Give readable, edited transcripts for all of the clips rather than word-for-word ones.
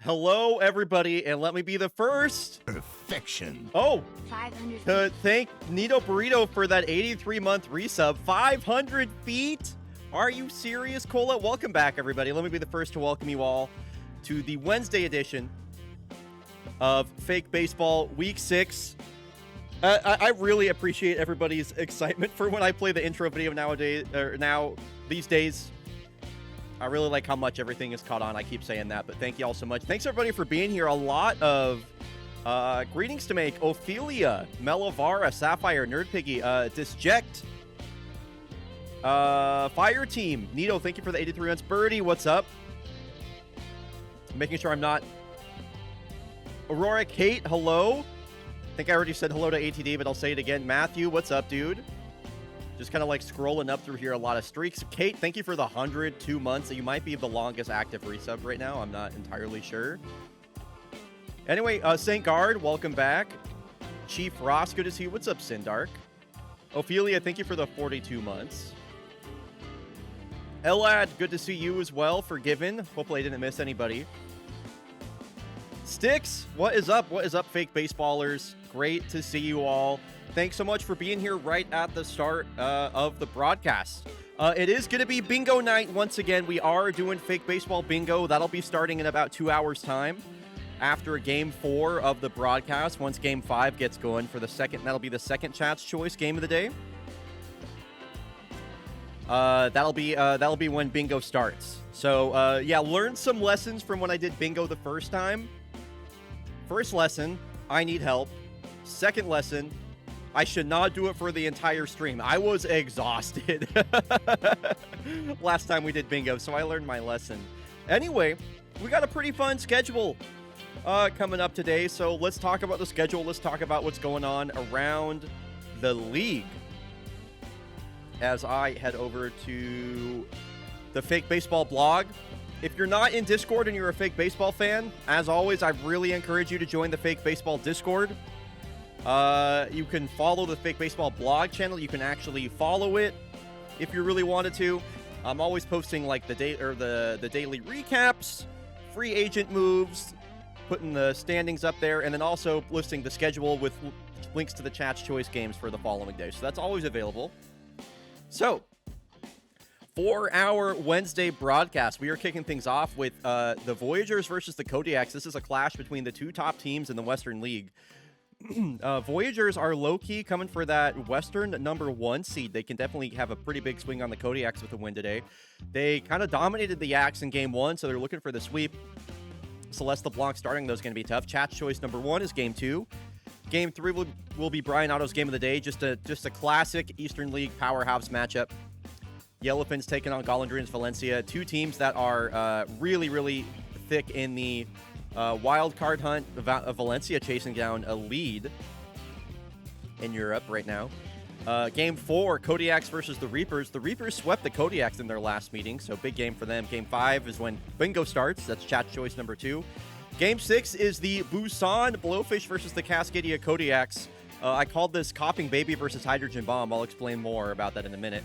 Hello, everybody, and let me be the first. Perfection. Oh, 500. to thank Nito Burrito for that 83-month resub. 500 feet? Are you serious, Cola? Welcome back, everybody. Let me be the first to welcome you all to the Wednesday edition of Fake Baseball Week 6. I really appreciate everybody's excitement for when I play the intro video these days. I really like how much everything is caught on. I keep saying that, but thank you all so much. Thanks, everybody, for being here. A lot of greetings to make. Ophelia, Melovara, Sapphire, Nerdpiggy, Disject, Fire Team, Nito, thank you for the 83 months. Birdie, what's up? Making sure I'm not... Aurora Kate, hello. I think I already said hello to ATD, but I'll say it again. Matthew, what's up, dude? Just kind of like scrolling up through here, a lot of streaks. Kate, thank you for the 102 months. You might be the longest active resub right now. I'm not entirely sure. Anyway, St. Guard, welcome back. Chief Ross, good to see you. What's up, Sindark? Ophelia, thank you for the 42 months. Elad, good to see you as well. Forgiven. Hopefully I didn't miss anybody. Sticks, what is up? What is up, fake baseballers? Great to see you all. Thanks so much for being here right at the start of the broadcast. It is going to be bingo night once again. We are doing fake baseball bingo. That'll be starting in about 2 hours' time after game 4 of the broadcast. Once game 5 gets going for the second, that'll be the second chat's choice game of the day. That'll be when bingo starts. So yeah, learn some lessons from when I did bingo the first time. First lesson, I need help. Second lesson, I should not do it for the entire stream. I was exhausted last time we did bingo, so I learned my lesson. Anyway, we got a pretty fun schedule coming up today, so let's talk about the schedule. Let's talk about what's going on around the league as I head over to the Fake Baseball blog. If you're not in Discord and you're a Fake Baseball fan, as always, I really encourage you to join the Fake Baseball Discord. You can follow the Fake Baseball blog channel. You can actually follow it if you really wanted to. I'm always posting like the daily recaps, free agent moves, putting the standings up there, and then also listing the schedule with links to the chat's choice games for the following day. So that's always available. So for our Wednesday broadcast, we are kicking things off with the Voyagers versus the Kodiaks. This is a clash between the two top teams in the Western League. Voyagers are low-key coming for that Western number 1 seed. They can definitely have a pretty big swing on the Kodiaks with a win today. They kind of dominated the Yaks in game 1, so they're looking for the sweep. Celeste LeBlanc starting, those going to be tough. Chat's choice number 1 is game 2. Game 3 will be Bryonato's game of the day. Just a classic Eastern League powerhouse matchup. Yellowfins taking on Golondrins Valencia. Two teams that are really, really thick in the wild card hunt. Valencia chasing down a lead in Europe right now. Game 4, Kodiaks versus the Reapers. The Reapers swept the Kodiaks in their last meeting, so big game for them. Game 5 is when bingo starts. That's chat choice number 2. Game 6 is the Busan Blowfish versus the Cascadia Kodiaks. I called this Coughing Baby versus Hydrogen Bomb. I'll explain more about that in a minute.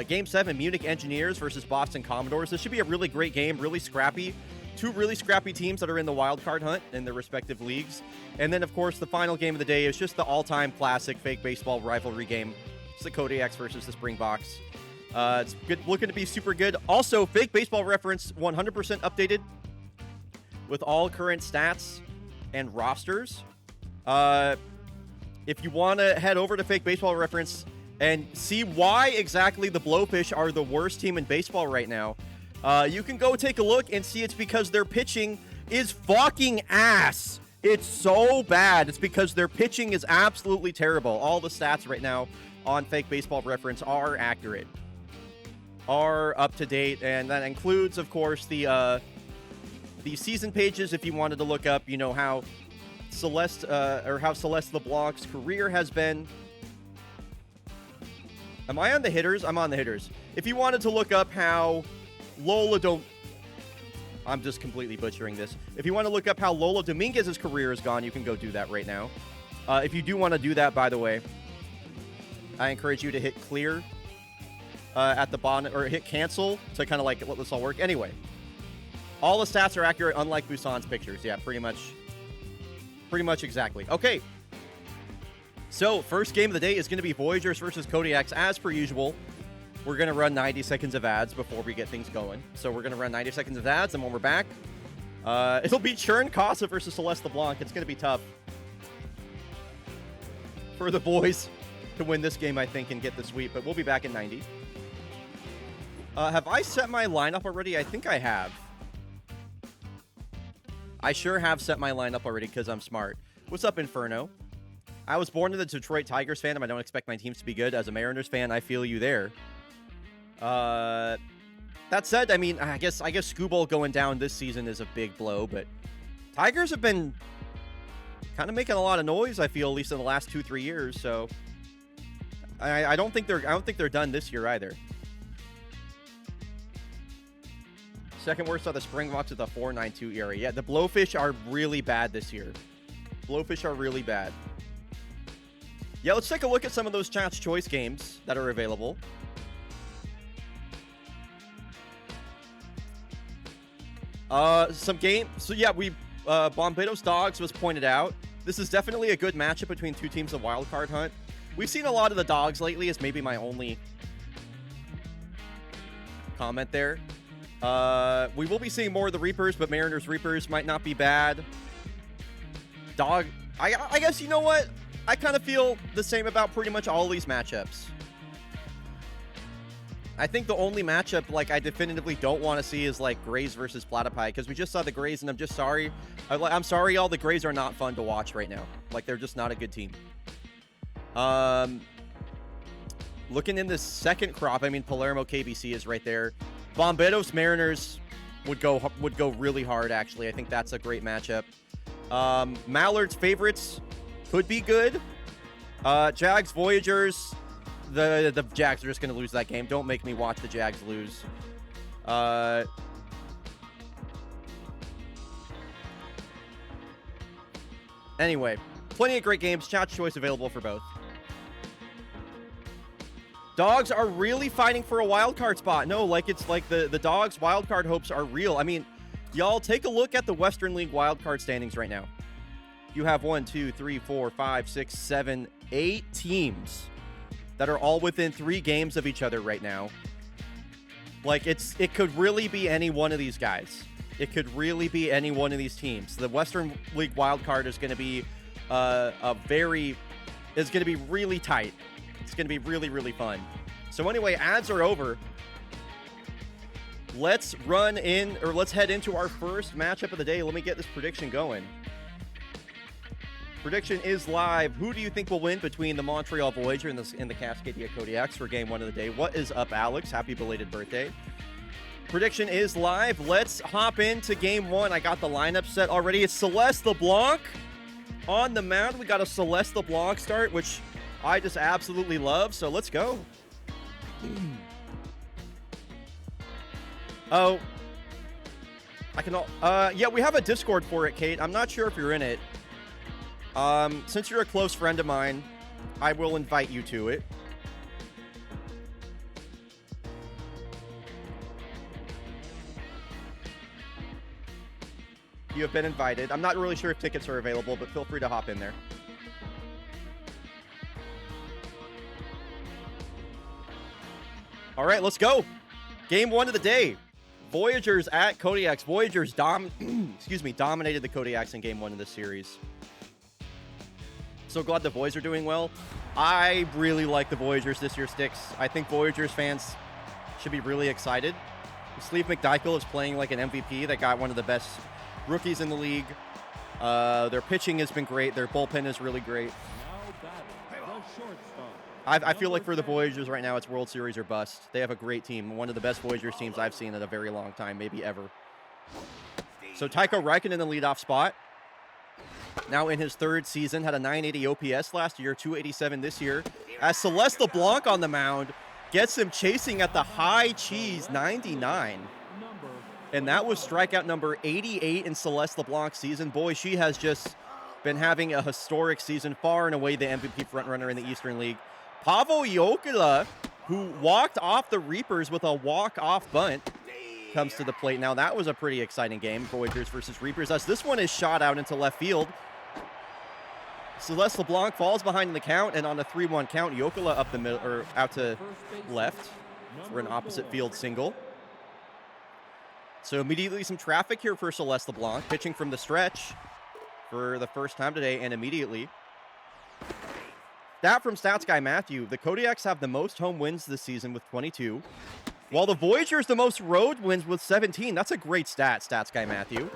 Game 7, Munich Engineers versus Boston Commodores. This should be a really great game, really scrappy. Two really scrappy teams that are in the wild card hunt in their respective leagues. And then, of course, the final game of the day is just the all-time classic fake baseball rivalry game. It's the Kodiaks versus the Springboks. It's good, looking to be super good. Also, Fake Baseball Reference 100% updated with all current stats and rosters. If you want to head over to Fake Baseball Reference and see why exactly the Blowfish are the worst team in baseball right now, you can go take a look and see it's because their pitching is fucking ass. It's so bad. It's because their pitching is absolutely terrible. All the stats right now on Fake Baseball Reference are accurate, are up to date, and that includes, of course, the season pages if you wanted to look up, you know, how Celeste LeBlanc's career has been. Am I on the hitters? I'm on the hitters. If you wanted to look up how I'm just completely butchering this. If you want to look up how Lola Dominguez's career has gone, you can go do that right now. If you do want to do that, by the way, I encourage you to hit clear at the bottom, or hit cancel to kind of like let this all work. Anyway, All the stats are accurate, unlike Busan's pictures. Yeah, pretty much exactly. Okay. So, first game of the day is going to be Voyagers versus Kodiaks, as per usual. We're going to run 90 seconds of ads before we get things going. So, we're going to run 90 seconds of ads, and when we're back, it'll be Churn Casa versus Celeste LeBlanc. It's going to be tough for the boys to win this game, I think, and get the sweep, but we'll be back in 90. Have I set my lineup already? I think I have. I sure have set my lineup already because I'm smart. What's up, Inferno? I was born as a Detroit Tigers fan, and I don't expect my teams to be good. As a Mariners fan, I feel you there. That said, I mean, I guess Skubal going down this season is a big blow, but Tigers have been kind of making a lot of noise, I feel, at least in the last 2-3 years, so I don't think they're done this year either. Second worst are the Springboks with a 4.92 ERA. Yeah, the Blowfish are really bad this year. Blowfish are really bad. Yeah, let's take a look at some of those Chat's Choice games that are available. Some games. So yeah, Bombados Dogs was pointed out. This is definitely a good matchup between two teams in wildcard hunt. We've seen a lot of the Dogs lately, is maybe my only comment there. We will be seeing more of the Reapers, but Mariners Reapers might not be bad. I guess, you know what? I kind of feel the same about pretty much all these matchups. I think the only matchup, like, I definitively don't want to see is, like, Grays versus Platypi, because we just saw the Grays, and I'm just sorry. I'm sorry all the Grays are not fun to watch right now. Like, they're just not a good team. Looking in the second crop, I mean, Palermo KBC is right there. Bombados Mariners would go really hard, actually. I think that's a great matchup. Mallard's favorites could be good. Jags Voyagers. The Jags are just going to lose that game. Don't make me watch the Jags lose. Anyway, plenty of great games. Chat's Choice available for both. Dogs are really fighting for a wild card spot. No, like, it's like the Dogs' wild card hopes are real. I mean, y'all take a look at the Western League wild card standings right now. You have 1, 2, 3, 4, 5, 6, 7, 8 teams that are all within 3 games of each other right now. Like, it could really be any one of these guys. It could really be any one of these teams. The Western League wild card is going to be really tight. It's going to be really, really fun. So anyway, ads are over. Let's head into our first matchup of the day. Let me get this prediction going. Prediction is live. Who do you think will win between the Montreal Voyager and the Cascadia Kodiaks for game 1 of the day? What is up, Alex? Happy belated birthday. Prediction is live. Let's hop into game 1. I got the lineup set already. It's Celeste LeBlanc on the mound. We got a Celeste LeBlanc start, which I just absolutely love, so let's go. Oh. Yeah, we have a Discord for it, Kate. I'm not sure if you're in it. Since you're a close friend of mine, I will invite you to it. You have been invited. I'm not really sure if tickets are available, but feel free to hop in there. All right, let's go. Game 1 of the day. Voyagers at Kodiaks. Voyagers dominated the Kodiaks in game 1 of this series. So glad the boys are doing well. I really like the Voyagers this year, Sticks. I think Voyagers fans should be really excited. Sleeve McDykel is playing like an MVP. They got one of the best rookies in the league. Their pitching has been great. Their bullpen is really great. I feel like for the Voyagers right now, it's World Series or bust. They have a great team. One of the best Voyagers teams I've seen in a very long time, maybe ever. So Tycho Raikkonen in the leadoff spot. Now in his 3rd season, had a 980 OPS last year, 287 this year. As Celeste LeBlanc on the mound gets him chasing at the high cheese, 99. And that was strikeout number 88 in Celeste LeBlanc's season. Boy, she has just been having a historic season, far and away the MVP frontrunner in the Eastern League. Paavo Jokela, who walked off the Reapers with a walk-off bunt, comes to the plate. Now, that was a pretty exciting game. Voyagers versus Reapers. As this one is shot out into left field. Celeste LeBlanc falls behind in the count, and on a 3-1 count, Yokola up the middle, or out to left for an opposite field single. So immediately some traffic here for Celeste LeBlanc, pitching from the stretch for the first time today, and immediately. Stat from Stats Guy Matthew, the Kodiaks have the most home wins this season with 22, while the Voyagers the most road wins with 17. That's a great stat, Stats Guy Matthew.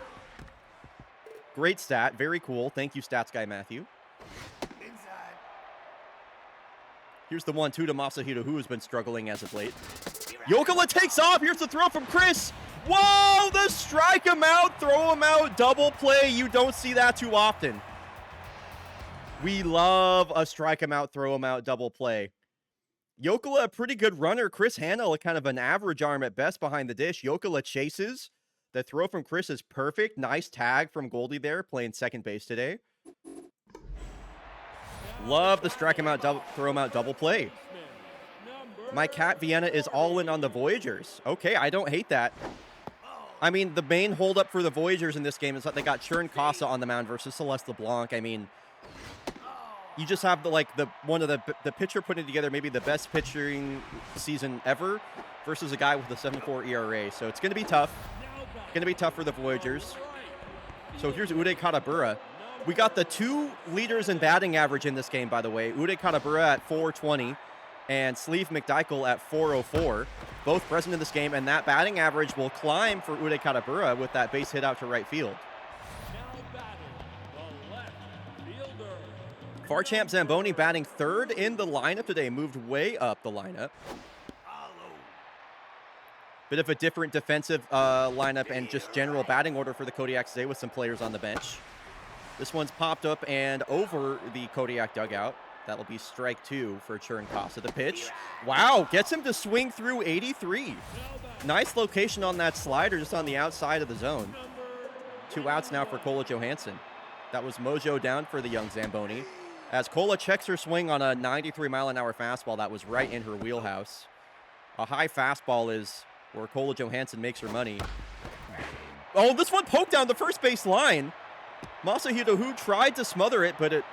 Great stat, very cool. Thank you, Stats Guy Matthew. Here's the 1-2 to Masahiro, who has been struggling as of late. Yokola takes off. Here's the throw from Chris. Whoa, the strike him out, throw him out, double play. You don't see that too often. We love a strike him out, throw him out, double play. Yokola, a pretty good runner. Chris Hanel, kind of an average arm at best behind the dish. Yokola chases. The throw from Chris is perfect. Nice tag from Goldie there, playing second base today. Love the strike him out, throw him out, double play. My cat Vienna is all in on the Voyagers. Okay, I don't hate that. I mean, the main holdup for the Voyagers in this game is that they got Churn Casa on the mound versus Celeste LeBlanc. I mean, you just have the pitcher putting together maybe the best pitching season ever versus a guy with a 7.4 ERA. So it's going to be tough. Going to be tough for the Voyagers. So here's Uday Katabura. We got the two leaders in batting average in this game, by the way. Uday Katabura at 420 and Sleeve McDykel at 404. Both present in this game, and that batting average will climb for Uday Katabura with that base hit out to right field. Farchamp Zamboni batting third in the lineup today. Moved way up the lineup. Bit of a different defensive lineup and just general batting order for the Kodiaks today with some players on the bench. This one's popped up and over the Kodiak dugout. That'll be strike 2 for Churn Casa. The pitch. Wow, gets him to swing through 83. Nice location on that slider, just on the outside of the zone. 2 outs now for Kola Johansson. That was mojo down for the young Zamboni. As Kola checks her swing on a 93-mile-an-hour fastball that was right in her wheelhouse. A high fastball is where Kola Johansson makes her money. Oh, this one poked down the first base line. Masahiro, who tried to smother it, but it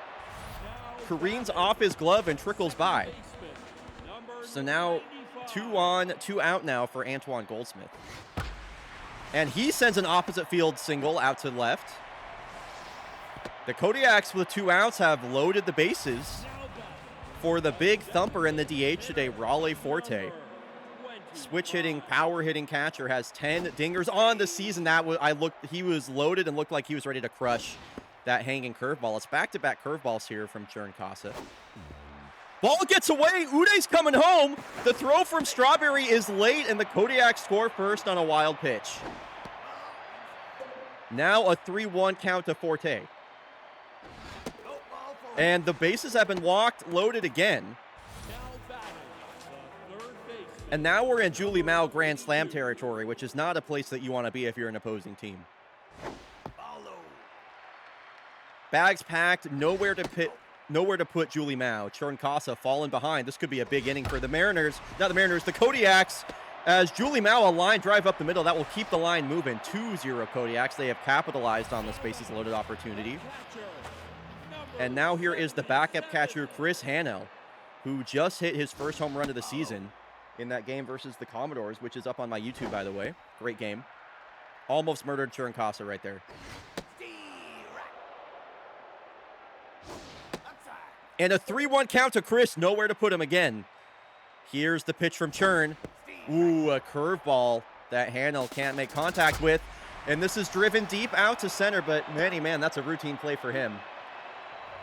careens off his glove and trickles by. So now 2 on, 2 out now for Antoine Goldsmith. And he sends an opposite field single out to left. The Kodiaks with 2 outs have loaded the bases for the big thumper in the DH today, Raleigh Forte. Switch hitting, power hitting catcher, has 10 dingers on the season. He was loaded and looked like he was ready to crush that hanging curveball. It's back-to-back curveballs here from Churn Casa. Ball gets away. Uday's coming home. The throw from Strawberry is late, and the Kodiaks score first on a wild pitch. Now a 3-1 count to Forte. And the bases have been walked, loaded again. And now we're in Julie Mao Grand Slam territory, which is not a place that you want to be if you're an opposing team. Bags packed, nowhere to put Julie Mao. Churn Casa falling behind. This could be a big inning for the Mariners. Not the Mariners, the Kodiaks. As Julie Mao, a line drive up the middle. That will keep the line moving. 2-0 Kodiaks. They have capitalized on this bases loaded opportunity. And now here is the backup catcher, Chris Hanel, who just hit his first home run of the season in that game versus the Commodores, which is up on my YouTube, by the way. Great game. Almost murdered Churn Casa right there. And a 3-1 count to Chris. Nowhere to put him again. Here's the pitch from Churn. Ooh, a curveball that Hanel can't make contact with. And this is driven deep out to center, but man, that's a routine play for him.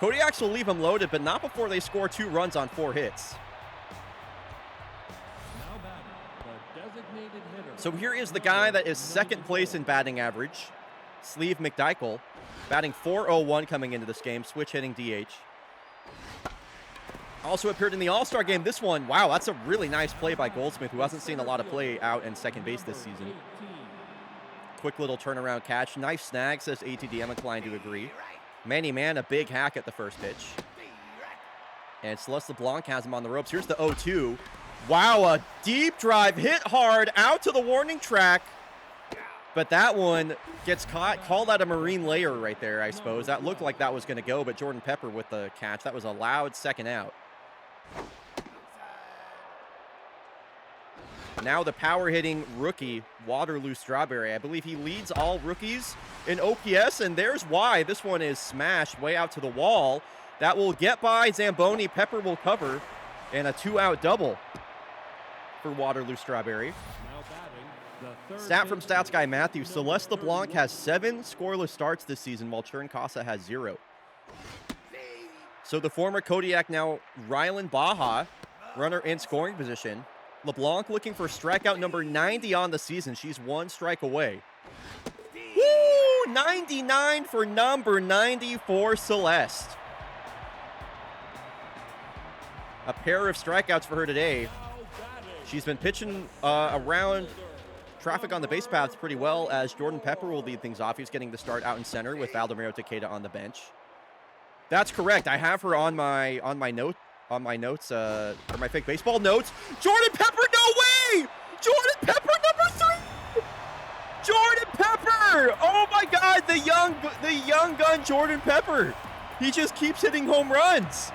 Kodiaks will leave him loaded, but not before they score 2 runs on 4 hits. So here is the guy that is second place in batting average, Sleeve McDykel, batting .401 coming into this game, switch hitting DH. Also appeared in the All-Star game. This one, wow, that's a really nice play by Goldsmith, who hasn't seen a lot of play out in second base this season. Quick little turnaround catch. Nice snag, says ATD. I'm inclined to agree. Manny Man, a big hack at the first pitch. And Celeste LeBlanc has him on the ropes. Here's the 0-2. Wow, a deep drive hit hard out to the warning track. But that one gets caught, called out a marine layer right there, I suppose. That looked like that was going to go, but Jordan Pepper with the catch. That was a loud second out. Now the power-hitting rookie, Waterloo Strawberry. I believe he leads all rookies in OPS, and there's why. This one is smashed way out to the wall. That will get by Zamboni. Pepper will cover, and a 2-out double for Waterloo Strawberry. Stat from Stats Guy Matthew. Celeste LeBlanc has 7 scoreless starts this season, while Churn Casa has 0. So the former Kodiak, now Rylan Baja, runner in scoring position. LeBlanc looking for strikeout number 90 on the season. She's 1 strike away. Woo! 99 for number 90 for Celeste. A pair of strikeouts for her today. She's been pitching around traffic on the base paths pretty well, as Jordan Pepper will lead things off. He's getting the start out in center with Valdomiro Takeda on the bench. That's correct. I have her on my notes or my fake baseball notes. Jordan Pepper, no way! Jordan Pepper, number 3! Jordan Pepper! Oh my God, the young gun Jordan Pepper. He just keeps hitting home runs.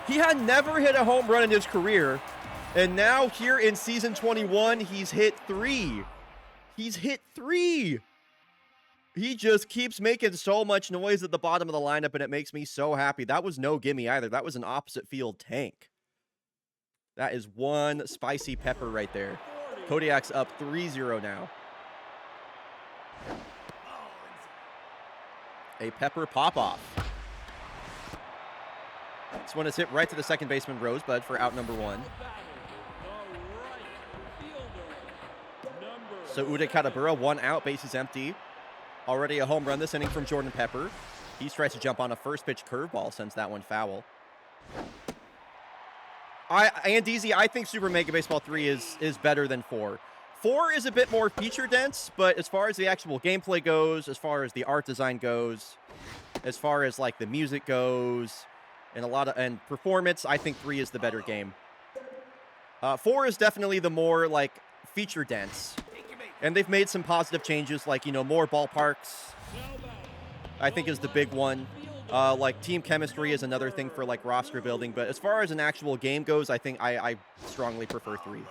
He had never hit a home run in his career. And now here in season 21, he's hit 3. He's hit 3. He just keeps making so much noise at the bottom of the lineup, and it makes me so happy. That was no gimme either. That was an opposite field tank. That is one spicy Pepper right there. Kodiak's up 3-0 now. A Pepper pop-off. This one is hit right to the second baseman, Rosebud, for out number 1. So Uday Katabura, 1 out, bases empty. Already a home run this inning from Jordan Pepper. He tries to jump on a first pitch curveball, sends that one foul. Andeezy, I think Super Mega Baseball 3 is better than 4. 4 is a bit more feature dense, but as far as the actual gameplay goes, as far as the art design goes, as far as like the music goes, and performance, I think 3 is the better game. 4 is definitely the more like feature dense. And they've made some positive changes, like, more ballparks, I think, is the big one. Like, team chemistry is another thing for, like, roster building. But as far as an actual game goes, I think I strongly prefer 3.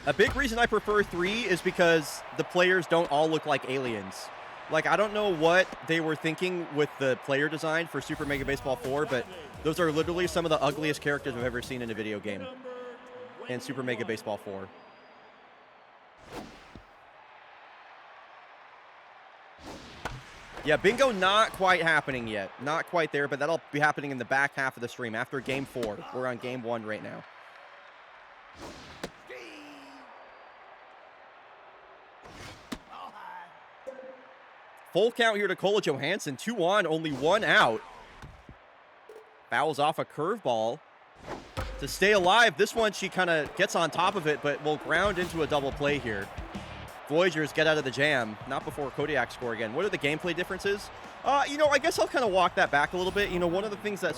A big reason I prefer 3 is because the players don't all look like aliens. Like, I don't know what they were thinking with the player design for Super Mega Baseball 4, but those are literally some of the ugliest characters I've ever seen in a video game. And Super Mega Baseball 4. Yeah, bingo not quite happening yet. Not quite there, but that'll be happening in the back half of the stream after Game 4. We're on Game 1 right now. Full count here to Kola Johansson. 2 on, only 1 out. Fouls off a curveball. To stay alive, this one she kind of gets on top of it, but will ground into a double play here. Voyagers get out of the jam, not before Kodiak score again. What are the gameplay differences? I guess I'll kind of walk that back a little bit. One of the things that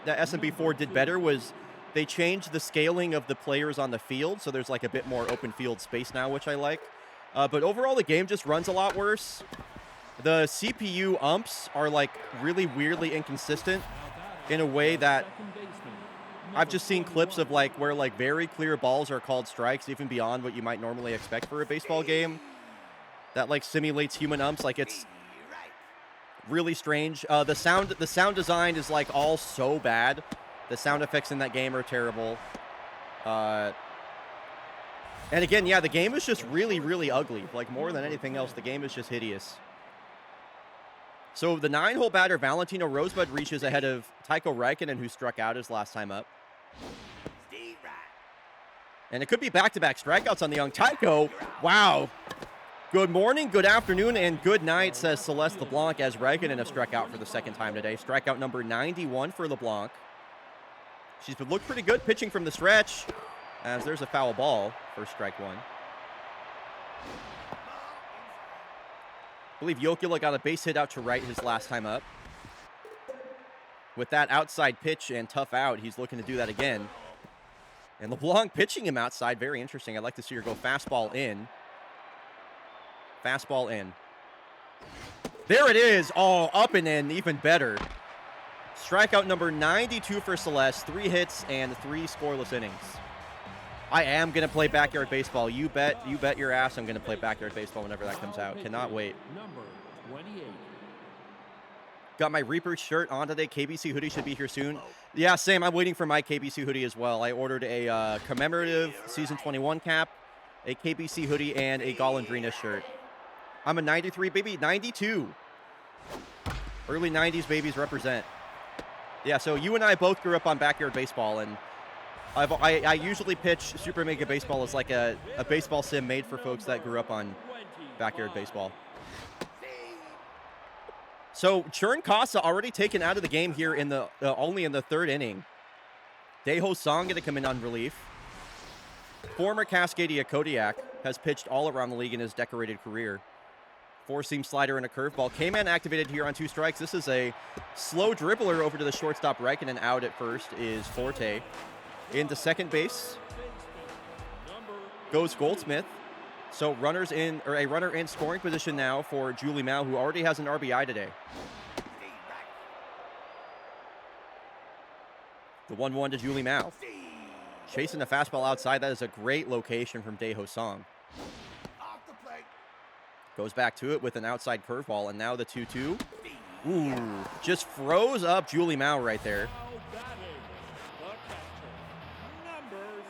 that SMB4 did better was they changed the scaling of the players on the field, so there's like a bit more open field space now, which I like. But overall, the game just runs a lot worse. The CPU umps are like really weirdly inconsistent in a way that I've just seen clips of like where like very clear balls are called strikes, even beyond what you might normally expect for a baseball game. That like simulates human umps. Like, it's really strange. The sound design is like all so bad. The sound effects in that game are terrible. And again, yeah, the game is just really, really ugly. Like, more than anything else, the game is just hideous. So the 9-hole batter, Valentino Rosebud, reaches ahead of Tycho Raikkonen, who struck out his last time up. And it could be back-to-back strikeouts on the young Tycho. Wow. Good morning, good afternoon, and good night, says Celeste LeBlanc, as Raikkonen has struck out for the second time today. Strikeout number 91 for LeBlanc. She's looked pretty good pitching from the stretch, as there's a foul ball for strike 1. I believe Jokila got a base hit out to right his last time up. With that outside pitch and tough out, he's looking to do that again. And LeBlanc pitching him outside. Very interesting. I'd like to see her go fastball in. Fastball in. There it is. Oh, up and in. Even better. Strikeout number 92 for Celeste. 3 hits and 3 scoreless innings. I am going to play backyard baseball. You bet your ass I'm going to play backyard baseball whenever that comes out. Cannot wait. Number 28. Got my Reaper shirt on today. KBC hoodie should be here soon. Yeah, same. I'm waiting for my KBC hoodie as well. I ordered a commemorative Season 21 cap, a KBC hoodie, and a Golondrina shirt. I'm a 93 baby. 92. Early 90s babies represent. Yeah, so you and I both grew up on backyard baseball, and I usually pitch Super Mega Baseball as like a baseball sim made for folks that grew up on backyard baseball. So Churn Casa already taken out of the game here in the only in the 3rd inning. Daeho Song going to come in on relief. Former Cascadia Kodiak has pitched all around the league in his decorated career. 4-seam slider and a curveball. K-Man activated here on 2 strikes. This is a slow dribbler over to the shortstop right, and then out at first is Forte. Into second base goes Goldsmith. So runners in, or a runner in scoring position now for Julie Mao, who already has an RBI today. The 1-1 to Julie Mao. Chasing the fastball outside. That is a great location from Daeho Song. Goes back to it with an outside curveball, and now the 2-2. Ooh, just froze up Julie Mao right there.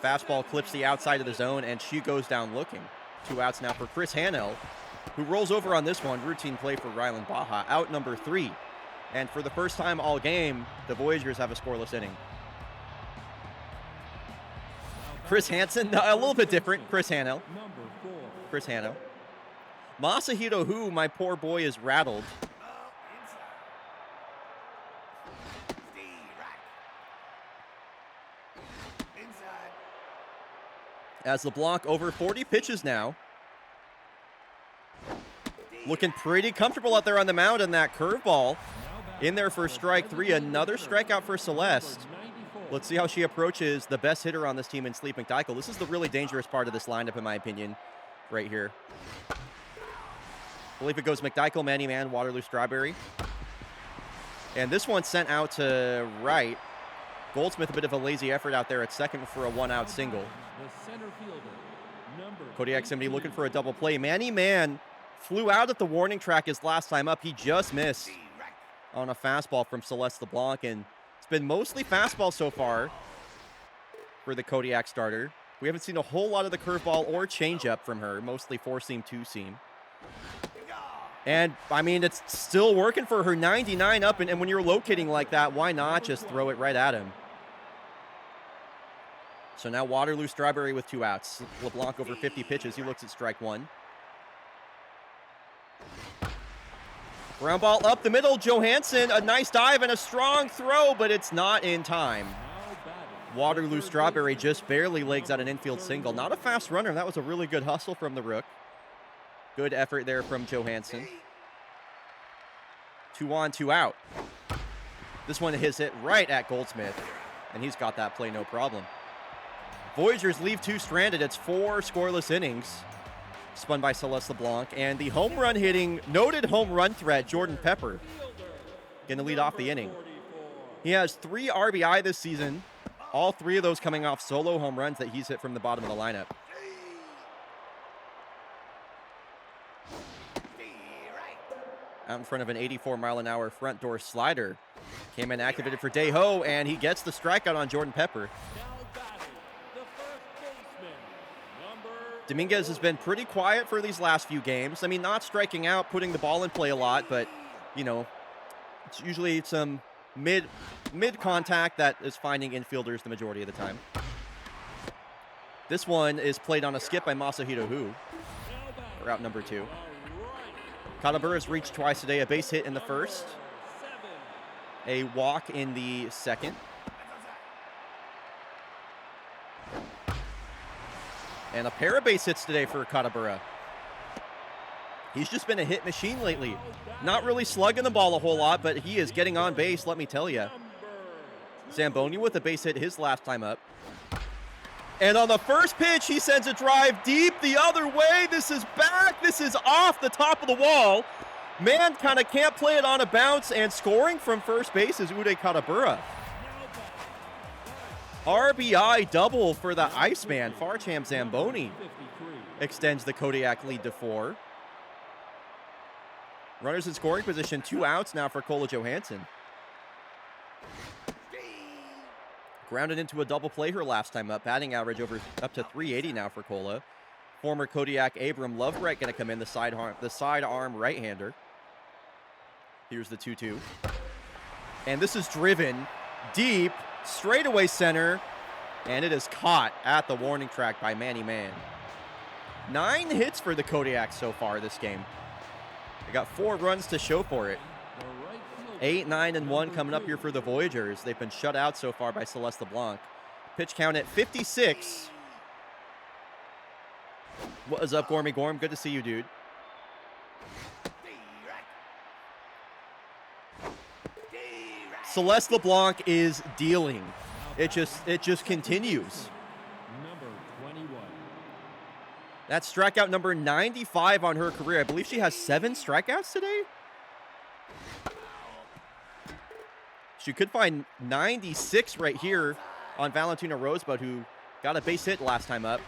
Fastball clips the outside of the zone, and she goes down looking. 2 outs now for Chris Hanel, who rolls over on this one. Routine play for Rylan Baja. Out number 3. And for the first time all game, the Voyagers have a scoreless inning. Chris Hansen, a little bit different. Chris Hanel. Chris Hanel. Masahiro Hu, my poor boy, is rattled. As LeBlanc over 40 pitches now. Looking pretty comfortable out there on the mound, and that curveball in there for strike 3. Another strikeout for Celeste. Let's see how she approaches the best hitter on this team in Sleep McDykel. This is the really dangerous part of this lineup, in my opinion, right here. I believe it goes McDykel, Manny Man, Waterloo, Strawberry. And this one sent out to right. Goldsmith, a bit of a lazy effort out there at second for a 1-out single. Kodiak Simony looking for a double play. Manny Man flew out at the warning track his last time up. He just missed on a fastball from Celeste LeBlanc, and it's been mostly fastball so far for the Kodiak starter. We haven't seen a whole lot of the curveball or changeup from her, mostly 4-seam, 2-seam. And, I mean, it's still working for her. 99 up, and when you're locating like that, why not just throw it right at him? So now Waterloo Strawberry with 2 outs. LeBlanc over 50 pitches. He looks at strike 1. Ground ball up the middle. Johansson, a nice dive and a strong throw, but it's not in time. Waterloo Strawberry just barely legs out an infield single. Not a fast runner. That was a really good hustle from the Rook. Good effort there from Johansson. 2 on, 2 out. This one hits it right at Goldsmith, and he's got that play no problem. Voyagers leave 2 stranded. It's 4 scoreless innings spun by Celeste LeBlanc, and the home run hitting, noted home run threat, Jordan Pepper, going to lead off the inning. He has 3 RBI this season, all 3 of those coming off solo home runs that he's hit from the bottom of the lineup. Out in front of an 84-mile-an-hour front door slider. Came in activated for Daeho, and he gets the strikeout on Jordan Pepper. Dominguez has been pretty quiet for these last few games. I mean, not striking out, putting the ball in play a lot, but, you know, it's usually some mid-contact that is finding infielders the majority of the time. This one is played on a skip by Masahiro Hu, for out number 2. Katabura has reached twice today, a base hit in the first, a walk in the second. And a pair of base hits today for Katabura. He's just been a hit machine lately. Not really slugging the ball a whole lot, but he is getting on base, let me tell you. Zamboni with a base hit his last time up. And on the first pitch, he sends a drive deep the other way. This is back. This is off the top of the wall. Man kind of can't play it on a bounce, and scoring from first base is Uday Katabura. RBI double for the Iceman. Farcham Zamboni extends the Kodiak lead to 4. Runners in scoring position, 2 outs now for Kola Johansson. Grounded into a double play her last time up. Batting average up to 380 now for Kola. Former Kodiak Abram Lovebright going to come in, the sidearm right-hander. Here's the 2-2. And this is driven deep, straightaway center, and it is caught at the warning track by Manny Man. 9 hits for the Kodiaks so far this game. They got 4 runs to show for it. 8, 9, and 1 coming up here for the Voyagers. They've been shut out so far by Celeste LeBlanc. Pitch count at 56. What is up, Gormy Gorm? Good to see you, dude. Celeste LeBlanc is dealing. It just continues. That's strikeout number 95 on her career. I believe she has 7 strikeouts today. She could find 96 right here on Valentina Rosebud, who got a base hit last time up.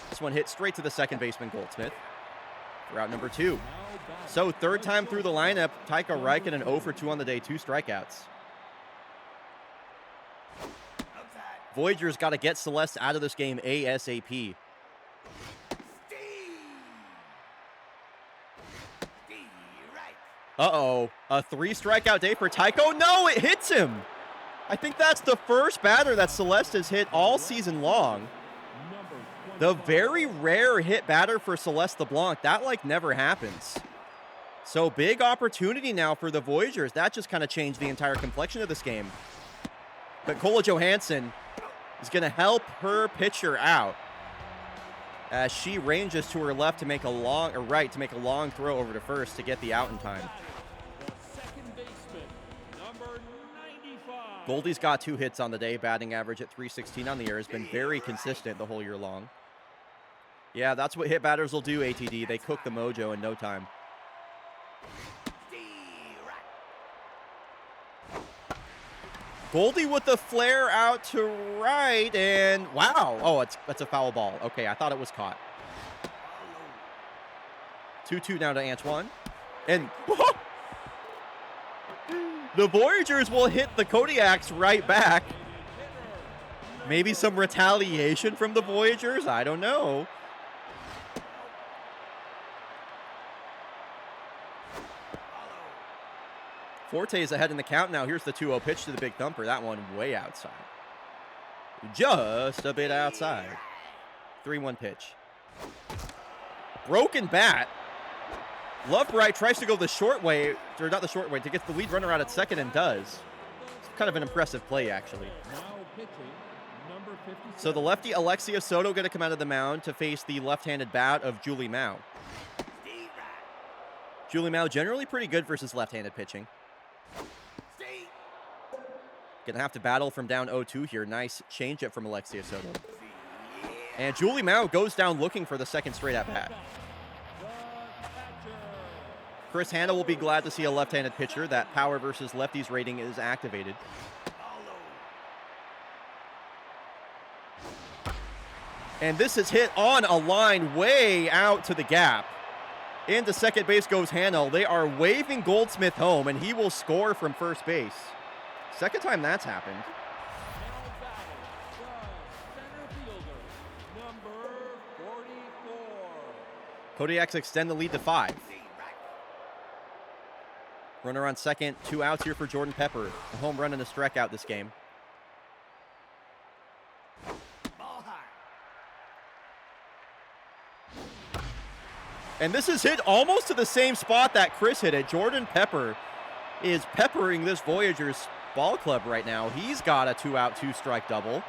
This one hit straight to the second baseman, Goldsmith, for out number 2. So third time through the lineup, Taika Raikkonen 0 for 2 on the day, 2 strikeouts. Voyagers got to get Celeste out of this game ASAP. Uh-oh, a 3 strikeout day for Tycho. No, it hits him. I think that's the first batter that Celeste has hit all season long. The very rare hit batter for Celeste LeBlanc. That, never happens. So big opportunity now for the Voyagers. That just kind of changed the entire complexion of this game. But Kola Johansson is going to help her pitcher out as she ranges to her left to make a long, or right, to make a long throw over to first to get the out in time. Goldie's got 2 hits on the day, batting average at .316 on the year, has been very consistent the whole year long. Yeah, that's what hit batters will do, ATD. They cook the mojo in no time. Goldie with the flare out to right, and wow. Oh, that's a foul ball. Okay, I thought it was caught. 2-2 now to Antoine. And the Voyagers will hit the Kodiaks right back. Maybe some retaliation from the Voyagers? I don't know. Forte is ahead in the count now. Here's the 2-0 pitch to the big thumper. That one way outside. Just a bit outside. 3-1 pitch. Broken bat. Lovebright tries to go the short way, or not the short way, to get the lead runner out at second and does. It's kind of an impressive play, actually. So the lefty Alexia Soto going to come out of the mound to face the left-handed bat of Julie Mao. Julie Mao generally pretty good versus left-handed pitching. Gonna have to battle from down 0-2 here. Nice changeup from Alexia Soto. And Julie Mao goes down looking for the second straight at bat. Chris Hanna will be glad to see a left-handed pitcher. That power versus lefties rating is activated. And this is hit on a line way out to the gap. Into second base goes Hanna. They are waving Goldsmith home, and he will score from first base. Second time that's happened. Kodiaks extend the lead to 5. Runner on second, 2 outs here for Jordan Pepper. A home run and a strikeout this game. And this is hit almost to the same spot that Chris hit it. Jordan Pepper is peppering this Voyagers ball club right now. He's got a 2-out, 2-strike double.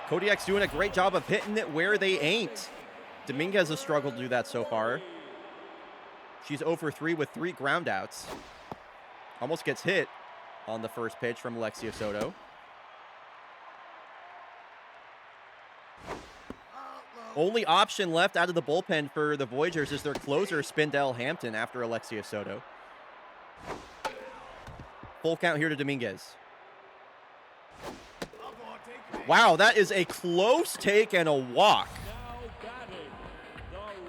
Kodiak's doing a great job of hitting it where they ain't. Dominguez has struggled to do that so far. She's 0 for 3 with 3 groundouts. Almost gets hit on the first pitch from Alexia Soto. Only option left out of the bullpen for the Voyagers is their closer, Spindell Hampton, after Alexia Soto. Full count here to Dominguez. Wow, that is a close take and a walk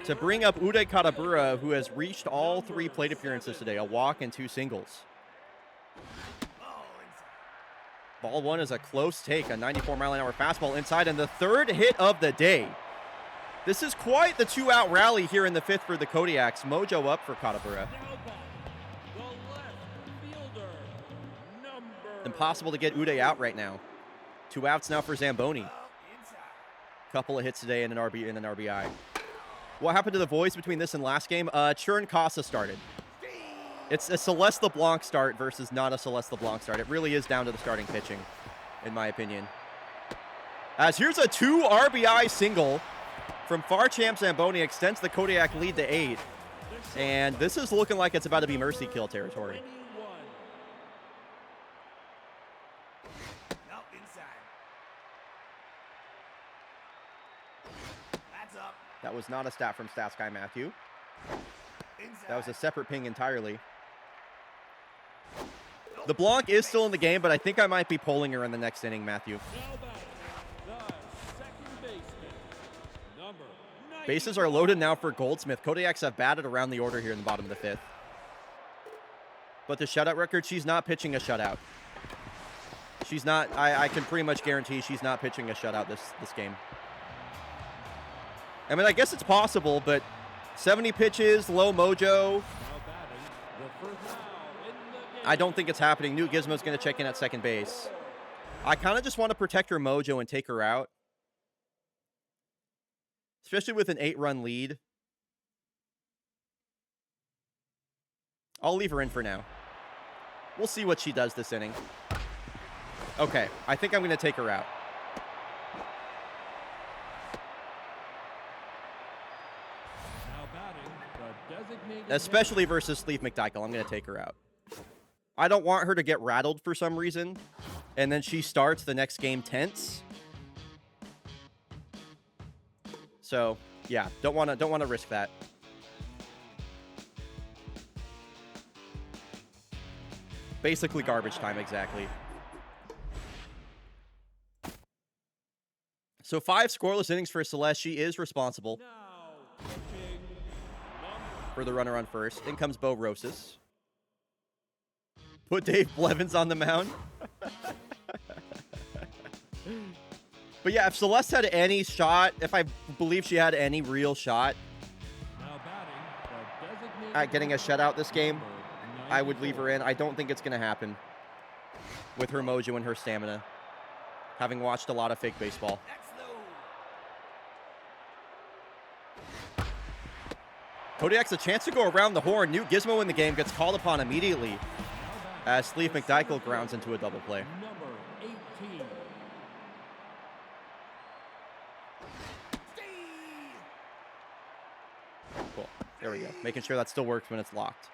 to bring up Uday Katabura, who has reached all 3 plate appearances today, a walk and 2 singles. Ball 1 is a close take, a 94-mile-an-hour fastball inside, and the 3rd hit of the day. This is quite the 2-out rally here in the 5th for the Kodiaks. Mojo up for Katabura. Impossible to get Uday out right now. 2 outs now for Zamboni. Couple of hits today and an RBI. What happened to the voice between this and last game? Churn Casa started. It's a Celeste LeBlanc start versus not a Celeste LeBlanc start. It really is down to the starting pitching, in my opinion. As here's a 2 RBI single from Far Champ Zamboni, extends the Kodiak lead to 8. And this is looking like it's about to be mercy kill territory. That was not a stat from Stats Guy Matthew. That was a separate ping entirely. The Blanc is still in the game, but I think I might be polling her in the next inning, Matthew. Bases are loaded now for Goldsmith. Kodiaks have batted around the order here in the bottom of the 5th. But the shutout record, she's not pitching a shutout. She's not, I can pretty much guarantee she's not pitching a shutout this game. I mean, I guess it's possible, but 70 pitches, low mojo. I don't think it's happening. New Gizmo's going to check in at second base. I kind of just want to protect her mojo and take her out. Especially with an 8-run lead. I'll leave her in for now. We'll see what she does this inning. Okay, I think I'm going to take her out. Especially versus Sleeve McDykel, I'm going to take her out. I don't want her to get rattled for some reason, and then she starts the next game tense. So, yeah, don't want to risk that. Basically garbage time, exactly. So 5 scoreless innings for Celeste. She is responsible for the runner on first. In comes Bo Rosas. Put Dave Blevins on the mound. But yeah, if Celeste had any shot, if I believe she had any real shot at getting a shutout this game, I would leave her in. I don't think it's going to happen with her mojo and her stamina, having watched a lot of fake baseball. Kodiak's a chance to go around the horn. New Gizmo in the game gets called upon immediately as Sleeve McDykel grounds into a double play. Cool. There we go. Making sure that still works when it's locked.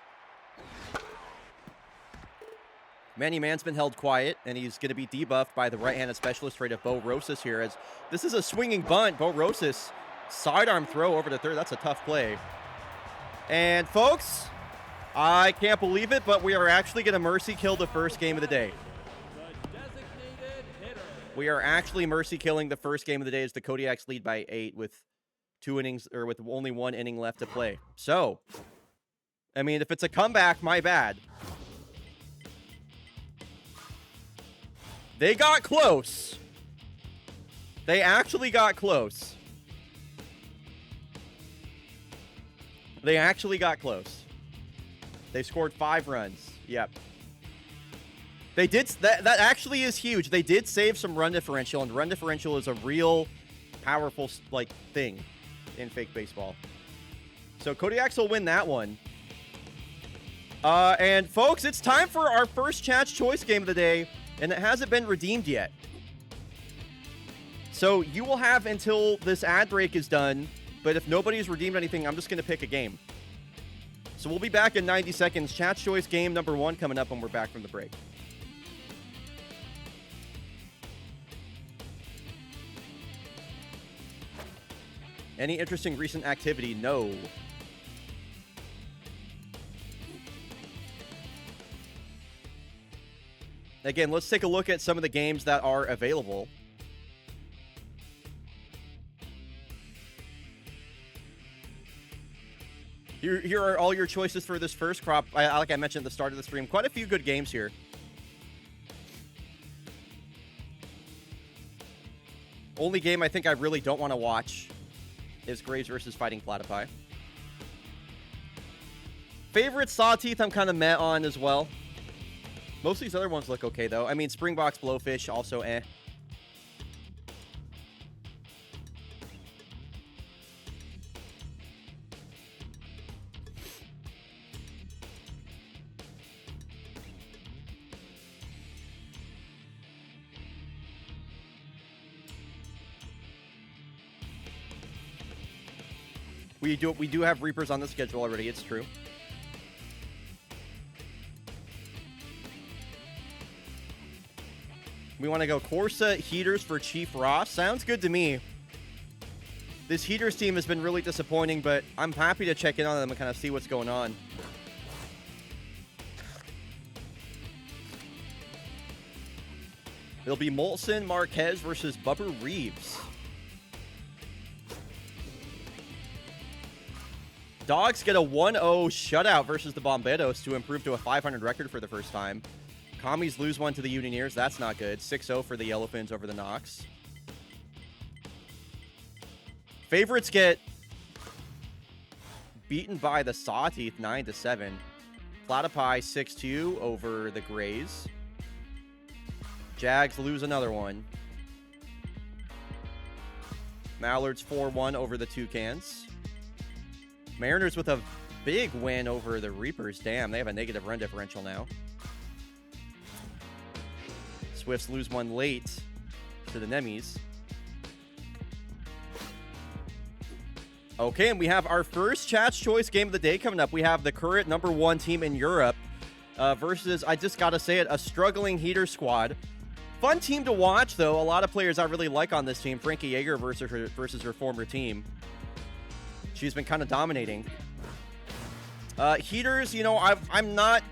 Manny Mann's been held quiet, and he's going to be debuffed by the right-handed specialist trait of Bo Rosas here, as this is a swinging bunt. Bo Rosas, sidearm throw over to third. That's a tough play. And, folks, I can't believe it, but we are actually going to mercy kill the first game of the day. We are actually mercy killing the first game of the day as the Kodiaks lead by 8 with 2 innings, or with only 1 inning left to play. So, I mean, if it's a comeback, my bad. They got close. They actually got close. They actually got close. They scored 5 runs. Yep. They did. That actually is huge. They did save some run differential, and run differential is a real powerful thing in fake baseball. So Kodiaks will win that one. And folks, it's time for our first Chat's Choice game of the day, and it hasn't been redeemed yet. So you will have until this ad break is done, but if nobody's redeemed anything, I'm just going to pick a game. So we'll be back in 90 seconds. Chat's Choice game number 1 coming up when we're back from the break. Any interesting recent activity? No. Again, let's take a look at some of the games that are available. Here are all your choices for this first crop. Like I mentioned at the start of the stream, quite a few good games here. Only game I think I really don't want to watch is Graves versus Fighting Platypi. Favorite Sawteeth I'm kind of meh on as well. Most of these other ones look okay, though. I mean, Springbox Blowfish, also eh. We do have Reapers on the schedule already, it's true. We want to go Corsa Heaters for Chief Ross. Sounds good to me. This Heaters team has been really disappointing, but I'm happy to check in on them and kind of see what's going on. It'll be Molson Marquez versus Bubba Reeves. Dogs get a 1-0 shutout versus the Bomberos to improve to a 500 record for the first time. Commies lose one to the Unioneers. That's not good. 6-0 for the Yellowfins over the Knox. Favorites get beaten by the Sawteeth 9-7. Platypi 6-2 over the Grays. Jags lose another one. Mallards 4-1 over the Toucans. Mariners with a big win over the Reapers. Damn, they have a negative run differential now. Swifts lose one late to the Nemis. Okay, and we have our first Chat's Choice game of the day coming up. We have the current #1 team in Europe versus, I just got to say it, a struggling Heater squad. Fun team to watch, though. A lot of players I really like on this team. Frankie Yeager versus her former team. She's been kind of dominating. Heaters, you know, I'm not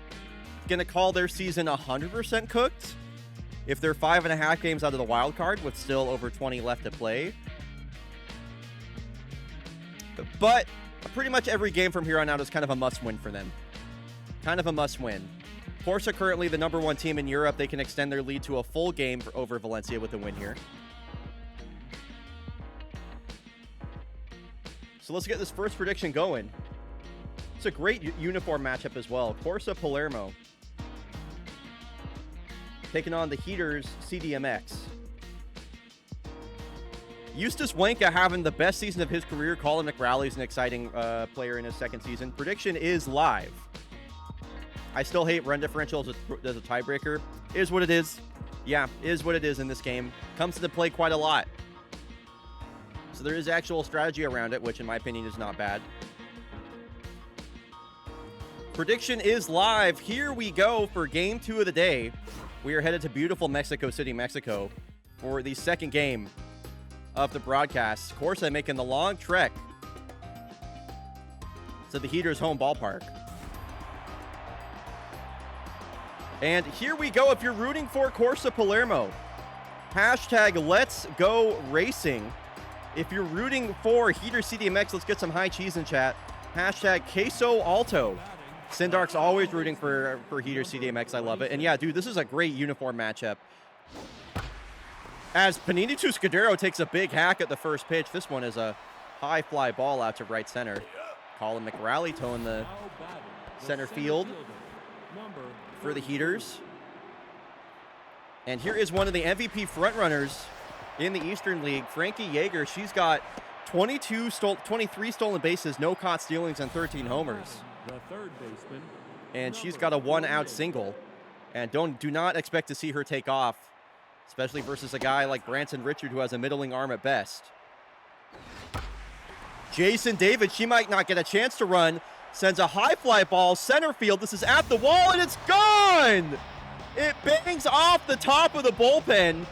going to call their season 100% cooked. If they're 5.5 games out of the wild card with still over 20 left to play. But pretty much every game from here on out is kind of a must-win for them. Kind of a must-win. Corsa currently the #1 team in Europe. They can extend their lead to a full game over Valencia with a win here. So let's get this first prediction going. It's a great uniform matchup as well. Corsa Palermo taking on the Heaters CDMX. Eustace Wanka having the best season of his career. Colin McRaleigh's an exciting player in his second season. Prediction is live. I still hate run differential as a tiebreaker. Is what it is. Yeah, is what it is in this game. Comes to play quite a lot. So there is actual strategy around it, which in my opinion is not bad. Prediction is live. Here we go for game 2 of the day. We are headed to beautiful Mexico City, Mexico for the second game of the broadcast. Corsa making the long trek to the Heaters' home ballpark. And here we go. If you're rooting for Corsa Palermo, hashtag Let's Go Racing. If you're rooting for Heater CDMX, let's get some high cheese in chat. Hashtag Queso Alto. Sindark's always rooting for Heater CDMX. I love it. And yeah, dude, this is a great uniform matchup. As Panini Tuscadero takes a big hack at the first pitch. This one is a high fly ball out to right center. Colin McRaleight towing the center field for the Heaters. And here is one of the MVP frontrunners in the Eastern League, Frankie Yeager. She's got 23 stolen bases, no caught stealings, and 13 homers. The third baseman. And she's got a 1-out single. And do not expect to see her take off, especially versus a guy like Branson Richard, who has a middling arm at best. Jason David, she might not get a chance to run, sends a high fly ball center field. This is at the wall, and it's gone! It bangs off the top of the bullpen.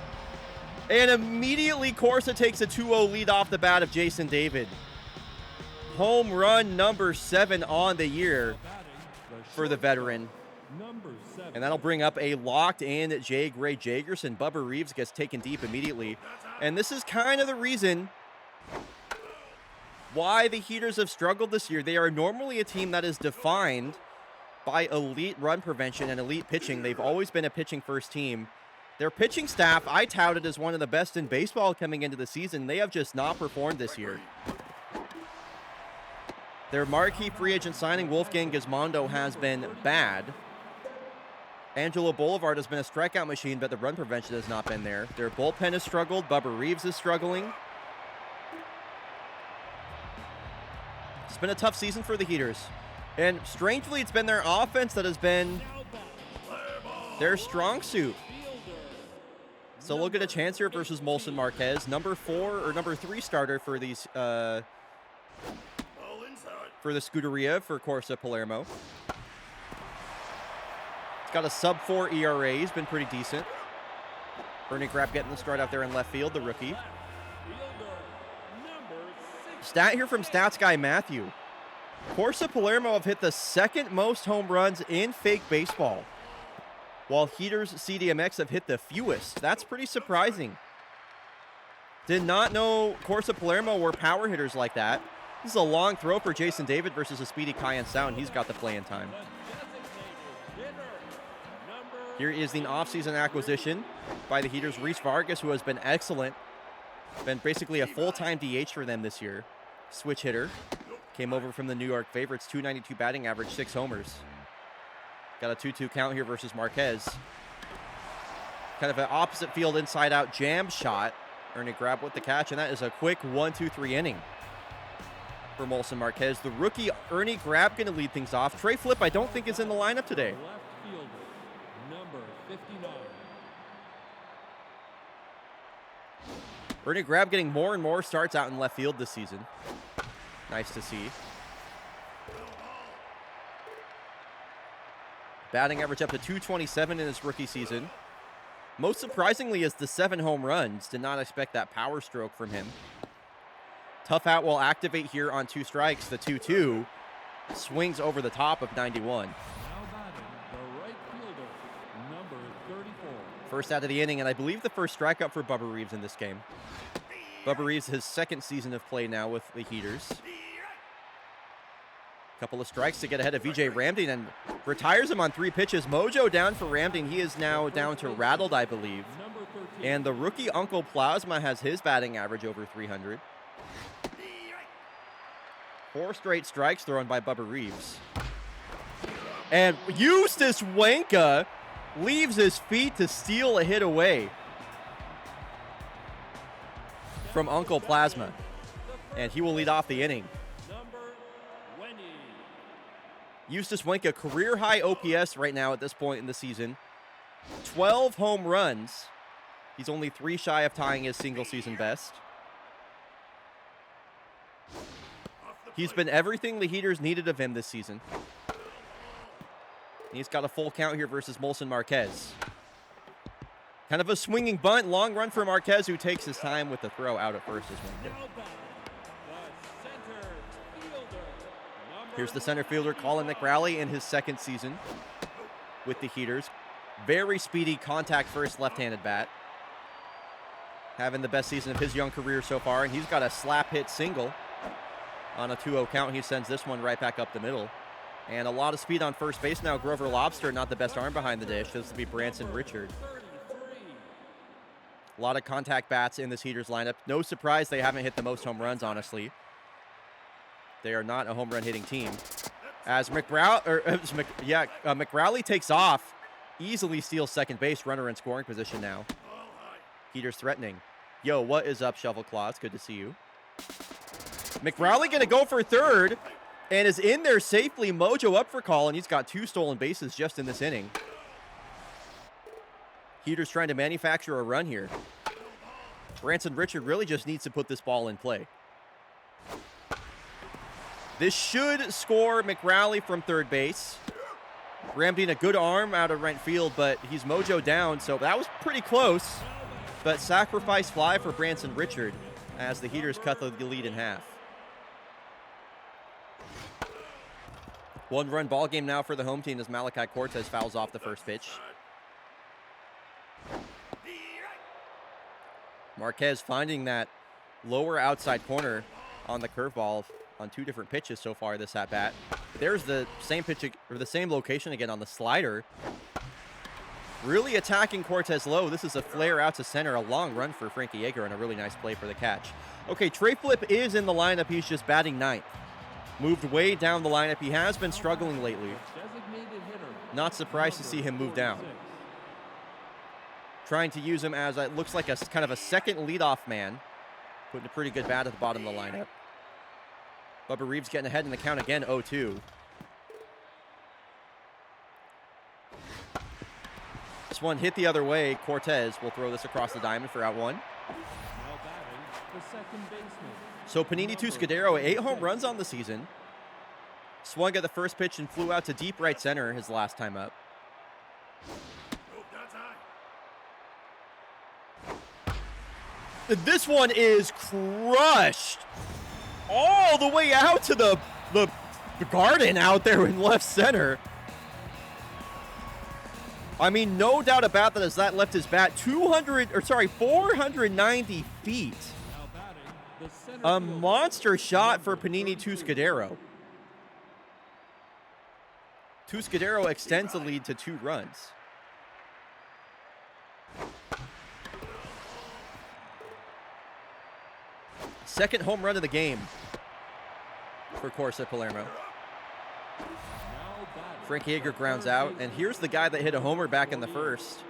And immediately Corsa takes a 2-0 lead off the bat of Jason David. Home run number 7 on the year for the veteran. And that'll bring up a locked-in J. Gray Jagerson. Bubba Reeves gets taken deep immediately. And this is kind of the reason why the Heaters have struggled this year. They are normally a team that is defined by elite run prevention and elite pitching. They've always been a pitching-first team. Their pitching staff, I touted as one of the best in baseball coming into the season. They have just not performed this year. Their marquee free agent signing, Wolfgang Gizmondo, has been bad. Angelo Boulevard has been a strikeout machine, but the run prevention has not been there. Their bullpen has struggled. Bubba Reeves is struggling. It's been a tough season for the Heaters. And strangely, it's been their offense that has been their strong suit. So we'll get a chance here versus Molson Marquez, number 3 starter for these for the Scuderia for Corsa Palermo. He's got a sub-4 ERA. He's been pretty decent. Ernie Grapp getting the start out there in left field, the rookie. Stat here from Stats Guy Matthew. Corsa Palermo have hit the 2nd most home runs in fake baseball, while Heaters CDMX have hit the fewest. That's pretty surprising. Did not know Corsa Palermo were power hitters like that. This is a long throw for Jason David versus a speedy Kyan Sound. He's got the play in time. Here is the offseason acquisition by the Heaters, Reese Vargas, who has been excellent. Been basically a full-time DH for them this year. Switch hitter. Came over from the New York Favorites, 292 batting average, 6 homers. Got a 2-2 count here versus Marquez. Kind of an opposite field inside-out jam shot. Ernie Grapp with the catch, and that is a quick 1-2-3 inning for Molson Marquez. The rookie Ernie Grapp going to lead things off. Trey Flip, I don't think, is in the lineup today. Ernie Grapp getting more and more starts out in left field this season. Nice to see. Batting average up to 227 in his rookie season. Most surprisingly is the 7 home runs. Did not expect that power stroke from him. Tough out will activate here on 2 strikes. The 2-2 swings over the top of 91. First out of the inning, and I believe the first strikeout for Bubba Reeves in this game. Bubba Reeves, his 2nd season of play now with the Heaters. Couple of strikes to get ahead of VJ Ramdeen and retires him on 3 pitches. Mojo down for Ramdeen. He is now down to rattled, I believe. And the rookie Uncle Plasma has his batting average over 300. 4 straight strikes thrown by Bubba Reeves. And Eustace Wanka leaves his feet to steal a hit away from Uncle Plasma. And he will lead off the inning. Eustace Wanka, career-high OPS right now at this point in the season. 12 home runs. He's only 3 shy of tying his single-season best. He's been everything the Heaters needed of him this season. He's got a full count here versus Molson Marquez. Kind of a swinging bunt, long run for Marquez, who takes his time with the throw out at first as well. Here's the center fielder, Colin McRowley, in his 2nd season with the Heaters. Very speedy, contact-first left-handed bat. Having the best season of his young career so far, and he's got a slap-hit single on a 2-0 count. He sends this one right back up the middle. And a lot of speed on first base now. Grover Lobster, not the best arm behind the dish. This will be Branson Richard. A lot of contact bats in this Heaters lineup. No surprise they haven't hit the most home runs, honestly. They are not a home run hitting team. As McRowley takes off, easily steals second base, runner in scoring position now. Heaters threatening. Yo, what is up, Shovel Claws? Good to see you. McRowley gonna go for third and is in there safely. Mojo up for call, and he's got 2 stolen bases just in this inning. Heaters trying to manufacture a run here. Branson Richard really just needs to put this ball in play. This should score McRowley from third base. Ramdeen, a good arm out of right field, but he's Mojo down, so that was pretty close. But sacrifice fly for Branson Richard as the Heaters cut the lead in half. One-run ball game now for the home team as Malachi Cortez fouls off the first pitch. Marquez finding that lower outside corner on the curveball on 2 different pitches so far this at-bat. There's the same pitch, or the same location again on the slider. Really attacking Cortez low. This is a flare out to center, a long run for Frankie Yeager, and a really nice play for the catch. Okay, Trey Flip is in the lineup. He's just batting 9th. Moved way down the lineup. He has been struggling lately. Not surprised to see him move down. Trying to use him as it looks like a kind of a second leadoff man. Putting a pretty good bat at the bottom of the lineup. Bubba Reeves getting ahead in the count again, 0-2. This one hit the other way. Cortez will throw this across the diamond for out 1. So Panini Tuscadero, 8 home runs on the season. Swung at the first pitch and flew out to deep right center his last time up. This one is crushed all the way out to the garden out there in left center. I mean, no doubt about that as that left his bat 490 feet. A monster shot for Panini Tuscadero. Tuscadero extends the lead to 2 runs. Second home run of the game for Corsa Palermo. Frankie Yeager grounds out, and here's the guy that hit a homer back in the first.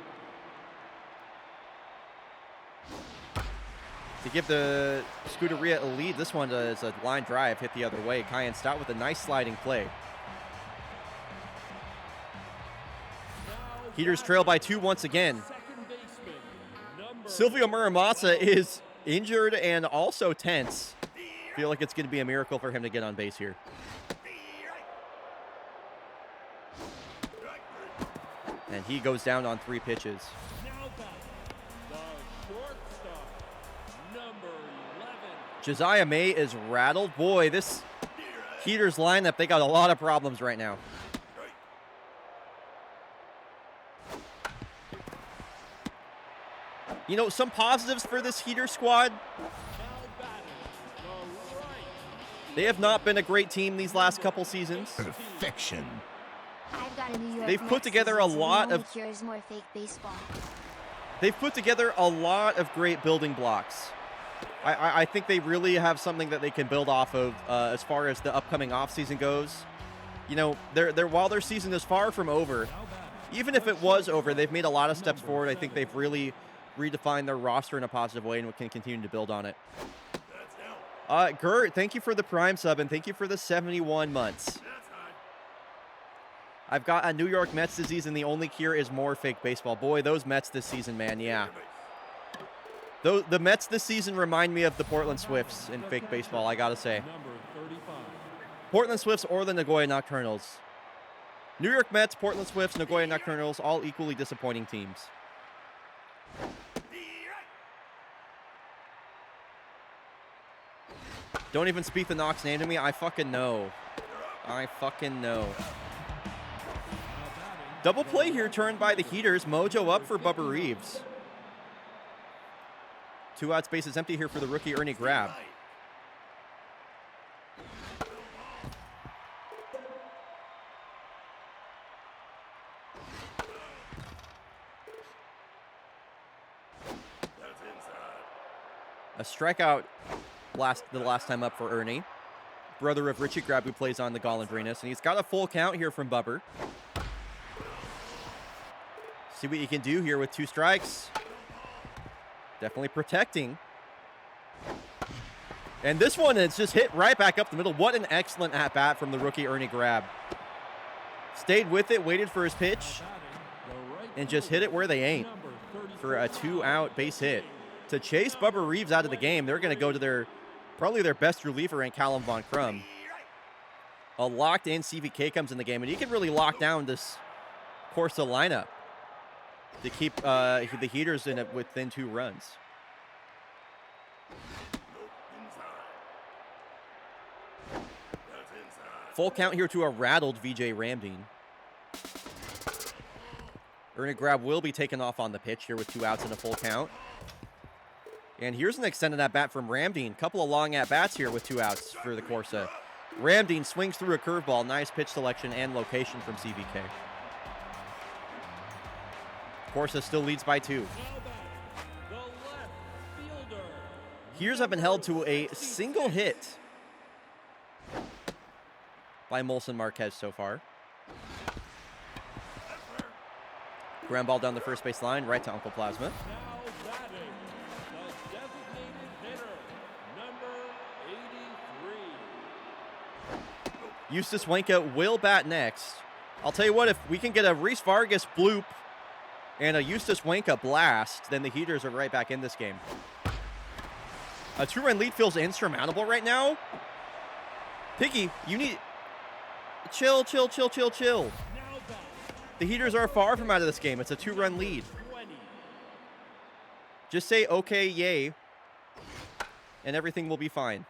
To give the Scuderia a lead, this one is a line drive hit the other way. Kyan Stout with a nice sliding play. Heaters trail by 2 once again. Silvio Muramasa is injured and also tense. Feel like it's going to be a miracle for him to get on base here. And he goes down on 3 pitches. Josiah May is rattled. Boy, this Heaters lineup, they got a lot of problems right now. You know, some positives for this Heater squad. They have not been a great team these last couple seasons. Perfection. They've put together a lot of great building blocks. I think they really have something that they can build off of as far as the upcoming offseason goes. You know, while their season is far from over, even if it was over, they've made a lot of steps forward. I think they've really redefined their roster in a positive way and can continue to build on it. Gert, thank you for the Prime sub, and thank you for the 71 months. I've got a New York Mets disease, and the only cure is more fake baseball. Boy, those Mets this season, man, yeah. The Mets this season remind me of the Portland Swifts in fake baseball, I gotta say. Portland Swifts or the Nagoya Nocturnals. New York Mets, Portland Swifts, Nagoya Nocturnals, all equally disappointing teams. Don't even speak the Knox name to me. I fucking know. I fucking know. Double play here turned by the Heaters. Mojo up for Bubba Reeves. 2 outs, bases empty here for the rookie Ernie Grab. A strikeout the last time up for Ernie. Brother of Richie Grab, who plays on the Golondrinas. And he's got a full count here from Bubber. See what you can do here with 2 strikes. Definitely protecting. And this one is just hit right back up the middle. What an excellent at-bat from the rookie Ernie Grab. Stayed with it, waited for his pitch, and just hit it where they ain't for a 2-out base hit. To chase Bubba Reeves out of the game, they're going to go to probably their best reliever in Callum Von Crum. A locked-in CVK comes in the game, and he can really lock down this Corsa lineup to keep the Heaters in it within 2 runs. Full count here to a rattled VJ Ramdeen. Earn a grab will be taken off on the pitch here with 2 outs and a full count. And here's an extended at-bat from Ramdeen. Couple of long at-bats here with 2 outs for the Corsa. Ramdeen swings through a curveball. Nice pitch selection and location from CVK. Corsa still leads by 2. Here's have been held to a single hit by Molson Marquez so far. Ground ball down the first base line, right to Uncle Plasma. Eustace Wenka will bat next. I'll tell you what, if we can get a Reese Vargas bloop and a Eustace Wenka blast, then the Heaters are right back in this game. A 2-run lead feels insurmountable right now. Piggy, you need... Chill. The Heaters are far from out of this game. It's a 2-run lead. Just say, okay, yay, and everything will be fine.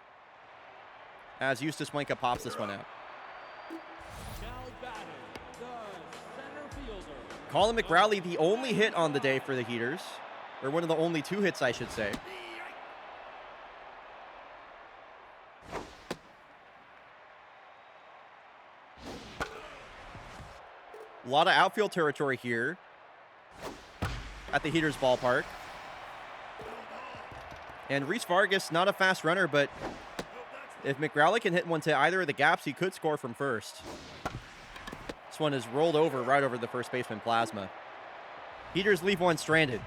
As Eustace Wenka pops this one out. Colin McRowley, the only hit on the day for the Heaters. Or one of the only 2 hits, I should say. A lot of outfield territory here at the Heaters ballpark. And Reese Vargas, not a fast runner, but if McRowley can hit one to either of the gaps, he could score from first. This one is rolled over right over the first baseman Plasma. Heaters leave one stranded.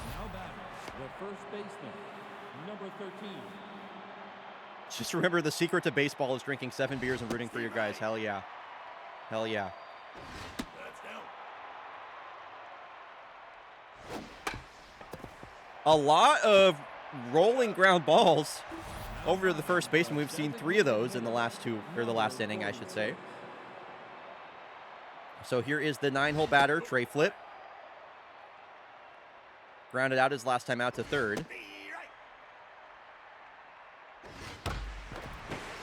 Now batting, the first baseman, number 13. Just remember, the secret to baseball is drinking 7 beers and rooting for your guys. Hell yeah. Hell yeah. A lot of rolling ground balls over to the first baseman. We've seen 3 of those in the last inning, I should say. So here is the 9-hole batter, Trey Flip. Grounded out his last time out to third.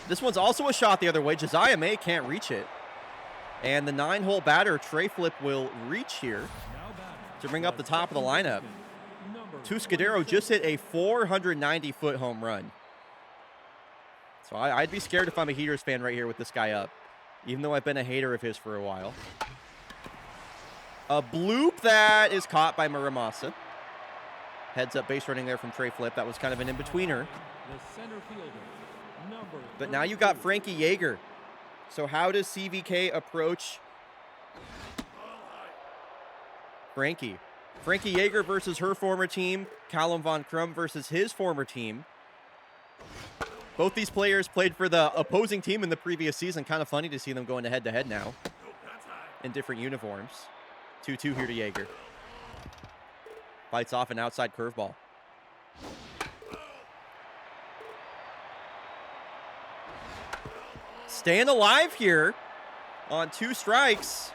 This one's also a shot the other way. Josiah May can't reach it. And the 9-hole batter, Trey Flip, will reach here to bring up the top of the lineup. Tuscadero just hit a 490-foot home run. So I'd be scared if I'm a Heaters fan right here with this guy up, even though I've been a hater of his for a while. A bloop that is caught by Muramasa. Heads up base running there from Trey Flip. That was kind of an in-betweener. But now you got Frankie Yeager. So how does CVK approach Frankie? Frankie Yeager versus her former team. Callum Von Crum versus his former team. Both these players played for the opposing team in the previous season. Kind of funny to see them going head-to-head now in different uniforms. 2-2 here to Yeager. Bites off an outside curveball. Staying alive here on 2 strikes.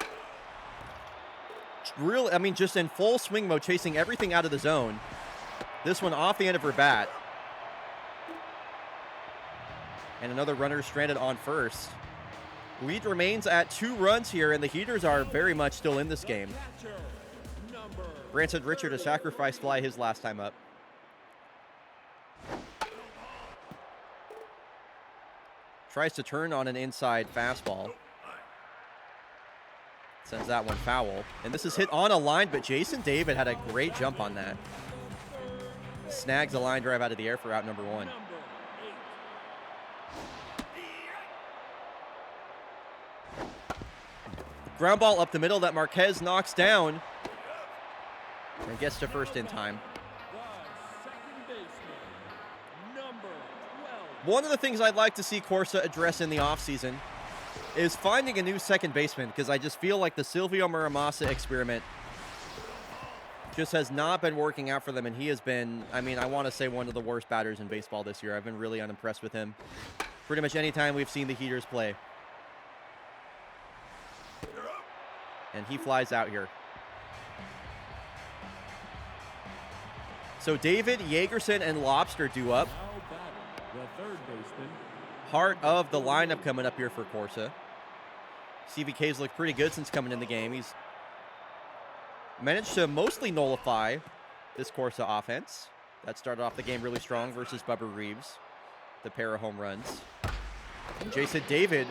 Really, I mean, just in full swing mode, chasing everything out of the zone. This one off the end of her bat. And another runner stranded on first. Lead remains at 2 runs here, and the Heaters are very much still in this game. Branson Richard, a sacrifice fly his last time up. Tries to turn on an inside fastball. Sends that one foul. And this is hit on a line, but Jason David had a great jump on that. Snags a line drive out of the air for out number 1. Ground ball up the middle that Marquez knocks down and gets to first in time. One of the things I'd like to see Corsa address in the offseason is finding a new second baseman, because I just feel like the Silvio Muramasa experiment just has not been working out for them, and he has been, I mean, I want to say one of the worst batters in baseball this year. I've been really unimpressed with him pretty much any time we've seen the Heaters play. And he flies out here. So David, Jagerson, and Lobster due up. The third baseman. Heart of the lineup coming up here for Corsa. CVK's looked pretty good since coming in the game. He's managed to mostly nullify this Corsa offense. That started off the game really strong versus Bubba Reeves. The pair of home runs. And Jason David,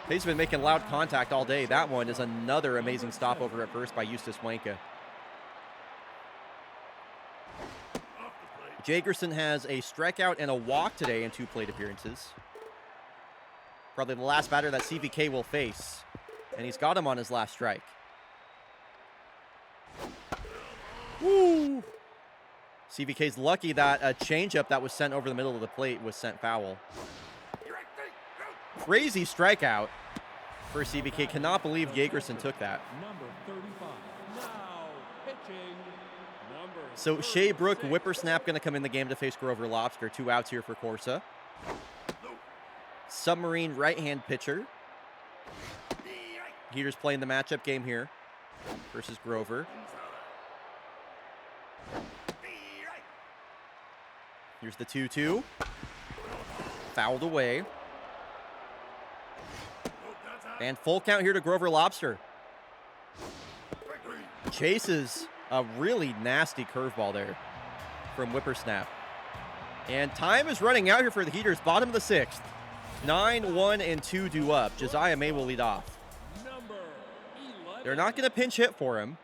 he's been making loud contact all day. That one is another amazing stop over at first by Eustace Wanka. Jagerson has a strikeout and a walk today in 2 plate appearances. Probably the last batter that CVK will face. And he's got him on his last strike. Woo! CVK's lucky that a changeup that was sent over the middle of the plate was sent foul. Crazy strikeout for CVK. Cannot believe Jagerson took that. Number 35. Now pitching. Number So Shea Brook, whippersnap, going to come in the game to face Grover Lobster. 2 outs here for Corsa. Submarine right-hand pitcher. Heaters playing the matchup game here versus Grover. Here's the 2-2. Fouled away. And full count here to Grover Lobster. Chases a really nasty curveball there from Whippersnap. And time is running out here for the Heaters. Bottom of the 6th. 9-1 and 2 due up. Josiah May will lead off. They're not going to pinch hit for him.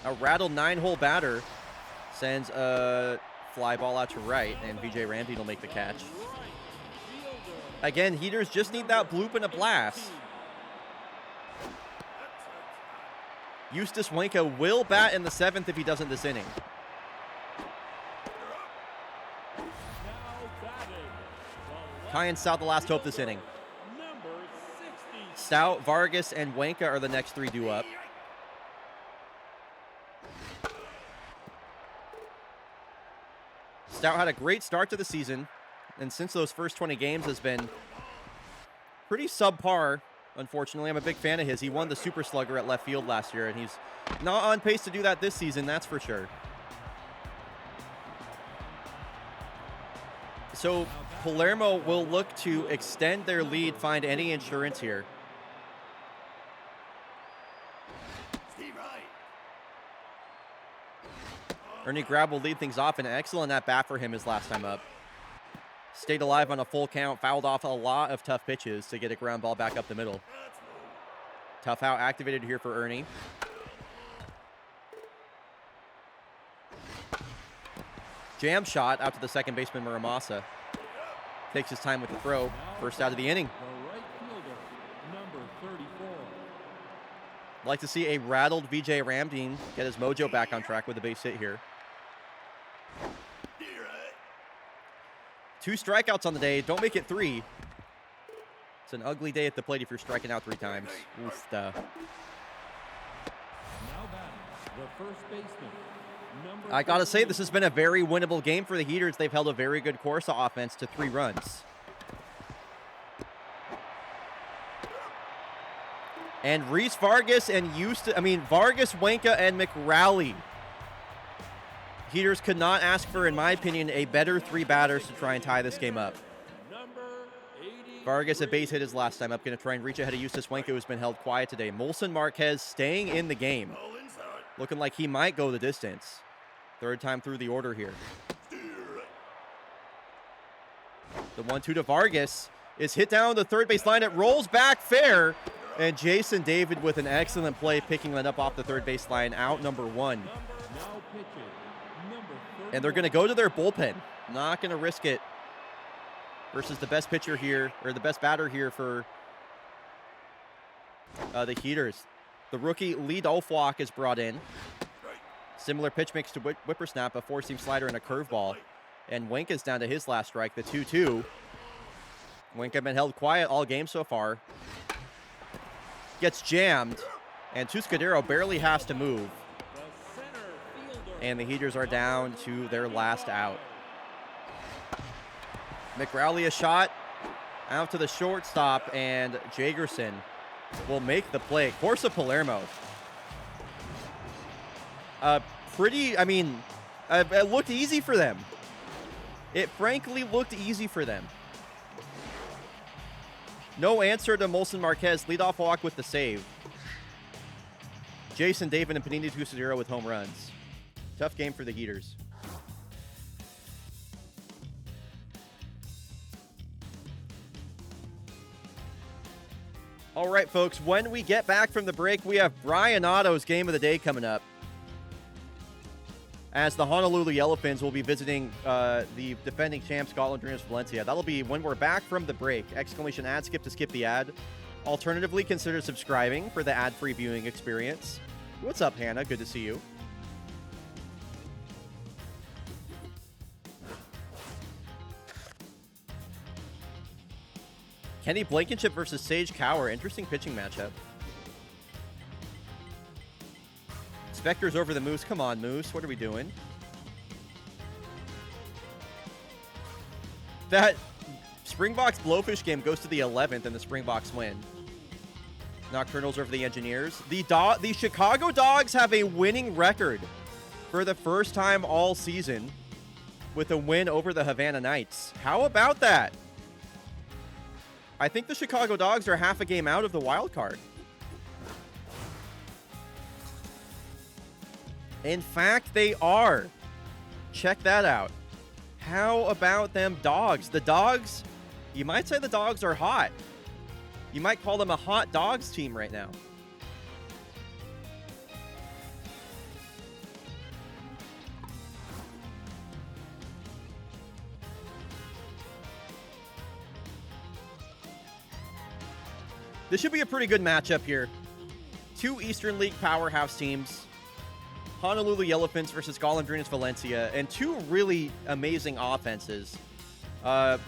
A rattled 9-hole batter sends a fly ball out to right, and VJ Ramsey will make the catch. Again, Heaters just need that bloop and a blast. Eustace Wanka will bat in the 7th if he doesn't this inning. Kyan Stout, the last hope this inning. Stout, Vargas, and Wanka are the next 3 due up. Stout had a great start to the season, and since those first 20 games has been pretty subpar, unfortunately. I'm a big fan of his. He won the Super Slugger at left field last year, and he's not on pace to do that this season, that's for sure. So Palermo will look to extend their lead, find any insurance here. Ernie Grab will lead things off. An excellent at-bat for him his last time up. Stayed alive on a full count, fouled off a lot of tough pitches to get a ground ball back up the middle. Tough out activated here for Ernie. Jam shot out to the second baseman, Muramasa. Takes his time with the throw. First out of the inning. The right fielder, number 34. Like to see a rattled VJ Ramdeen get his mojo back on track with a base hit here. 2 strikeouts on the day. Don't make it 3. It's an ugly day at the plate if you're striking out 3 times. Oof, Now batting, the first baseman, number I gotta say, 13. this has been a very winnable game for the Heaters. They've held a very good Corsa offense to 3 runs. And Reese Vargas and Vargas, Wanka, and McRally. Heaters could not ask for, in my opinion, a better 3 batters to try and tie this game up. Number 80. Vargas, a base hit his last time up, going to try and reach ahead of Eustace Wanka, who's been held quiet today. Molson Marquez staying in the game. Looking like he might go the distance. 3rd time through the order here. The 1-2 to Vargas is hit down the third base line. It rolls back fair. And Jason David with an excellent play, picking that up off the third base line, out number 1. Now pitching, number 31. And they're going to go to their bullpen. Not going to risk it versus the best pitcher here, or the best batter here for the Heaters. The rookie Lee Dolfwalk is brought in. Similar pitch mix to Whippersnap, a 4-seam slider and a curveball. And Wanka's down to his last strike, the 2-2. Wanka been held quiet all game so far. Gets jammed, and Tuscadero barely has to move. The center fielder. And the Heaters are down to their last out. McRowley a shot out to the shortstop, and Jagerson will make the play. Corsa Palermo. It looked easy for them. It frankly looked easy for them. No answer to Molson Marquez. Leadoff walk with the save. Jason, David, and Panini 2-0 with home runs. Tough game for the Heaters. All right, folks. When we get back from the break, we have Bryonato's game of the day coming up, as the Honolulu Yellowfins will be visiting the defending champs, Scotland Dreamers Valencia. That'll be when we're back from the break. Exclamation ad skip to skip the ad. Alternatively, consider subscribing for the ad-free viewing experience. What's up, Hannah? Good to see you. Kenny Blankenship versus Sage Cower. Interesting pitching matchup. Spectre's over the Moose. Come on, Moose. What are we doing? That Springboks Blowfish game goes to the 11th and the Springboks win. Nocturnals over the Engineers. The Chicago Dogs have a winning record for the first time all season with a win over the Havana Knights. How about that? I think the Chicago Dogs are half a game out of the wild card. In fact, they are. Check that out. How about them Dogs? The Dogs, you might say the Dogs are hot. You might call them a hot Dogs team right now. This should be a pretty good matchup here. Two Eastern League powerhouse teams. Honolulu Yellowfins versus Scotland Dreamers Valencia, and two really amazing offenses.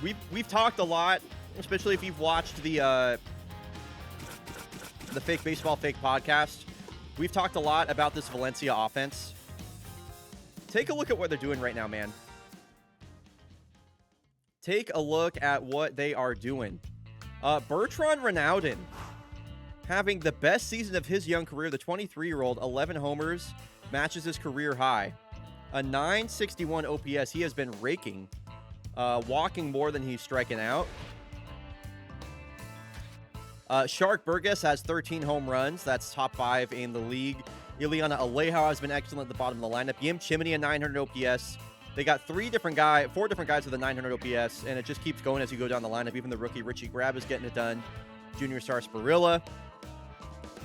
We've talked a lot, especially if you've watched the Fake Baseball Fake podcast. We've talked a lot about this Valencia offense. Take a look at what they're doing right now, man. Take a look at what they are doing. Bertrand Ronaldin having the best season of his young career. The 23-year-old, 11 homers, matches his career high. A 961 OPS. He has been raking, walking more than he's striking out. Shark Burgess has 13 home runs. That's top 5 in the league. Ileana Alejo has been excellent at the bottom of the lineup. Yim Chimney, a 900 OPS. They got 4 different guys with a 900 OPS, and it just keeps going as you go down the lineup. Even the rookie Richie Grab is getting it done. Junior Star Spirilla.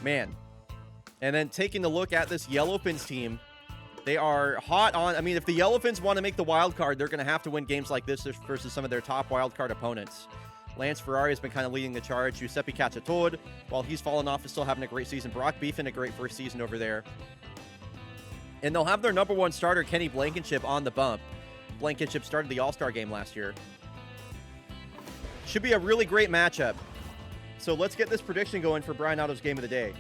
Man. And then taking a look at this Yellowfins team, they are hot on. I mean, if the Yellowfins want to make the wild card, they're going to have to win games like this versus some of their top wild card opponents. Lance Ferrari has been kind of leading the charge. Giuseppe Cacciatore, while he's fallen off, is still having a great season. Brock Beefin, a great first season over there. And they'll have their number 1 starter, Kenny Blankenship, on the bump. Blankenship started the All-Star game last year. Should be a really great matchup. So let's get this prediction going for Bryonato's game of the day.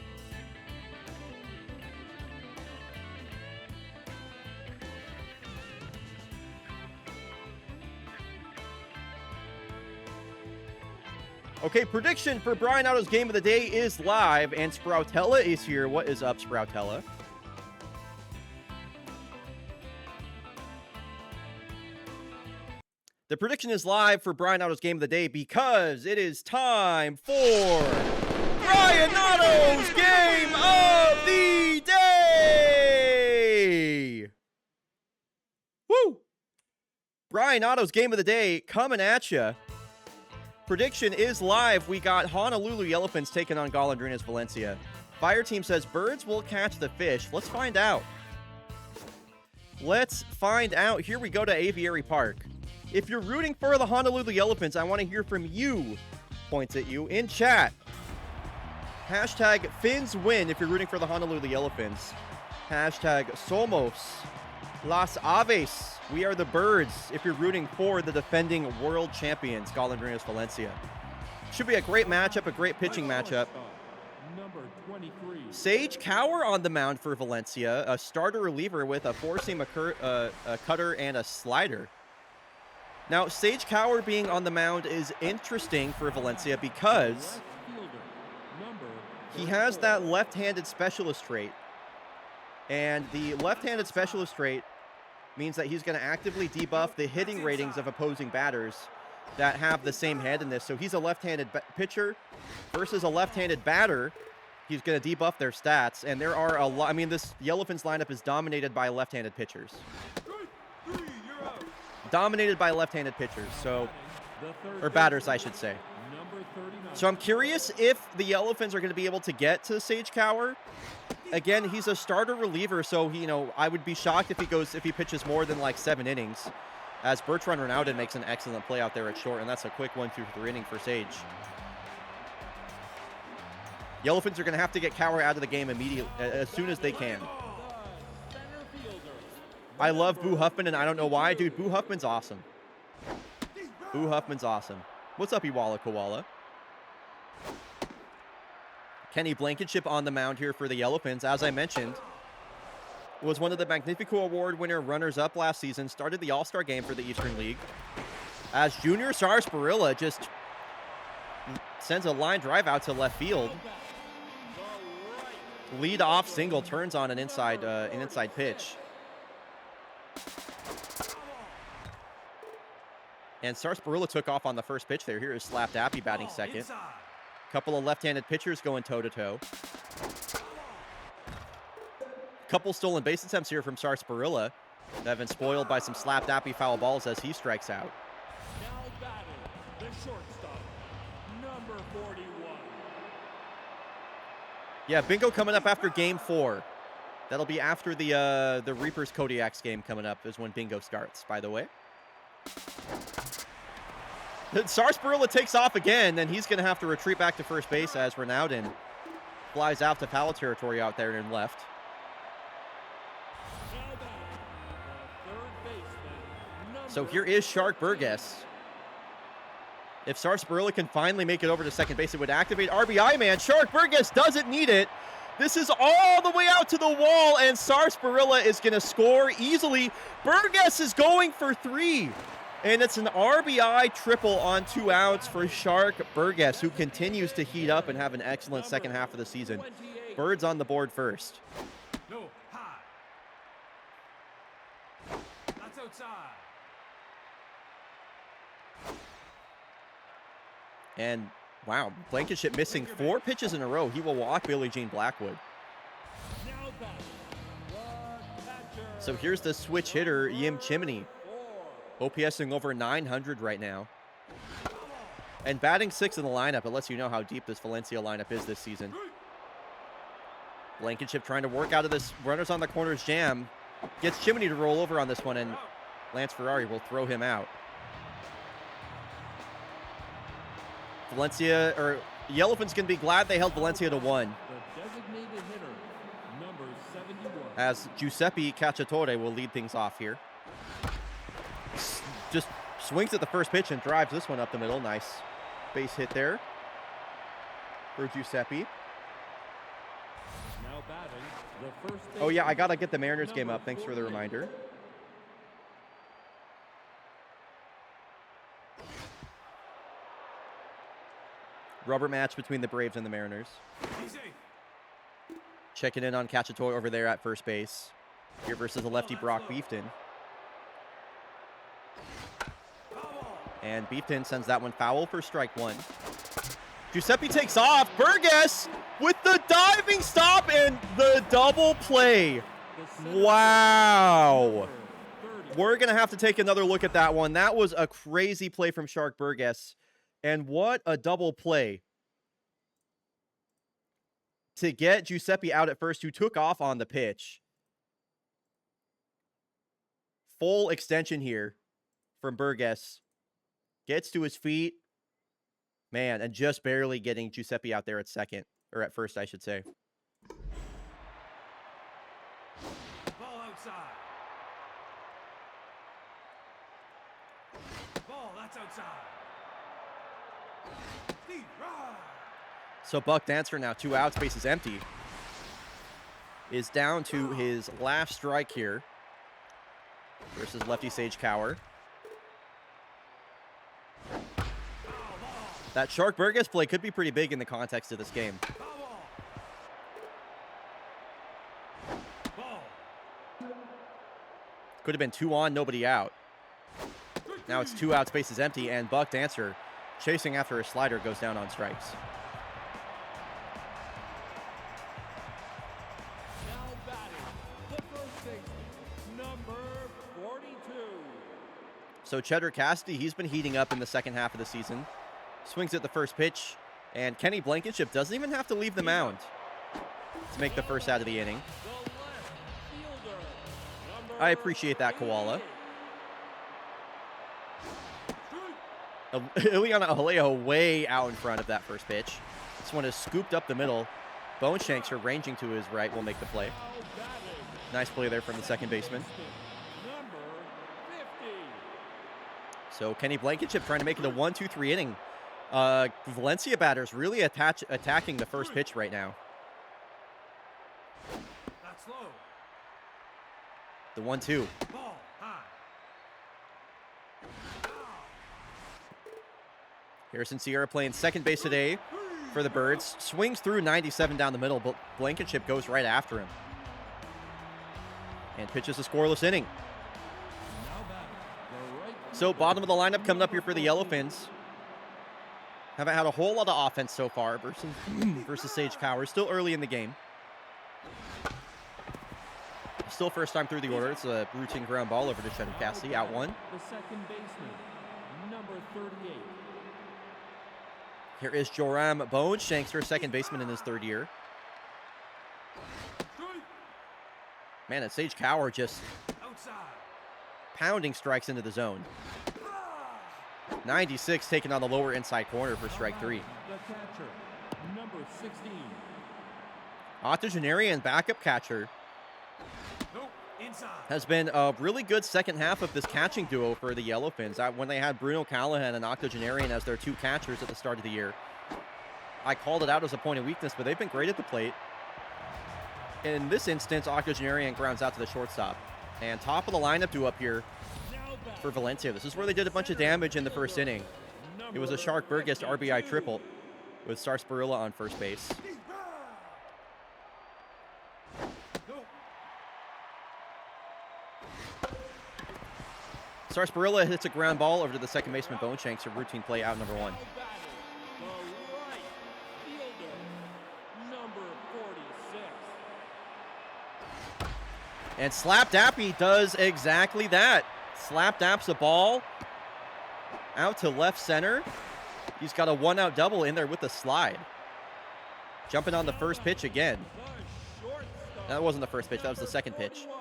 Okay, prediction for Bryonato's game of the day is live, and Sproutella is here. What is up, Sproutella? The prediction is live for Bryonato's game of the day because it is time for Bryonato's game of the day! Woo! Bryonato's game of the day coming at you. Prediction is live. We got Honolulu Yellowfins taking on Golondrinas Valencia. Fire team says birds will catch the fish. Let's find out. Let's find out. Here we go to Aviary Park. If you're rooting for the Honolulu Yellowfins, I want to hear from you. Points at you in chat. Hashtag Fins win if you're rooting for the Honolulu Yellowfins. Hashtag Somos Las Aves. We are the birds if you're rooting for the defending world champions, Golondrinas Valencia. Should be a great matchup, a great pitching matchup. Number 23. Sage Cower on the mound for Valencia, a starter reliever with a four-seam, a cutter, and a slider. Now, Sage Cower being on the mound is interesting for Valencia because he has that left-handed specialist trait. And the left-handed specialist trait means that he's going to actively debuff the hitting ratings of opposing batters that have the same hand in this. So he's a left-handed pitcher versus a left-handed batter. He's going to debuff their stats, and there are a lot. I mean, this Yellowfins lineup is dominated by left-handed pitchers. Dominated by left-handed pitchers, so, or batters, I should say. So I'm curious if the Yellowfins are going to be able to get to Sage Cower. Again, he's a starter reliever, so he, I would be shocked if he pitches more than like 7 innings. As Bertrand Ronaldo makes an excellent play out there at short, and that's a quick 1-2-3 inning for Sage. Yellowfins are going to have to get Cower out of the game immediately, as soon as they can. I love Boo Huffman, and I don't know why. Dude, Boo Huffman's awesome. Boo Huffman's awesome. What's up, Iwala Koala? Kenny Blankenship on the mound here for the Yellowfins. As I mentioned, was one of the Magnifico Award winner runners-up last season. Started the All-Star game for the Eastern League. As Junior Sarsaparilla just sends a line drive out to left field. Lead off single, turns on an inside pitch. And Sarsaparilla took off on the first pitch there. Here is Slap Dappy batting second. Couple of left-handed pitchers going toe-to-toe. Couple stolen base attempts here from Sarsaparilla that have been spoiled by some Slap Dappy foul balls as he strikes out. Now batting, the shortstop, number 41. Yeah, bingo coming up after Game 4. That'll be after the Reapers Kodiaks game coming up is when bingo starts, by the way. Sarsaparilla takes off again, and he's going to have to retreat back to first base as Ronaldin flies out to foul territory out there and left. So here is Shark Burgess. If Sarsaparilla can finally make it over to second base, it would activate RBI man. Shark Burgess doesn't need it. This is all the way out to the wall, and Sarsaparilla is going to score easily. Burgess is going for 3. And it's an RBI triple on 2 outs for Shark Burgess, who continues to heat up and have an excellent second half of the season. Birds on the board first. No, high. That's outside. And, wow, Blankenship missing 4 pitches in a row. He will walk Billie Jean Blackwood. Now batting, the catcher. So here's the switch hitter, Yim Chimney. OPSing over 900 right now. And batting 6th in the lineup. It lets you know how deep this Valencia lineup is this season. Blankenship trying to work out of this runners on the corners jam. Gets Chimney to roll over on this one, and Lance Ferrari will throw him out. Valencia, or Yellowfins can be glad they held Valencia to 1. The designated hitter, number 71. As Giuseppe Cacciatore will lead things off here. Just swings at the first pitch and drives this one up the middle. Nice base hit there for Giuseppe. Now batting, the first Oh yeah, I gotta get the Mariners game up. Thanks for the reminder. Rubber match between the Braves and the Mariners. Checking in on Cacciatore over there at first base. Here versus the lefty Brock Beefton. And Beefton sends that one foul for strike 1. Giuseppe takes off. Burgess with the diving stop and the double play. Wow. We're going to have to take another look at that one. That was a crazy play from Shark Burgess. And what a double play to get Giuseppe out at first, who took off on the pitch. Full extension here from Burgess. Gets to his feet. Man, and just barely getting Giuseppe out there at second. Or at first, I should say. Ball outside. Ball, that's outside. Steve, right. So Buck Dancer now 2 outs, base is empty. Is down to his last strike here. Versus lefty Sage Cower. That Shark Burgess play could be pretty big in the context of this game. Could have been 2 on, nobody out. Now it's 2 out, space is empty, and Buck Dancer, chasing after a slider, goes down on strikes. Now batting, the first baseman, number 42. So Cheddar Cassidy, he's been heating up in the second half of the season. Swings at the first pitch, and Kenny Blankenship doesn't even have to leave the mound to make the first out of the inning. The left fielder, number I appreciate that, Koala. 88. Ileana Alejo way out in front of that first pitch. This one is scooped up the middle. Boneshanks are ranging to his right, will make the play. Now batting, Nice play there from the second baseman. number 50. So Kenny Blankenship trying to make it a 1-2-3 inning. Valencia batters really attacking the first pitch right now. That's low. The 1-2. Ball high. Harrison Sierra playing second base today for the Birds. Swings through 97 down the middle, but Blankenship goes right after him. And pitches a scoreless inning. Now batting, the right So bottom of the lineup coming up here for the Yellowfins. Haven't had a whole lot of offense so far versus Sage Cowers. Still early in the game. Still first time through the order. It's a routine ground ball over to Cheddar Cassidy. Out one. The second baseman, number 38. Here is Joram Boneshanks, her second baseman in his third year. Man, and Sage Cower just Outside. pounding strikes into the zone. 96 taking on the lower inside corner for strike 3. The catcher, number 16. Octogenarian backup catcher Nope, inside. has been a really good second half of this catching duo for the Yellowfins. When they had Bruno Callahan and Octogenarian as their 2 catchers at the start of the year, I called it out as a point of weakness, but they've been great at the plate. In this instance, Octogenarian grounds out to the shortstop. And top of the lineup duo up here for Valencia. This is where they did a bunch of damage in the first inning. It was a Shark Burgess RBI triple with Sarsaparilla on first base. Sarsaparilla hits a ground ball over to the second baseman Boneshanks, a routine play out number 1. The right fielder, number 46. And Slap Dappy does exactly that. Slap Daps a ball out to left center. He's got a 1-out double in there with the slide. Jumping on the first pitch again. The shortstop, That wasn't the first pitch, that was the second pitch. 31.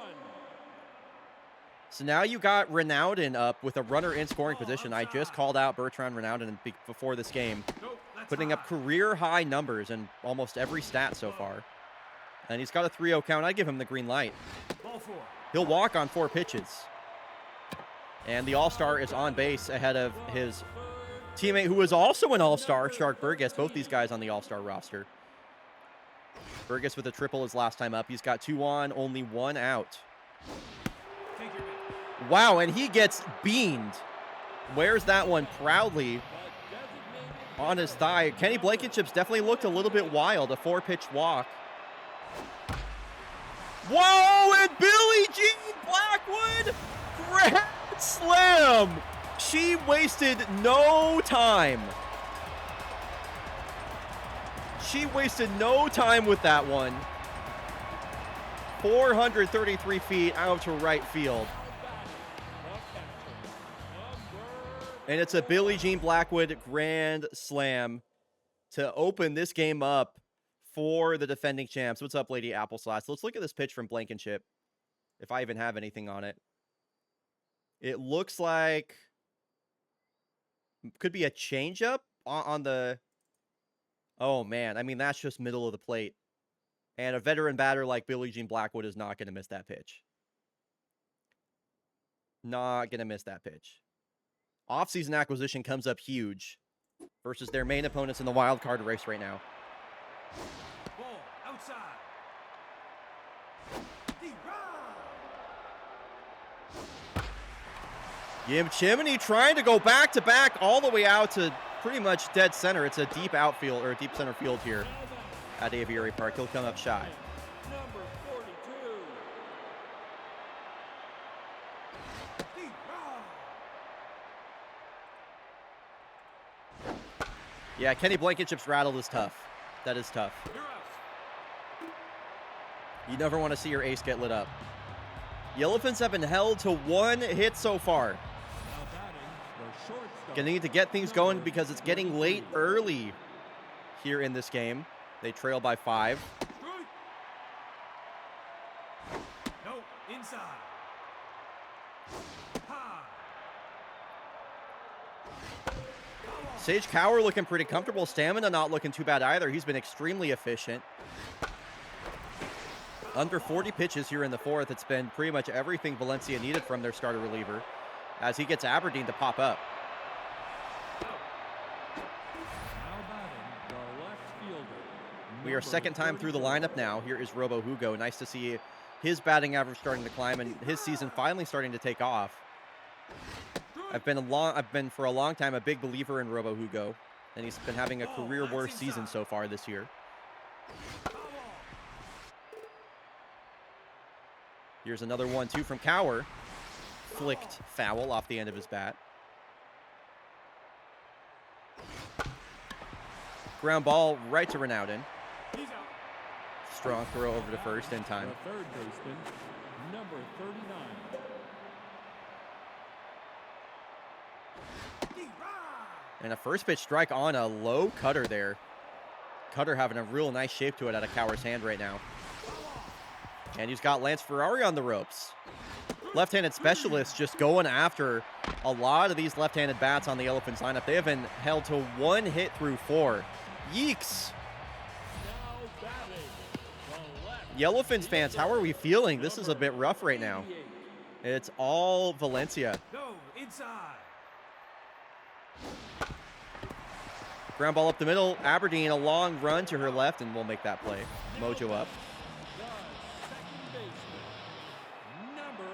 So now you got Ronaldin up with a runner in scoring position. I just called out Bertrand Ronaldin before this game, Nope, that's putting up career high numbers in almost every stat so far. And he's got a 3-0 count. I'd give him the green light. Ball 4. He'll walk on 4 pitches. And the All-Star is on base ahead of his teammate, who is also an All-Star, Shark Burgess. Both these guys on the All-Star roster. Burgess with a triple his last time up. He's got 2 on, only 1 out. Take your pick. Wow, and he gets beamed. Wears that one proudly The designated on his thigh. Kenny Blankenship's definitely looked a little bit wild. A 4-pitch walk. Whoa, and Billie Jean Blackwood, grand slam. She wasted no time. She wasted no time with that one. 433 feet out to right field. And it's a Billie Jean Blackwood grand slam to open this game up for the defending champs. What's up, Lady Applesauce? Let's look at this pitch from Blankenship, if I even have anything on it. It looks like could be a changeup on the... Oh, man. I mean, that's just middle of the plate. And a veteran batter like Billie Jean Blackwood is not going to miss that pitch. Not going to miss that pitch. Offseason acquisition comes up huge versus their main opponents in the wild card race right now. Ball outside. Jim Chimney trying to go back-to-back all the way out to pretty much dead center. It's a deep outfield, or a deep center field here at Aviary Park. He'll come up shy. Number 42. Yeah, Kenny Blankenship's rattle is tough. That is tough. You're out. You never want to see your ace get lit up. The Elephants have been held to 1 hit so far. Now batting, the shortstop. Gonna need to get things going because it's getting late early here in this game. They trail by 5. Strike. No, inside. High. Sage Cower looking pretty comfortable. Stamina not looking too bad either. He's been extremely efficient. Under 40 pitches here in the 4th. It's been pretty much everything Valencia needed from their starter reliever as he gets Aberdeen to pop up. Now batting, the left fielder. We are second time through the lineup now. Here is Robo Hugo. Nice to see his batting average starting to climb and his season finally starting to take off. I've been for a long time a big believer in Robo Hugo, and he's been having a career worst season so far this year. Here's another 1-2 from Cower. Flicked foul off the end of his bat. Ground ball right to Ronaldin. He's out. Strong throw over to first in time. The third baseman, number 39. And a first pitch strike on a low cutter there. Cutter having a real nice shape to it out of Cower's hand right now. And he's got Lance Ferrari on the ropes. Left-handed specialists just going after a lot of these left-handed bats on the Elephants lineup. They have been held to 1 hit through 4. Yeeks! Now batting, the left. Elephants fans, how are we feeling? This is a bit rough right now. It's all Valencia. No, inside. Ground ball up the middle. Aberdeen, a long run to her left, and we'll make that play. Mojo up. The second baseman, number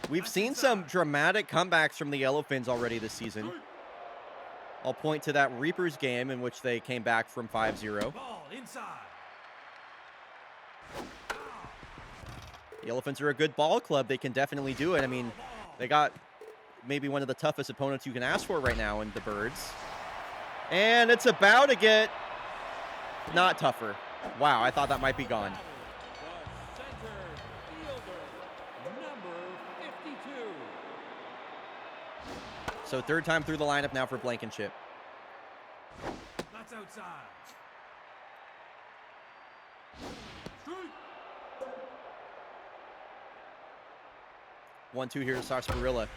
50. We've seen some dramatic comebacks from the Elephants already this season. I'll point to that Reapers game in which they came back from 5-0. Ball inside. The Elephants are a good ball club. They can definitely do it. I mean, they got maybe one of the toughest opponents you can ask for right now in the Birds. And it's about to get not tougher. Wow, I thought that might be gone. The center fielder, number 52. So third time through the lineup now for Blankenship. That's outside. Strike. 1-2 here to Sarsaparilla.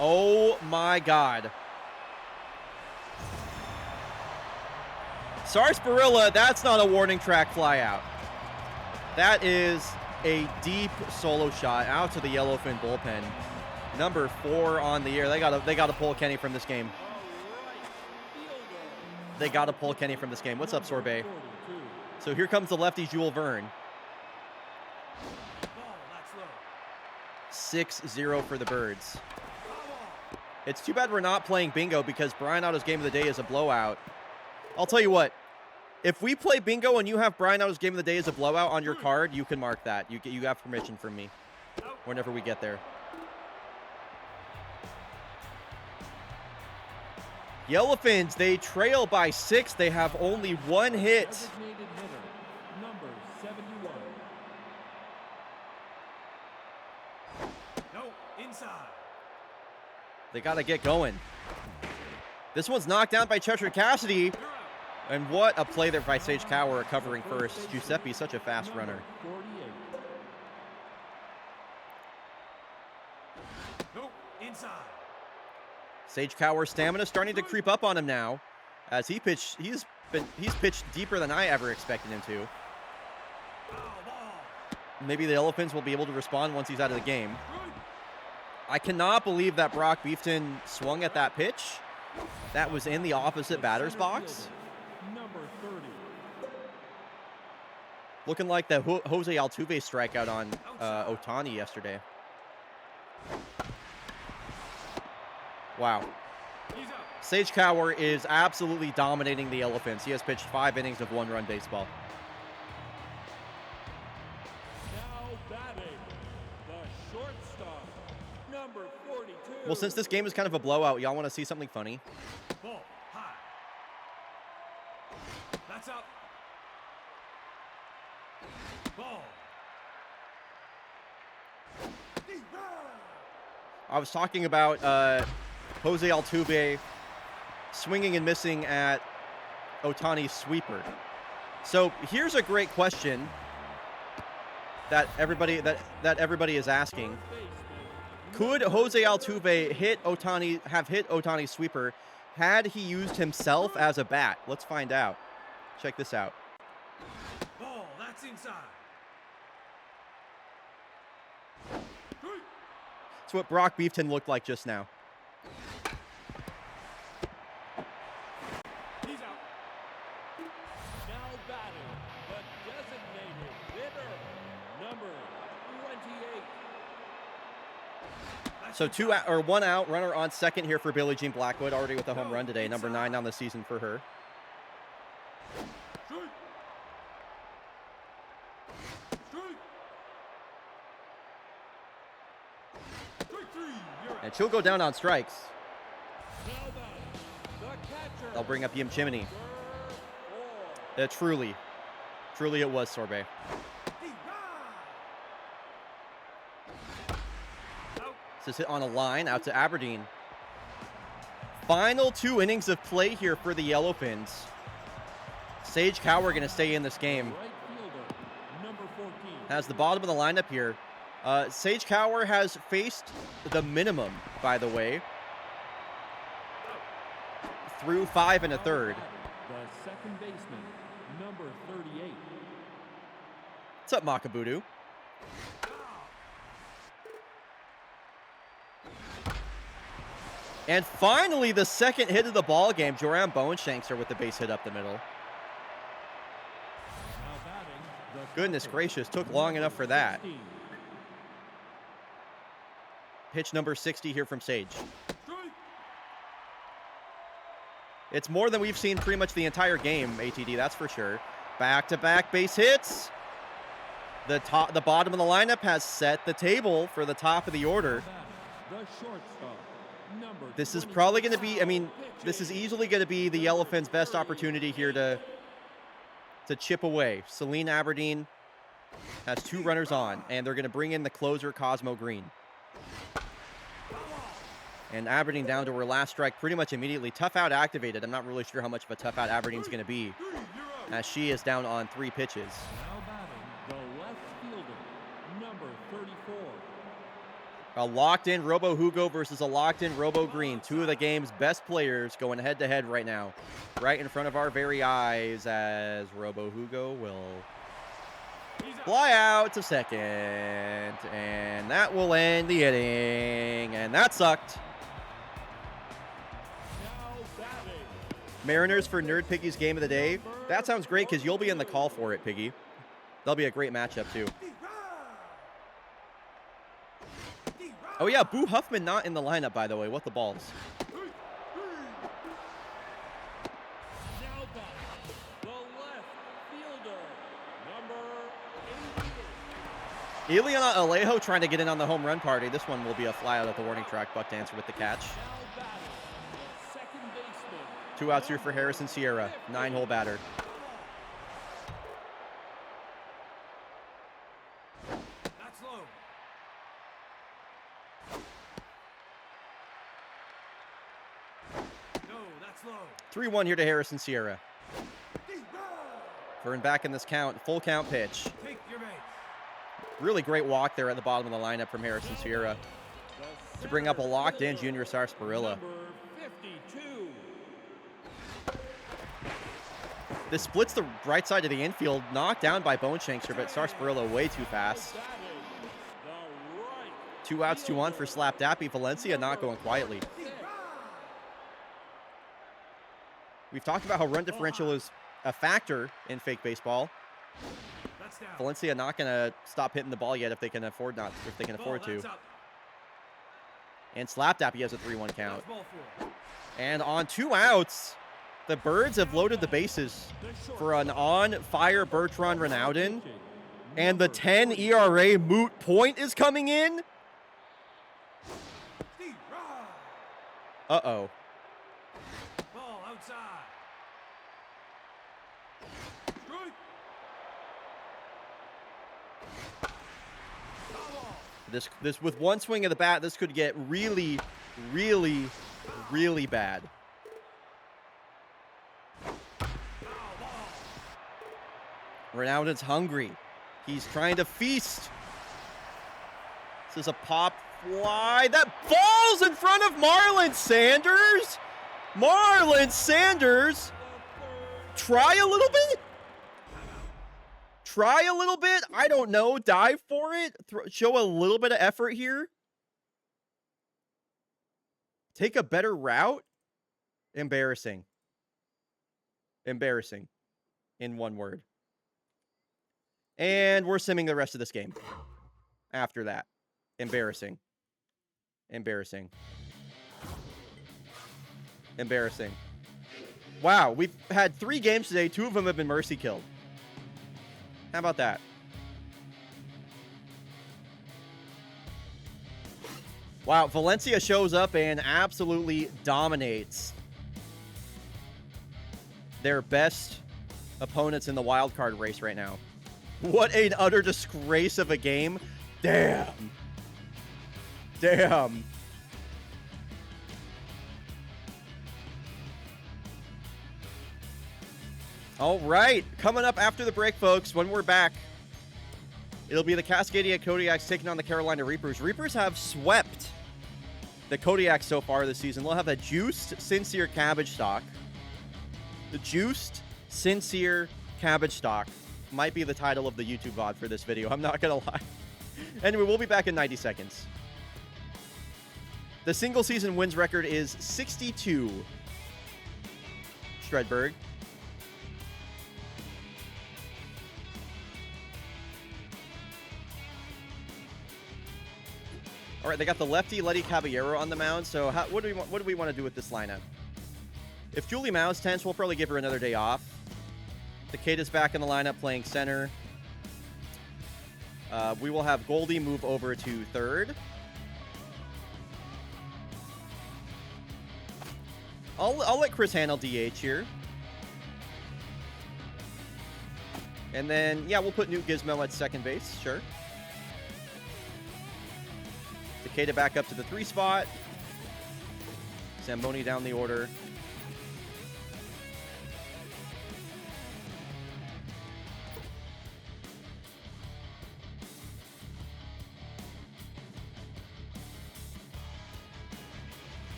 Oh my God. Sarsaparilla, that's not a warning track fly out. That is a deep solo shot out to the Yellowfin bullpen. Number 4 on the year. They gotta pull Kenny from this game. They gotta pull Kenny from this game. What's up, Sorbet? So here comes the lefty Jules Verne. 6-0 for the Birds. It's too bad we're not playing bingo because Bryonato's game of the day is a blowout. I'll tell you what, if we play bingo and you have Bryonato's game of the day as a blowout on your card, you can mark that. You have permission from me whenever we get there. Yellowfins, they trail by 6. They have only 1 hit. Designated hitter, number 71. No, inside. They got to get going. This one's knocked down by Cheshire Cassidy. You're out. And what a play there by Sage Cower covering first. Giuseppe's such a fast runner. 48. No, inside. Sage Cower's stamina starting to creep up on him now, as he's pitched deeper than I ever expected him to. Foul ball. Maybe the Elephants will be able to respond once he's out of the game. I cannot believe that Brock Beefton swung at that pitch. That was in the opposite batter's box. Number 30. Looking like the Jose Altuve strikeout on Otani yesterday. Wow. He's out. Sage Cower is absolutely dominating the Elephants. He has pitched 5 innings of 1-run baseball. Now batting, the shortstop, Number 42. Well, since this game is kind of a blowout, y'all want to see something funny? Ball high. That's up. Ball. I was talking about Jose Altuve swinging and missing at Ohtani's sweeper. So here's a great question that everybody is asking. Could Jose Altuve have hit Ohtani's sweeper had he used himself as a bat? Let's find out. Check this out. Ball, that's inside. It's what Brock Beefton looked like just now. He's out. Now batting, the designated hitter, number 28. So one out, runner on second here for Billie Jean Blackwood, already with a home run today, number 9 on the season for her. Strike. Strike. Strike 3. You're out. And she'll go down on strikes. Now batting, the catcher. They'll bring up Yim Chimney. Number 4. Truly it was Sorbet. This is hit on a line out to Aberdeen. Final 2 innings of play here for the Yellowfins. Sage Cower going to stay in this game. Right fielder, number 14. Has the bottom of the lineup here. Sage Cower has faced the minimum, by the way, through 5 1/3. The second baseman, number 38. What's up, Makabudu? And finally, the second hit of the ball game. Joram Boneshankster with the base hit up the middle. Now batting, the Goodness catcher, gracious, took long enough for that. 16. Pitch number 60 here from Sage. Strike. It's more than we've seen pretty much the entire game, ATD, that's for sure. Back-to-back base hits. The bottom of the lineup has set the table for the top of the order. The shortstop, number This is 20. probably going to be, this is easily going to be the Yellowfins' best opportunity here to chip away. Celine Aberdeen has 2 runners on, and they're going to bring in the closer, Cosmo Green. And Aberdeen down to her last strike pretty much immediately. Tough out activated. I'm not really sure how much of a tough out Aberdeen's going to be, as she is down on 3 pitches. Now batting, the left fielder, number 34. A locked-in Robo Hugo versus a locked-in Robo Green. 2 of the game's best players going head-to-head right now. Right in front of our very eyes as Robo Hugo will fly out to second. And that will end the inning. And that sucked. Now batting, Mariners for Nerd Piggy's game of the day. That sounds great because you'll be in the call for it, Piggy. That'll be a great matchup, too. Oh, yeah, Boo Huffman not in the lineup, by the way. What the balls? now batting, the left fielder, number 88. Ileana Alejo trying to get in on the home run party. This one will be a fly out at the warning track. Buck Dancer with the catch. Now batting, the second baseman. 2 outs here for Harrison Sierra. 9-hole batter. That's low. No, that's low. 3-1 here to Harrison Sierra. Vern back in this count. Full count pitch. Take your base. Really great walk there at the bottom of the lineup from Harrison Sierra to bring up a locked-in Junior Sarsaparilla. Number 52. This splits the right side of the infield. Knocked down by Boneshankster, but Sarsaparilla way too fast. Batting, the right. 2 outs, 2 on for Slap Dappy. Valencia not going quietly. We've talked about how run differential is a factor in fake baseball. That's down. Valencia not going to stop hitting the ball yet if they can afford Ball, to. that's up. And Slap Dappy has a 3-1 count. That's ball 4. And on 2 outs, the Birds have loaded the bases for an on-fire Bertrand Renaudin. And the 10 ERA moot point is coming in. Uh-oh. Ball outside. Strike. Foul. This with one swing of the bat, this could get really, really, really bad. Ronaldin's hungry. He's trying to feast. This is a pop fly that falls in front of Marlon Sanders. Marlon Sanders. Try a little bit. Try a little bit. I don't know. Dive for it. Show a little bit of effort here. Take a better route. Embarrassing. Embarrassing. In one word. And we're simming the rest of this game. After that. Embarrassing. Embarrassing. Embarrassing. Wow, we've had 3 games today. 2 of them have been mercy killed. How about that? Wow, Valencia shows up and absolutely dominates their best opponents in the wild card race right now. What an utter disgrace of a game. Damn. Damn. All right, coming up after the break, folks, when we're back, it'll be the Cascadia Kodiaks taking on the Carolina Reapers. Reapers have swept the Kodiaks so far this season. They'll have a juiced, sincere Cabbagestalk. The juiced, sincere Cabbagestalk might be the title of the YouTube VOD for this video. I'm not going to lie. Anyway, we'll be back in 90 seconds. The single season wins record is 62. Stredberg. All right, they got the lefty Letty Caballero on the mound. So what do we want to do with this lineup? If Julie Mao's tense, we'll probably give her another day off. Takeda's back in the lineup playing center. We will have Goldie move over to third. I'll let Chris handle DH here. And then, yeah, we'll put Newt Gizmo at second base, sure. Takeda back up to the 3 spot. Zamboni down the order.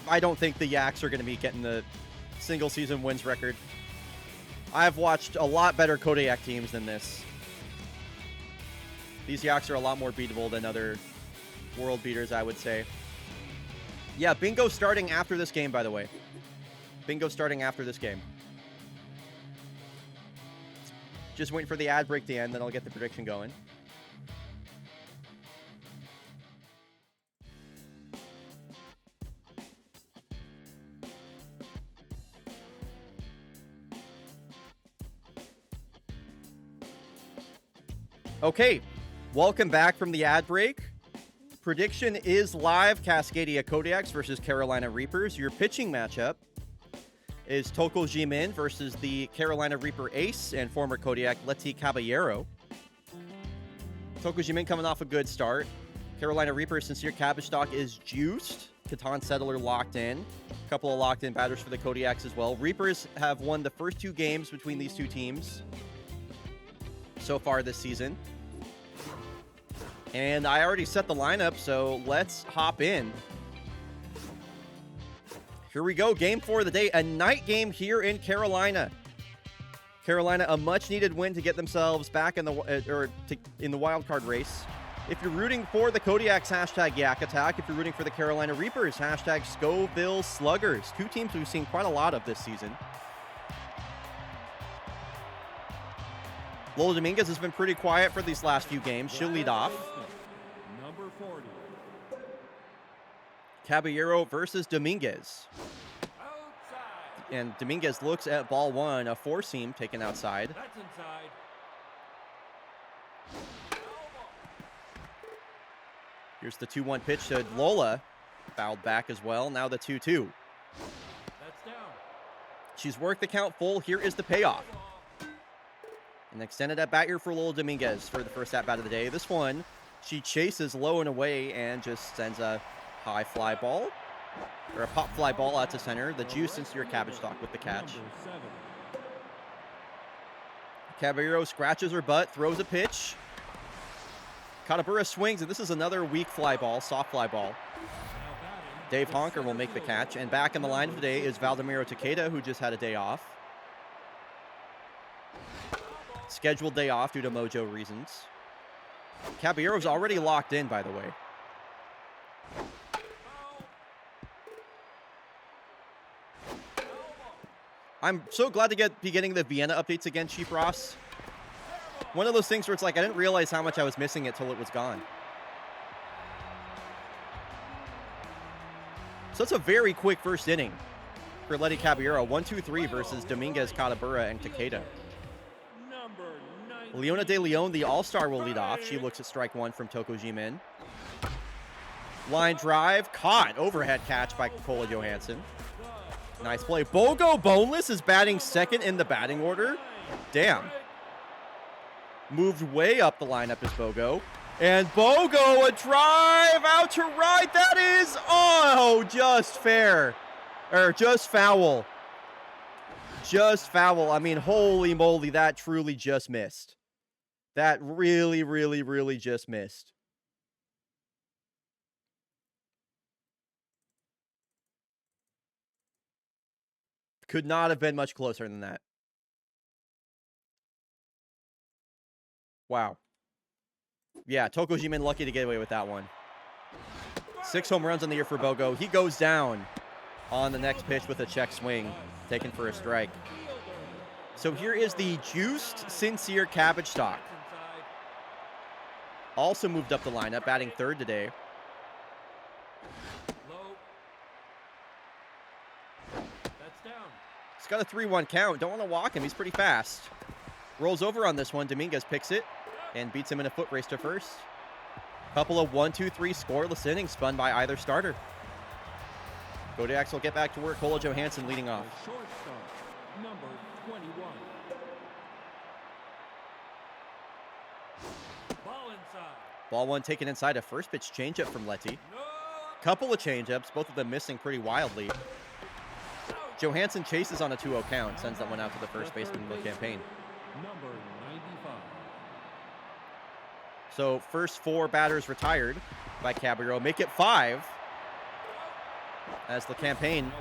I don't think the Yaks are going to be getting the single season wins record. I've watched a lot better Kodiak teams than this. These Yaks are a lot more beatable than other world beaters, I would say. Yeah, bingo starting after this game, by the way. Bingo starting after this game. Just waiting for the ad break to end, then I'll get the prediction going. Okay, welcome back from the ad break. Prediction is live. Cascadia Kodiaks versus Carolina Reapers. Your pitching matchup is Toko Jimin versus the Carolina Reaper ace and former Kodiak Letty Caballero. Toko Jimin coming off a good start. Carolina Reaper sincere Cabbagestalk is juiced. Catan Settler locked in. A couple of locked in batters for the Kodiaks as well. Reapers have won the first 2 games between these 2 teams so far this season. And I already set the lineup, so let's hop in. Here we go, game 4 of the day, a night game here in Carolina. Carolina, a much-needed win to get themselves back in the wild card race. If you're rooting for the Kodiaks, hashtag Yak Attack. If you're rooting for the Carolina Reapers, hashtag Scoville Sluggers. 2 teams we've seen quite a lot of this season. Lola Dominguez has been pretty quiet for these last few games. She'll lead off. Number 40. Caballero versus Dominguez. Outside. And Dominguez looks at ball 1, a 4-seam taken outside. That's inside. Here's the 2-1 pitch to Lola. Fouled back as well. Now the 2-2. That's down. She's worked the count full. Here is the payoff. An extended at-bat here for Lola Dominguez for the first at-bat of the day. This one, she chases low and away and just sends a high fly ball, or a pop fly ball out to center. The juice into your Cabbagestalk with the catch. Caballero scratches her butt, throws a pitch. Katabura swings, and this is another weak fly ball, soft fly ball. Dave Honker will make the catch, and back in the line today is Valdemiro Takeda, who just had a day off. Scheduled day off due to mojo reasons. Caballero's already locked in, by the way. I'm so glad to be getting the Vienna updates again, Cheap Ross. One of those things where it's like I didn't realize how much I was missing it till it was gone. So that's a very quick first inning for Letty Caballero. 1-2-3 versus Dominguez, Katabura, and Takeda. Leona de Leon, the all-star, will lead off. She looks at strike one from Toko Jimin. Line drive, caught. Overhead catch by Cola Johansson. Nice play. Bogo Boneless is batting second in the batting order. Damn. Moved way up the lineup is Bogo. And Bogo, a drive out to right. That is, oh, just fair. Or just foul. Just foul. I mean, holy moly, that truly just missed. That really, really, really just missed. Could not have been much closer than that. Wow. Yeah, Toko Jimin lucky to get away with that one. 6 home runs on the year for Bogo. He goes down on the next pitch with a check swing, taken for a strike. So here is the juiced, sincere Cabbagestalk. Also moved up the lineup, batting third today. He's got a 3-1 count. Don't want to walk him. He's pretty fast. Rolls over on this one. Dominguez picks it and beats him in a foot race to first. Couple of 1-2-3 scoreless innings spun by either starter. Kodiaks will get back to work. Cola Johansson leading off. Shortstop, number 21. Ball inside. Ball one taken inside. A first pitch changeup from Letty. Couple of changeups, both of them missing pretty wildly. Johansson chases on a 2-0 count, sends that one out to the first baseman of the campaign. Number 95. So first 4 batters retired by Caballero. Make it 5 as the campaign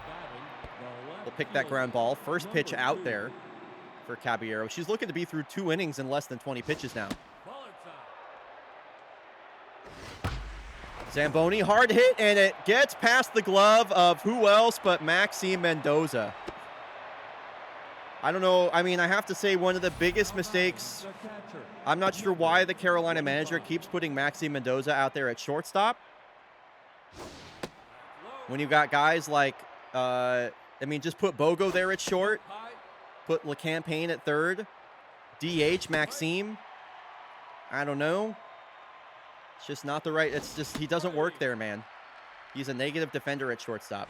will pick that ground ball. First pitch out there for Caballero. She's looking to be through 2 innings in less than 20 pitches now. Zamboni, hard hit, and it gets past the glove of who else but Maxime Mendoza. I don't know. I mean, I have to say one of the biggest mistakes. I'm not sure why the Carolina manager keeps putting Maxime Mendoza out there at shortstop. When you've got guys like, I mean, just put Bogo there at short. Put LeCampagne at third. DH Maxime. I don't know. It's just not the right. It's just, he doesn't work there, man. He's a negative defender at shortstop.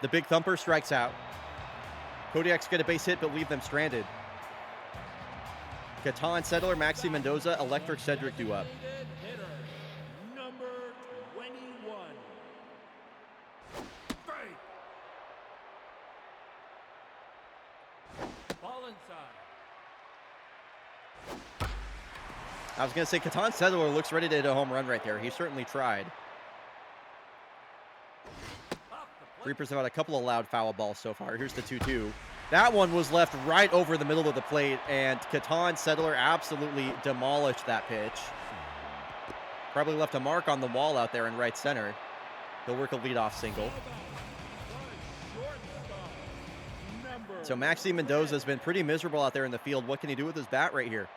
The big thumper strikes out. Kodiaks get a base hit, but leave them stranded. Catan Settler, Maxime Mendoza, Electric Cedric do up. Number 21. Ball inside. I was going to say, Catan Settler looks ready to hit a home run right there. He certainly tried. Reapers have had a couple of loud foul balls so far. Here's the 2-2. That one was left right over the middle of the plate, and Catan Settler absolutely demolished that pitch. Probably left a mark on the wall out there in right center. He'll work a leadoff single. So Maxime Mendoza has been pretty miserable out there in the field. What can he do with his bat right here?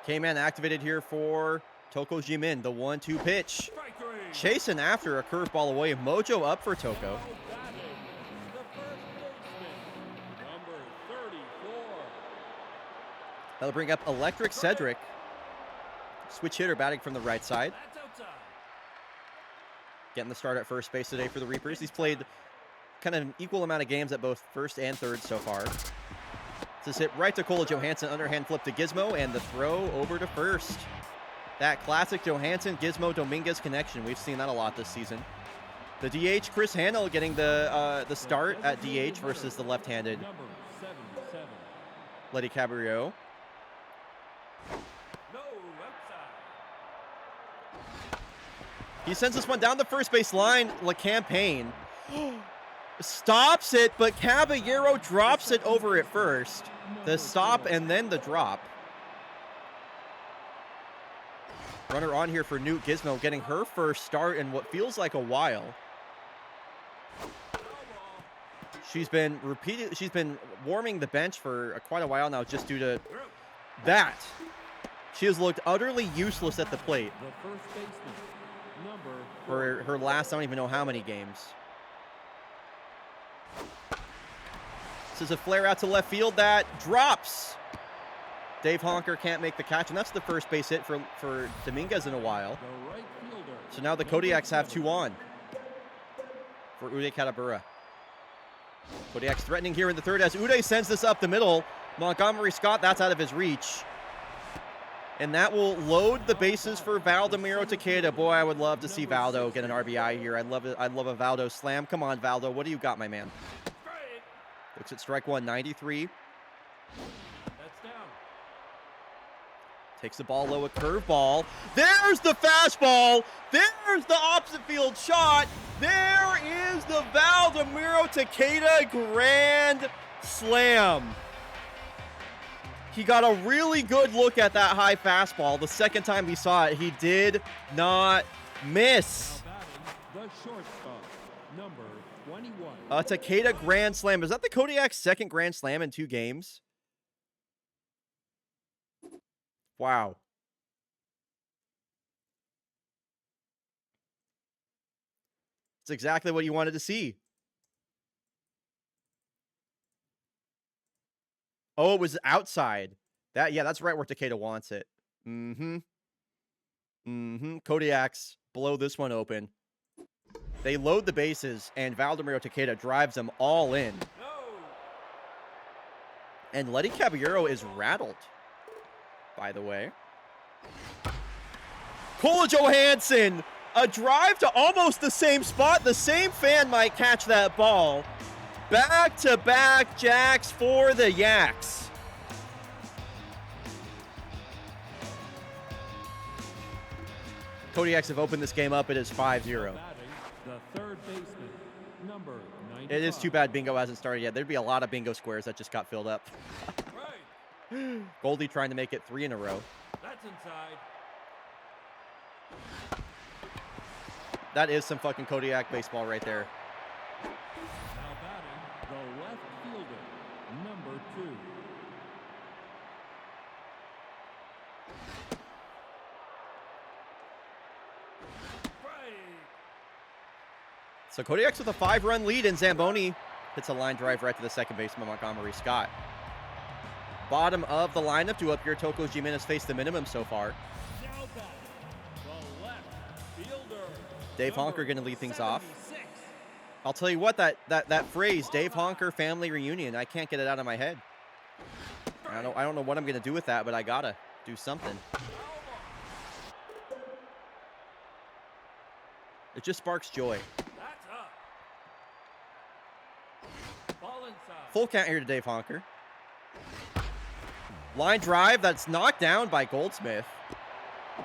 K-Man activated here for Toko Jimin, the 1-2 pitch. chasing after a curveball away. Mojo up for Toko. That'll bring up Electric Cedric. Switch hitter batting from the right side. Getting the start at first base today for the Reapers. He's played kind of an equal amount of games at both first and third so far. This is hit right to Cole Johansson. Underhand flip to Gizmo, and the throw over to first. That classic Johansson-Gizmo-Dominguez connection. We've seen that a lot this season. The DH, Chris Hanel, getting the start at DH versus the left-handed Letty Caballero. He sends this one down the first base line. LaCampaign stops it, but Caballero drops it over at first. The stop and then the drop. Runner on here for Newt Gizmo, getting her first start in what feels like a while. She's been warming the bench for quite a while now, just due to that. She has looked utterly useless at the plate for her last, I don't even know how many games. This is a flare out to left field that drops. Dave Honker can't make the catch, and that's the first base hit for Dominguez in a while. So now the Kodiaks have 2 on for Uday Katabura. Kodiaks threatening here in the third as Uday sends this up the middle. Montgomery Scott, that's out of his reach. And that will load the bases for Valdemiro Takeda. Boy, I would love to see Valdo get an RBI here. I'd love a Valdo slam. Come on, Valdo. What do you got, my man? Looks at strike one, 93. That's down. Takes the ball low, a curveball. There's the fastball. There's the opposite field shot. There is the Valdemiro Takeda grand slam. He got a really good look at that high fastball. The second time he saw it, he did not miss. The shortstop, number 21. A Takeda grand slam. Is that the Kodiak's second grand slam in 2 games? Wow. It's exactly what you wanted to see. Oh, it was outside. Yeah, that's right where Takeda wants it. Kodiaks blow this one open. They load the bases, and Valdemiro Takeda drives them all in. And Letty Caballero is rattled, by the way. Cole Johansson, a drive to almost the same spot. The same fan might catch that ball. Back-to-back jacks for the Yaks. Kodiaks have opened this game up. It is 5-0. The third baseman, number 95. It is too bad bingo hasn't started yet. There'd be a lot of bingo squares that just got filled up. Right. Goldie trying to make it 3 in a row. That's inside. That is some fucking Kodiak baseball right there. Now batting, the left fielder, number 2. So Kodiak's with a 5-run lead, and Zamboni hits a line drive right to the second baseman, Montgomery Scott. Bottom of the lineup to up here, Toko Jimenez faced the minimum so far. Now batting, the left fielder. Dave Honker going to lead things off. 76. I'll tell you what, that phrase, Dave Honker family reunion, I can't get it out of my head. I don't know what I'm going to do with that, but I gotta do something. It just sparks joy. That's up. Ball inside. Full count here to Dave Honker. Line drive that's knocked down by Goldsmith.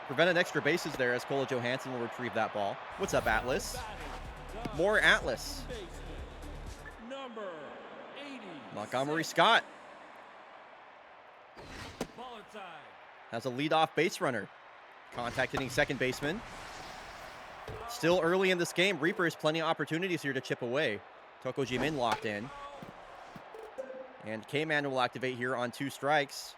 Prevented extra bases there as Cole Johansson will retrieve that ball. What's up, Atlas? More Atlas. Number 80. Montgomery Scott Ball inside. has a leadoff base runner. Contact hitting second baseman. Still early in this game. Reapers plenty of opportunities here to chip away. Toko Jimin locked in. And K-Man will activate here on 2 strikes.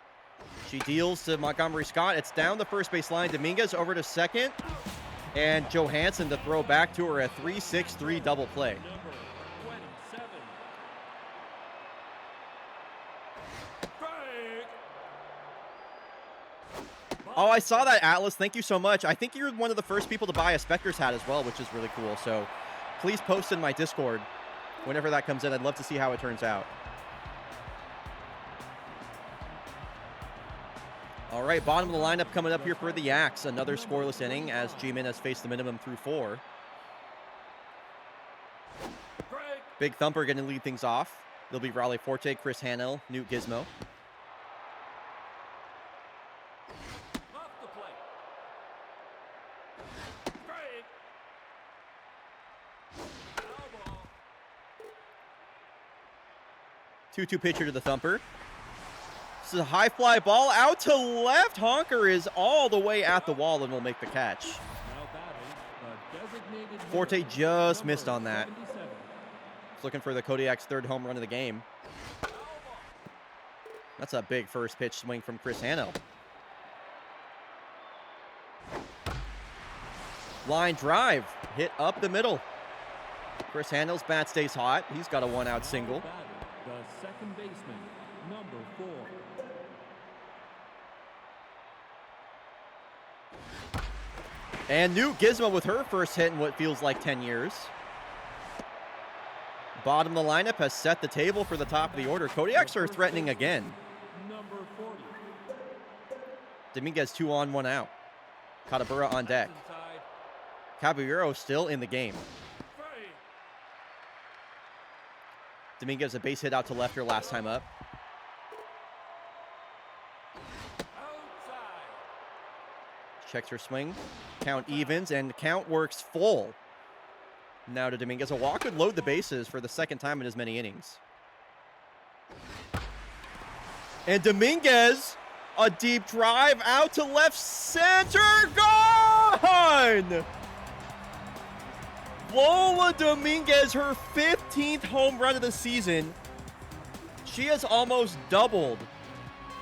She deals to Montgomery Scott. It's down the first base line. Dominguez over to second. And Johansson to throw back to her, a 3-6-3 double play. Number 27. Break. Oh, I saw that, Atlas. Thank you so much. I think you're one of the first people to buy a Spectre's hat as well, which is really cool. So please post in my Discord whenever that comes in. I'd love to see how it turns out. All right, bottom of the lineup coming up here for the Yaks. Another scoreless inning as G-Min has faced the minimum through 4. Break. Big Thumper going to lead things off. They'll be Raleigh Forte, Chris Hanel, Newt Gizmo. Off the plate. Break. Foul ball. 2-2 pitcher to the Thumper. This is a high fly ball out to left. Honker is all the way at the wall and will make the catch. Now batting, the designated Forte hitter, just number missed on that. 77. He's looking for the Kodiak's 3rd home run of the game. Foul ball. That's a big first pitch swing from Chris Hanel. Line drive, hit up the middle. Chris Hanel's bat stays hot. He's got a 1-out single. Now batting, the second baseman, number 4. And Newt Gizmo with her first hit in what feels like 10 years. Bottom of the lineup has set the table for the top of the order. Kodiaks are threatening again. Number 40. Dominguez 2 on, 1 out. Katabura on deck. Inside. Caballero still in the game. Break. Dominguez a base hit out to left here last time up. Outside. Checks her swing. Count evens, and count works full. Now to Dominguez. A walk would load the bases for the second time in as many innings. And Dominguez, a deep drive out to left center. Gone! Lola Dominguez, her 15th home run of the season. She has almost doubled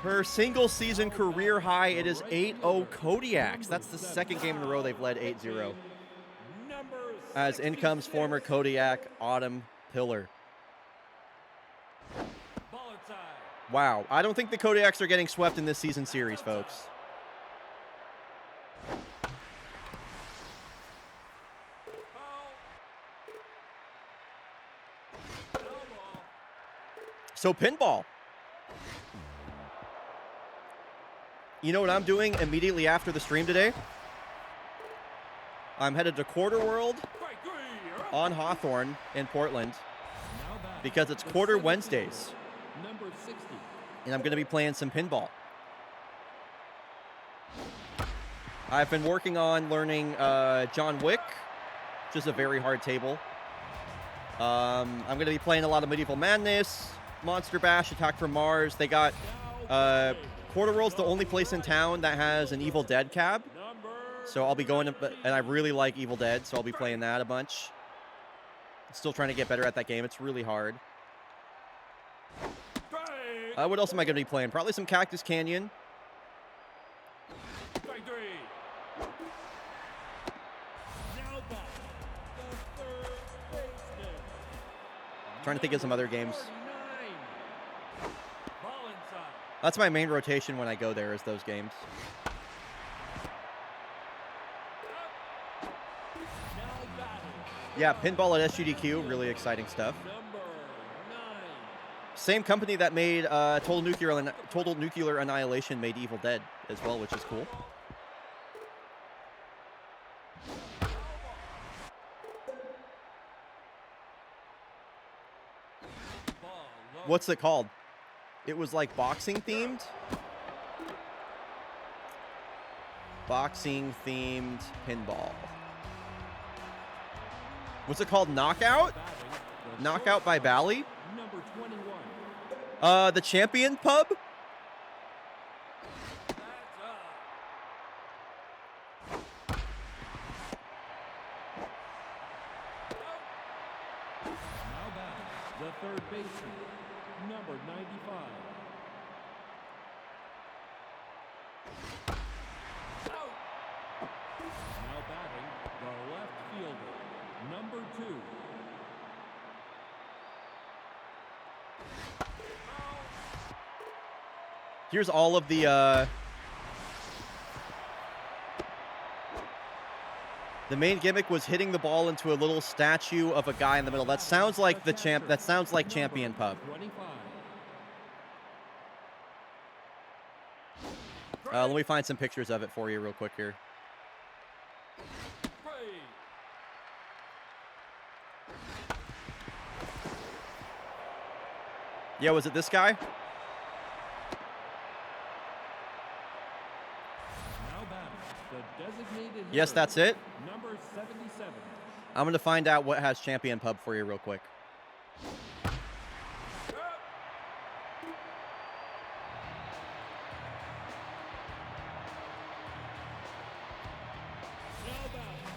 her single season career high. It is 8-0 Kodiaks. That's the second game in a row they've led 8-0. As in comes former Kodiak Autumn Pillar. Ball inside. Wow, I don't think the Kodiaks are getting swept in this season series, folks. Foul. Foul ball. So pinball. You know what I'm doing immediately after the stream today? I'm headed to Quarter World Strike 3. on Hawthorne in Portland Now batting, because it's the Quarter second Wednesdays, baseman, Number 60. and I'm going to be playing some pinball. I've been working on learning John Wick, which is a very hard table. I'm going to be playing a lot of Medieval Madness, Monster Bash, Attack from Mars. They got Quarter World's the only place in town that has an Evil Dead cab. Number So I'll be going to, and I really like Evil Dead, so I'll be playing that a bunch. Still trying to get better at that game. It's really hard. strike. What else am I going to be playing? Probably some Cactus Canyon. Strike 3. Now batting, the third baseman. Trying to think of some other games. 49. Ball inside. That's my main rotation when I go there, is those games. Now batting, Yeah, pinball at SGDQ, really exciting stuff. number 9. Same company that made Total Nuclear Annihilation made Evil Dead as well, which is cool. Ball low. What's it called? It was like boxing themed. Boxing themed pinball. What's it called? Knockout? Batting, the Knockout by Bally? number 21. The Champion Pub? That's up. Now batting, the third baseman, number 95. Out. Now batting, Here's all of the main gimmick was hitting the ball into a little statue of a guy in the middle. That sounds like the champ. That sounds like Champion Pub. 25. Let me find some pictures of it for you real quick here. Yeah, was it this guy? Now batting, the designated Yes, hitter, that's it. Number 77. I'm going to find out what has Champion Pub for you real quick.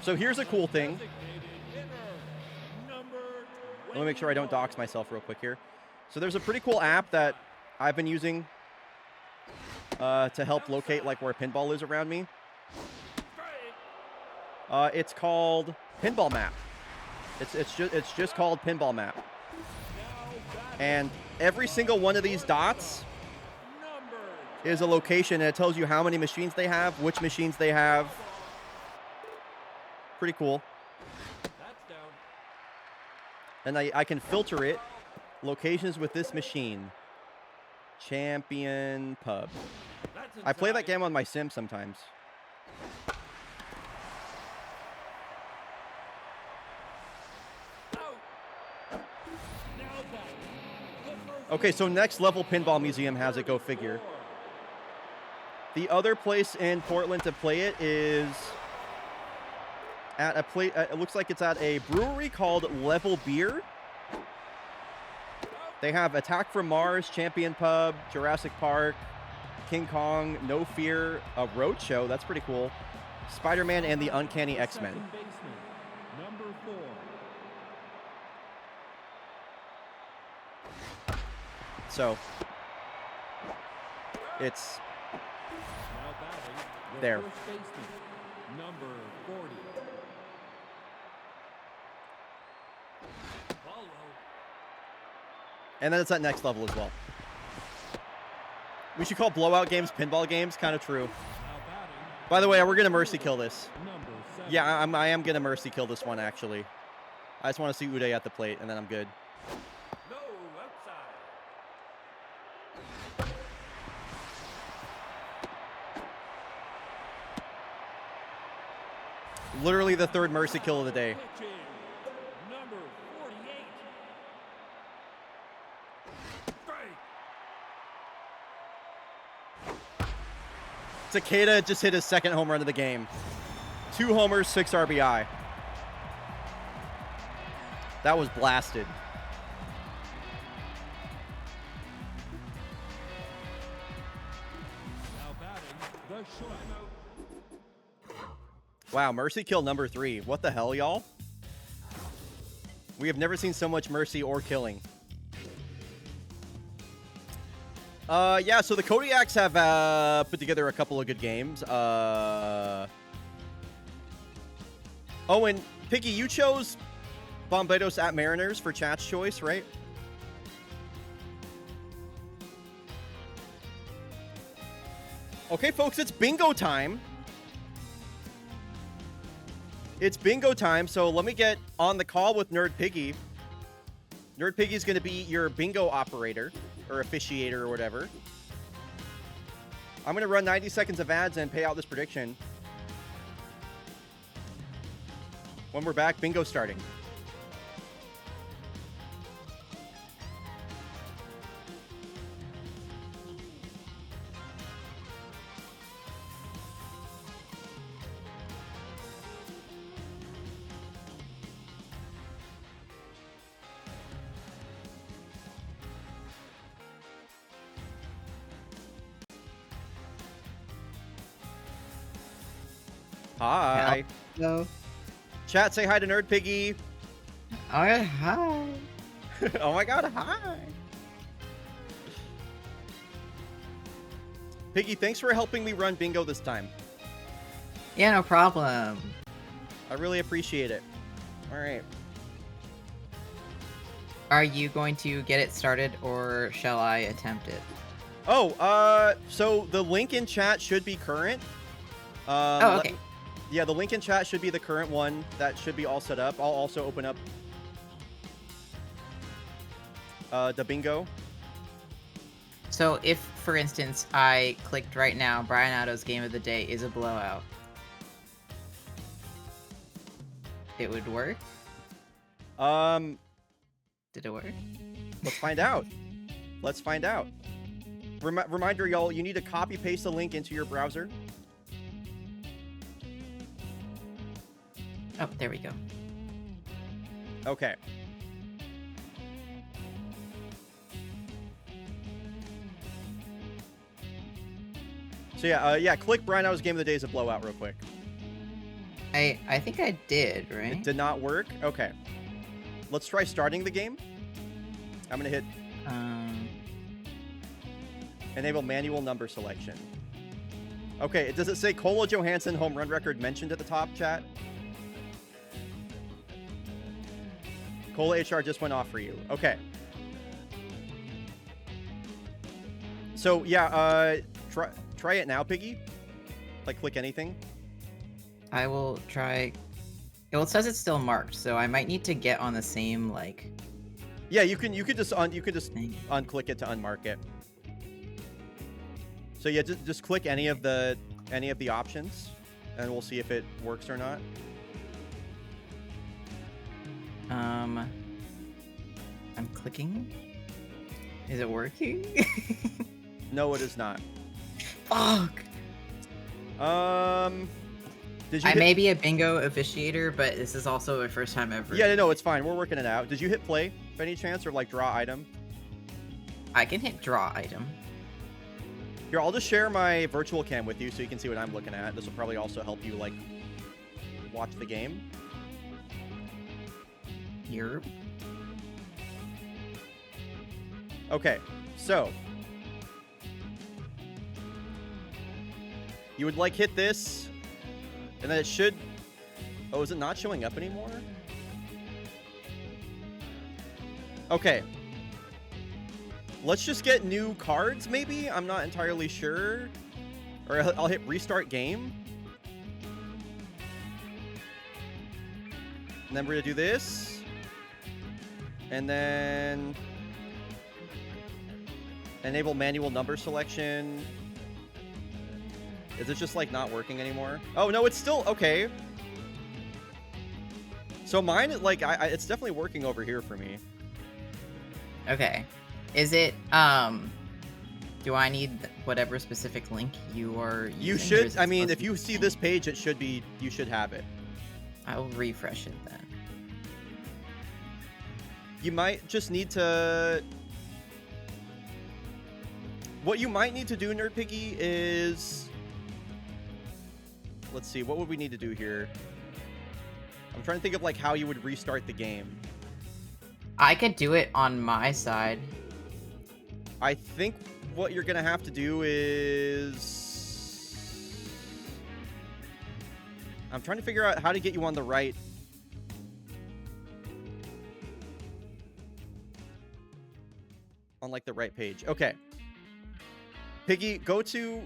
So here's a cool thing. Let me make sure I don't dox myself real quick here. So there's a pretty cool app that I've been using to help locate like where pinball is around me. It's called Pinball Map. It's just called Pinball Map. And every single one of these dots is a location, and it tells you how many machines they have, which machines they have. Pretty cool. And I can filter it. Locations with this machine. Champion Pub. I play that game on my sim sometimes. Okay, so Next Level Pinball Museum has it, go figure. The other place in Portland to play it is at a place, it looks like it's at a brewery called Level Beer. They have Attack from Mars, Champion Pub, Jurassic Park, King Kong, No Fear, a Roadshow, that's pretty cool. Spider-Man and the Uncanny X-Men. Second baseman, number 4. So, it's Now batting, the there. first baseman, number 40. Follow. And then it's at Next Level as well. We should call blowout games pinball games, kind of true. Now batting, By the way, we're going to mercy kill this. number 7. Yeah, I am going to mercy kill this one, actually. I just want to see Uday at the plate, and then I'm good. No, outside. Literally the third mercy kill of the day. Pitching, number 48. Strike. Takeda just hit his second home run of the game. 2 homers, 6 RBI. That was blasted. Now batting, the short. Wow, mercy kill number 3. What the hell, y'all? We have never seen so much mercy or killing. Yeah, so the Kodiaks have put together a couple of good games. Oh, and Piggy, you chose Bombados at Mariners for chat's choice, right? Okay, folks, it's bingo time. It's bingo time, so let me get on the call with Nerd Piggy. Nerd Piggy's going to be your bingo operator, or officiator, or whatever. I'm going to run 90 seconds of ads and pay out this prediction. When we're back, bingo starting. Hi. Hello. Chat, say hi to Nerd Piggy. Oh, yeah, hi. Oh my god, hi. Piggy, thanks for helping me run bingo this time. Yeah, no problem. I really appreciate it. All right. Are you going to get it started, or shall I attempt it? Oh, so the link in chat should be current. Oh, okay. Yeah, the link in chat should be the current one. That should be all set up. I'll also open up the bingo. So if, for instance, I clicked right now, Bryonato's game of the day is a blowout, it would work? Did it work? Let's find out. Let's find out. Reminder, y'all, you need to copy paste the link into your browser. Oh, there we go. Okay. So yeah, click Bryona's game of the day as a blowout real quick. I think I did, right? It did not work? Okay. Let's try starting the game. I'm gonna hit enable manual number selection. Okay, does it say Kola Johansson home run record mentioned at the top, chat? Kola HR just went off for you. Okay. So yeah, try it now, Piggy. Like click anything. I will try. Well, it says it's still marked, so I might need to get on the same like. Yeah, you could just unclick it to unmark it. So yeah, just click any of the options, and we'll see if it works or not. I'm clicking. Is it working? No, it is not. Fuck. Did you? I may be a bingo officiator, but this is also my first time ever. Yeah, no, it's fine. We're working it out. Did you hit play by any chance, or like draw item? I can hit draw item. Here, I'll just share my virtual cam with you so you can see what I'm looking at. This will probably also help you like watch the game. Here. Okay, so you would like hit this, and then it should. Oh, is it not showing up anymore? Okay. Let's just get new cards, maybe? I'm not entirely sure. Or I'll hit restart game. And then we're gonna do this. And then enable manual number selection. Is it just like not working anymore? Oh no, it's still okay. So mine, like, it's definitely working over here for me. Okay. Is it, do I need whatever specific link you are using? You should, I mean, if you see this page, it should be, you should have it. I will refresh it then. You might just need to, what you might need to do, Nerd Piggy, is, let's see, what would we need to do here? I'm trying to think of like how you would restart the game. I could do it on my side. I think what you're gonna have to do is, I'm trying to figure out how to get you on the right. On like the right page. Okay. Piggy, go to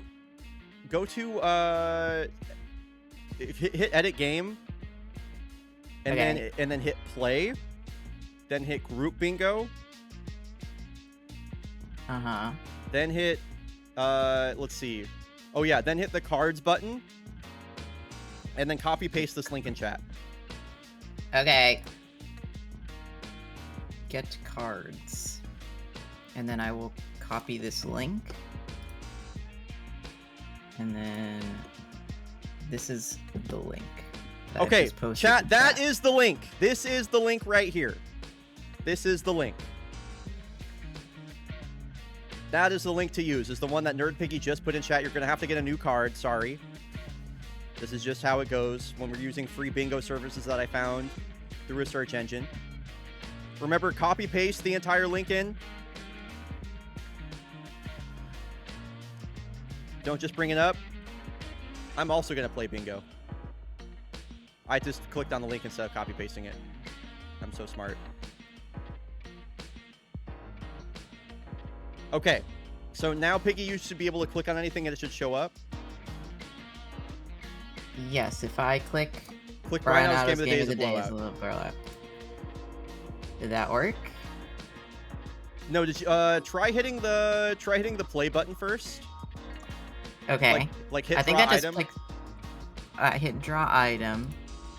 hit edit game. And Okay. then hit play. Then hit group bingo. Uh-huh. Then hit, let's see. Oh yeah, then hit the cards button. And then copy paste this link in chat. Okay. Get cards. And then I will copy this link. And then this is the link. that I've Okay, just posted chat, in that is the link. This is the link right here. This is the link. That is the link to use. Is the one that Nerd Piggy just put in chat. You're going to have to get a new card. Sorry. This is just how it goes when we're using free bingo services that I found through a search engine. Remember, copy paste the entire link in. Don't just bring it up. I'm also going to play bingo. I just clicked on the link instead of copy pasting it. I'm so smart. Okay. So now, Piggy, you should be able to click on anything and it should show up. Yes, if I click Click Bryona's Bryona's Game of the Day is is a a little blowout. blowout. Did that work? No, did you try hitting the play button first? Okay. Like hit I think draw I just item. clicked. I hit draw item,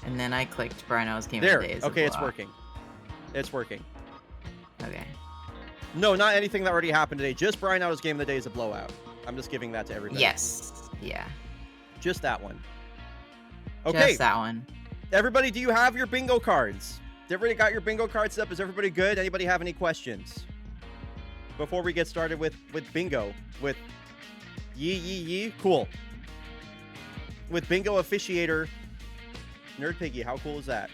and then I clicked Bryona's Game There. of the Day. Okay, it's working. It's working. Okay. No, not anything that already happened today. Just Bryona's Game of the Day is a blowout. I'm just giving that to everybody. Yes. Yeah. Just that one. Okay. Just that one. Everybody, do you have your bingo cards? Everybody got your bingo cards up? Is everybody good? Anybody have any questions? Before we get started with bingo. With yee. Cool. With bingo officiator Nerd Piggy. How cool is that?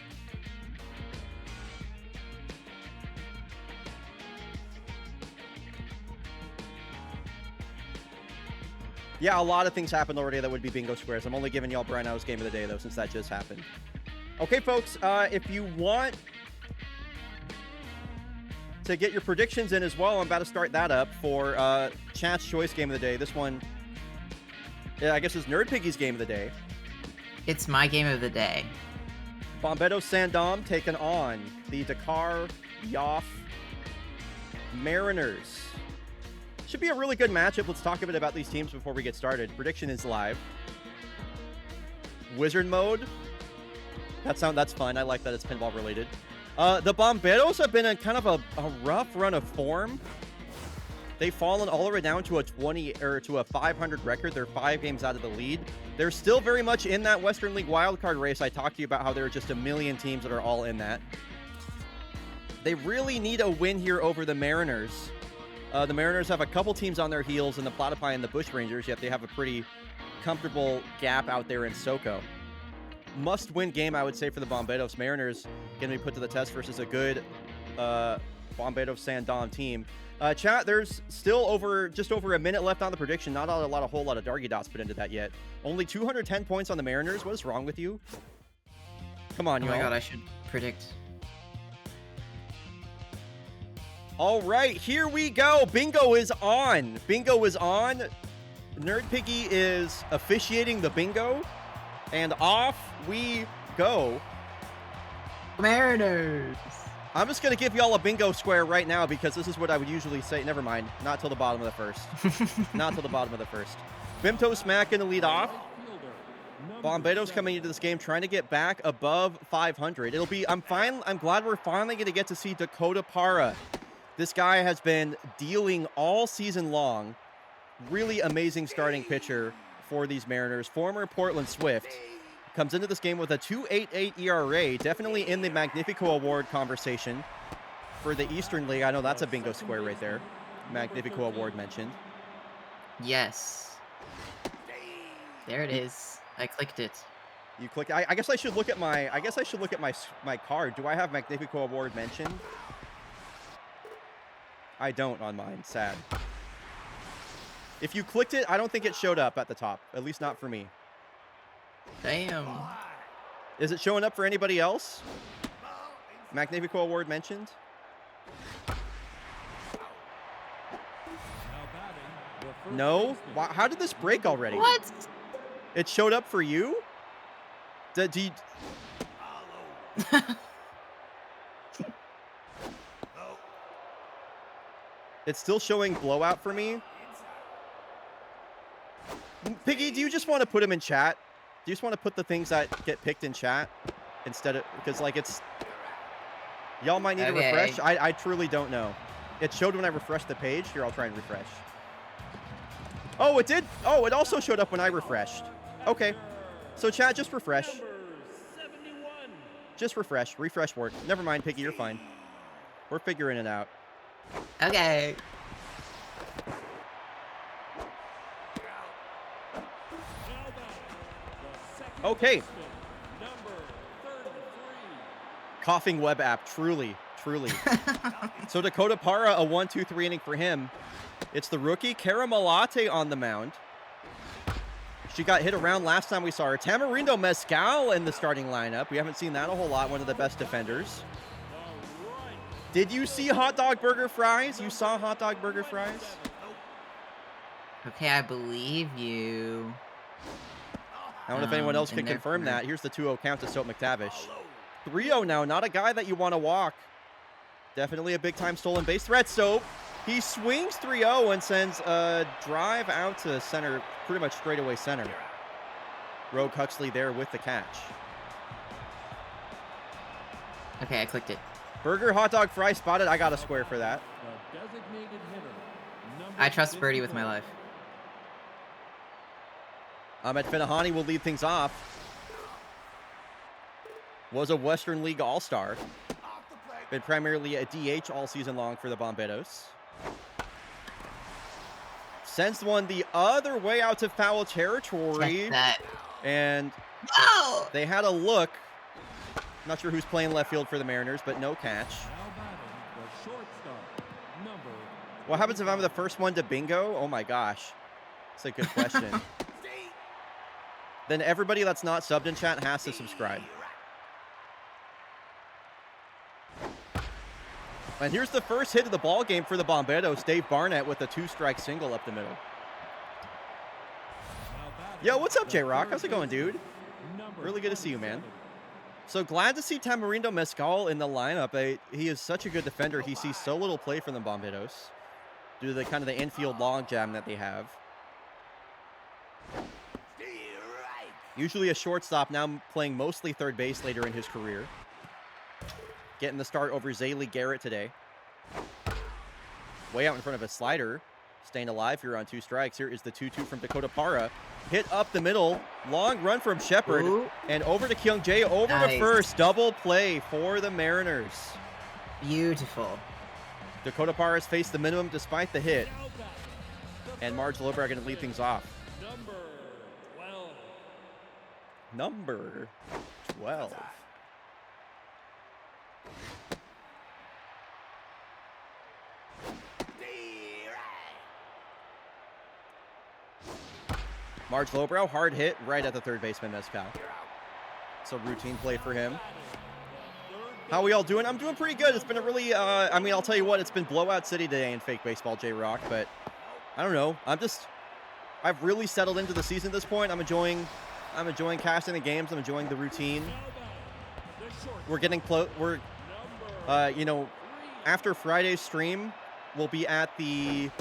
Yeah, a lot of things happened already that would be bingo squares. I'm only giving y'all Bryona's Game of the Day, though, since that just happened. Okay, folks, if you want to get your predictions in as well, I'm about to start that up for Chat's Choice Game of the Day. This one, I guess, is Nerd Piggy's Game of the Day. It's my game of the day. Bombetto Sandom taking on the Dakar Yoff Mariners. Should be a really good matchup. Let's talk a bit about these teams before we get started. Prediction is live. Wizard mode. That's fun. I like that it's pinball related. The Bomberos have been in kind of a rough run of form. They've fallen all the way down to a 500 record. They're 5 games out of the lead. They're still very much in that Western League wildcard race. I talked to you about how there are just a million teams that are all in that. They really need a win here over the Mariners. The Mariners have a couple teams on their heels in the Platypi and the Bush Rangers, yet they have a pretty comfortable gap out there in SoCo. Must-win game, I would say, for the Bombetos. Mariners going to be put to the test versus a good Bombetos Sandom team. Chat, there's still just over a minute left on the prediction. Not a whole lot of Dargy Dots put into that yet. Only 210 points on the Mariners. What is wrong with you? Come on, Oh y'all. my god, I should predict. All right, here we go. Bingo is on. Bingo is on. Nerd Piggy is officiating the bingo. And off we go. Mariners! I'm just going to give y'all a bingo square right now because this is what I would usually say. Never mind. Not till the bottom of the first. Not till the bottom of the first. Bimto Smack going to lead off. Bombeto's coming into this game trying to get back above 500. It'll be, I'm glad we're finally going to get to see Dakota Para. This guy has been dealing all season long. Really amazing starting pitcher for these Mariners. Former Portland Swift. Comes into this game with a 2.88 ERA. Definitely in the Magnifico Award conversation for the Eastern League. I know that's a bingo square right there. Magnifico Award mentioned. Yes. There it is. I clicked it. You click. I guess I should look at my. I guess I should look at my card. Do I have Magnifico Award mentioned? I don't on mine. Sad. If you clicked it, I don't think it showed up at the top. At least not for me. Damn. Is it showing up for anybody else? Magnifico Award mentioned? No? Wow, how did this break already? What? It showed up for you? Do you... It's still showing blowout for me? Piggy, do you just want to put them in chat? Do you just want to put the things that get picked in chat instead of, because like it's, y'all might need to refresh. I truly don't know. It showed when I refreshed the page. Here, I'll try and refresh. Oh, it did. Oh, it also showed up when I refreshed. Okay. So chat, just refresh. Just refresh. Refresh work. Never mind, Piggy, you're fine. We're figuring it out. Okay. Okay. Coughing web app, truly. So Dakota Para, a 1-2-3 inning for him. It's the rookie Caramelate on the mound. She got hit around last time we saw her. Tamarindo Mezcal in the starting lineup. We haven't seen that a whole lot. One of the best defenders. Did you see hot dog burger fries? You saw hot dog burger fries? Okay, I believe you. I don't know if anyone else And can confirm therefore- that. Here's the 2-0 count to Soap McTavish. 3-0 now, not a guy that you want to walk. Definitely a big-time stolen base threat. Soap, he swings 3-0 and sends a drive out to center, pretty much straightaway center. Rogue Huxley there with the catch. Okay, I clicked it. Burger, hot dog, fry spotted. I got a square for that. The designated hitter, number I trust Birdie with my 54. life. Ahmed Finahani will lead things off. Was a Western League All-Star. Been primarily a DH all season long for the Bomberos. Sends one the other way out to foul territory. Check that. And No! they had a look. Not sure who's playing left field for the Mariners, but no catch. Now batting, the shortstop, number What happens if I'm the first one to bingo? Oh my gosh. That's a good question. Then everybody that's not subbed in chat has to subscribe. And here's the first hit of the ball game for the Bomberos. Dave Barnett with a 2-strike single up the middle. Now batting, Yo, what's up, the J-Rock? How's it third going, dude? baseman, number Really good to see you, man. 27. So glad to see Tamarindo Mescal in the lineup. He is such a good defender. He sees so little play from the Bomberos due to the kind of the infield log jam that they have. Usually a shortstop, now playing mostly third base later in his career. Getting the start over Zaylee Garrett today. Way out in front of a slider. Staying alive here on 2 strikes. Here is the 2-2 from Dakota Parra. Hit up the middle. Long run from Shepard. Ooh. And over to Kyung Jae. Over to Nice. first. Double play for the Mariners. Beautiful. Dakota Parra has faced the minimum despite the hit. Now batting, the And Marge first Lober are going to lead things off. number 12. Number 12. Marge Lowbrow, hard hit right at the third baseman, Mescal. It's a routine play for him. How we all doing? I'm doing pretty good. It's been a really, I mean, I'll tell you what, it's been blowout city today in fake baseball, J-Rock, but I don't know. I've really settled into the season at this point. I'm enjoying casting the games. I'm enjoying the routine. Now batting, the short We're getting close. We're, number you know, after Friday's stream, we'll be at the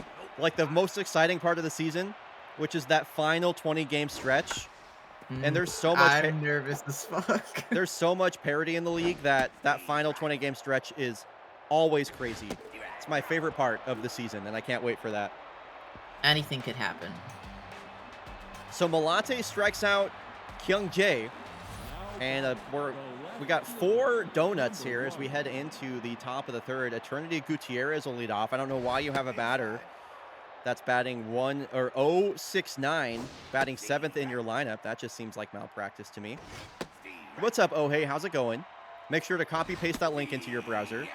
most exciting part of the season, which is that final 20-game stretch. And there's so much. I'm nervous as fuck. There's so much parity in the league that final 20-game stretch is always crazy. It's my favorite part of the season, and I can't wait for that. Anything could happen. So Malate strikes out Kyung Jae, and we got 4 donuts here as we head into the top of the third. Eternity Gutierrez will lead off. I don't know why you have a batter that's batting 069, batting 7th in your lineup. That just seems like malpractice to me. What's up, oh hey, how's it going? Make sure to copy paste that link into your browser.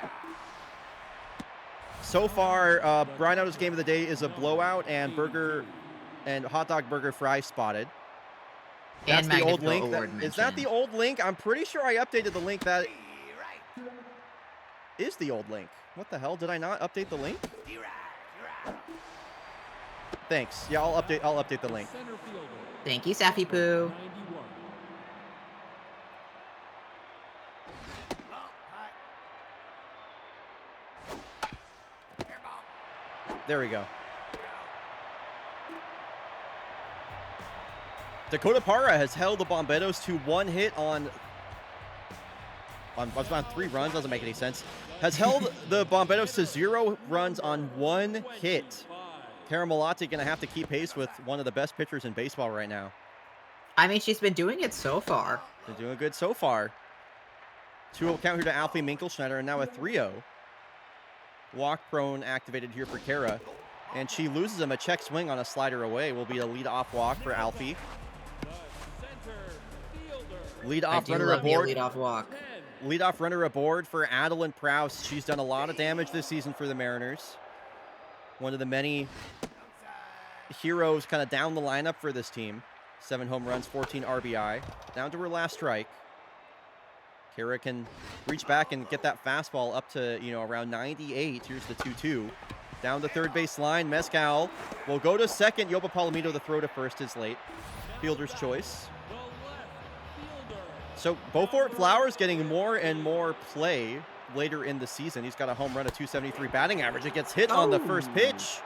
So far, bryonato's game of the day is a blowout and hot dog burger fry spotted. That's And the old Magnifico link. Award Is that the mention. old link? I'm pretty sure I updated the link. That is the old link. What the hell? Did I not update the link? Thanks. Yeah, I'll update the link. center fielder, Thank you, Safi Poo. 91. There we go. Dakota Parra has held the Bomberos to 1 hit on 3 runs. Doesn't make any sense. Has held the Bomberos to 0 runs on 1 hit. Kara Malate going to have to keep pace with one of the best pitchers in baseball right now. I mean, she's been doing it so far. They're doing good so far. 2-0 count here to Alfie Minkelschneider, and now a 3-0. Walk prone activated here for Kara. And she loses him. A check swing on a slider away will be a lead-off walk for Alfie. The center fielder, Lead-off I do runner love me a aboard. leadoff walk. 10. Leadoff runner aboard for Adeline Prowse. She's done a lot of damage this season for the Mariners. One of the many heroes kind of down the lineup for this team. 7 home runs, 14 RBI. Down to her last strike. Kara can reach back and get that fastball up to, around 98. Here's the 2-2. Down the third base line, Mescal will go to second. Yoba Palomito, the throw to first is late. Fielder's choice. The left fielder. So Beaufort Flowers getting more and more play later in the season. He's got a home run, a 273 batting average. It gets hit on the first pitch.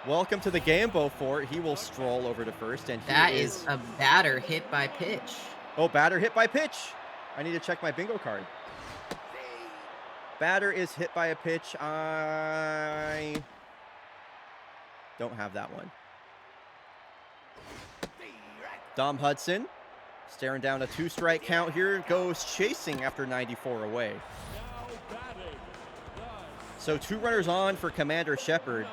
Welcome to the game, Beaufort. He will stroll over to first, and That is a batter hit by pitch. Oh, batter hit by pitch. I need to check my bingo card. Batter is hit by a pitch. I don't have that one. Dom Hudson staring down a 2-strike count here. Goes chasing after 94 away. Now batting. So 2 runners on for Commander Shepard.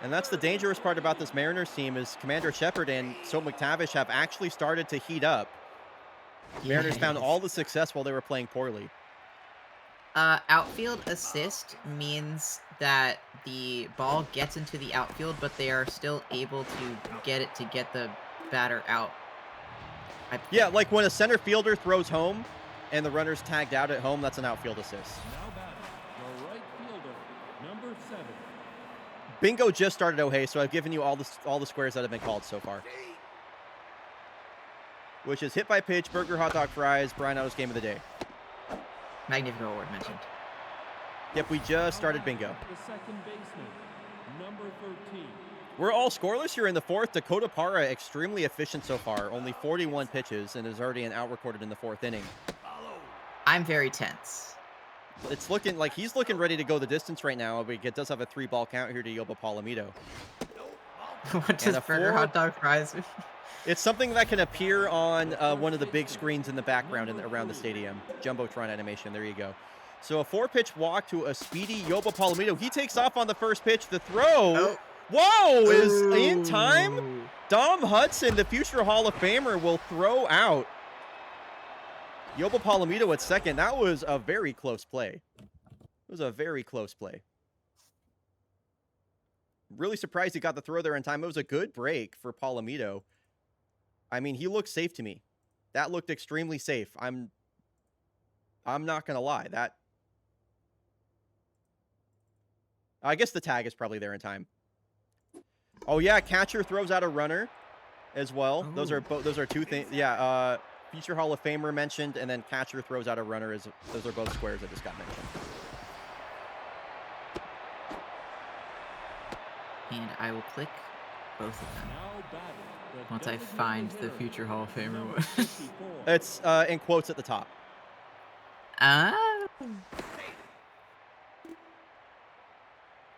And that's the dangerous part about this Mariners team is Commander Shepard and Soap McTavish have actually started to heat up. Mariners found all the success while they were playing poorly. Outfield assist means that the ball gets into the outfield, but they are still able to get the batter out. Yeah, like when a center fielder throws home and the runner's tagged out at home, that's an outfield assist. Now batting. The right fielder. Number 7. Bingo just started, Ohey, so I've given you all the squares that have been called so far. Which is hit by pitch, burger, hot dog, fries, bryonato game of the day. Magnifico award mentioned. Yep, we just started bingo. The second baseman. Number 13. We're all scoreless here in the fourth. Dakota Parra extremely efficient so far. Only 41 pitches and is already an out recorded in the 4th inning. I'm very tense. It's looking like he's looking ready to go the distance right now, but it does have a 3-ball count here to Yoba Palomito. What does burger, hot dog, fries mean? It's something that can appear on one of the big screens in the background around the stadium. Jumbotron animation, there you go. So a 4-pitch walk to a speedy Yoba Palomito. He takes off on the first pitch. The throw, whoa, is in time. Dom Hudson, the future Hall of Famer, will throw out Yoba Palomito at second. That was a very close play. It was a very close play. Really surprised he got the throw there in time. It was a good break for Palomito. I mean, he looked safe to me. That looked extremely safe. I'm not going to lie. I guess the tag is probably there in time. Oh, yeah, catcher throws out a runner as well. Those are 2 things. Yeah, future Hall of Famer mentioned, and then catcher throws out a runner. Those are both squares that just got mentioned. And I will click both of them. Now batting. The Once I designated find the hitter. future Hall of Famer Number one. 54. It's in quotes at the top. Ah.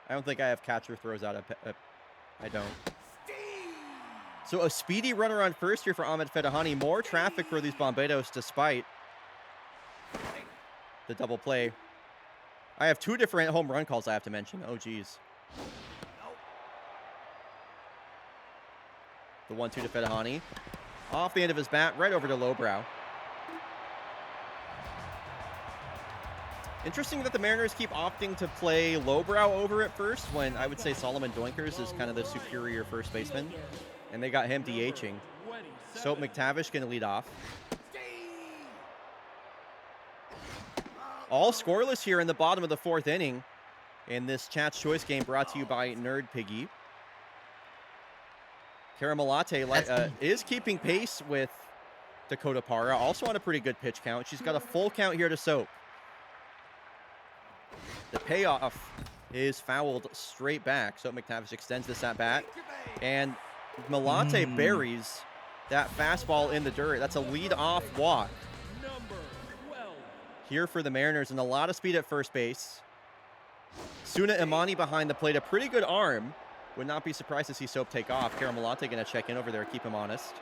I don't think I have catcher throws out I don't. So a speedy runner on first here for Ahmed Fedahani. More traffic for these Bombados despite the double play. I have 2 different home run calls I have to mention. Oh, geez. The 1-2 to Fedahani. Off the end of his bat, right over to Lowbrow. Interesting that the Mariners keep opting to play Lowbrow over at first when I would say Solomon Doinkers is kind of the superior first baseman. And they got him DHing. Soap McTavish going to lead off. All scoreless here in the bottom of the 4th inning in this Chat's Choice game brought to you by Nerd Piggy. Caramelate is keeping pace with Dakota Parra, also on a pretty good pitch count. She's got a full count here to Soap. The payoff is fouled straight back. Soap McTavish extends this at bat. And Malate buries that fastball in the dirt. That's a lead-off walk Number 12. here for the Mariners, and a lot of speed at first base. Suna Imani behind the plate, a pretty good arm. Would not be surprised to see Soap take off. Caramelate going to check in over there, keep him honest.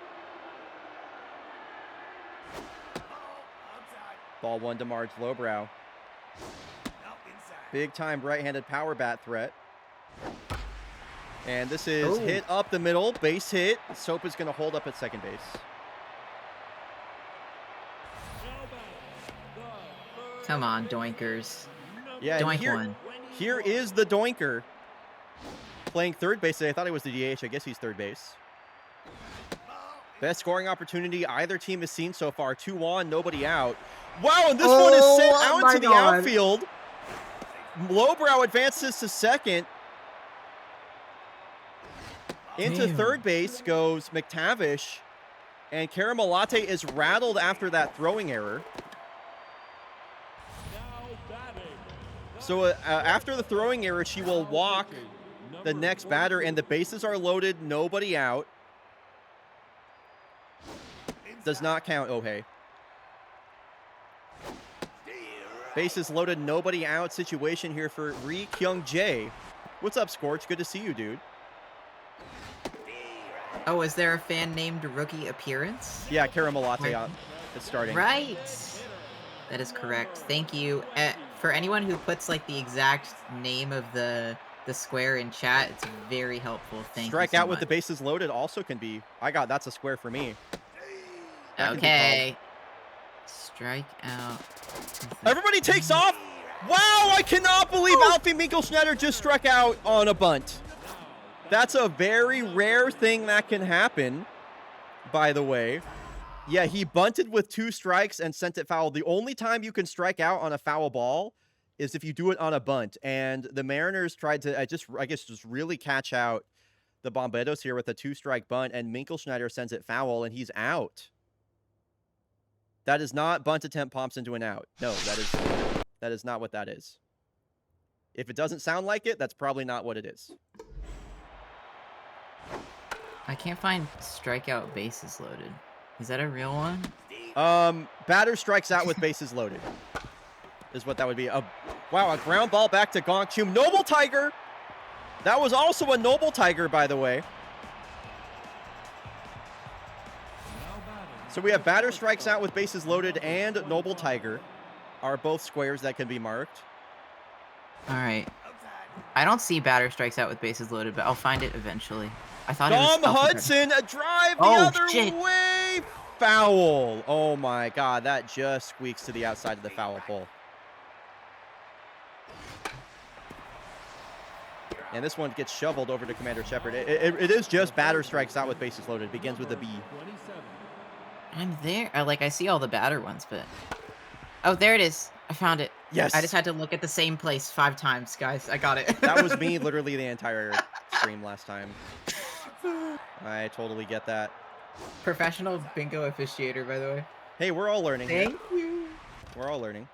Ball 1 to Marge Lowbrow. Big-time right-handed power bat threat. And this is hit up the middle, base hit. Soap is going to hold up at second base. Come on, Doinkers. Yeah, Doink one. Here is the Doinker playing third base. I thought he was the DH. I guess he's third base. Best scoring opportunity either team has seen so far. 2-1, nobody out. Wow, and this one is sent out into the outfield. Lowbrow advances to second. Into Damn. third base goes McTavish, and Caramel Latte is rattled after that throwing error. Now batting. So after the throwing error, she will walk the next batter, and the bases are loaded, nobody out. Does not count, Ohei. Bases loaded, nobody out situation here for Ri Kyung Jae. What's up, Scorch? Good to see you, dude. Oh, is there a fan named Rookie Appearance? Yeah, Caramel Latte is starting. Right. That is correct. Thank you. For anyone who puts like the exact name of the square in chat, it's very helpful. Thank you Strike so out with the much. bases loaded also can be. That's a square for me. That can be Okay. Strike out. Everybody takes off. Wow, I cannot believe Alfie Minkelschneider just struck out on a bunt. That's a very rare thing that can happen, by the way. Yeah, he bunted with 2 strikes and sent it foul. The only time you can strike out on a foul ball is if you do it on a bunt. And the Mariners tried to, I guess, just really catch out the Bomberos here with a 2-strike bunt, and Minkelschneider sends it foul, and he's out. That is not bunt attempt pops into an out. No, that is not what that is. If it doesn't sound like it, that's probably not what it is. I can't find strikeout bases loaded. Is that a real one? Batter strikes out with bases loaded. Is what that would be. Wow, a ground ball back to Gong Chum. Noble Tiger! That was also a Noble Tiger, by the way. So we have batter strikes out with bases loaded and Noble Tiger are both squares that can be marked. All right. I don't see batter strikes out with bases loaded, but I'll find it eventually. I thought Dom it was Hudson, a drive the other way. Foul. Oh my God, that just squeaks to the outside of the foul pole. And this one gets shoveled over to Commander Shepard. It is just batter strikes out with bases loaded. It begins with a B. I'm there. I see all the batter ones, but... Oh, there it is. I found it. Yes. I just had to look at the same place 5 times, guys. I got it. That was me literally the entire stream last time. I totally get that. Professional bingo officiator, by the way. Hey, we're all learning. Thank you. We're all learning.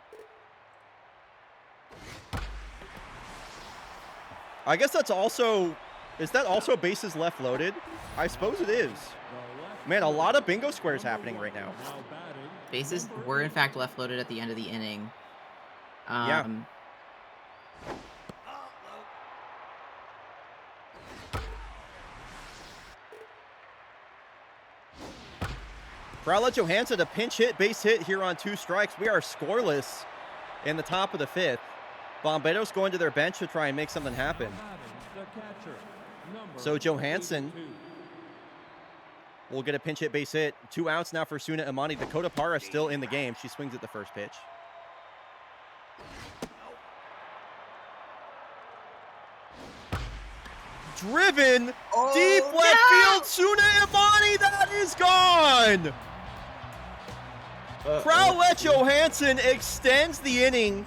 I guess that's also... Is that also bases left loaded? I suppose it is. Man, a lot of bingo squares happening right now. Bases were, in fact, left loaded at the end of the inning. Yeah. Fraulein Johansson, a pinch hit, base hit here on 2 strikes. We are scoreless in the top of the 5th. Bomberos going to their bench to try and make something happen. So Johansson will get a pinch hit, base hit. 2 outs now for Suna Imani. Dakota Parra still in the game. She swings at the first pitch. Driven deep left field. Suna Imani, that is gone. Fraulein Johansson extends the inning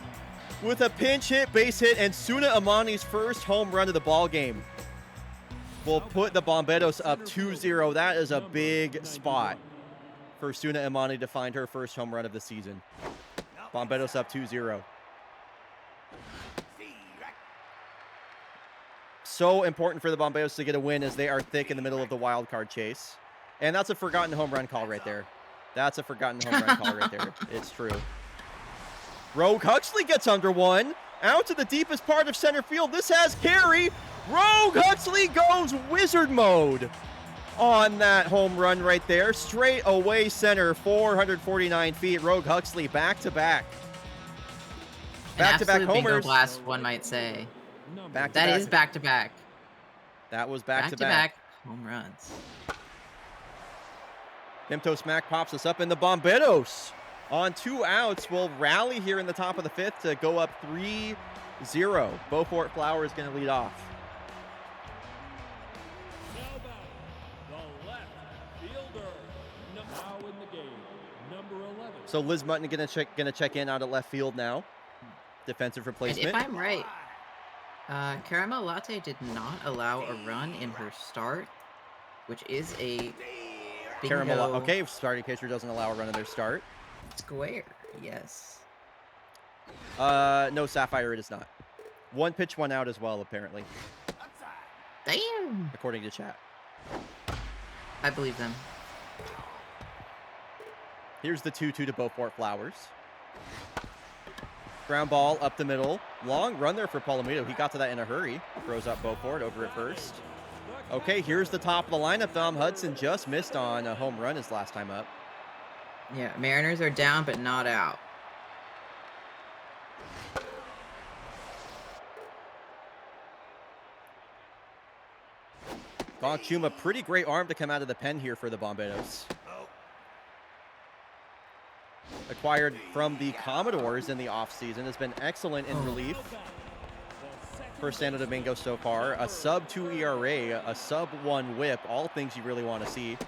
with a pinch hit, base hit, and Suna Imani's first home run of the ball game will put the Bomberos up 2-0. That is a big spot for Suna Imani to find her first home run of the season. Bomberos up 2-0. So important for the Bomberos to get a win as they are thick in the middle of the wild card chase. And that's a forgotten home run call right there. That's a forgotten home run call right there. It's true. Rogue Huxley gets under one. Out to the deepest part of center field. This has carry. Rogue Huxley goes wizard mode on that home run right there. Straight away center, 449 feet. Rogue Huxley back-to-back. Back-to-back homers. Bingo blast, one might say. Back-to-back. That is back-to-back. That was back-to-back. Back-to-back home runs. Pimto Smack pops us up, and the Bomberos on 2 outs will rally here in the top of the 5th to go up 3-0. Beaufort Flower is going to lead off. The left fielder, now in the game, number 11. So Liz Mutton going to check in out at left field now. Defensive replacement. And if I'm right, Caramel Latte did not allow a run in her start. which is a Caramel. bingo Okay, starting pitcher doesn't allow a run in their start. square. Yes. No, Sapphire, it is not. One pitch, one out as well, apparently, Damn. according to chat. I believe them. Here's the 2-2 to Beaufort Flowers. Ground ball up the middle. Long run there for Palomito. He got to that in a hurry. Throws up Beaufort over at first. Okay, here's the top of the lineup. Dom Hudson just missed on a home run his last time up. Yeah, Mariners are down but not out. Gong Chum, a pretty great arm to come out of the pen here for the Bomberos. Acquired from the Commodores in the offseason, has been excellent in relief for Santo Domingo so far. A sub-2 ERA, a sub-1 whip, all things you really want to see.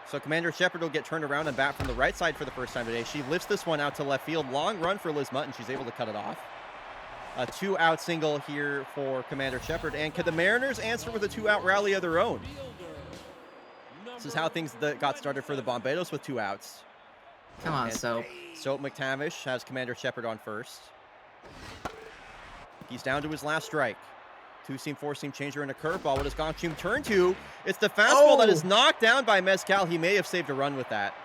So Commander Shepard will get turned around and bat from the right side for the first time today. She lifts this one out to left field. Long run for Liz Mutton. She's able to cut it off. A 2-out single here for Commander Shepard. And could the Mariners answer with a 2-out rally of their own? This is how things got started for the Bomberos with 2 outs. Come on, And Soap. Soap McTavish has Commander Shepard on first. He's down to his last strike. 2-seam, 4-seam changer and a curveball. What does Gong Chum turn to? It's the fastball that is knocked down by Mezcal. He may have saved a run with that.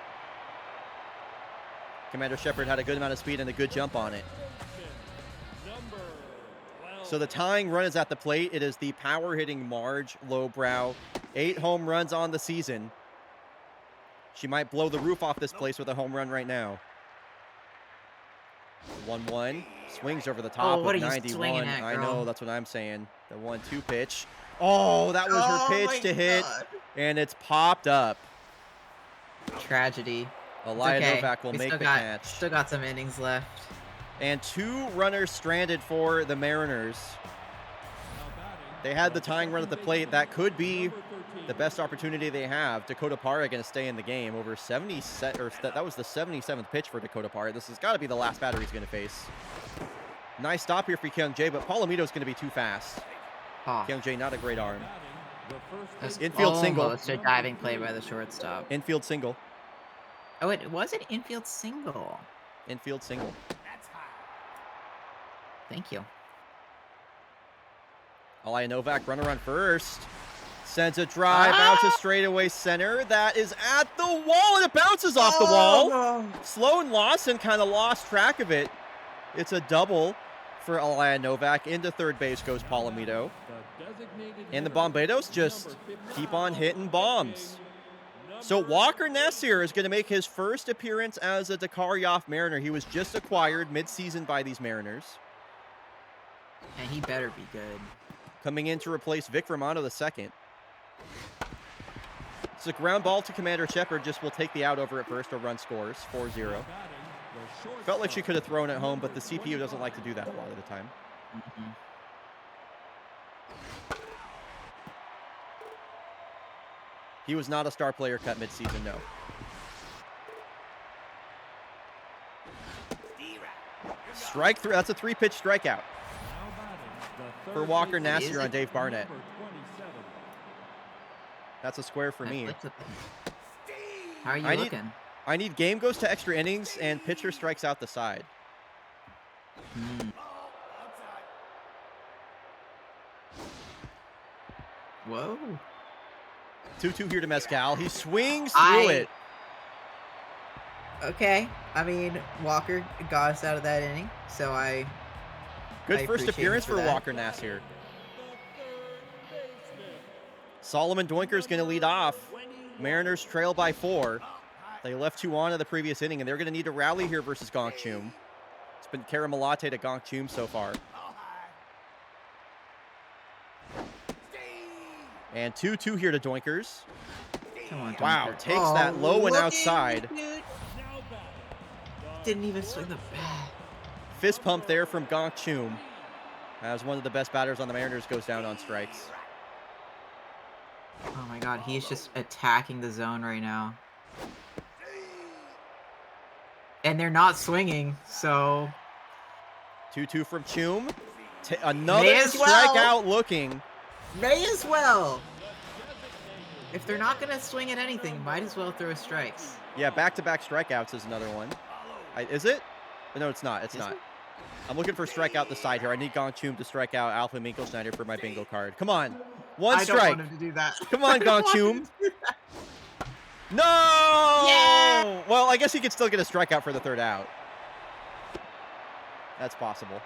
Commander Shepard had a good amount of speed and a good jump on it. So the tying run is at the plate. It is the power-hitting Marge Lowbrow. 8 home runs on the season. She might blow the roof off this place with a home run right now. 1-1. Swings over the top what of are you 91. swinging at, I girl? know, that's what I'm saying. The 1-2 pitch. Oh, that was her pitch to hit, and it's popped up. Tragedy. Elia Okay. Novak will We make still the got, catch. Still got some innings left. And 2 runners stranded for the Mariners. They had the tying run at the plate. That could be the best opportunity they have. Dakota Parra going to stay in the game. Over 70 set, or that was the 77th pitch for Dakota Parra. This has got to be the last batter he's going to face. Nice stop here for Kyung Jae, but Palomito's going to be too fast. Oh, Kyung Jae, not a great arm. that's Infield single. almost a diving play by the shortstop. Infield single. Oh, it was an infield single. Infield single. Thank you. Elia Novak, runner on first. Sends a drive out to straightaway center. That is at the wall, and it bounces off the wall. No. Sloan Lawson kind of lost track of it. It's a double for Elia Novak. Into third base goes Palomito. And the Bomberos just keep on hitting bombs. So Walker Nassir is going to make his first appearance as a Dakar Yoff Mariner. He was just acquired mid-season by these Mariners. And he better be good. Coming in to replace Vic Romano II. It's a ground ball to Commander Shepard. Just will take the out over at first. A run scores 4-0. Felt like she could have thrown it home, but the CPU doesn't like to do that a lot of the time. Mm-hmm. He was not a star player cut midseason, no. Strike through. That's a 3-pitch strikeout for Walker Nassir on Dave Barnett. That's a square for me. How are you looking? I need game goes to extra innings and pitcher strikes out the side. Hmm. Whoa. 2-2 here to Mezcal. He swings through it. Okay. I mean, Walker got us out of that inning, so Good I first appreciate appearance it for for that. Walker Nassir. Solomon Doinker is going to lead off. Mariners trail by 4. They left 2 on in the previous inning, and they're going to need to rally here versus Gong Chum. It's been Karamalate to Gong Chum so far. And 2-2 here to Doinkers. Come on, Wow, Doinker. takes that low and look at outside. you, dude. Didn't even swing the bat. Fist pump there from Gong Chum as one of the best batters on the Mariners goes down on strikes. Oh my god, he's just attacking the zone right now. And they're not swinging, so... 2-2 from Chum. Another May as well. strikeout looking. May as well. If they're not gonna swing at anything, might as well throw strikes. Yeah, back-to-back strikeouts is another one. Is it? No, it's not. It's Is not. it? I'm looking for strikeout the side here. I need Gongchum to strike out Alpha Minkelschneider for my bingo card. Come on. One I strike. don't want him to do that. Come on, I don't want him Gongchum. to do that. No! Yeah! Well, I guess he could still get a strikeout for the third out. That's possible.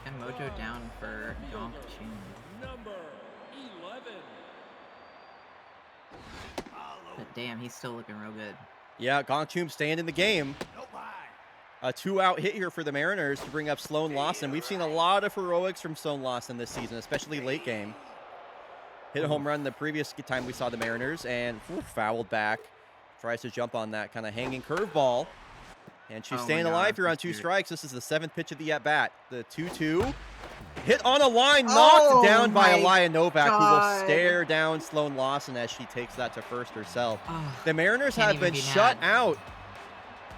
And Mojo down for Gongchum. Number 11. But damn, he's still looking real good. Yeah, Gongchum staying in the game. A 2-out hit here for the Mariners to bring up Sloan Lawson. We've seen a lot of heroics from Sloan Lawson this season, especially late game. Hit a home run the previous time we saw the Mariners and fouled back. Tries to jump on that kind of hanging curveball. And she's Oh my staying God, alive here on that's 2 weird. strikes. This is the 7th pitch of the at-bat. The 2-2. Hit on a line, knocked Oh down by my Aliyah Novak, who will God. stare down Sloan Lawson as she takes that to first herself. Oh, The Mariners Can't have even been be shut mad. out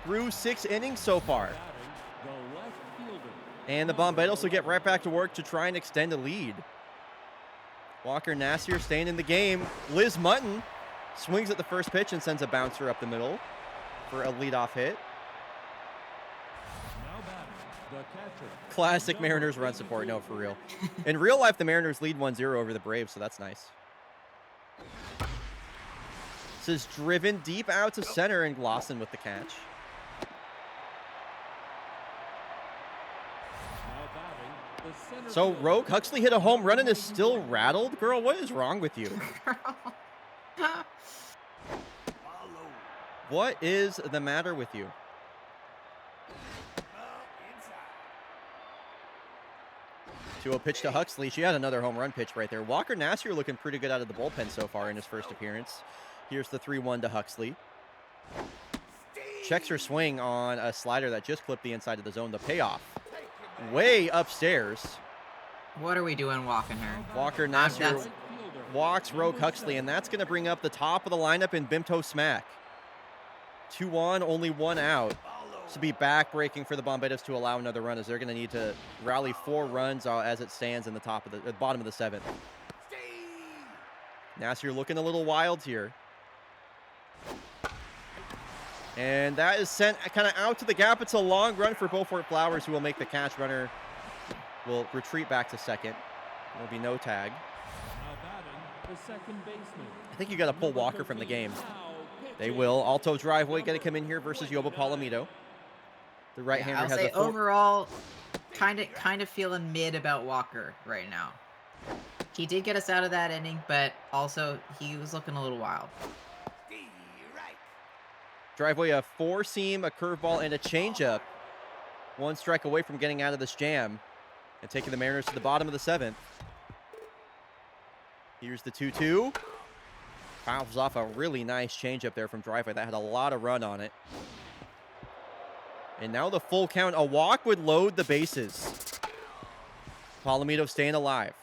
through 6 innings so far. Batting, the left fielder. And the Bomberos will get right back to work to try and extend the lead. Walker Nassir staying in the game. Liz Mutton swings at the first pitch and sends a bouncer up the middle for a leadoff hit. Now batting, the catcher. Classic Mariners run support. No, for real. In real life, the Mariners lead 1-0 over the Braves, so that's nice. This is driven deep out to center, and Lawson with the catch. Now batting, the center So fielder. Rogue Huxley hit a home run and is still rattled? Girl, what is wrong with you? What is the matter with you? To a pitch to Huxley. She had another home run pitch right there. Walker Nassir looking pretty good out of the bullpen so far in his first appearance. Here's the 3-1 to Huxley. Checks her swing on a slider that just clipped the inside of the zone. The payoff. Way upstairs. What are we doing walking her? Walker That's- Nassir walks Rogue Huxley, and that's going to bring up the top of the lineup in Bimto Smack. 2 on, only 1 out. This will be back-breaking for the Bomberos to allow another run, as they're going to need to rally 4 runs as it stands in the top of the bottom of the 7th. Nassir looking a little wild here. And that is sent kind of out to the gap. It's a long run for Beaufort Flowers, who will make the catch. Runner will retreat back to second. There'll be no tag. Now batting, the second baseman. I think you got to pull Walker from the game. They will. Alto driveway going to come in here versus Yoba Palomito. The right-hander I'll has say a 4. overall, kind of feeling mid about Walker right now. He did get us out of that inning, but also he was looking a little wild. Driveway, a 4-seam, a curveball, and a changeup. 1 strike away from getting out of this jam and taking the Mariners to the bottom of the 7th. Here's the 2-2. Fouls off a really nice changeup there from Driveway. That had a lot of run on it. And now the full count. A walk would load the bases. Palomito staying alive.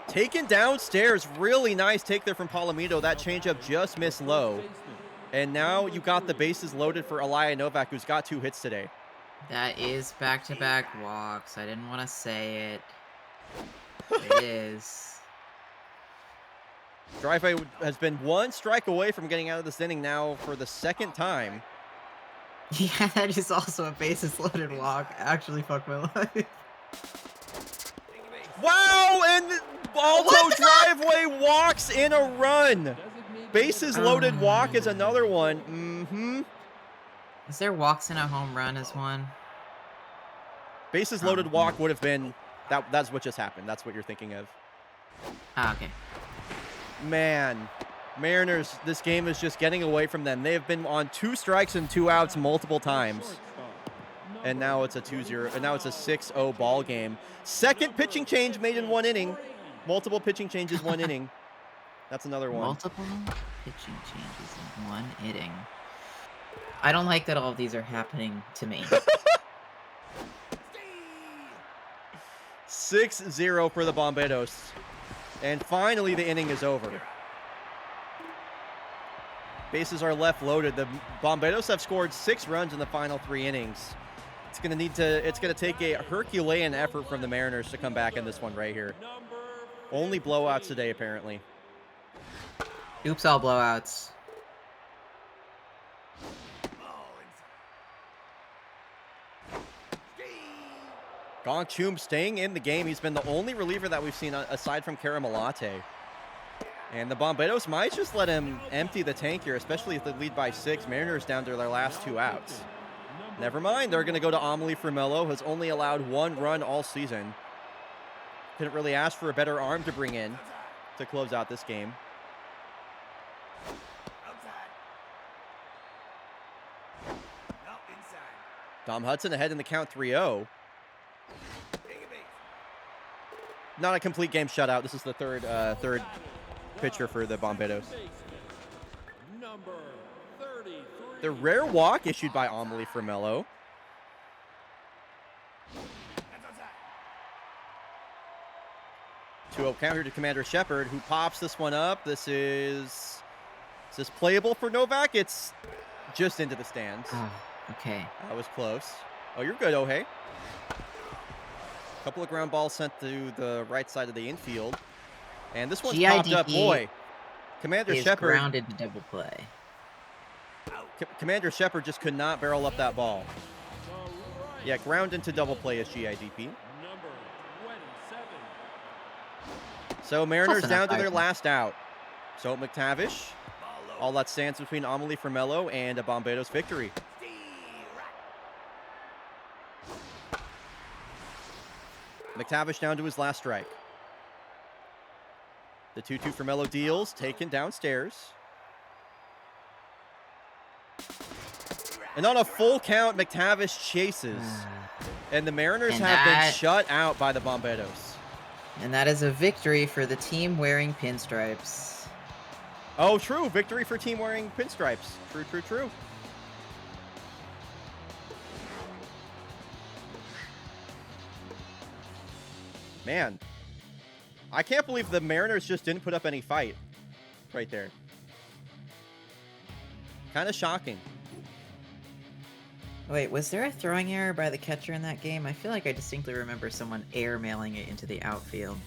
Taken downstairs. Really nice take there from Palomito. That changeup just missed low. And now you got the bases loaded for Aliyah Novak, who's got 2 hits today. That is back-to-back walks. I didn't want to say it. It is. Driveway has been 1 strike away from getting out of this inning now for the 2nd time. Yeah, that is also a bases-loaded walk. Actually, fuck my life. Wow! And Alto Driveway walks in a run. Bases loaded walk is another one. Mm-hmm. Is there walks in a home run as one? Bases loaded walk would have been... That's what just happened. That's what you're thinking of. Ah, okay. Man, Mariners, this game is just getting away from them. They have been on 2 strikes and 2 outs multiple times. And now it's a 2-0, and now it's a 6-0 ball game. 2nd pitching change made in 1 inning. Multiple pitching changes, 1 inning. That's another one. Multiple pitching changes in 1 inning. I don't like that all of these are happening to me. 6-0 for the Bomberos. And finally, the inning is over. Bases are left loaded. The Bomberos have scored 6 runs in the final 3 innings. It's gonna take a Herculean effort from the Mariners to come back in this one right here. Number Only blowouts today, apparently. Oops, all blowouts. Gong Chum staying in the game. He's been the only reliever that we've seen aside from Karamalate. And the Bomberos might just let him empty the tank here, especially if they lead by 6. Mariners down to their last 2 outs. Never mind, they're going to go to Amelie Formello, has only allowed 1 run all season. Couldn't really ask for a better arm to bring in to close out this game. Dom Hudson ahead in the count 3-0. Not a complete game shutout. This is the third pitcher for the Bomberos. Number 33. The rare walk issued by Amelie Formello. Two-0 count here to Commander Shepard, who pops this one up. Is this playable for Novak? It's just into the stands. Oh, okay. That was close. Oh, you're good, Ohei. Couple of ground balls sent to the right side of the infield. And this one's popped up. Boy, Commander Shepard grounded to double play. Commander Shepard just could not barrel up that ball. Yeah, ground into double play is GIDP. Number 27. So Mariners down to their last out. So McTavish, all that stands between Amelie Formello and a Bomberos victory. McTavish down to his last strike. The 2-2 Formello deals, taken downstairs. And on a full count, McTavish chases. And the Mariners have been shut out by the Bomberos. And that is a victory for the team wearing pinstripes. Oh, true. Victory for team wearing pinstripes. True, true, true. Man, I can't believe the Mariners just didn't put up any fight right there. Kind of shocking. Wait, was there a throwing error by the catcher in that game? I feel like I distinctly remember someone airmailing it into the outfield.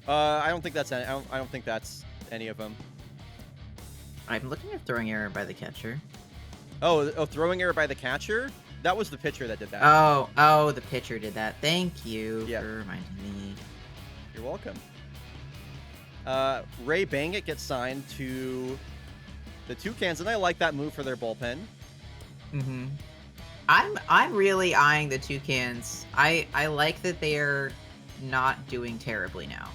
I don't think that's any, I don't think that's any of them. I'm looking at throwing error by the catcher. Oh, throwing error by the catcher? That was the pitcher that did that. Oh, the pitcher did that. Thank you for reminding me. You're welcome. Ray Bangett gets signed to the Toucans, and I like that move for their bullpen. Mm-hmm. I'm really eyeing the Toucans. I like that they're not doing terribly now.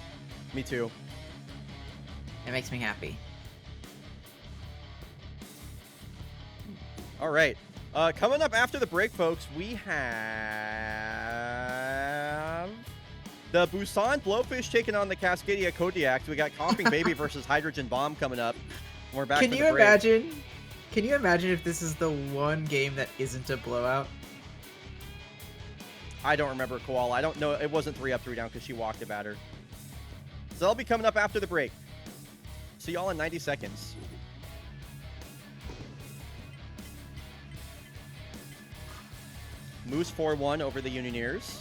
Me too. It makes me happy. All right. Coming up after the break, folks, we have the Busan Blowfish taking on the Cascadia Kodiaks. We got Coughing Baby versus Hydrogen Bomb coming up. We're back. Can you imagine? Can you imagine if this is the one game that isn't a blowout? I don't remember Koala. I don't know. It wasn't 3 up, 3 down because she walked a batter. So that'll be coming up after the break. See y'all in 90 seconds. Moose 4-1 over the Unioneers.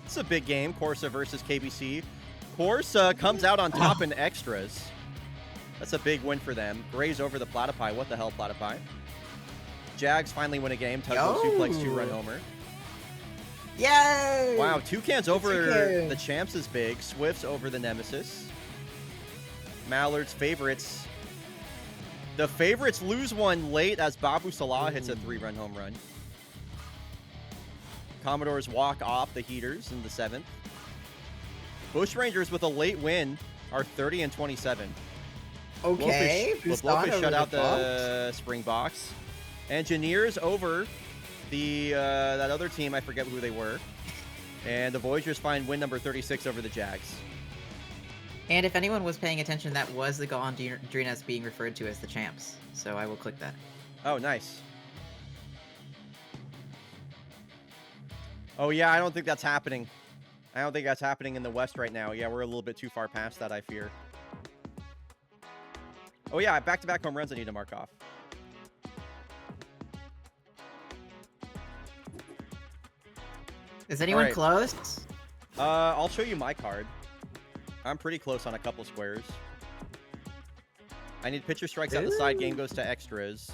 It's a big game. Corsa versus KBC. Corsa comes out on top in extras. That's a big win for them. Grays over the Platypi. What the hell, Platypi? Jags finally win a game. Tugboat suplex 2-run homer. Yay! Wow, Toucans over the Champs is big. Swifts over the Nemesis. Mallard's favorites. The favorites lose one late as Babu Salah hits a 3-run home run. Commodores walk off the Heaters in the 7th. Bushrangers with a late win are 30-27. Okay. Blowfish shut out the Springboks. Engineers over the that other team, I forget who they were. And the Voyagers find win number 36 over the Jags. And if anyone was paying attention, that was the Golondrinas being referred to as the Champs. So I will click that. Oh, nice. Oh, yeah, I don't think that's happening. I don't think that's happening in the West right now. Yeah, we're a little bit too far past that, I fear. Oh, yeah, back-to-back home runs I need to mark off. Is anyone close? I'll show you my card. I'm pretty close on a couple squares. I need pitcher strikes out the side. Game goes to extras.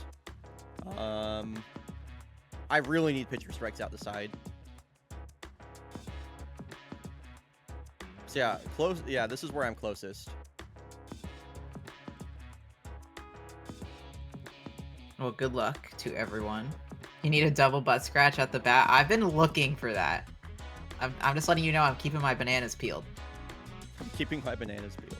I really need pitcher strikes out the side. So yeah, close. Yeah, this is where I'm closest. Well, good luck to everyone. You need a double butt scratch at the bat. I've been looking for that. I'm just letting you know I'm keeping my bananas peeled. I'm keeping my bananas peeled.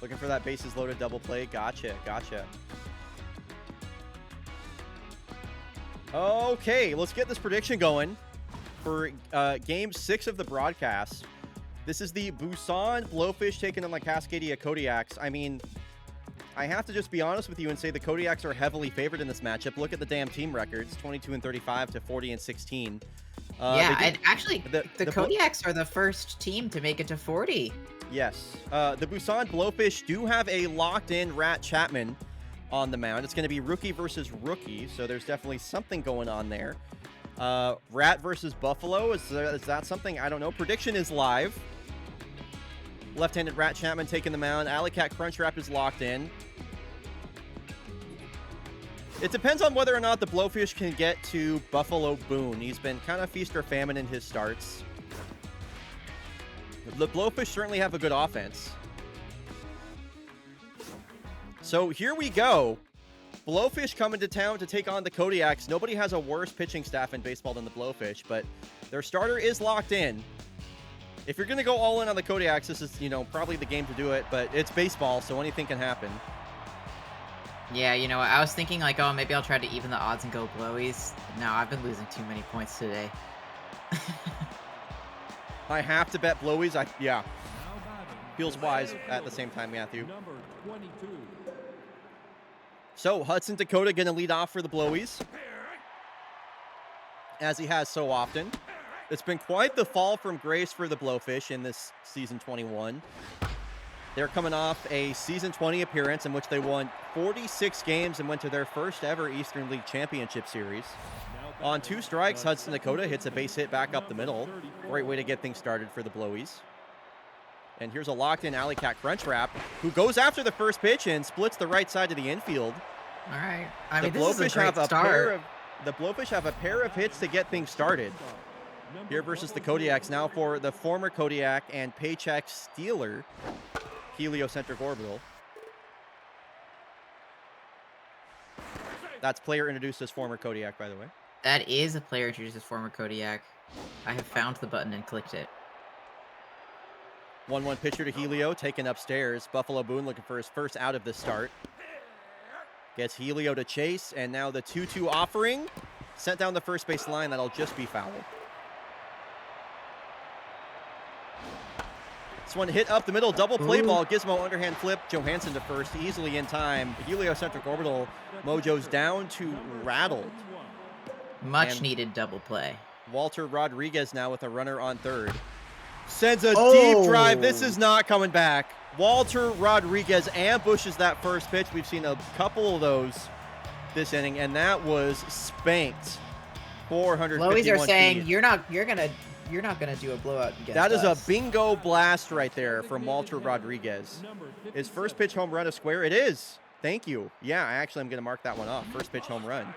Looking for that bases loaded double play. Gotcha, gotcha. Okay, let's get this prediction going for Game 6 of the broadcast. This is the Busan Blowfish taking on the Cascadia Kodiaks. I mean, I have to just be honest with you and say the Kodiaks are heavily favored in this matchup. Look at the damn team records, 22-35 to 40-16. Yeah, and actually, the Kodiaks are the first team to make it to 40. Yes. The Busan Blowfish do have a locked-in Rat Chapman on the mound. It's going to be rookie versus rookie, so there's definitely something going on there. Rat versus Buffalo, is that something? I don't know. Prediction is live. Left-handed Rat Chapman taking the mound. Alley Cat Crunchwrap is locked in. It depends on whether or not the Blowfish can get to Buffalo Boone. He's been kind of feast or famine in his starts. The Blowfish certainly have a good offense. So here we go. Blowfish coming to town to take on the Kodiaks. Nobody has a worse pitching staff in baseball than the Blowfish, but their starter is locked in. If you're going to go all in on the Kodiaks, this is, probably the game to do it, but it's baseball, so anything can happen. Yeah, I was thinking like, oh, maybe I'll try to even the odds and go Blowies. No, I've been losing too many points today. I have to bet Blowies. Yeah. Feels wise at the same time, Matthew. Number 22. So, Hudson Dakota going to lead off for the Blowies, as he has so often. It's been quite the fall from grace for the Blowfish in this Season 21. They're coming off a Season 20 appearance in which they won 46 games and went to their first ever Eastern League Championship Series. On 2 strikes, Hudson Dakota hits a base hit back up the middle. Great way to get things started for the Blowies. And here's a locked-in Alley Cat Crunchwrap, who goes after the first pitch and splits the right side of the infield. All right. I mean, this is a great start. The Blowfish have a pair of hits to get things started. Here versus the Kodiaks now for the former Kodiak and paycheck stealer, Heliocentric Orbital. That's player introduced as former Kodiak, by the way. That is a player introduced as former Kodiak. I have found the button and clicked it. 1-1 pitcher to Helio, taken upstairs. Buffalo Boone looking for his first out of the start. Gets Helio to chase, and now the 2-2 offering. Sent down the first base line, that'll just be foul. This one hit up the middle, double play ball. Gizmo underhand flip, Johansson to first, easily in time. Heliocentric Orbital, Mojo's down to rattled. Much needed double play. Walter Rodriguez now with a runner on third. Sends a deep drive. This is not coming back. Walter Rodriguez ambushes that first pitch. We've seen a couple of those this inning, and that was spanked. 451 Blowies are saying feet. you're not gonna do a blowout against That is us. a bingo blast right there from Walter Rodriguez. His first pitch home run a square. It is. Thank you. Yeah, I actually am going to mark that one off. First pitch home run.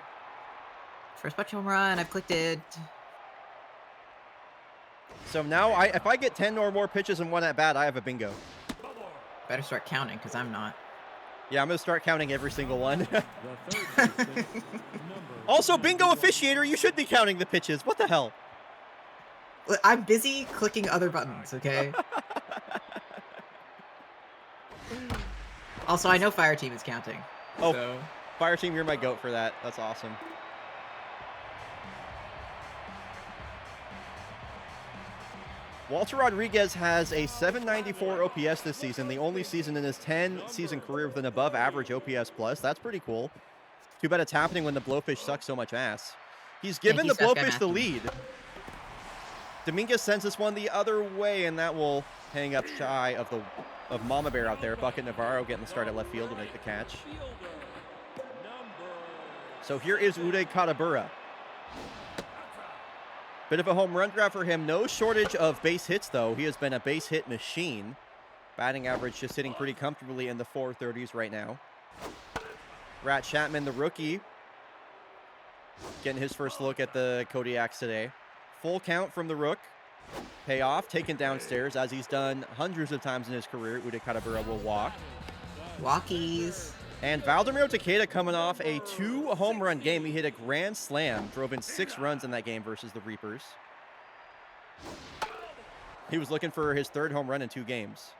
First pitch home run. I've clicked it. So now, if I get 10 or more pitches in one at bat, I have a bingo. Better start counting, because I'm not. Yeah, I'm going to start counting every single one. Also, bingo officiator, you should be counting the pitches. What the hell? I'm busy clicking other buttons, okay? Also, I know Fire Team is counting. Oh, so. Fire Team, you're my goat for that. That's awesome. Walter Rodriguez has a 794 OPS this season, the only season in his 10-season career with an above-average OPS plus. That's pretty cool. Too bad it's happening when the Blowfish suck so much ass. He's given the Blowfish the lead. Dominguez sends this one the other way, and that will hang up shy of Mama Bear out there. Bucket Navarro getting the start at left field to make the catch. So here is Uday Katabura. Bit of a home run grab for him. No shortage of base hits, though. He has been a base hit machine. Batting average just sitting pretty comfortably in the 430s right now. Rat Chapman, the rookie, getting his first look at the Kodiaks today. Full count from the Rook. Payoff, taken downstairs, as he's done hundreds of times in his career. Uday Katabura will walk. Walkies. And Valdemiro Takeda coming off a 2-home run game. He hit a grand slam, drove in 6 runs in that game versus the Reapers. He was looking for his 3rd home run in 2 games.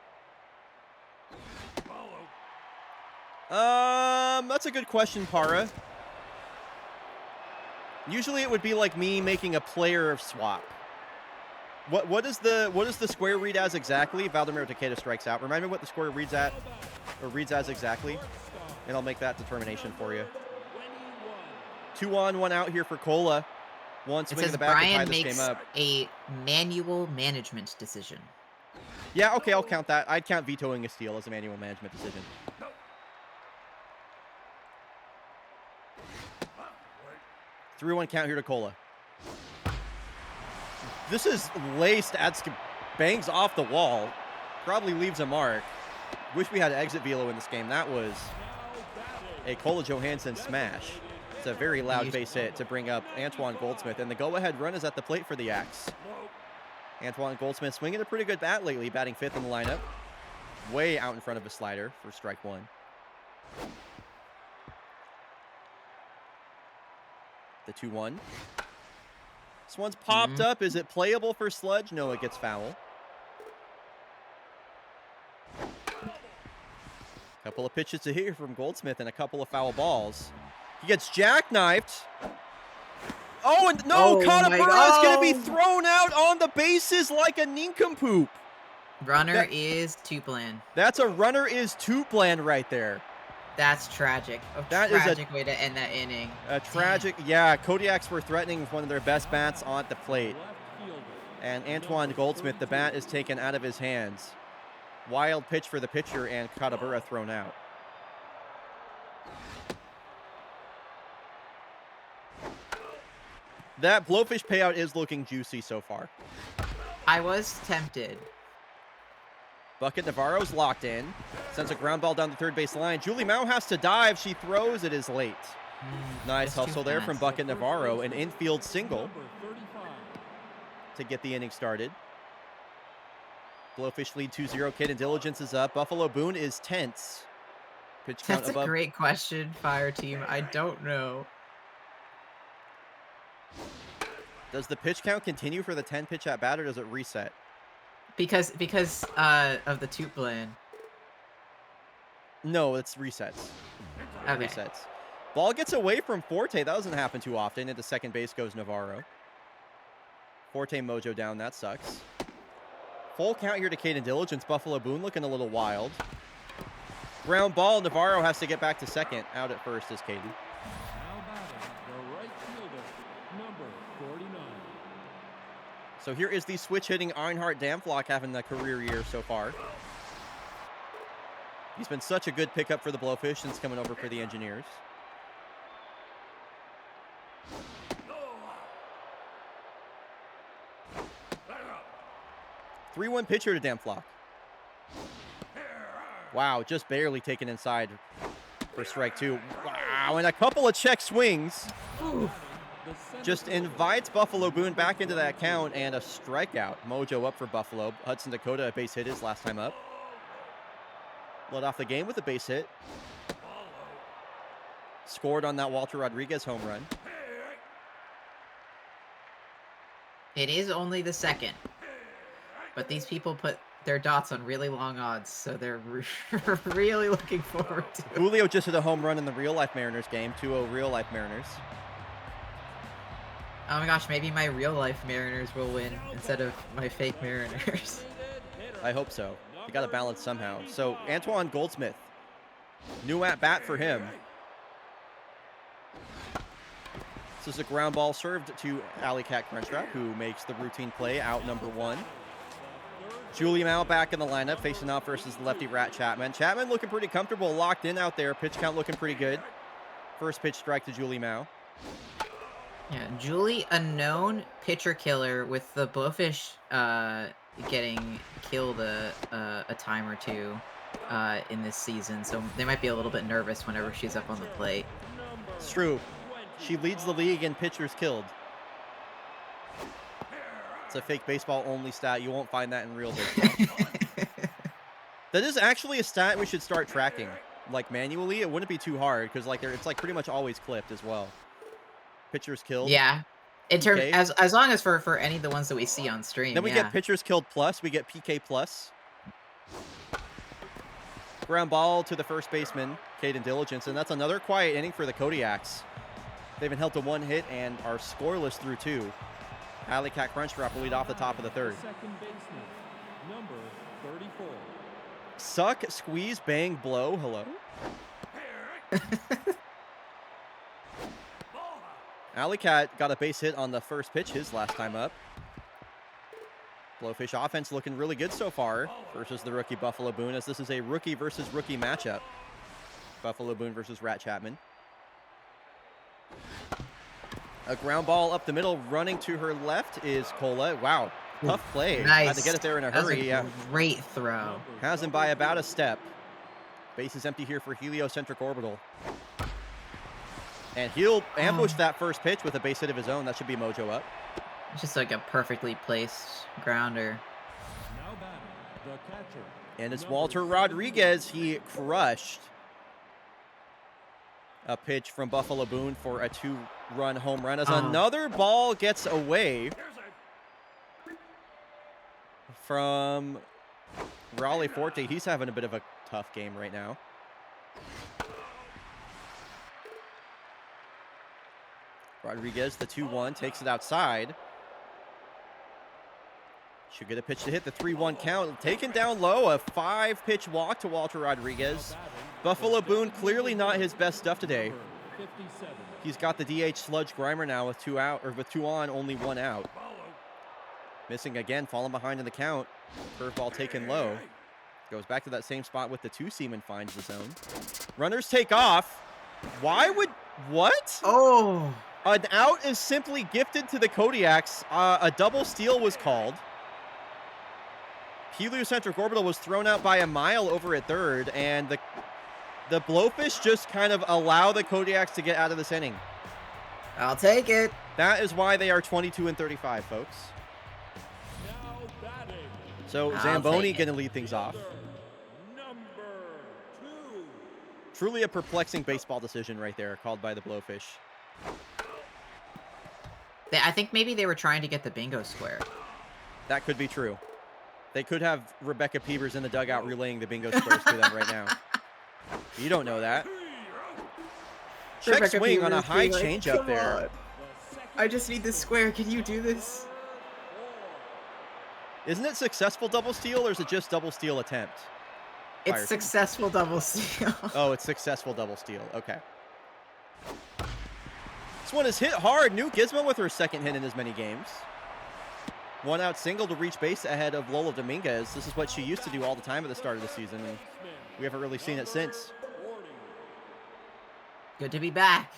That's a good question, Para. Usually it would be like me making a player swap. What does the square read as exactly? Valdemiro Takeda strikes out. Remind me what the square reads as exactly, and I'll make that determination for you. 2 on, 1 out here for Cola. One swing in the back to tie this game up. A manual management decision. Yeah, okay, I'll count that. I'd count vetoing a steal as a manual management decision. No. 3-1 count here to Cola. This is laced, bangs off the wall. Probably leaves a mark. Wish we had an exit velo in this game. That was a Cola Johansson smash. It's a very loud base hit to bring up Antoine Goldsmith. And the go-ahead run is at the plate for the Axe. Antoine Goldsmith swinging a pretty good bat lately, batting 5th in the lineup. Way out in front of a slider for strike 1. The 2-1. This one's popped up. Is it playable for Sludge? No, it gets foul. Couple of pitches to here from Goldsmith and a couple of foul balls. He gets jackknifed. Oh, and no, Katabura is going to be thrown out on the bases like a nincompoop. Runner is Tuplan. That's a runner is Tuplan right there. That's tragic. That is a tragic way to end that inning. A tragic, yeah. Kodiaks were threatening with one of their best bats on the plate. And Antoine Goldsmith, the bat is taken out of his hands. Wild pitch for the pitcher, and Katabura thrown out. That blowfish payout is looking juicy so far. I was tempted. Bucket Navarro's locked in. Sends a ground ball down the third base line. Julie Mao has to dive. She throws. It is late. Nice hustle there from Bucket Navarro. An infield single to get the inning started. Blowfish lead 2-0. Caden Diligence is up. Buffalo Boone is tense. Pitch count above. That's a great question, Fire Team. I don't know. Does the pitch count continue for the 10 pitch at bat, or does it reset? Because of the Tuplan. No, it's resets. Okay. Resets. Ball gets away from Forte. That doesn't happen too often. Into second base goes Navarro. Forte mojo down. That sucks. Full count here to Caden Diligence. Buffalo Boone looking a little wild. Ground ball. Navarro has to get back to second. Out at first is Caden. So here is the switch-hitting Einhard Damflock having a career year so far. He's been such a good pickup for the Blowfish since coming over for the Engineers. Three 3-1 pitcher to Damflock. Wow, just barely taken inside for strike 2. Wow, and a couple of check swings. Ooh. Just invites Buffalo Boone back into that count, and a strikeout. Mojo up for Buffalo. Hudson Dakota, a base hit his last time up. Led off the game with a base hit. Scored on that Walter Rodriguez home run. It is only the second. But these people put their dots on really long odds, so they're really looking forward to it. Julio just hit a home run in the real-life Mariners game. 2-0 real-life Mariners. Oh my gosh, maybe my real-life Mariners will win instead of my fake Mariners. I hope so. We got to balance somehow. So, Antoine Goldsmith. New at-bat for him. This is a ground ball served to Alley Cat Crunchwrap, who makes the routine play out number 1. Julie Mao back in the lineup, facing off versus lefty Rat Chapman. Chapman looking pretty comfortable, locked in out there. Pitch count looking pretty good. First pitch strike to Julie Mao. Yeah, Julie, a known pitcher killer with the Blowfish getting killed a time or two in this season, so they might be a little bit nervous whenever she's up on the plate. It's true. She leads the league in pitchers killed. It's a fake baseball only stat. You won't find that in real baseball. That is actually a stat we should start tracking, like manually. It wouldn't be too hard because like it's like pretty much always clipped as well. Pitchers killed. Yeah. In terms PK. as long as for any of the ones that we see on stream. Then we get pitchers killed plus. We get PK plus. Ground ball to the first baseman, Caden Diligence, and that's another quiet inning for the Kodiaks. They've been held to 1 hit and are scoreless through 2. Alley Cat Crunchwrap will lead off the top of the 3rd. Second baseman, number 34. Suck, squeeze, bang, blow. Hello. Alley Cat got a base hit on the first pitch his last time up. Blowfish offense looking really good so far versus the rookie Buffalo Boone, as this is a rookie versus rookie matchup. Buffalo Boone versus Rat Chapman. A ground ball up the middle, running to her left is Cola. Wow, tough play. Nice. Had to get it there in a That was hurry. Yeah, great throw. has him by about a step. Base is empty here for Heliocentric Orbital. And he'll ambush that first pitch with a base hit of his own. That should be mojo up. It's just like a perfectly placed grounder. Now batting, the catcher. And it's Walter Rodriguez. He crushed a pitch from Buffalo Boone for a 2-run home run as another ball gets away from Raleigh Forte. He's having a bit of a tough game right now. Rodriguez, the 2-1, takes it outside. Should get a pitch to hit the 3-1 count. Taken down low, a 5-pitch walk to Walter Rodriguez. Buffalo Boone clearly not his best stuff today. 57. He's got the DH Sludge Grimer now with 2 out, or with 2 on, only 1 out. Missing again, falling behind in the count. Curveball taken low. Goes back to that same spot with the 2-seam and finds the zone. Runners take off. Why would, what? Oh! An out is simply gifted to the Kodiaks. A double steal was called. Heliocentric Orbital was thrown out by a mile over at third, and the Blowfish just kind of allow the Kodiaks to get out of this inning. I'll take it. That is why they are 22-35, folks. Now batting, So I'll Zamboni take it. going to lead things off. number 2. Truly a perplexing baseball decision right there, called by the Blowfish. I think maybe they were trying to get the bingo square. That could be true. They could have Rebecca Peevers in the dugout relaying the bingo squares to them right now. You don't know that. Check Rebecca swing on a Peevers high being like, changeup "Come there. on. I just need this square. Can you do this? Isn't it successful double steal, or is it just double steal attempt? It's Fire. successful double steal. Oh, it's successful double steal. Okay. This one is hit hard. New Gizmo with her second hit in as many games. 1 out single to reach base ahead of Lola Dominguez. This is what she used to do all the time at the start of the season, and we haven't really seen it since. Good to be back.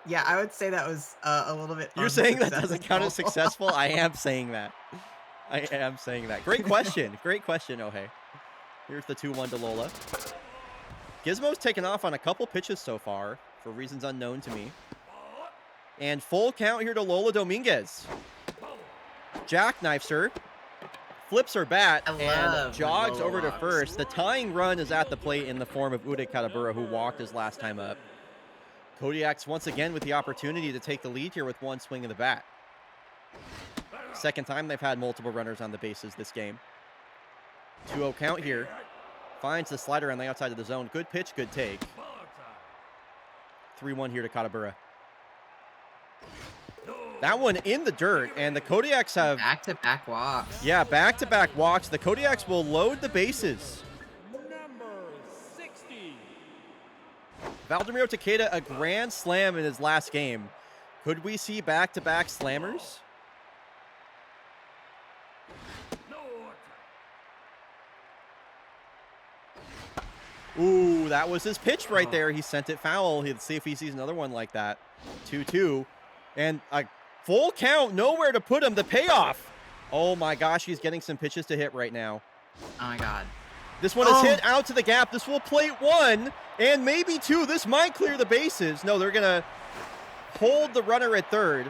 Yeah, I would say that was a little bit. You're saying that doesn't count as unsuccessful. successful? I am saying that. I am saying that. Great question. Great question, Ohei. Here's the 2-1 to Lola. Gizmo's taken off on a couple pitches so far, for reasons unknown to me. And full count here to Lola Dominguez. Jackknifes her, flips her bat, I and love jogs Lola over to walks. first. The tying run is at the plate in the form of Uday Katabura, who walked his last time up. Kodiaks once again with the opportunity to take the lead here with 1 swing of the bat. Second time they've had multiple runners on the bases this game. 2-0 count here. Finds the slider on the outside of the zone. Good pitch, good take. 3-1 here to Katabura. That one in the dirt, and the Kodiaks have... Back-to-back walks. Yeah, back-to-back walks. The Kodiaks will load the bases. Number 60. Valdemiro Takeda, a grand slam in his last game. Could we see back-to-back slammers? Ooh, that was his pitch right there. He sent it foul. Let's see if he sees another one like that. 2-2. And a full count, nowhere to put him. The payoff. Oh my gosh, he's getting some pitches to hit right now. Oh my god. This one is hit out to the gap. This will plate 1 and maybe 2. This might clear the bases. No, they're going to hold the runner at third.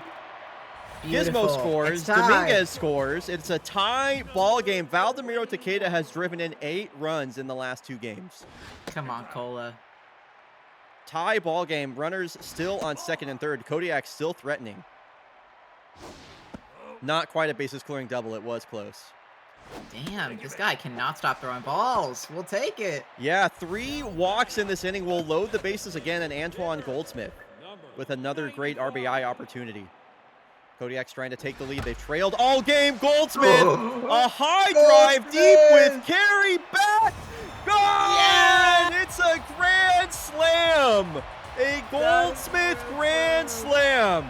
Beautiful. Gizmo scores. Dominguez scores. It's a tie ball game. Valdemiro Takeda has driven in 8 runs in the last 2 games. Come on, Cola. Tie ball game. Runners still on second and third. Kodiak still threatening. Not quite a bases clearing double. It was close. Damn, this guy cannot stop throwing balls. We'll take it. Yeah, 3 walks in this inning will load the bases again, and Antoine Goldsmith with another great RBI opportunity. Kodiak's trying to take the lead. They've trailed all game. Goldsmith, a high drive deep with carry back. Gone! Yeah! It's a grand slam. A Goldsmith grand slam.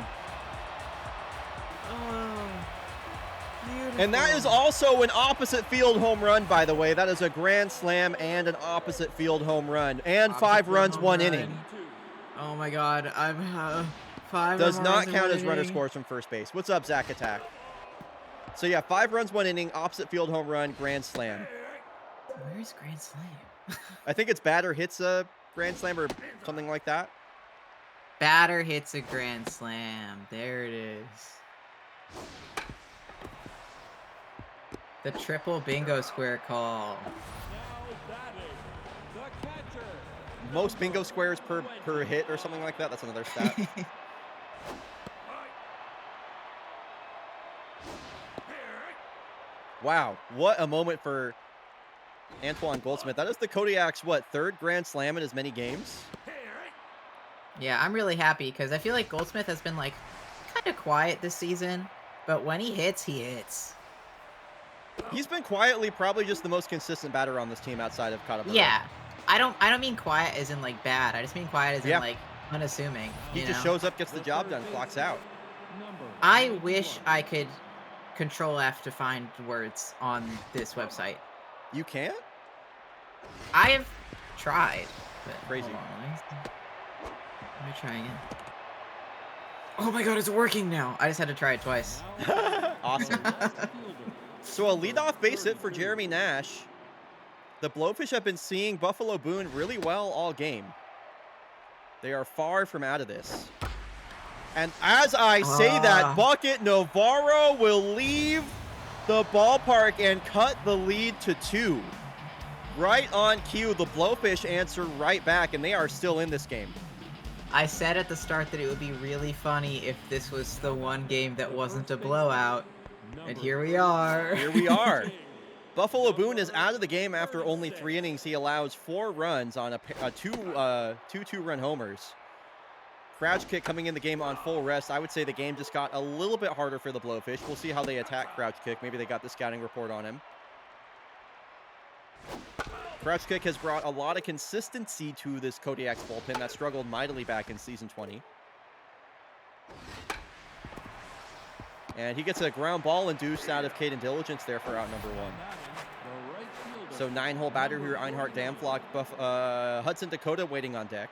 And that is also an opposite field home run, by the way. That is a grand slam and an opposite field home run. And 5 runs, 1 inning. Oh my god, I'm 5 Does not count as inning. runner scores from first base. What's up, Zach Attack? So yeah, 5 runs, 1 inning, opposite field home run, grand slam. Where's grand slam? I think it's batter hits a grand slam or something like that. Batter hits a grand slam. There it is. The triple bingo square call. Most bingo squares per hit or something like that. That's another stat. Wow, what a moment for Antoine Goldsmith. That is the Kodiak's, what, 3rd grand slam in as many games? Yeah, I'm really happy because I feel like Goldsmith has been like kind of quiet this season, but when he hits, he hits. He's been quietly probably just the most consistent batter on this team outside of Cabbagestalk. Yeah, I don't mean quiet as in like bad. I just mean quiet as in like unassuming. He just shows up, gets the job done, clocks out. I wish I could Control F to find words on this website. You can't? I have tried. But Crazy. Hold on, let me try again. Oh my god, it's working now. I just had to try it twice. Awesome. So a leadoff base hit for Jeremy Nash. The Blowfish have been seeing Buffalo Boone really well all game. They are far from out of this. And as I say that, Bucket Navarro will leave the ballpark and cut the lead to 2. Right on cue, the Blowfish answer right back, and they are still in this game. I said at the start that it would be really funny if this was the one game that wasn't a blowout. And here we are. Here we are. Buffalo Boone is out of the game after only 3 innings. He allows 4 runs on two 2-run homers. Crouch Kick coming in the game on full rest. I would say the game just got a little bit harder for the Blowfish. We'll see how they attack Crouch Kick. Maybe they got the scouting report on him. Crouch Kick has brought a lot of consistency to this Kodiak's bullpen that struggled mightily back in Season 20. And he gets a ground ball induced out of Caden Diligence there for out number 1. So 9-hole batter here, Einhart, Damflock, Hudson Dakota waiting on deck.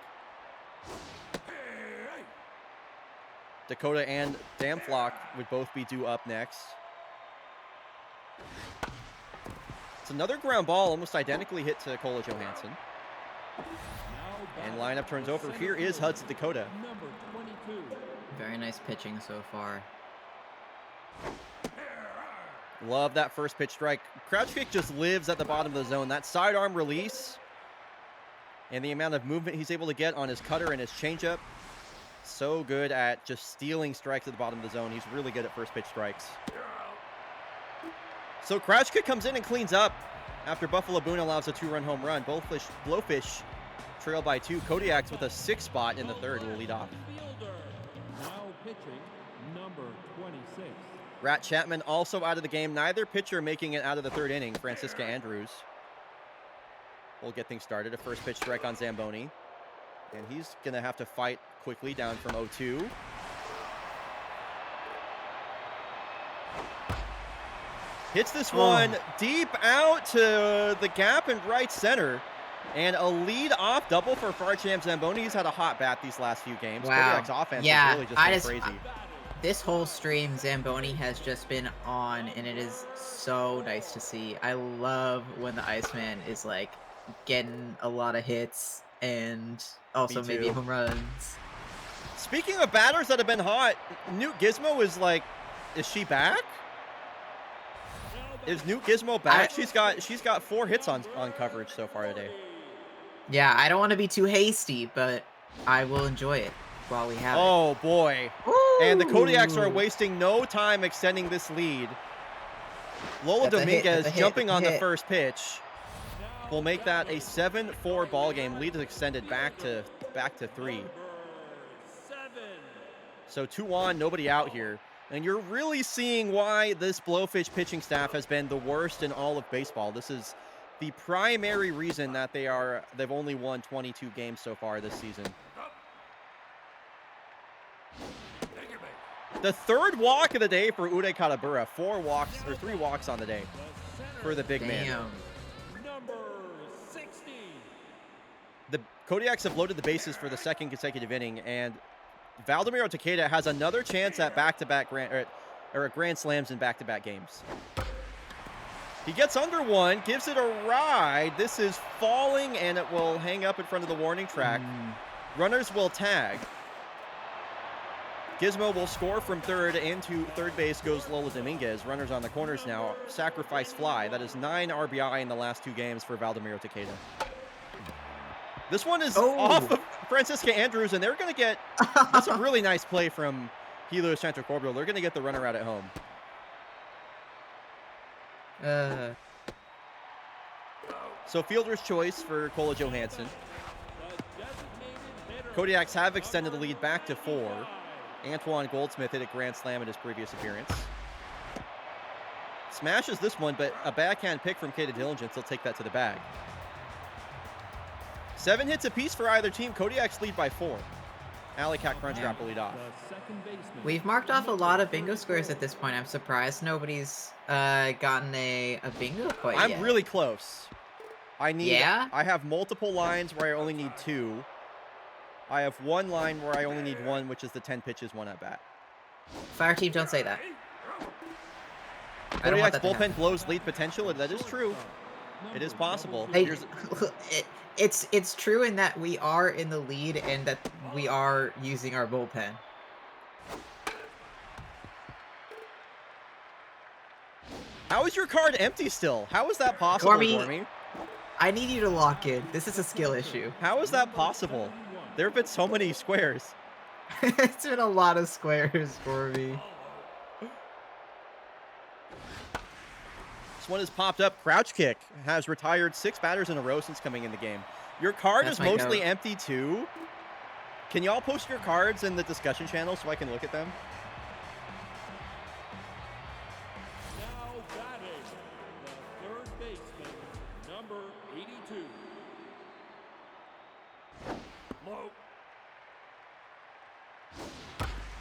Dakota and Damflock would both be due up next. It's another ground ball, almost identically hit to Cola Johansson. And lineup turns over. Here is Hudson Dakota. Very nice pitching so far. Love that first pitch strike. Crouch Kick just lives at the bottom of the zone. That sidearm release and the amount of movement he's able to get on his cutter and his changeup. So good at just stealing strikes at the bottom of the zone. He's really good at first pitch strikes. So Crouch Kick comes in and cleans up after Buffalo Boone allows a 2-run home run. Blowfish trail by 2. Kodiak's with a 6 spot in the 3rd will lead off. Now pitching, number 26. Rat Chapman also out of the game. Neither pitcher making it out of the 3rd inning. Francisca Andrews will get things started. A first pitch strike on Zamboni. And he's going to have to fight quickly down from 0-2. Hits this one deep out to the gap in right center. And a lead-off double for Farcham Zamboni. He's had a hot bat these last few games. Wow. Kodiak's offense Yeah, has really just been crazy. This whole stream, Zamboni has just been on, and it is so nice to see. I love when the Iceman is, like, getting a lot of hits and also maybe home runs. Speaking of batters that have been hot, Newt Gizmo is, like, is she back? Is Newt Gizmo back? She's got 4 hits on coverage so far today. Yeah, I don't want to be too hasty, but I will enjoy it while we have it. Oh, boy. Ooh. And the Kodiaks are wasting no time extending this lead. Lola Dominguez jumping on the first pitch will make that a 7-4 ball game. Lead is extended back to 3. So 2 on, nobody out here. And you're really seeing why this Blowfish pitching staff has been the worst in all of baseball. This is the primary reason that they've only won 22 games so far this season. The 3rd walk of the day for Uday Katabura. 3 walks on the day for the big man. Number 60. The Kodiaks have loaded the bases for the 2nd consecutive inning, and Valdomiro Takeda has another chance at back-to-back grand slams in back-to-back games. He gets under one, gives it a ride. This is falling, and it will hang up in front of the warning track. Runners will tag. Gizmo will score from third. Into third base goes Lola Dominguez. Runners on the corners now. Sacrifice fly. That is 9 RBI in the last 2 games for Valdomiro Takeda. This one is off of Francisca Andrews, and they're going to get... That's a really nice play from Hilo Santocorbo. They're going to get the runner out at home. So fielder's choice for Kola Johansson. Kodiaks have extended the lead back to 4. Antoine Goldsmith hit a grand slam in his previous appearance. Smashes this one, but a backhand pick from Kata Diligence. He'll take that to the bag. 7 hits apiece for either team. Kodiaks lead by 4. Alley Cat Crunchwrap will lead off. We've marked off a lot of bingo squares at this point. I'm surprised nobody's gotten a bingo quite yet. I'm really close. I have multiple lines where I only need 2. I have 1 line where I only need 1, which is the 10 pitches, 1 at bat. Fire team, don't say that. Kodiak's bullpen blows lead potential. That is true. It is possible. It's true in that we are in the lead and that we are using our bullpen. How is your card empty still? How is that possible, Gormy? I need you to lock in. This is a skill issue. How is that possible? There have been so many squares. It's been a lot of squares for me. This one has popped up. Crouch Kick has retired 6 batters in a row since coming in the game. Your card is mostly empty too. Can y'all post your cards in the discussion channel so I can look at them? Now batting, the 3rd baseman, number 82. Low.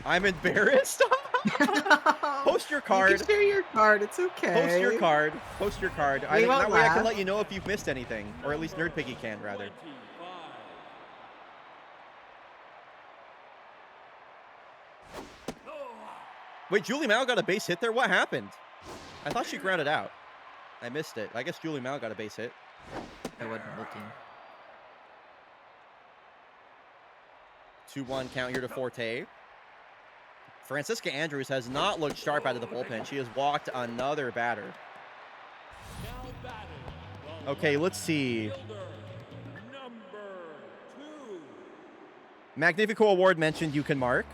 I'm embarrassed. Post your card. You can share your card. It's okay. Post your card. Post your card. That way I can let you know if you've missed anything, or at least Nerd Piggy can, rather. 25. Wait, Julie Mao got a base hit there? What happened? I thought she grounded out. I missed it. I guess Julie Mao got a base hit. I wasn't looking. 2-1 count here to Forte. Francisca Andrews has not looked sharp out of the bullpen. She has walked another batter. Okay, let's see. Magnifico Award mentioned you can mark.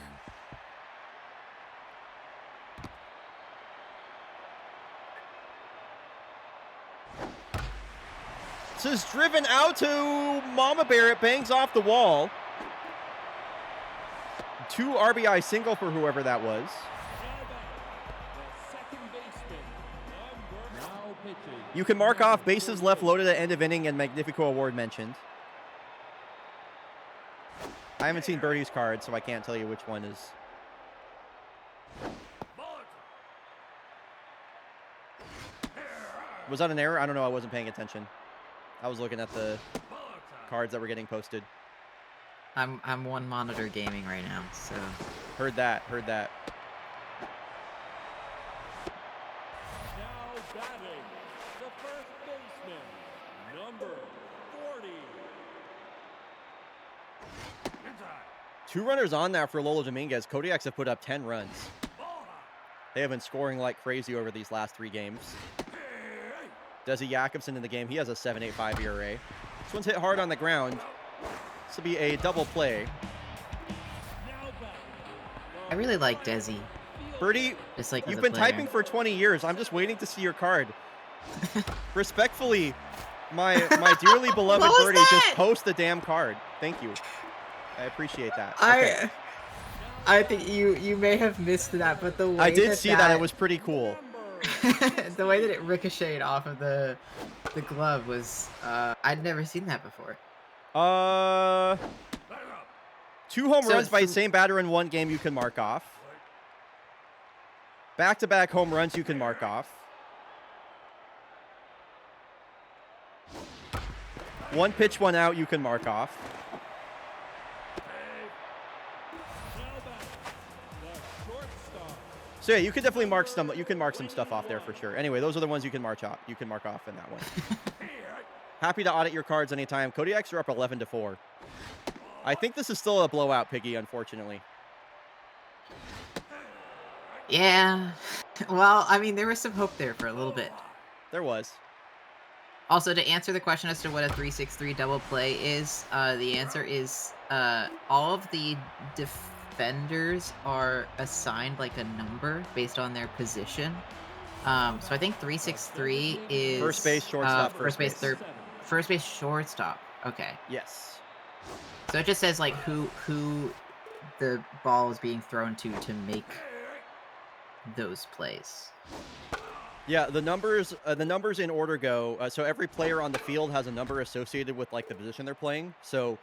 This is driven out to Mama Bear. It bangs off the wall. 2 RBI single for whoever that was. You can mark off bases left loaded at end of inning and Magnifico Award mentioned. I haven't seen Birdie's card, so I can't tell you which one is. Was that an error? I don't know. I wasn't paying attention. I was looking at the cards that were getting posted. I'm one monitor gaming right now, so. Heard that. Heard that. Now batting, the first baseman, number 40. Inside. 2 runners on now for Lolo Dominguez. Kodiaks have put up 10 runs. They have been scoring like crazy over these last 3 games. Desi Jakobsen in the game. He has a 7.85 ERA. This one's hit hard on the ground. This will be a double play. I really like Desi. Birdie, Just like you've as a been player. typing for 20 years. I'm just waiting to see your card. Respectfully, my dearly beloved What was Birdie, just that? post the damn card. Thank you. I appreciate that. Okay. I think you may have missed that, but the way I did see that. It was pretty cool. the way that it ricocheted off of the glove was I'd never seen that before. 2 home So runs by it's- same batter in 1 game you can mark off. Back-to-back home runs you can mark off. 1 pitch, 1 out you can mark off. So yeah, you can definitely mark some. You can mark some stuff off there for sure. Anyway, those are the ones you can mark off. You can mark off in that one. Happy to audit your cards anytime. Kodiaks are up 11-4. I think this is still a blowout, Piggy. Unfortunately. Yeah. Well, I mean, there was some hope there for a little bit. There was. Also, to answer the question as to what a 363 double play is, the answer is all of the defenders are assigned like a number based on their position. So I think 363 is First base, shortstop, first base, third, first base, shortstop. Okay. Yes. So it just says like who the ball is being thrown to make those plays. Yeah, the numbers in order go. So every player on the field has a number associated with like the position they're playing. So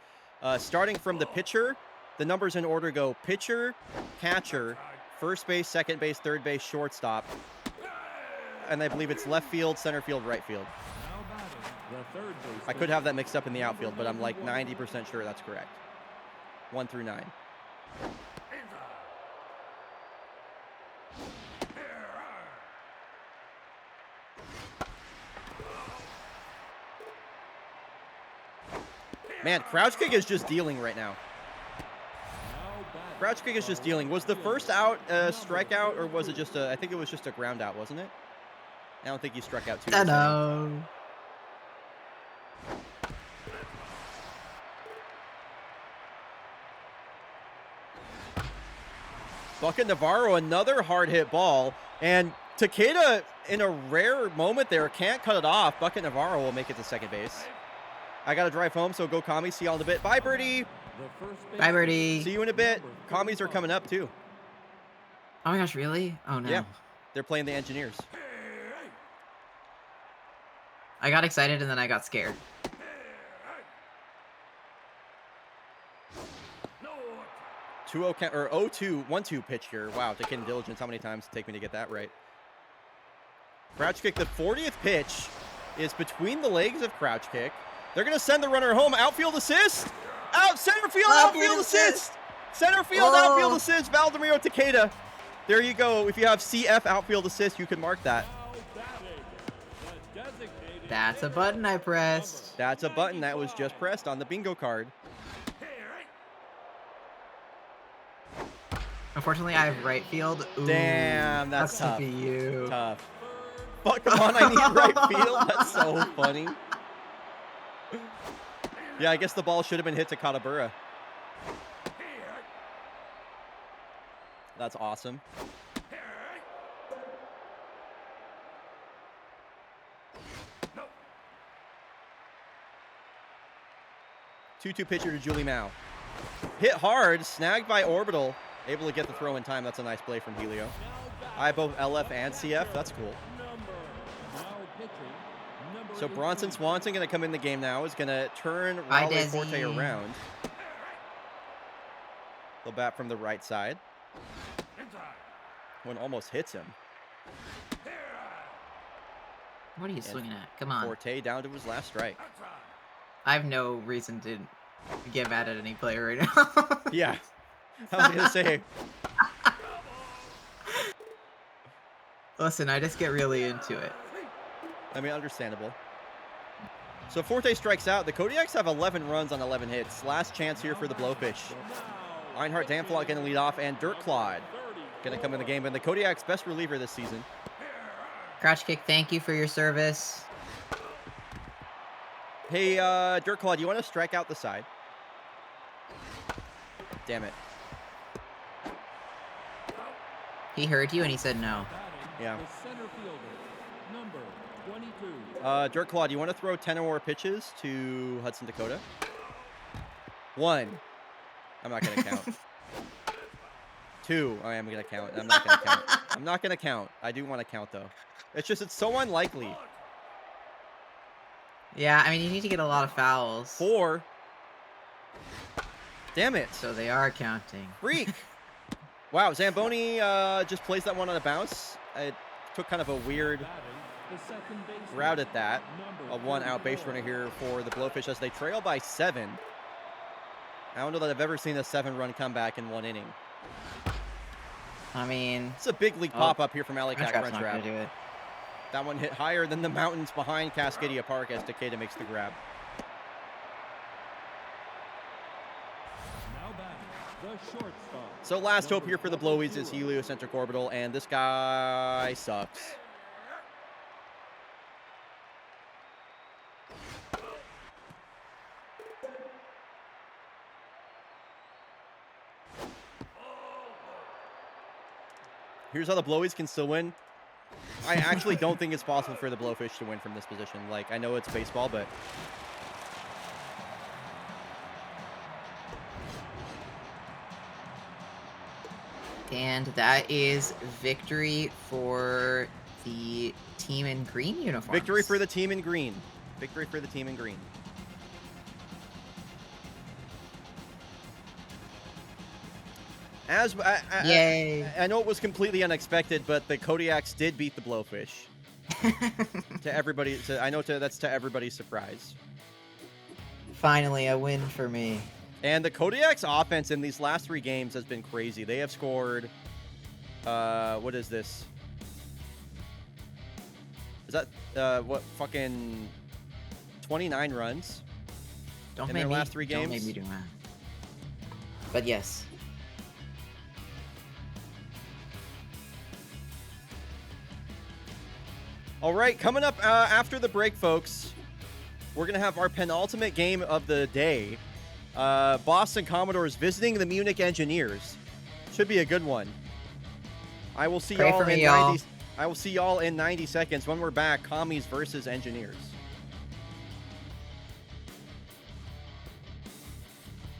starting from the pitcher, the numbers in order go pitcher, catcher, first base, second base, third base, shortstop, and I believe it's left field, center field, right field. I could have that mixed up in the outfield, but I'm like 90% sure that's correct. 1 through 9. Man, crouch kick is just dealing right now. Crouch kick is just dealing. Was the first out a strikeout, or was it just a? I think it was just a ground out, wasn't it? I don't think you struck out 2. No. Bucket Navarro, another hard hit ball, and Takeda, in a rare moment there, can't cut it off. Bucket Navarro will make it to second base. I got to drive home, so go Kami. See y'all in a bit. Bye, Birdie. Bye, Birdie. See you in a bit. Commies are coming up, too. Oh my gosh, really? Oh no. Yeah. They're playing the Engineers. I got excited and then I got scared. 2-0 count, or 0-2, 1-2 pitch here. Wow, Takeda Diligence, how many times did it take me to get that right? Crouch kick, the 40th pitch is between the legs of Crouch kick. They're going to send the runner home. Outfield assist. Out center field, outfield assist. Center field, outfield assist. Valdemiro Takeda. There you go. If you have CF outfield assist, you can mark that. That's a button I pressed. That's a button that was just pressed on the bingo card. Unfortunately, I have right field. Ooh, Damn, that's tough. to be you. Tough. Fuck, come on, I need right field. That's so funny. Yeah, I guess the ball should have been hit to Katabura. That's awesome. Two-two pitcher to Julie Mao. Hit hard, snagged by Orbital. Able to get the throw in time. That's a nice play from Helio. I have both LF and CF. That's cool. So Bronson Swanson going to come in the game now. Is going to turn Raul Forte around. They'll bat from the right side. One almost hits him. What are you swinging at? Come on. Forte down to his last strike. I have no reason to get mad at any player right now. Yeah. I was going to say. Listen, I just get really into it. I mean, understandable. So Forte strikes out. The Kodiaks have 11 runs on 11 hits. Last chance here for the Blowfish. Einhard Damflot going to lead off, and Dirt Claude going to come in the game. And the Kodiaks' best reliever this season. Crouch Kick, thank you for your service. Hey, Dirt Claude, you want to strike out the side? Damn it. He heard you and he said no. Yeah. The center fielder, number 22. Dirt Claude, you want to throw 10 or more pitches to Hudson Dakota? 1. I'm not going to count. 2. I am going to count. I'm not going to count. I'm not going to count. I do want to count, though. It's just, it's so unlikely. Yeah, I mean, you need to get a lot of fouls. 4. Damn it. So they are counting. Freak. Wow, Zamboni just plays that one on a bounce. It took kind of a weird route at that. A 1-out base runner here for the Blowfish as they trail by 7. I don't know that I've ever seen a 7-run comeback in 1 inning. I mean... It's a big league pop-up here from Alley Cat Crunchwrap's not Crunchwrap. gonna do it. That one hit higher than the mountains behind Cascadia Park as Takeda makes the grab. Now batting, the shortstop. So last hope here for the Blowies is Heliocentric Orbital, and this guy sucks. Here's how the Blowies can still win. I actually don't think it's possible for the Blowfish to win from this position. Like, I know it's baseball, but... And that is victory for the team in green uniforms. Victory for the team in green. Victory for the team in green. As Yay. I know it was completely unexpected, but the Kodiaks did beat the Blowfish. To everybody, that's to everybody's surprise. Finally, a win for me. And the Kodiaks offense in these last 3 games has been crazy. They have scored, what is this? Is that, what, fucking 29 runs in their last 3 games? Don't make me do math. But yes. All right, coming up after the break, folks, we're going to have our penultimate game of the day. Boston Commodores visiting the Munich Engineers. Should be a good one. I will see y'all in 90. I will see y'all in 90 seconds when we're back. Commies versus Engineers.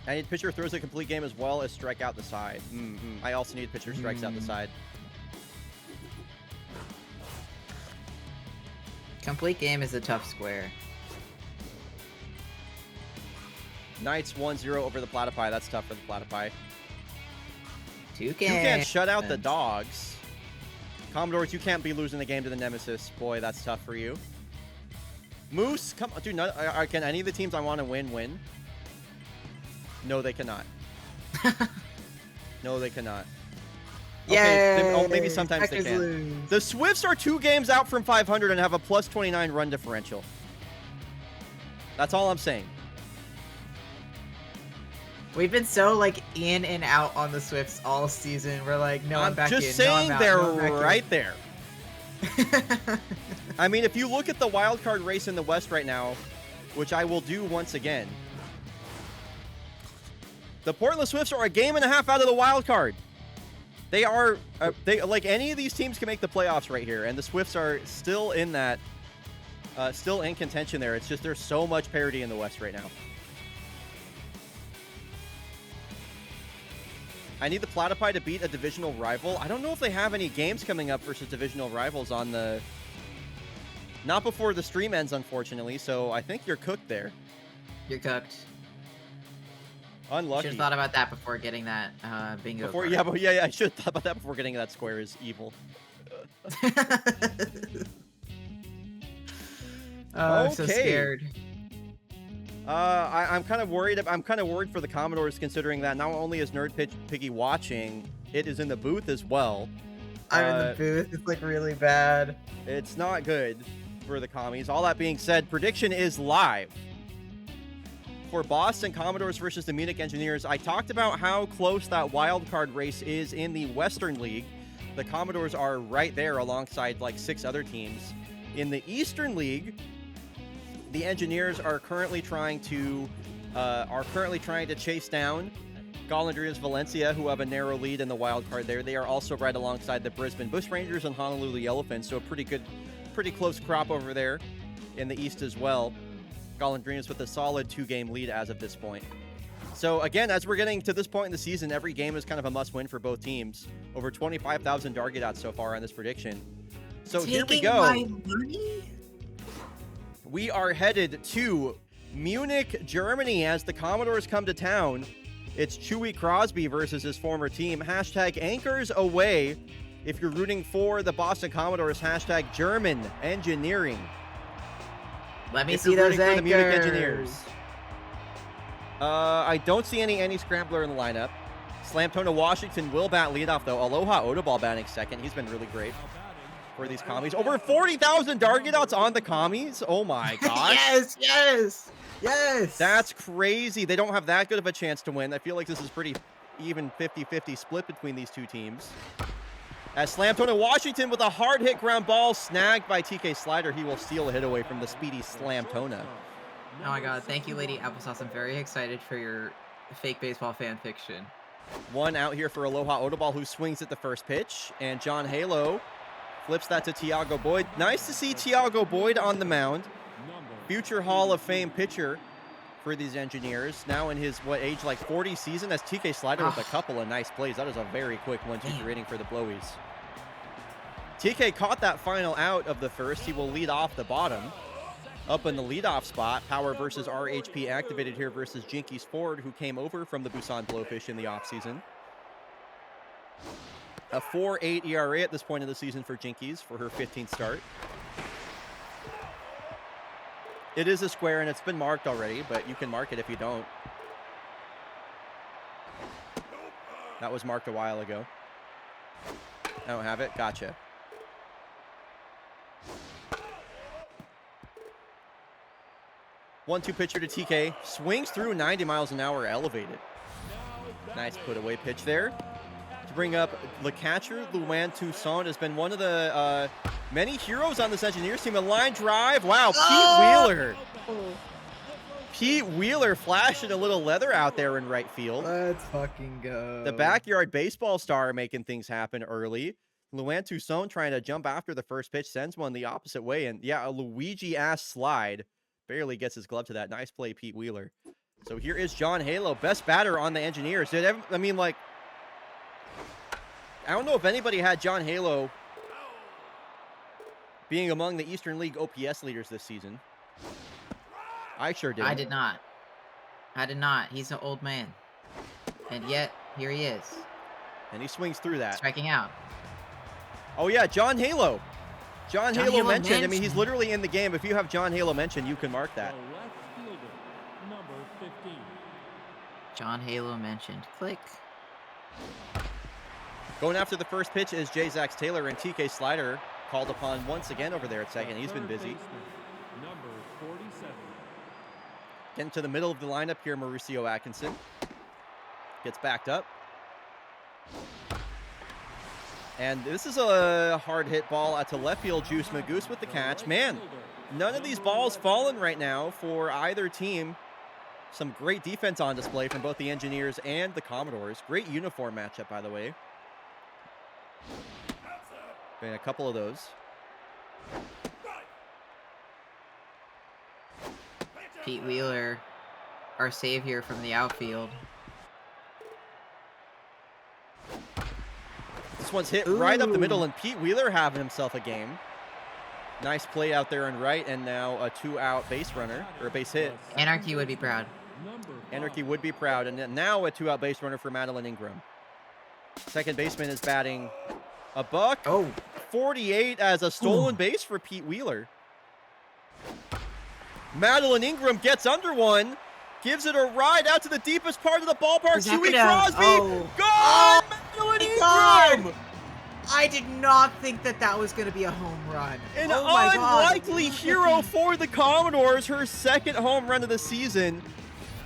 I need pitcher throws a complete game as well as strike out the side. I also need pitcher strikes out the side. Complete game is a tough square. Knights 1-0 over the Platypi. That's tough for the Platypi. You can't shut out the dogs. Commodores, you can't be losing the game to the Nemesis. Boy, that's tough for you. Moose, come on. Dude, can any of the teams I want to win? No, they cannot. No, they cannot. Okay, maybe sometimes they can. Lose. The Swifts are 2 games out from 500 and have a plus 29 run differential. That's all I'm saying. We've been so like in and out on the Swifts all season. We're like, no, I'm back in. I'm just saying they're right in. there. I mean, if you look at the wild card race in the West right now, which I will do once again, the Portland Swifts are a game and a half out of the wild card. They are, like any of these teams can make the playoffs right here, and the Swifts are still in that, still in contention there. It's just there's so much parity in the West right now. I need the Platypi to beat a divisional rival. I don't know if they have any games coming up versus divisional rivals on the... Not before the stream ends, unfortunately, so I think you're cooked there. You're cooked. Should Unlucky. have thought about that before getting that bingo. Before, card. yeah, but yeah, I should have thought about that before getting that square is evil. I'm so Okay. scared. I'm kind of worried. I'm kind of worried for the Commodores, considering that not only is Piggy watching, it is in the booth as well. I'm in the booth. It's like really bad. It's not good for the commies. All that being said, prediction is live. For Boston Commodores versus the Munich Engineers, I talked about how close that wild card race is in the Western League. The Commodores are right there alongside like 6 other teams. In the Eastern League, the Engineers are currently trying to chase down Golondrinas Valencia, who have a narrow lead in the wild card there. They are also right alongside the Brisbane Bushrangers and Honolulu Yellowfins, so a pretty close crop over there in the East as well. Golondrinas with a solid 2-game lead as of this point. So again, as we're getting to this point in the season, every game is kind of a must-win for both teams. Over 25,000 target outs so far on this prediction. So here we go. My money? We are headed to Munich, Germany as the Commodores come to town. It's Chewy Crosby versus his former team. Hashtag anchors away if you're rooting for the Boston Commodores. Hashtag German engineering. Let me If see you're those rooting for the Munich anchors. Engineers. I don't see any scrambler in the lineup. Slamtona Washington will bat leadoff though. Aloha Odubal batting second. He's been really great for these commies. Over 40,000 target outs on the commies. Oh my gosh. Yes, yes, yes. That's crazy. They don't have that good of a chance to win. I feel like this is pretty even 50-50 split between these two teams. As Slamtona Washington with a hard hit ground ball snagged by TK Slider. He will steal a hit away from the speedy Slamtona. Oh my god, thank you, Lady Applesauce. I'm very excited for your fake baseball fan fiction. One out here for Aloha Odubal, who swings at the first pitch. And John Halo flips that to Tiago Boyd. Nice to see Tiago Boyd on the mound. Future Hall of Fame pitcher for these Engineers. Now in his, age like 40 season, as TK Slider with a couple of nice plays. That is a very quick 1-2 rating for the Blowies. TK caught that final out of the first. He will lead off the bottom. Up in the leadoff spot, Power versus RHP activated here versus Jinkies Ford, who came over from the Busan Blowfish in the offseason. A 4.8 ERA at this point of the season for Jinkies for her 15th start. It is a square, and it's been marked already, but you can mark it if you don't. That was marked a while ago. I don't have it. Gotcha. One-two pitcher to TK. Swings through 90 miles an hour, elevated. Nice put-away pitch there. To bring up the catcher, Luan Toussaint, has been one of the many heroes on this Engineers team. A line drive. Wow, Pete Wheeler. Pete Wheeler flashing a little leather out there in right field. Let's fucking go. The backyard baseball star making things happen early. Luan Toussaint trying to jump after the first pitch, sends one the opposite way. And yeah, a Luigi-ass slide. Barely gets his glove to that. Nice play, Pete Wheeler. So here is John Halo, best batter on the Engineers. I mean, like, I don't know if anybody had John Halo being among the Eastern League OPS leaders this season. I sure did. I did not. I did not. He's an old man. And yet, here he is. And he swings through that. Striking out. Oh, yeah, John Halo. John Halo mentioned. I mean, he's mentioned. literally in the game. If you have John Halo mentioned, you can mark that. The left fielder, number 15. John Halo mentioned. Click. Going after the first pitch is J. Zax Taylor, and TK Slider called upon once again over there at second. He's been busy. Number 47. Getting to the middle of the lineup here, Mauricio Atkinson. Gets backed up. And this is a hard hit ball out to left field. Juice Magoose with the catch. Man, none of these balls falling right now for either team. Some great defense on display from both the Engineers and the Commodores. Great uniform matchup, by the way. Been a couple of those. Pete Wheeler, our savior from the outfield. This one's hit right up the middle, and Pete Wheeler having himself a game. Nice play out there in right, and now a 2-out base runner, or a base hit. Anarchy would be proud. Number 5. Anarchy would be proud. And now a 2-out base runner for Madeline Ingram. Second baseman is batting a buck. Oh. 48 as a stolen base for Pete Wheeler. Madeline Ingram gets under one, gives it a ride out to the deepest part of the ballpark. Chewy Crosby, gone! Madeline Ingram! I did not think that was going to be a home run. An Oh my God. unlikely hero for the Commodores. Her second home run of the season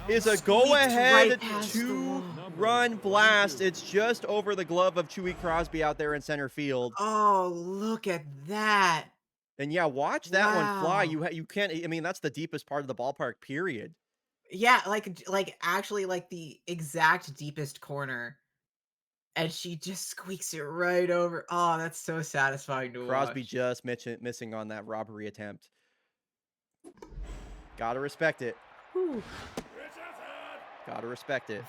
is a go-ahead right past the wall. 2-run blast. It's just over the glove of Chewy Crosby out there in center field. Oh, look at that. And yeah, watch that one fly. Wow. You can't. I mean, that's the deepest part of the ballpark. Period. Yeah, actually like the exact deepest corner. And she just squeaks it right over. Oh, that's so satisfying to Crosby watch. just missing on that robbery attempt. Gotta respect it. Whew. Gotta respect it.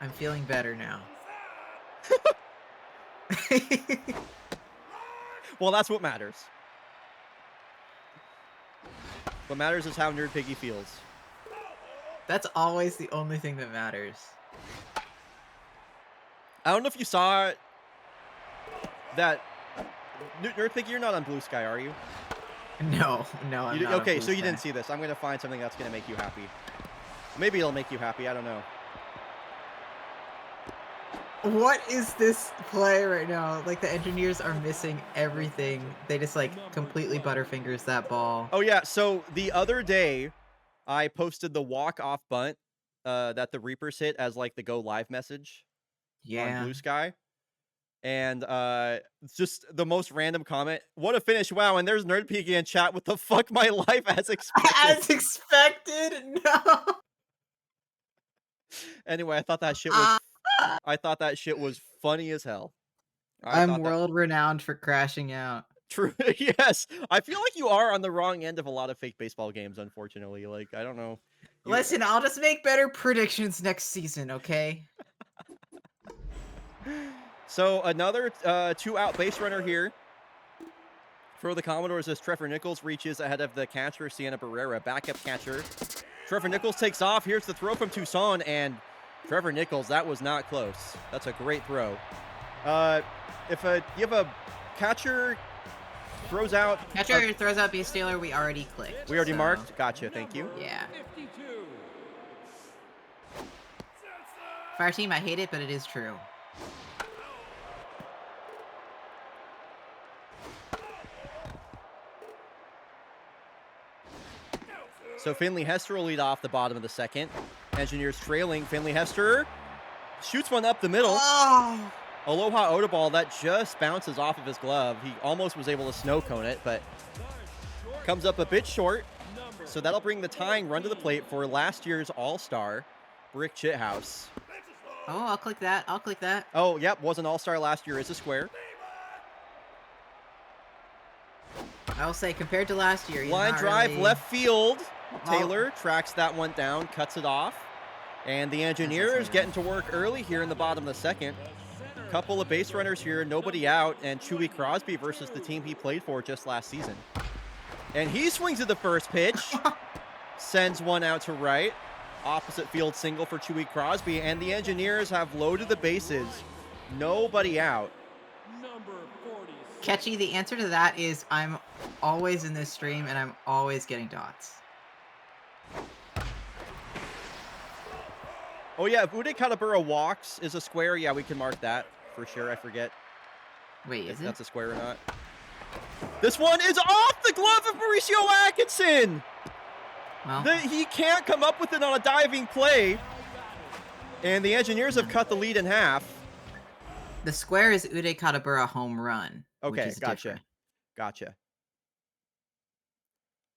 I'm feeling better now. Well, that's what matters. What matters is how Nerd Piggy feels. That's always the only thing that matters. I don't know if you saw that. Nerd Piggy, you're not on Blue Sky, are you? No, I'm not. Okay, so you didn't see this. I'm going to find something that's going to make you happy. Maybe it'll make you happy. I don't know. What is this play right now? Like, the engineers are missing everything. They just, like, completely butterfingers that ball. Oh, yeah. So the other day, I posted the walk-off bunt that the Reapers hit as, like, the go live message on Blue Sky. And just the most random comment. What a finish. Wow. And there's Nerd Piggy in chat. What the fuck? My life as expected. As expected? No. Anyway, I thought that shit was funny as hell. I'm world renowned for crashing out. True. Yes. I feel like you are on the wrong end of a lot of fake baseball games, unfortunately. Like, I don't know. Listen, I'll just make better predictions next season, okay? So another 2-out base runner here for the Commodores as Trevor Nichols reaches ahead of the catcher, Sienna Barrera, backup catcher. Trevor Nichols takes off. Here's the throw from Tucson, and Trevor Nichols, that was not close. That's a great throw. If you have a catcher throws out... Catcher throws out base stealer, we already clicked. We already marked? Gotcha, thank you. Yeah. 52. Fire team, I hate it, but it is true. So Finley Hester will lead off the bottom of the second. Engineers trailing. Finley Hester shoots one up the middle. Oh! Aloha Odubal, that just bounces off of his glove. He almost was able to snow cone it, but comes up a bit short. So that'll bring the tying run to the plate for last year's All-Star, Brick Chithouse. Oh, I'll click that. I'll click that. Oh, yep, was an All-Star last year. Is a square. I will say, compared to last year, he's Line not drive, really... left field. Taylor tracks that one down, cuts it off. And the Engineers getting to work early here in the bottom of the second. Couple of base runners here, nobody out, and Chewy Crosby versus the team he played for just last season. And he swings at the first pitch, sends one out to right. Opposite field single for Chewy Crosby, and the Engineers have loaded the bases. Nobody out. Number 46. Catchy, the answer to that is I'm always in this stream and I'm always getting dots. Oh yeah, if Uday Katabura walks is a square, yeah, we can mark that for sure. I forget Wait, if is it? that's a square or not. This one is off the glove of Mauricio Atkinson! Well, He can't come up with it on a diving play. And the Engineers have cut the lead in half. the square is Uday Katabura home run. which Okay, is gotcha. different. Gotcha.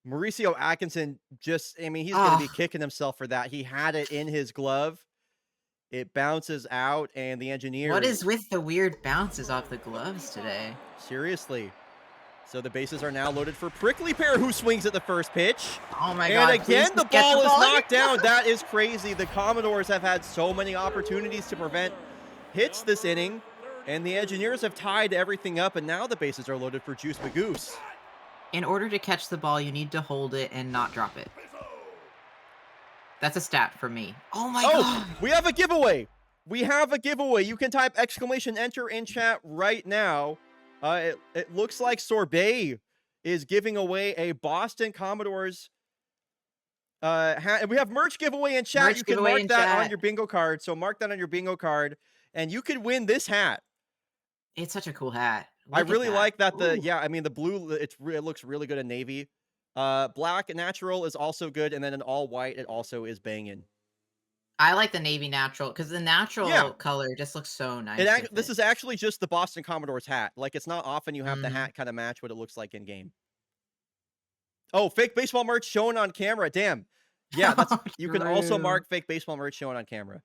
Mauricio Atkinson just, I mean, he's going to be kicking himself for that. He had it in his glove. It bounces out, and the Engineers... What is with the weird bounces off the gloves today? Seriously. So the bases are now loaded for Prickly Pear, who swings at the first pitch. Oh my god. And again, the please get ball is ball. knocked down. That is crazy. The Commodores have had so many opportunities to prevent hits this inning, and the Engineers have tied everything up, and now the bases are loaded for Juice Bagoose. In order to catch the ball, you need to hold it and not drop it. That's a stat for me. Oh my Oh, god! we have a giveaway. We have a giveaway. You can type !enter in chat right now. It looks like Sorbet is giving away a Boston Commodores hat. And we have merch giveaway in chat. Merch You can giveaway mark in that on chat. your bingo card. So mark that on your bingo card, and you could win this hat. It's such a cool hat. I Look at really like that. Ooh. I mean, the blue, it looks really good in navy. Black natural is also good, and then in all white, it also is banging. I like the navy natural because the natural Yeah. color just looks so nice. This is actually just the Boston Commodores hat. Like, it's not often you have the Mhm. hat kind of match what it looks like in game. Oh, fake baseball merch shown on camera. Damn. Yeah, that's you can also True. mark fake baseball merch shown on camera.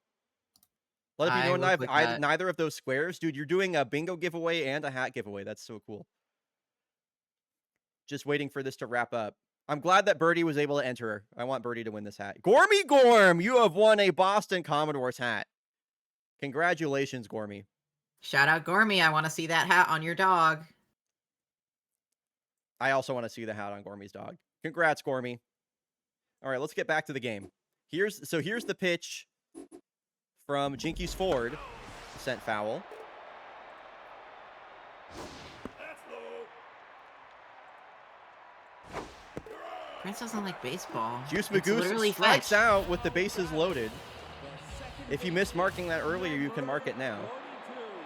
Let it be I known will I click have that. neither of those squares. Dude, you're doing a bingo giveaway and a hat giveaway. That's so cool. Just waiting for this to wrap up. I'm glad that Birdie was able to enter. I want Birdie to win this hat. Gormy Gorm, you have won a Boston Commodores hat. Congratulations, Gormy. Shout out Gormy. I want to see that hat on your dog. I also want to see the hat on Gormy's dog. Congrats, Gormy. All right, let's get back to the game. Here's the pitch from Jinkies Ford. Sent foul. Prince doesn't like baseball. Juice It's literally Magoose strikes fetch. out with the bases loaded. If you missed marking that earlier, you can mark it now.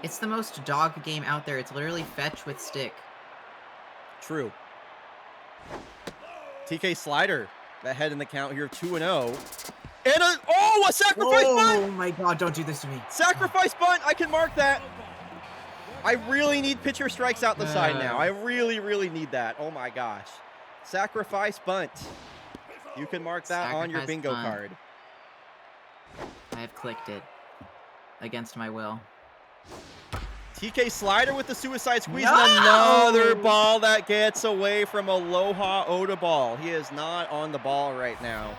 It's the most dog game out there. It's literally fetch with stick. True. TK Slider, ahead in the count here, 2-0. And a sacrifice bunt! Oh my god, don't do this to me. Sacrifice bunt, I can mark that. I really need pitcher strikes out the side now. I really, really need that. Oh my gosh. Sacrifice bunt. You can mark that on your Sacrifice bingo bunt. card. I have clicked it. Against my will. TK Slider with the suicide squeeze No! and another ball that gets away from Aloha Odubal. He is not on the ball right now.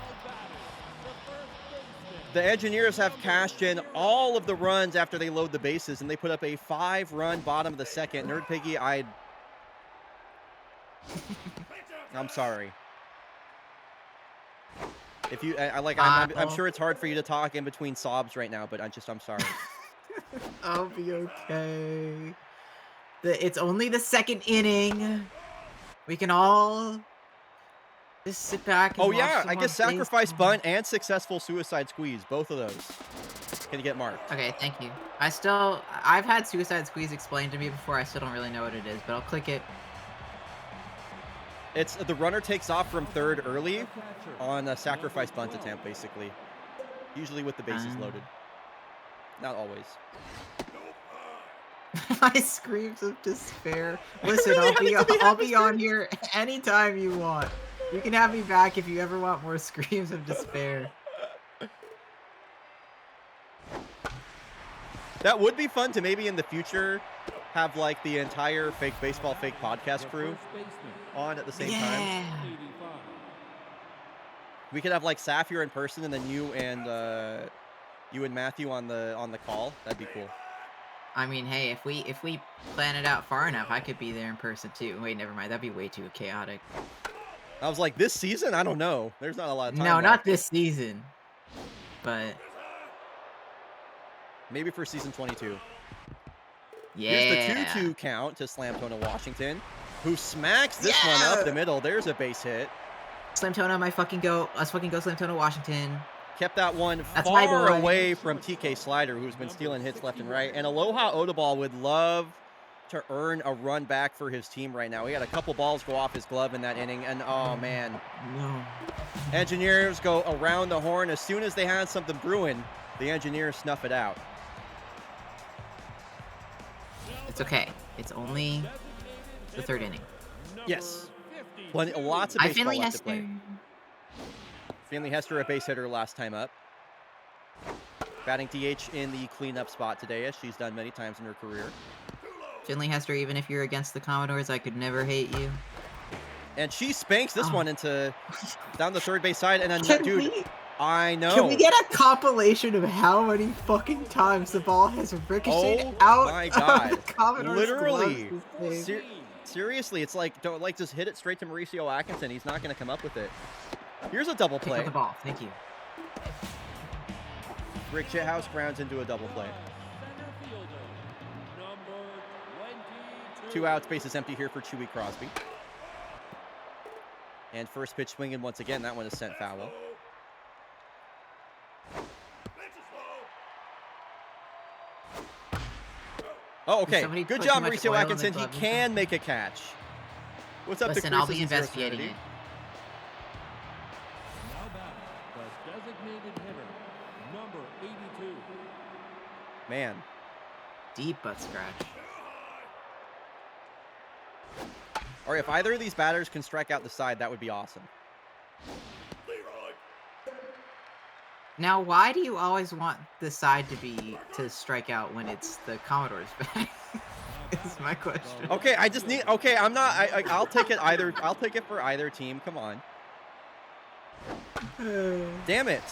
The Engineers have cashed in all of the runs after they load the bases, and they put up a 5-run bottom of the second. Nerd Piggy, I'm sorry. If you, I'm sure it's hard for you to talk in between sobs right now, but I'm sorry. I'll be okay. It's only the second inning. We can all just sit back and Oh watch yeah, I someone guess face- sacrifice bunt and successful suicide squeeze, both of those can get marked. Okay, thank you. I've had suicide squeeze explained to me before. I still don't really know what it is, but I'll click it. It's the runner takes off from third early on a sacrifice bunt attempt, basically. Usually with the bases loaded. Not always. My screams of despair. Listen, I'll be on here anytime you want. You can have me back if you ever want more screams of despair. That would be fun to maybe in the future have like the entire Fake Baseball, Fake Podcast crew on at the same time. We could have like Saphir in person and then you and Matthew on the call. That'd be cool. I mean, hey, if we plan it out far enough, I could be there in person too. Wait, never mind. That'd be way too chaotic. I was like, this season? I don't know. There's not a lot of time No, left. not this season. But maybe for season 22. yeah. Here's the 2-2 count to Slamtona Washington, who smacks this one up the middle. There's a base hit. Slamtona, let's fucking go Slamtona Washington. Kept that one That's my far boy. away from TK Slider, who's been stealing hits left and right. And Aloha Odubal would love to earn a run back for his team right now. He had a couple balls go off his glove in that inning, and oh man. No. Engineers go around the horn. As soon as they had something brewing, the Engineers snuff it out. It's okay. It's only the third inning. Yes. Lots of I baseball Finley left to play. Hester. Finley Hester, a base hitter last time up. Batting DH in the cleanup spot today, as she's done many times in her career. Finley Hester, even if you're against the Commodores, I could never hate you. And she spanks this one into down the third base side. And then, Can dude, we- I know. Can we get a compilation of how many fucking times the ball has ricocheted out my God. of the Commodores' Literally. gloves this game? Seriously, it's like, don't just hit it straight to Mauricio Atkinson. He's not going to come up with it. Here's a double Pick play. up the ball. Thank you. Rick Shithouse grounds into a double play. Center fielder, number 22. 2 outs, base is empty here for Chewy Crosby. And first pitch swinging once again. That one is sent foul. Oh, okay. Somebody Good put job, too much Mauricio oil in the Atkinson. He glove. can make a catch. What's up Listen, to I'll Chris? be This is Zero investigating Serenity. it. Now batting, the designated hitter, number 82. Man. Deep butt scratch. All right, if either of these batters can strike out the side, that would be awesome. Now, why do you always want the side to strike out when it's the Commodore's bag? Is my question. Okay, I just need. Okay, I'm not. I'll take it either. I'll take it for either team. Come on. Damn it.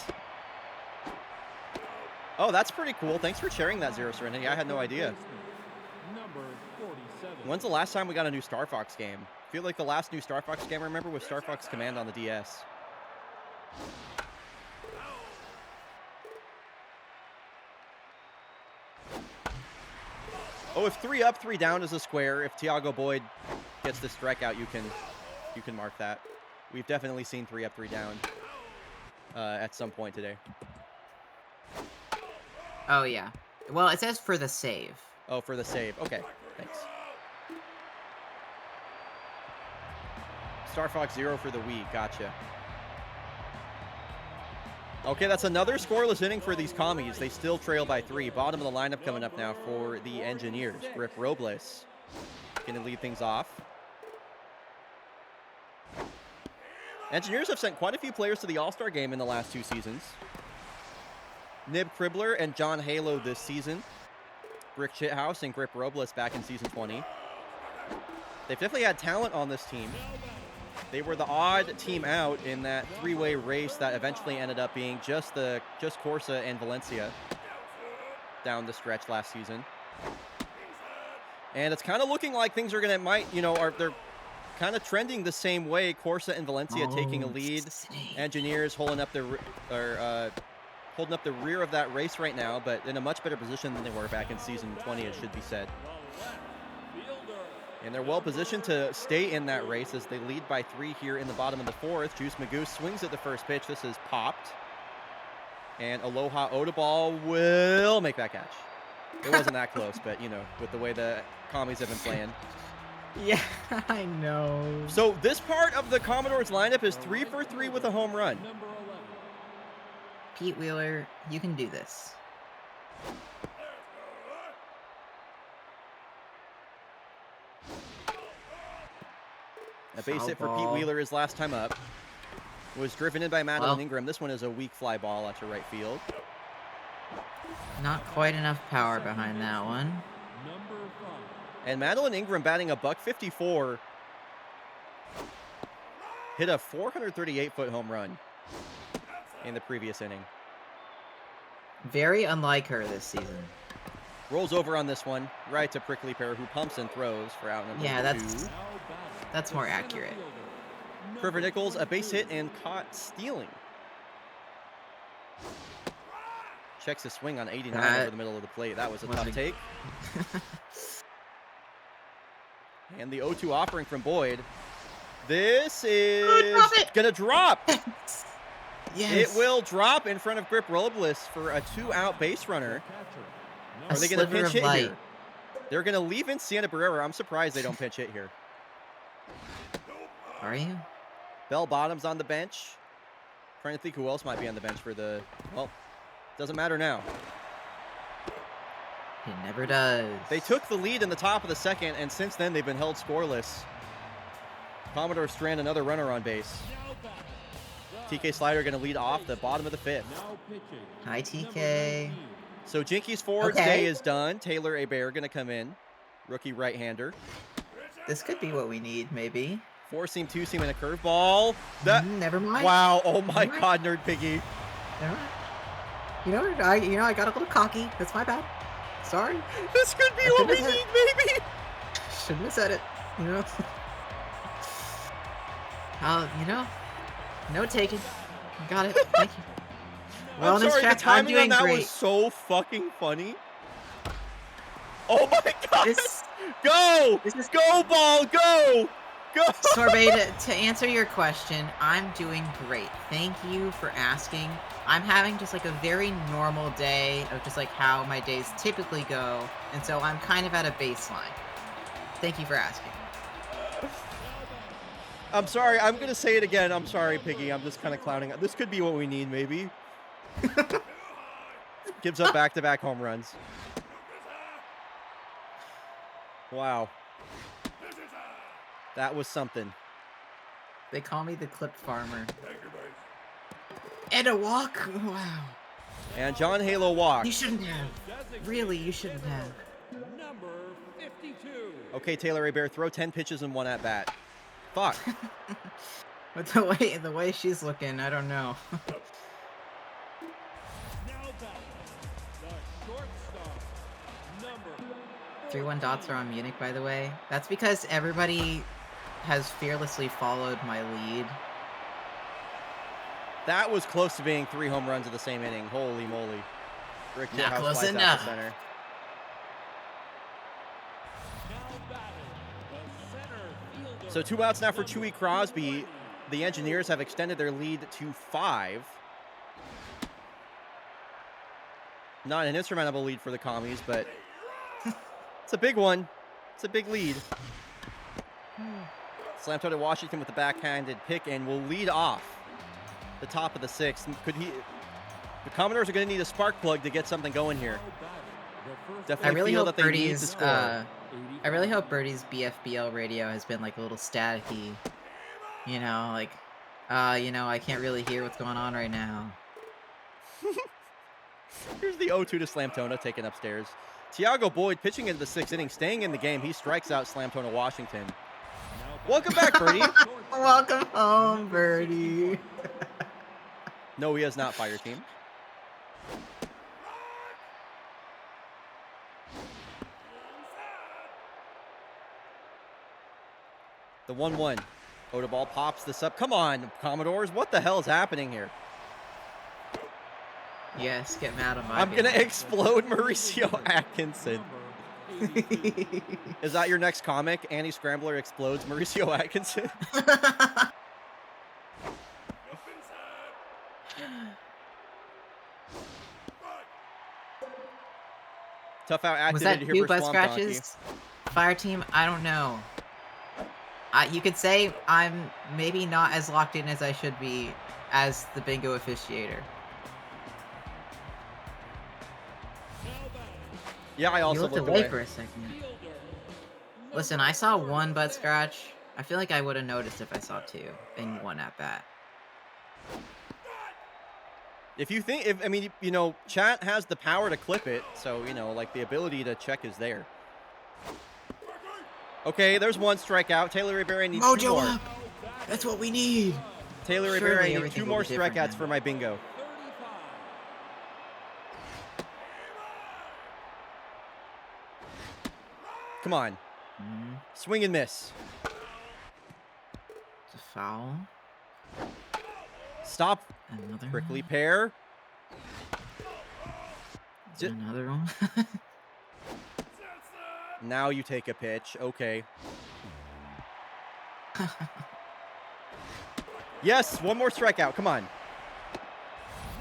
Oh, that's pretty cool. Thanks for sharing that, Zero Serenity. I had no idea. Number 47. When's the last time we got a new Star Fox game? I feel like the last new Star Fox game I remember was Star Fox Command on the DS. Oh, if 3 up, 3 down is a square. If Tiago Boyd gets the strikeout, you can mark that. We've definitely seen 3 up, 3 down at some point today. Oh, yeah. Well, it says for the save. Oh, for the save. Okay, thanks. Star Fox 0 for the Wii. Gotcha. Okay, that's another scoreless inning for these commies. They still trail by 3. Bottom of the lineup coming up now for the Engineers. Rip Robles going to lead things off. Engineers have sent quite a few players to the All-Star game in the last 2 seasons. Nib Cribbler and John Halo this season. Rick Shithouse and Grip Robles back in Season 20. They've definitely had talent on this team. They were the odd team out in that 3-way race that eventually ended up being just Corsa and Valencia down the stretch last season. And it's kind of looking like things are going to, they're kind of trending the same way. Corsa and Valencia taking a lead. Engineers holding up the rear of that race right now, but in a much better position than they were back in Season 20, it should be said. And they're well positioned to stay in that race as they lead by 3 here in the bottom of the 4th. Juice Magoo swings at the first pitch. This is popped. And Aloha Odubal will make that catch. It wasn't that close, but, with the way the commies have been playing. Yeah, I know. So this part of the Commodores lineup is 3 for 3 with a home run. Number 11. Pete Wheeler, you can do this. A base Foul hit for ball. Pete Wheeler his last time up. Was driven in by Madeline Well. Ingram. This one is a weak fly ball out to right field. Not quite enough power behind that one. Number 5. And Madeline Ingram batting a .154. Hit a 438-foot home run in the previous inning. Very unlike her this season. Rolls over on this one, right to Prickly Pear, who pumps and throws for out number 2. Yeah, that's more accurate. Trevor Nichols, a base hit and caught stealing. Checks a swing on 89 over the middle of the plate. That was a tough take. And the 0-2 offering from Boyd. This is gonna drop. Yes. It will drop in front of Grip Robles for a 2-out base runner. Are they gonna pinch hit here? They're gonna leave in Sienna Barrera. I'm surprised they don't pinch hit here. Are you? Bell Bottoms on the bench. Trying to think who else might be on the bench for the... Well, doesn't matter now. It never does. They took the lead in the top of the 2nd, and since then they've been held scoreless. Commodores strand another runner on base. TK Slider going to lead off the bottom of the 5th. Hi, TK. So Jinky's forward day is done. Taylor Hebert going to come in. Rookie right-hander. This could be what we need, maybe. 4-seam, 2-seam, and a curveball. That... Never mind. Wow. Oh, my Never mind. God, Nerd Piggy. Never mind. I got a little cocky. That's my bad. Sorry. This could be what we need, baby. Shouldn't have said it. Note taken. Got it. Thank you. I'm Wellness sorry, the check, I'm timing on doing that was great. so fucking funny. Oh my god! This Go! is Go, ball, go! Go! Sorbet, to answer your question, I'm doing great. Thank you for asking. I'm having just like a very normal day of just like how my days typically go, and so I'm kind of at a baseline. Thank you for asking. I'm sorry, I'm gonna say it again. I'm sorry, Piggy. I'm just kind of clowning. This could be what we need, maybe. Gives up back-to-back home runs. Wow. That was something. They call me the clipped farmer. And a walk? Wow. And John Halo walks. You shouldn't have. Really, you shouldn't have. Number 52. Okay, Taylor Bear, throw 10 pitches in one at-bat. Fuck. But the way she's looking, I don't know. Now back, the shortstop. Number 3-1 dots are on Munich, by the way. That's because everybody has fearlessly followed my lead. That was close to being 3 home runs in the same inning. Holy moly. Rick Not Tithouse close flies out enough. to center. now batting, the center fielder. So 2 outs now for Chewy Crosby. The Engineers have extended their lead to 5. Not an insurmountable lead for the Commies, but it's a big one. It's a big lead. Slam toe to Washington with the backhanded pick and will lead off the top of the 6th. The Commodores are going to need a spark plug to get something going here. Definitely I really feel hope that they need to Birdie's score. I really hope Birdie's BFBL radio has been like a little staticky. You know, like I can't really hear what's going on right now. Here's the 0-2 to Slamtona taken upstairs. Tiago Boyd pitching into the 6th inning, staying in the game. He strikes out Slamtona Washington. Welcome back, Birdie. Welcome home, Birdie. No, he has not, Fire Team. The 1-1. Odeball pops this up. Come on, Commodores. What the hell is happening here? Yes, get mad at my I'm going to explode Mauricio Atkinson. Is that your next comic? Annie Scrambler explodes Mauricio Atkinson? Tough out Was activated that here 2 for butt Swamp Donkey. scratches? Fire Team, I don't know. You could say I'm maybe not as locked in as I should be as the bingo officiator. Yeah, I You also looked looked away away. for a second. Listen, I saw 1 butt scratch. I feel like I would have noticed if I saw 2 in 1 at bat. If you think, I mean, chat has the power to clip it, so, like the ability to check is there. Okay, there's 1 strikeout. Taylor Rivera needs 2 Mojo more. up! That's what we need! Taylor Surely Rivera needs everything 2 will more be different strikeouts now. for my bingo. 35. Come on. Swing and miss. It's a foul. Stop. Another Prickly one. pear. Another one. Now you take a pitch. Okay. Yes, 1 more strikeout. Come on.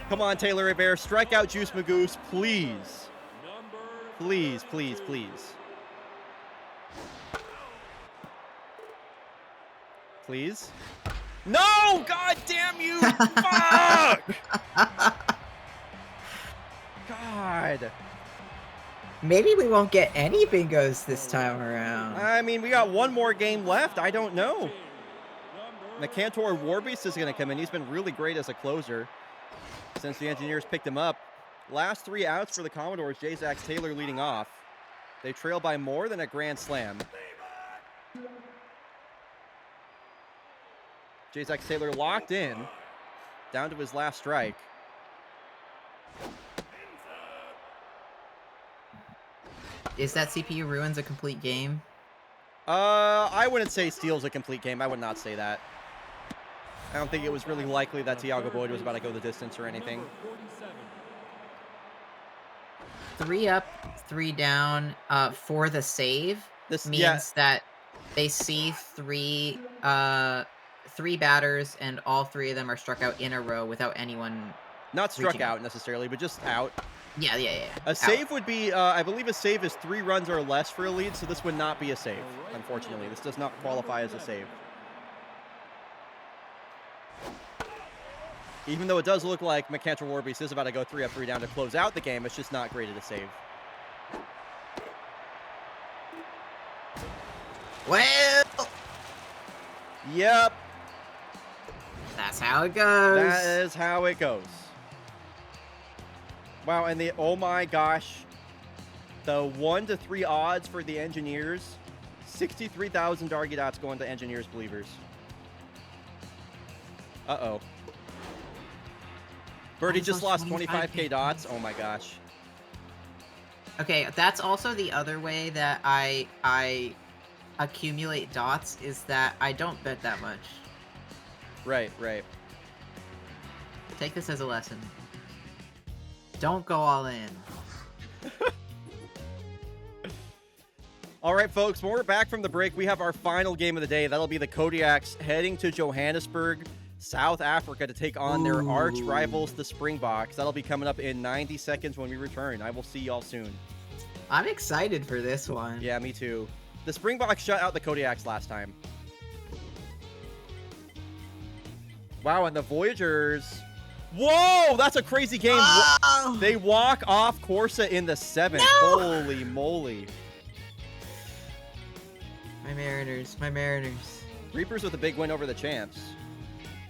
Come on, Taylor Rivera. Strike out Juice Magoose, please. Please, please, please. Please. No! God damn you! Fuck! God. Maybe we won't get any bingos this time around. I mean, we got 1 more game left. I don't know. The Cantor Warbeast is going to come in. He's been really great as a closer since the Engineers picked him up. Last 3 outs for the Commodores. J-Zax Taylor leading off. They trail by more than a grand slam. J-Zax Taylor locked in. Down to his last strike. Is that CPU Ruins a complete game? I wouldn't say Steel's a complete game. I would not say that. I don't think it was really likely that Tiago Boyd was about to go the distance or anything. Number 47. 3 up, 3 down for the save This means that they see 3 batters and all 3 of them are struck out in a row without anyone not struck reaching out necessarily, but just out. Yeah. A Out. save would be, I believe a save is 3 runs or less for a lead, so this would not be a save, unfortunately. This does not qualify as a save. Even though it does look like McCantrell Warbeast is about to go 3 up, 3 down to close out the game, it's just not graded a save. Well, Yep, that's how it goes. that is how it goes. Wow, and oh my gosh, the 1 to 3 odds for the Engineers, 63,000 Dargy dots going to Engineers believers. Uh-oh. Birdie just lost 25k dots. Oh my gosh. Okay, that's also the other way that I accumulate dots, is that I don't bet that much. Right. Take this as a lesson. Don't go all in. All right, folks, when we're back from the break, we have our final game of the day. That'll be the Kodiaks heading to Johannesburg, South Africa, to take on their arch rivals, the Springboks. That'll be coming up in 90 seconds when we return. I will see y'all soon. I'm excited for this one. Yeah, me too. The Springboks shut out the Kodiaks last time. Wow, and the Voyagers... Whoa, that's a crazy game. Oh! They walk off Corsa in the 7th. No! Holy moly. My Mariners. Reapers with a big win over the champs.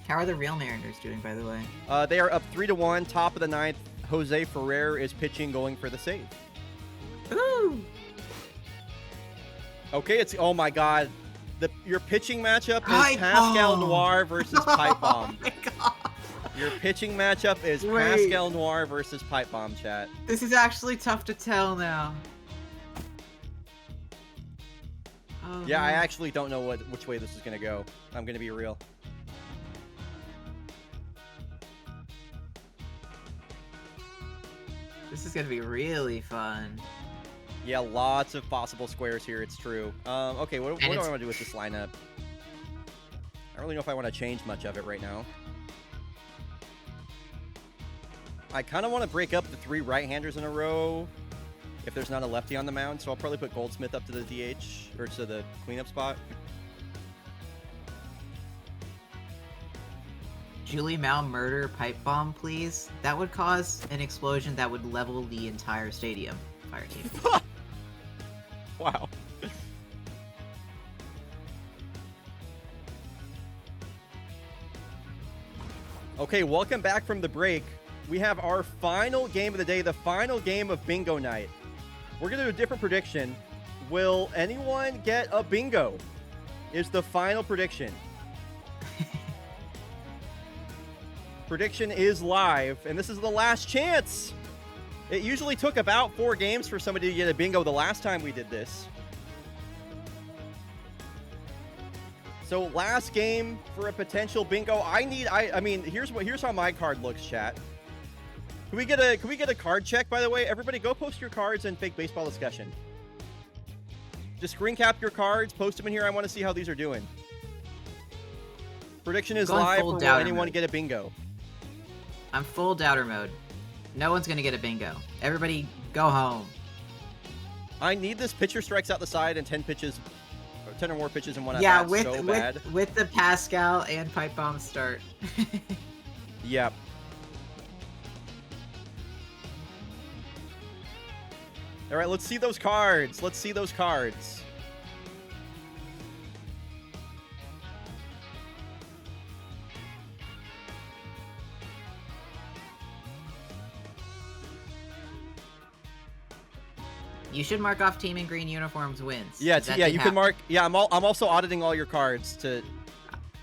How are the real Mariners doing, by the way? They are up 3-1, top of the 9th. Jose Ferrer is pitching, going for the save. Ooh! Okay, oh my god. Your pitching matchup is Pipe Pascal Bomb! Noir versus Pipe Bomb. Oh my god! Your pitching matchup is Wait. Pascal Noir versus Pipe Bomb, chat. This is actually tough to tell now. Oh, Yeah, I man. actually don't know which way this is going to go. I'm going to be real. This is gonna be really fun. Yeah, lots of possible squares here, it's true. Okay, what do I want to do with this lineup? I don't really know if I want to change much of it right now. I kind of want to break up the 3 right-handers in a row if there's not a lefty on the mound, so I'll probably put Goldsmith up to the DH, or to the cleanup spot. Julie Mao murder pipe bomb, please. That would cause an explosion that would level the entire stadium. Fire team. Wow. Okay, welcome back from the break. We have our final game of the day, the final game of bingo night. We're going to do a different prediction. Will anyone get a bingo? Is the final prediction. Prediction is live, and this is the last chance. It usually took about 4 games for somebody to get a bingo the last time we did this. So last game for a potential bingo. I mean, here's how my card looks, chat. Can we get a card check, by the way? Everybody go post your cards in Fake Baseball Discussion. Just screen cap your cards, post them in here. I want to see how these are doing. Prediction is live for will anyone get a bingo. I'm full doubter mode. No one's gonna get a bingo. Everybody go home. I need this pitcher strikes out the side and 10 pitches, or 10 or more pitches in one at Yeah, bat so bad. with the Pascal and pipe bomb start. Yep. All right, let's see those cards. Let's see those cards. You should mark off team in green uniforms wins. Yeah, That yeah, did you happen. can mark. Yeah, I'm also auditing all your cards to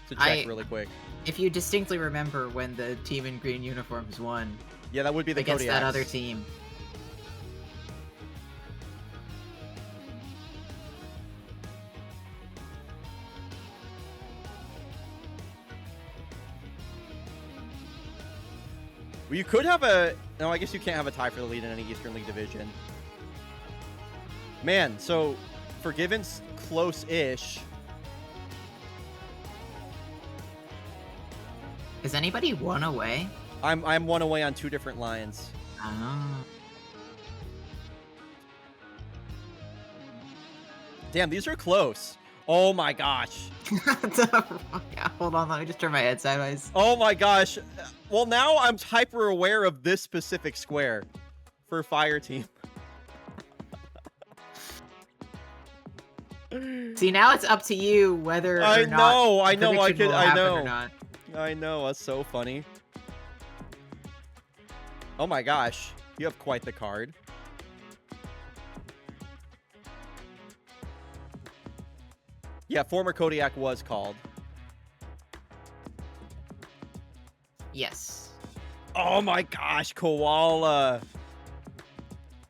check really quick. If you distinctly remember when the team in green uniforms won Yeah, that would be the against Kodiaks. that other team. Well, you could have a... No, I guess you can't have a tie for the lead in any Eastern League division. Man, so Forgiven's close-ish. Is anybody one away? I'm one away on 2 different lines. Oh. Damn, these are close. Oh my gosh. Yeah, hold on, let me just turn my head sideways. Oh my gosh. Well, now I'm hyper aware of this specific square for Fire Team. See, now it's up to you whether or I not know, the I know, I prediction could, will I happen know. or not. I know, that's so funny. Oh my gosh, you have quite the card. Yeah, former Kodiak was called. Yes. Oh my gosh, Koala.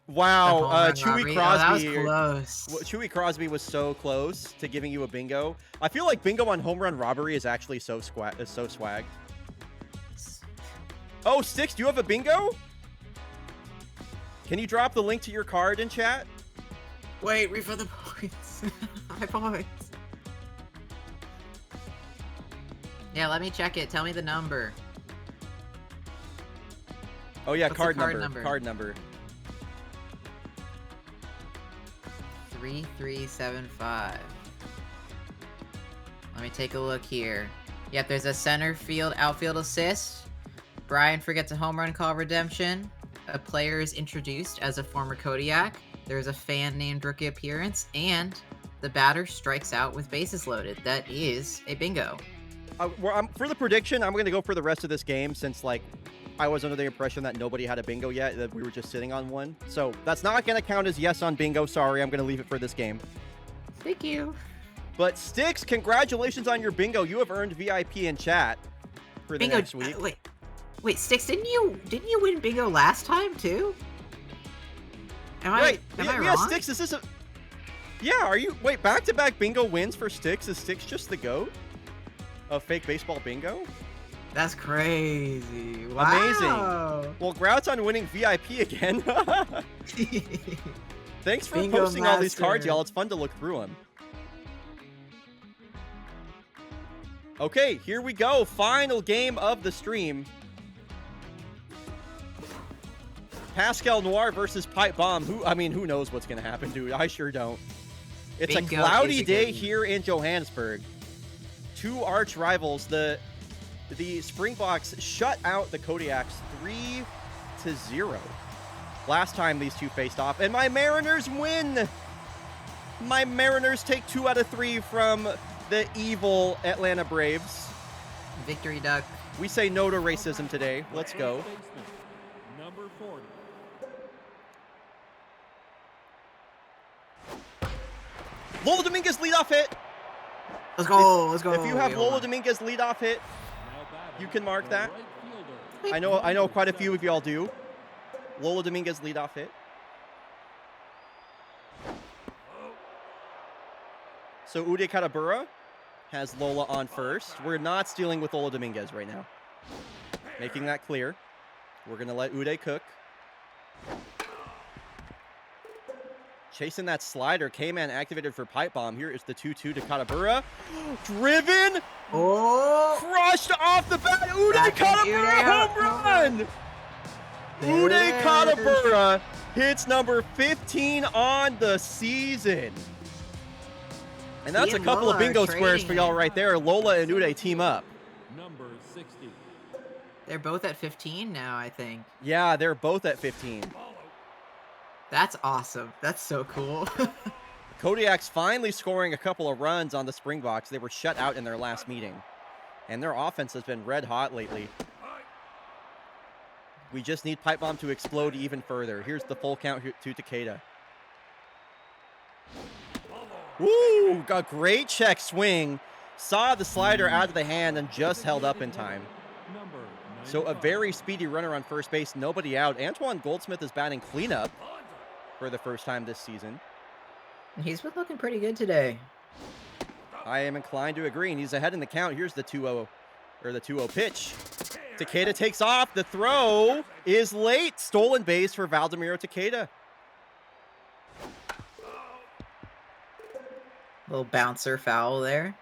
Wow, The home run Chewy robbery. Crosby. Oh, that was close. Chewy Crosby was so close to giving you a bingo. I feel like bingo on home run robbery is actually so swag. Oh, Sticks, do you have a bingo? Can you drop the link to your card in chat? Wait, refund the points. My points. Yeah, let me check it. Tell me the number. Oh yeah, What's the card card number. number? Card number. 3375. Let me take a look here. Yep, there's a center field outfield assist. Bryon forgets a home run call redemption. A player is introduced as a former Kodiak. There's a fan named rookie appearance, and the batter strikes out with bases loaded. That is a bingo. For the prediction, I'm going to go for the rest of this game since, like, I was under the impression that nobody had a bingo yet, that we were just sitting on one. So that's not going to count as yes on bingo. Sorry, I'm going to leave it for this game. Thank you. But Sticks, congratulations on your bingo. You have earned VIP in chat for the Bingo. next week. Wait, Sticks, didn't you win bingo last time too? Am I wrong? Yeah, Sticks, is this a... Yeah, are you... Wait, back-to-back bingo wins for Sticks? Is Sticks just the GOAT of fake baseball bingo? That's crazy. Wow. Amazing. Well, congrats on winning VIP again. Thanks for Bingo posting all these cards, master. y'all. It's fun to look through them. Okay, here we go. Final game of the stream. Pascal Noir versus Pipe Bomb. Who knows what's going to happen, dude? I sure don't. It's Bingo a cloudy is a day good- here in Johannesburg. 2 arch rivals. The Springboks shut out the Kodiaks 3-0. Last time these two faced off, and my Mariners win. My Mariners take 2 out of 3 from the evil Atlanta Braves. Victory duck. We say no to racism today. Let's go. Baseman, number 40. Lola Dominguez leadoff hit. Let's go. Let's go. If you have Wait, hold Lola on. Dominguez leadoff hit, Now batting, you can mark the that. right fielder. I know quite a few of y'all do. Lola Dominguez leadoff hit. So Uday Katabura has Lola on first. We're not stealing with Lola Dominguez right now. Making that clear. We're going to let Uday cook. Chasing that slider. K-Man activated for Pipe Bomb. Here is the 2-2 to Katabura. Driven. Oh. Crushed off the bat. Uday Back in Katabura Uday, home run. Uday There it is. Katabura hits number 15 on the season. And that's He a and couple Lola of are bingo squares for trading y'all it. right there. Lola and Uday team up. Number 60. They're both at 15 now, I think. Yeah, they're both at 15. That's awesome. That's so cool. Kodiak's finally scoring a couple of runs on the Springboks. They were shut out in their last meeting. And their offense has been red hot lately. We just need Pipe Bomb to explode even further. Here's the full count to Takeda. Woo! A great check swing. Saw the slider out of the hand and just held up in time. Number So a 95. very speedy runner on first base. Nobody out. Antoine Goldsmith is batting cleanup for the first time this season. He's been looking pretty good today. I am inclined to agree, and he's ahead in the count. Here's the 2-0, or the 2-0 pitch. Takeda takes off. The throw is late. Stolen base for Valdemiro Takeda. Little bouncer foul there.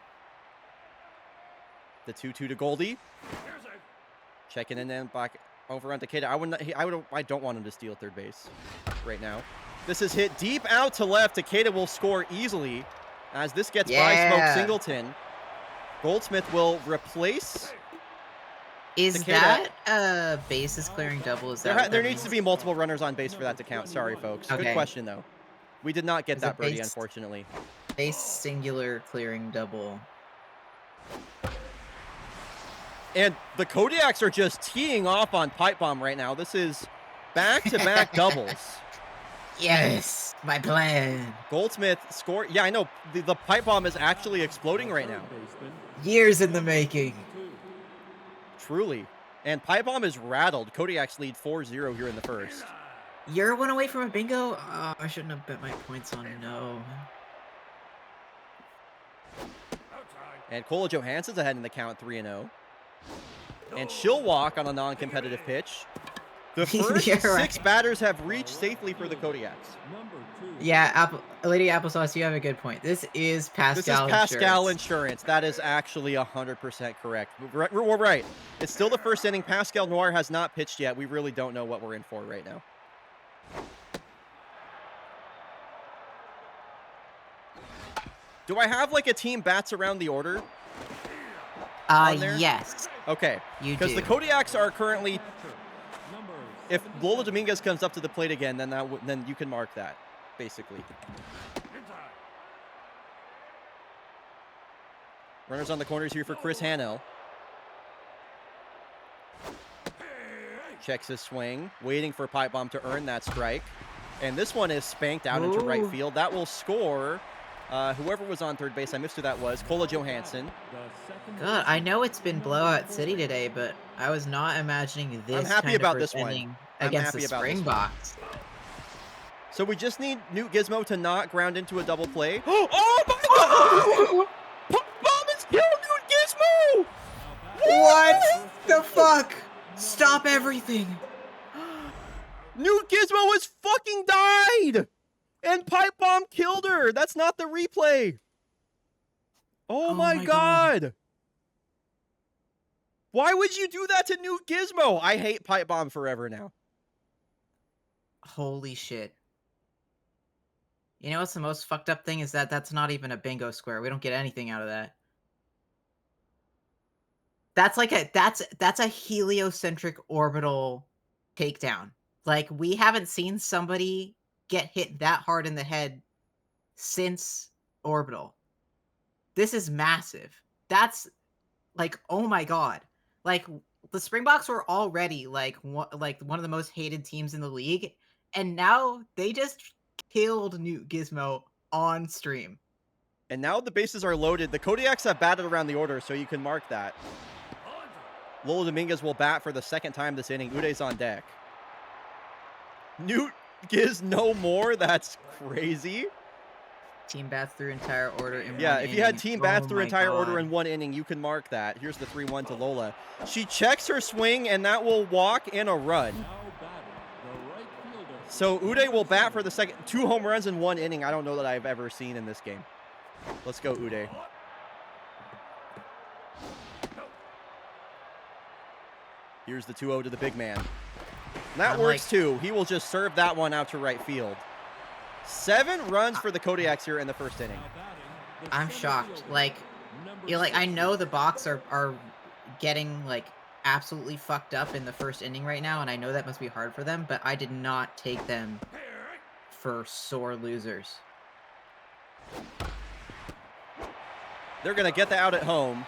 The 2-2 to Goldie. Checking in and back over on Takeda. I don't want him to steal third base right now. This is hit deep out to left. Takeda will score easily as this gets by Smoke Singleton. Goldsmith will replace. Is Takeda. that a bases clearing double? Is that There needs to be multiple runners on base for that to count. Sorry, folks. Okay. Good question, though. We did not get Is that it birdie, base- unfortunately. base singular clearing double? And the Kodiaks are just teeing off on Pipe Bomb right now. This is back-to-back doubles. Yes, my plan. Goldsmith score. Yeah, I know. The Pipe Bomb is actually exploding right now. Years in the making. Truly. And Pipe Bomb is rattled. Kodiaks lead 4-0 here in the first. You're one away from a bingo? Oh, I shouldn't have bet my points on no. And Kola Johansson's ahead in the count 3-0. And she'll walk on a non-competitive pitch. The first six batters have reached safely for the Kodiaks. Yeah, Lady Applesauce, you have a good point. This is Pascal Insurance. That is actually 100% correct. We're right. It's still the first inning. Pascal Noir has not pitched yet. We really don't know what we're in for right now. Do I have like a team bats around the order? Yes. Okay. You do. Because the Kodiaks are currently. If Lola Dominguez comes up to the plate again, then you can mark that, basically. Runners on the corners here for Chris Hanel. Checks his swing, waiting for Pipe Bomb to earn that strike. And this one is spanked out into right field. That will score whoever was on third base. I missed who that was. Kola Johansson. God, I know it's been blowout city today, but I was not imagining this. I'm happy kind about of this one. inning I'm against happy the about this one. Springboks. So we just need Newt Gizmo to not ground into a double play. Oh my God! Pipe Bomb has killed Newt Gizmo! What the fuck? Stop everything! Newt Gizmo has fucking died! And Pipe Bomb killed her! That's not the replay! Oh my God! Why would you do that to Newt Gizmo? I hate Pipe Bomb forever now. Holy shit. You know what's the most fucked up thing is that that's not even a bingo square. We don't get anything out of that. That's like that's a heliocentric orbital takedown. Like, we haven't seen somebody get hit that hard in the head since orbital. This is massive. That's like, oh my God. Like, the Springboks were already like one of the most hated teams in the league, and now they just killed Newt Gizmo on stream. And now the bases are loaded. The Kodiaks have batted around the order, so you can mark that. Lola Dominguez will bat for the second time this inning. Uday's on deck. Newt Giz no more? That's crazy. Team bats through entire order in one Yeah, if you had inning. team bats Oh through my entire God. order in one inning, you can mark that. Here's the 3-1 to Lola. She checks her swing, and that will walk in a run. So Uday will bat for the second. 2 home runs in one inning. I don't know that I've ever seen in this game. Let's go, Uday. Here's the 2-0 to the big man. And that works too. He will just serve that one out to right field. 7 runs for the Kodiaks here in the first inning. I'm shocked. Like, you know, like, I know the Boks are getting like absolutely fucked up in the first inning right now, and I know that must be hard for them, but I did not take them for sore losers. They're going to get the out at home.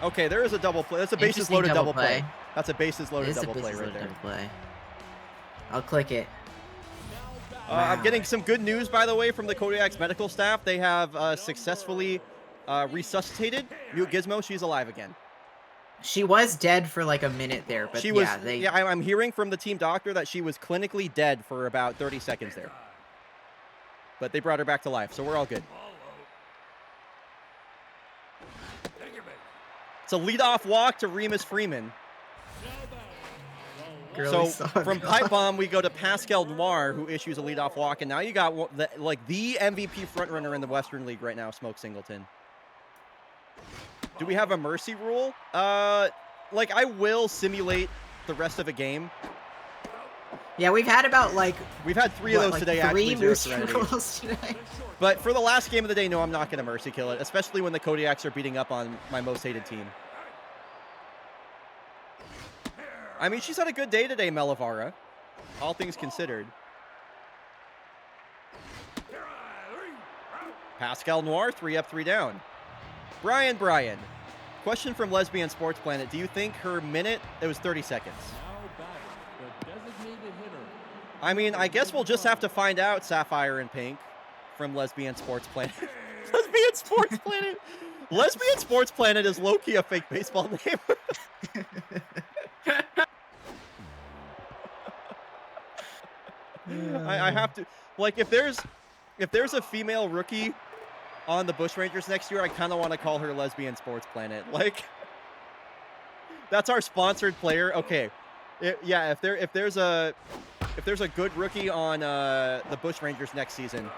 Okay, there is a double play. That's a bases loaded double play. That's a bases loaded double play right there. Play. I'll click it. I'm getting some good news, by the way, from the Kodiak's medical staff. They have successfully resuscitated Newt Gizmo. She's alive again. She was dead for like a minute there, but she was, yeah, I'm hearing from the team doctor that she was clinically dead for about 30 seconds there. But they brought her back to life, so we're all good. It's a leadoff walk to Remus Freeman. Girly So saga. from Pipe Bomb, we go to Pascal Noir, who issues a leadoff walk, and now you got the MVP frontrunner in the Western League right now, Smoke Singleton. Do we have a mercy rule? Like I will simulate the rest of a game. Yeah, we've had about we've had 3 of those today. Three actually, mercy Serenity. rules today. But for the last game of the day, no, I'm not going to mercy kill it, especially when the Kodiaks are beating up on my most hated team. I mean, she's had a good day today, Melavara, all things considered. Pascal Noir, 3 up, 3 down. Brian. Question from Lesbian Sports Planet. Do you think her minute, it was 30 seconds. I mean, I guess we'll just have to find out, Sapphire and Pink, from Lesbian Sports Planet. Lesbian Sports Planet. Lesbian Sports Planet is low-key a fake baseball name. I have to, like, if there's a female rookie on the Bushrangers next year, I kind of want to call her Lesbian Sports Planet. Like, that's our sponsored player. Okay, yeah. If there's a good rookie on the Bushrangers next season,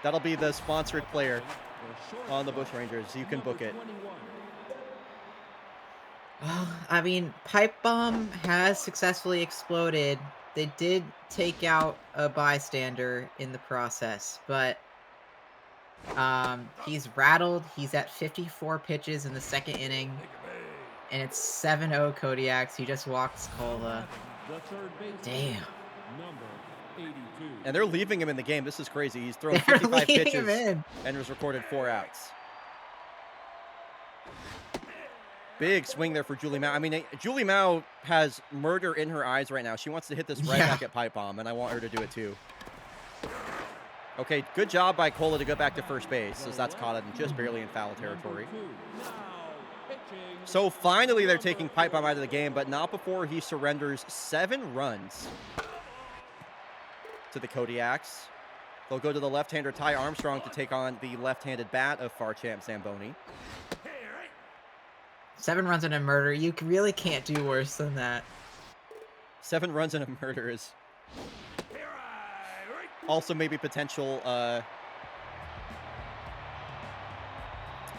that'll be the sponsored player on the Bushrangers. You can book it. Well, I mean, Pipe Bomb has successfully exploded. They did take out a bystander in the process, but he's rattled. He's at 54 pitches in the second inning, and it's 7-0 Kodiaks. He just walked Skola. Damn. And they're leaving him in the game. This is crazy. He's thrown 55 pitches and was recorded 4 outs. Big swing there for Julie Mao. I mean, Julie Mao has murder in her eyes right now. She wants to hit this right back at Pipe Bomb, and I want her to do it too. Okay, good job by Cola to go back to first base, as that's caught in just barely in foul territory. So finally they're taking Pipe Bomb out of the game, but not before he surrenders 7 runs to the Kodiaks. They'll go to the left-hander Ty Armstrong to take on the left-handed bat of Far Champ Zamboni. 7 runs and a murder. You really can't do worse than that. 7 runs and a murder is also maybe potential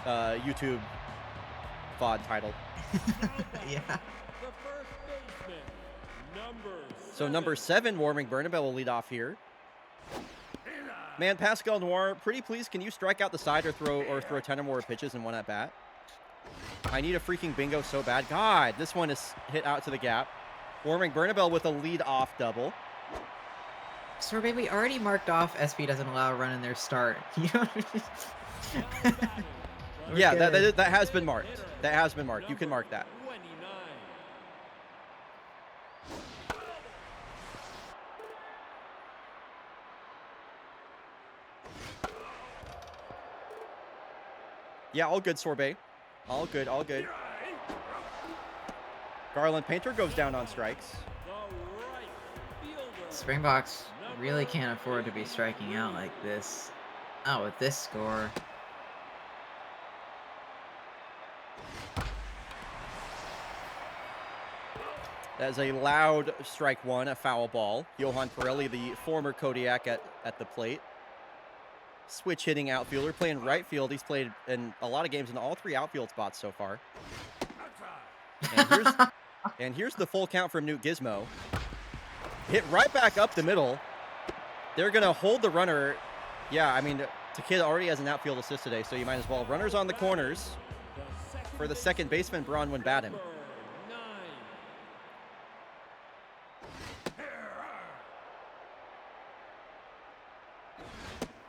YouTube VOD title. Yeah. So number 7, Warming Bernabelle will lead off here. Man, Pascal Noir, pretty please, can you strike out the side or throw 10 or more pitches in one at bat? I need a freaking bingo so bad. God, this one is hit out to the gap. Warming Bernabelle with a lead-off double. Sorbet, we already marked off SP doesn't allow a run in their start. You know? Yeah, that has been marked. That has been marked. You can mark that. Yeah, all good, Sorbet. All good, all good. Garland Painter goes down on strikes. Springboks really can't afford to be striking out like this. Oh, with this score. That is a loud strike 1, a foul ball. Johan Pirelli, the former Kodiak at the plate. Switch hitting outfielder, playing right field. He's played in a lot of games in all 3 outfield spots so far. And here's the full count from Newt Gizmo. Hit right back up the middle. They're going to hold the runner. Yeah, I mean, Takeda already has an outfield assist today, so you might as well. Runners on the corners for the second baseman, Bronwyn Batten.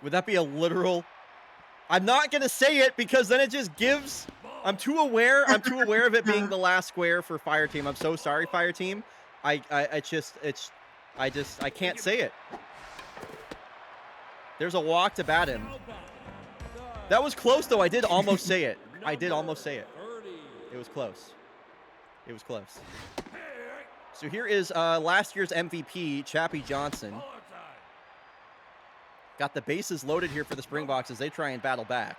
Would that be a literal? I'm not going to say it because then it just gives. I'm too aware of it being the last square for Fire Team. I'm so sorry, Fire Team. I can't say it. There's a walk to bat him. That was close though. I did almost say it. I did almost say it. It was close. It was close. So here is last year's MVP, Chappie Johnson. Got the bases loaded here for the Springboks as they try and battle back.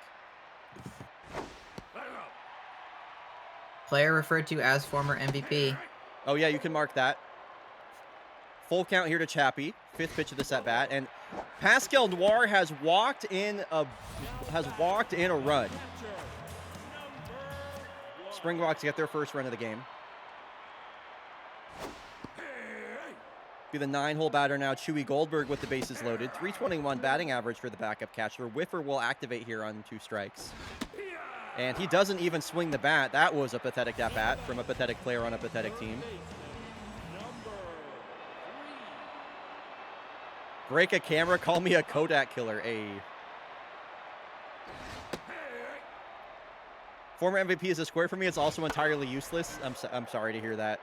Player referred to as former MVP. Oh yeah, you can mark that. Full count here to Chappie. 5th pitch of this at bat, and Pascal Noir has walked in a run. Springboks get their first run of the game. Be the 9-hole batter now, Chewy Goldberg with the bases loaded. 321 batting average for the backup catcher. Whiffer will activate here on 2 strikes. And he doesn't even swing the bat. That was a pathetic at-bat from a pathetic player on a pathetic team. Break a camera, call me a Kodak killer. Former MVP is a square for me. It's also entirely useless. I'm sorry to hear that.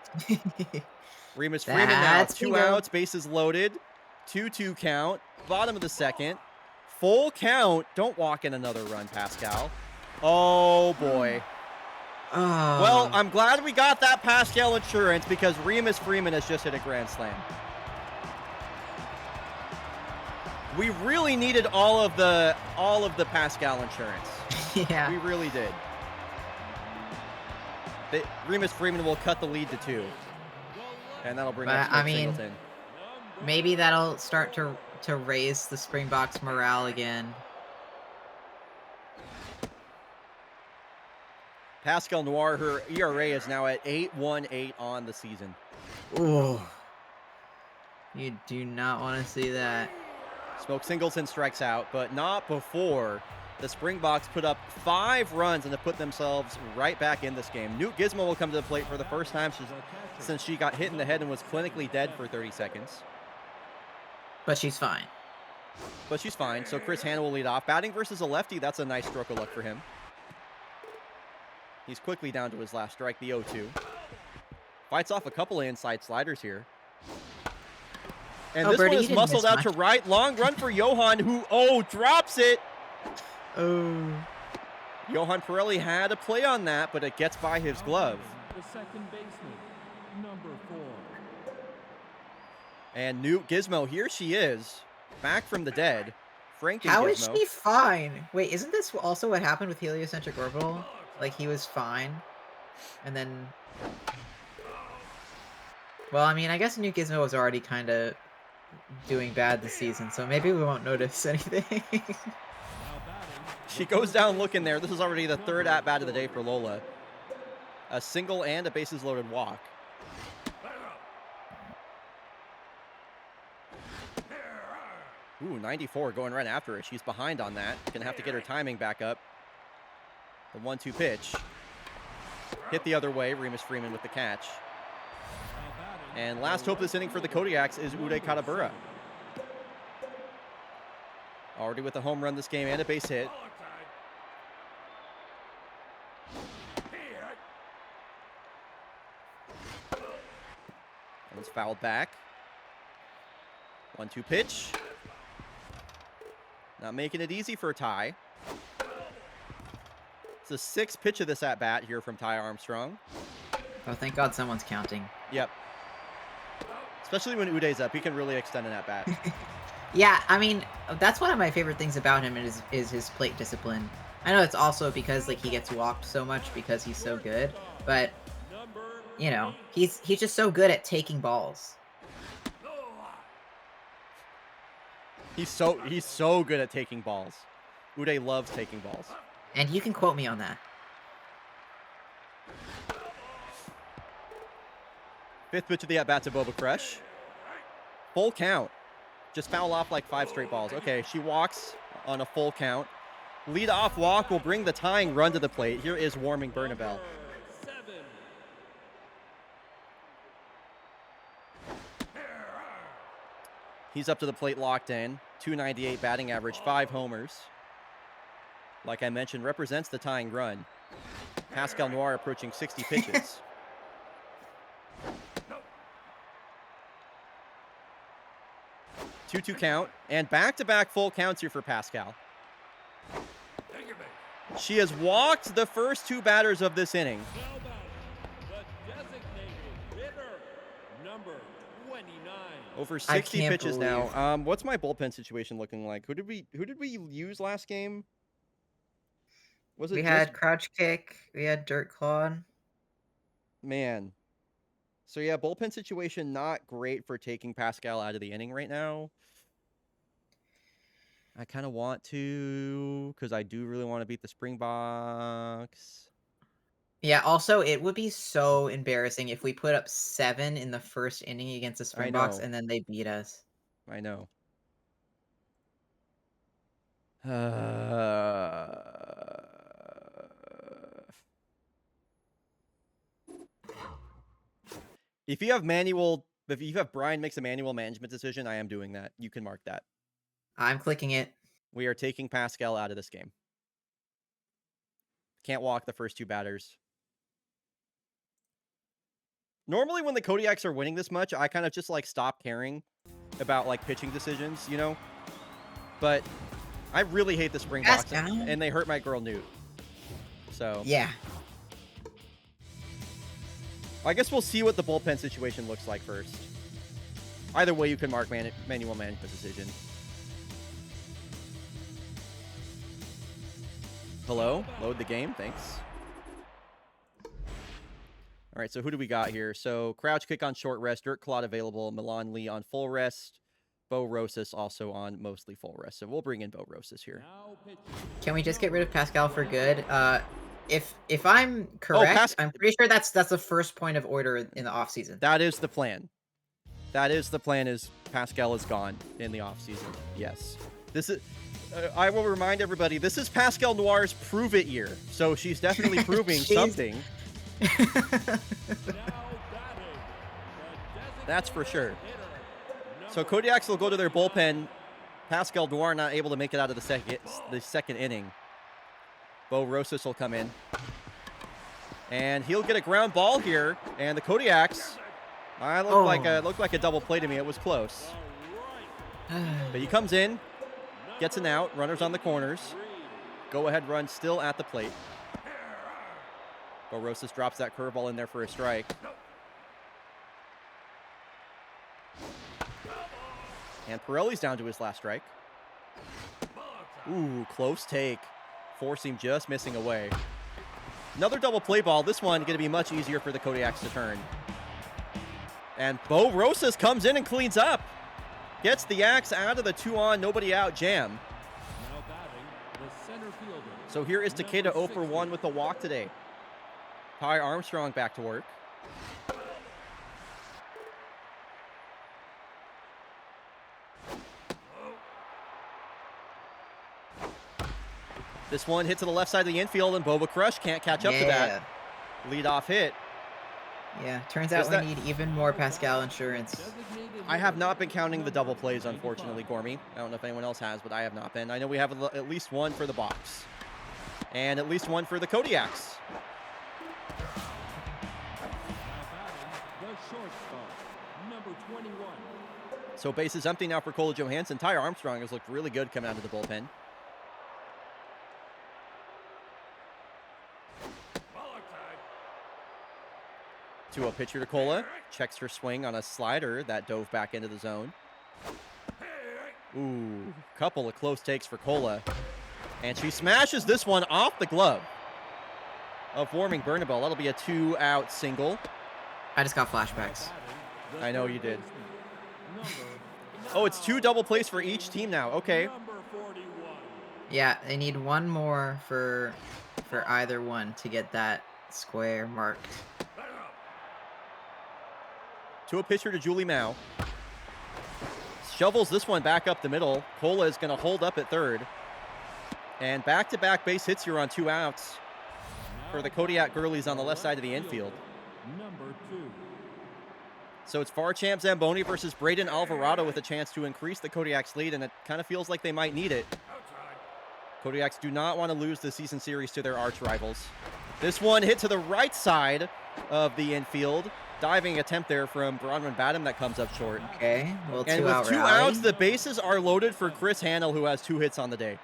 Remus Freeman now, 2 outs, bases loaded. 2-2 count, bottom of the 2nd. Full count. Don't walk in another run, Pascal. Oh, boy. Oh. Well, I'm glad we got that Pascal insurance because Remus Freeman has just hit a grand slam. We really needed all of the Pascal insurance. Yeah. We really did. Remus Freeman will cut the lead to 2. And that'll bring up Singleton. Maybe that'll start to raise the Springboks morale again. Pascal Noir, her ERA is now at 8.18 on the season. Ooh. You do not want to see that. Smoke Singleton strikes out, but not before the Springboks put up 5 runs and have put themselves right back in this game. Newt Gizmo will come to the plate for the first time since she got hit in the head and was clinically dead for 30 seconds. But she's fine. So Chris Hanna will lead off. Batting versus a lefty, that's a nice stroke of luck for him. He's quickly down to his last strike, the 0-2. Fights off a couple of inside sliders here. And this Birdie, one is muscled out to right. Long run for Johan, who, drops it. Oh. Johan Pirelli had a play on that, but it gets by his glove. The second baseman, number 4. And Newt Gizmo, here she is, back from the dead. Frank and How Gizmo. is she fine? Wait, isn't this also what happened with Heliocentric Orbital? Like, he was fine, and then... Well, I mean, I guess Newt Gizmo was already kind of doing bad this season, so maybe we won't notice anything. She goes down looking there. This is already the 3rd at-bat of the day for Lola. A single and a bases-loaded walk. Ooh, 94 going right after her. She's behind on that. Gonna have to get her timing back up. The 1-2 pitch. Hit the other way. Remus Freeman with the catch. And last hope this inning for the Kodiaks is Uday Katabura. Already with a home run this game and a base hit. And it's fouled back. 1-2 pitch. Not making it easy for Ty. It's the 6th pitch of this at-bat here from Ty Armstrong. Oh, thank God someone's counting. Yep. Especially when Uday's up, he can really extend an at-bat. Yeah, I mean, that's one of my favorite things about him is his plate discipline. I know it's also because, like, he gets walked so much because he's so good, but, you know, he's just so good at taking balls. He's so good at taking balls. Uday loves taking balls. And you can quote me on that. 5th pitch of the at-bat to Boba Crush. Full count. Just foul off like 5 straight balls. Okay, she walks on a full count. Lead-off walk will bring the tying run to the plate. Here is Warming Bernabel. 7. He's up to the plate locked in. 298 batting average, 5 homers. Like I mentioned, represents the tying run. Pascal Noir approaching 60 pitches. Two-two count, and back-to-back full counts here for Pascal. She has walked the first 2 batters of this inning. The designated hitter, number 29. Over 60 pitches now. What's my bullpen situation looking like? Who did we use last game? Was it We had Crouch Kick, we had Dirt Clawed. Man. So yeah, bullpen situation not great for taking Pascal out of the inning right now. I kind of want to, because I do really want to beat the Springboks. Yeah, also, it would be so embarrassing if we put up 7 in the first inning against the I Springboks know. and then they beat us. I know. If you have Brian makes a manual management decision, I am doing that. You can mark that. I'm clicking it. We are taking Pascal out of this game. Can't walk the first 2 batters. Normally when the Kodiaks are winning this much, I kind of just like stop caring about like pitching decisions, you know? But I really hate the Springboks, and they hurt my girl Newt. So Yeah. I guess we'll see what the bullpen situation looks like first. Either way, you can mark manual management decision. Hello? Load the game. Thanks. All right, so who do we got here? So Crouch Kick on short rest, Dirt Clot available, Milan Lee on full rest, Bo Rosas also on mostly full rest. So we'll bring in Bo Rosas here. Can we just get rid of Pascal for good? If I'm correct, I'm pretty sure that's the first point of order in the offseason. That is the plan. That is the plan. Is Pascal is gone in the offseason. Yes. This is. I will remind everybody, this is Pascal Noir's prove it year. So she's definitely proving something. That's for sure. So Kodiaks will go to their bullpen. Pascal Noir not able to make it out of the second inning. Bo Rosas will come in. And he'll get a ground ball here. And the Kodiaks, looked like a double play to me. It was close. But he comes in, gets an out, runners on the corners. Go ahead run still at the plate. Bo Rosas drops that curveball in there for a strike. And Pirelli's down to his last strike. Ooh, close take. Four seam just missing away. Another double play ball. This one going to be much easier for the Kodiaks to turn. And Bo Rosas comes in and cleans up. Gets the axe out of the 2-on, nobody out jam. So here is Takeda 0 for 1 with the walk today. Ty Armstrong back to work. This one hit to the left side of the infield, and Boba Crush can't catch up to that. Lead-off hit. Yeah, turns out we need even more Pascal insurance. I have not been counting the double plays, unfortunately, Gormy. I don't know if anyone else has, but I have not been. I know we have at least one for the box. And at least one for the Kodiaks. So base is empty now for Kola Johansson. Ty Armstrong has looked really good coming out of the bullpen. To a pitcher to Kola. Checks her swing on a slider that dove back into the zone. Ooh, couple of close takes for Kola. And she smashes this one off the glove of Warming Bernabel. That'll be a 2-out single. I just got flashbacks. I know you did. Oh, it's 2 double plays for each team now. Okay. Yeah, they need one more for either one to get that square marked. To a pitcher to Julie Mao. Shovels this one back up the middle. Kola is going to hold up at third. And back-to-back base hits here on 2 outs for the Kodiak girlies on the left side of the infield. So it's Farchamp Zamboni versus Braden Alvarado with a chance to increase the Kodiaks' lead, and it kind of feels like they might need it. Kodiaks do not want to lose the season series to their arch rivals. This one hit to the right side of the infield. Diving attempt there from Bronwyn Badham that comes up short. Okay, well, and with 2 outs, the bases are loaded for Chris Hannell, who has 2 hits on the day.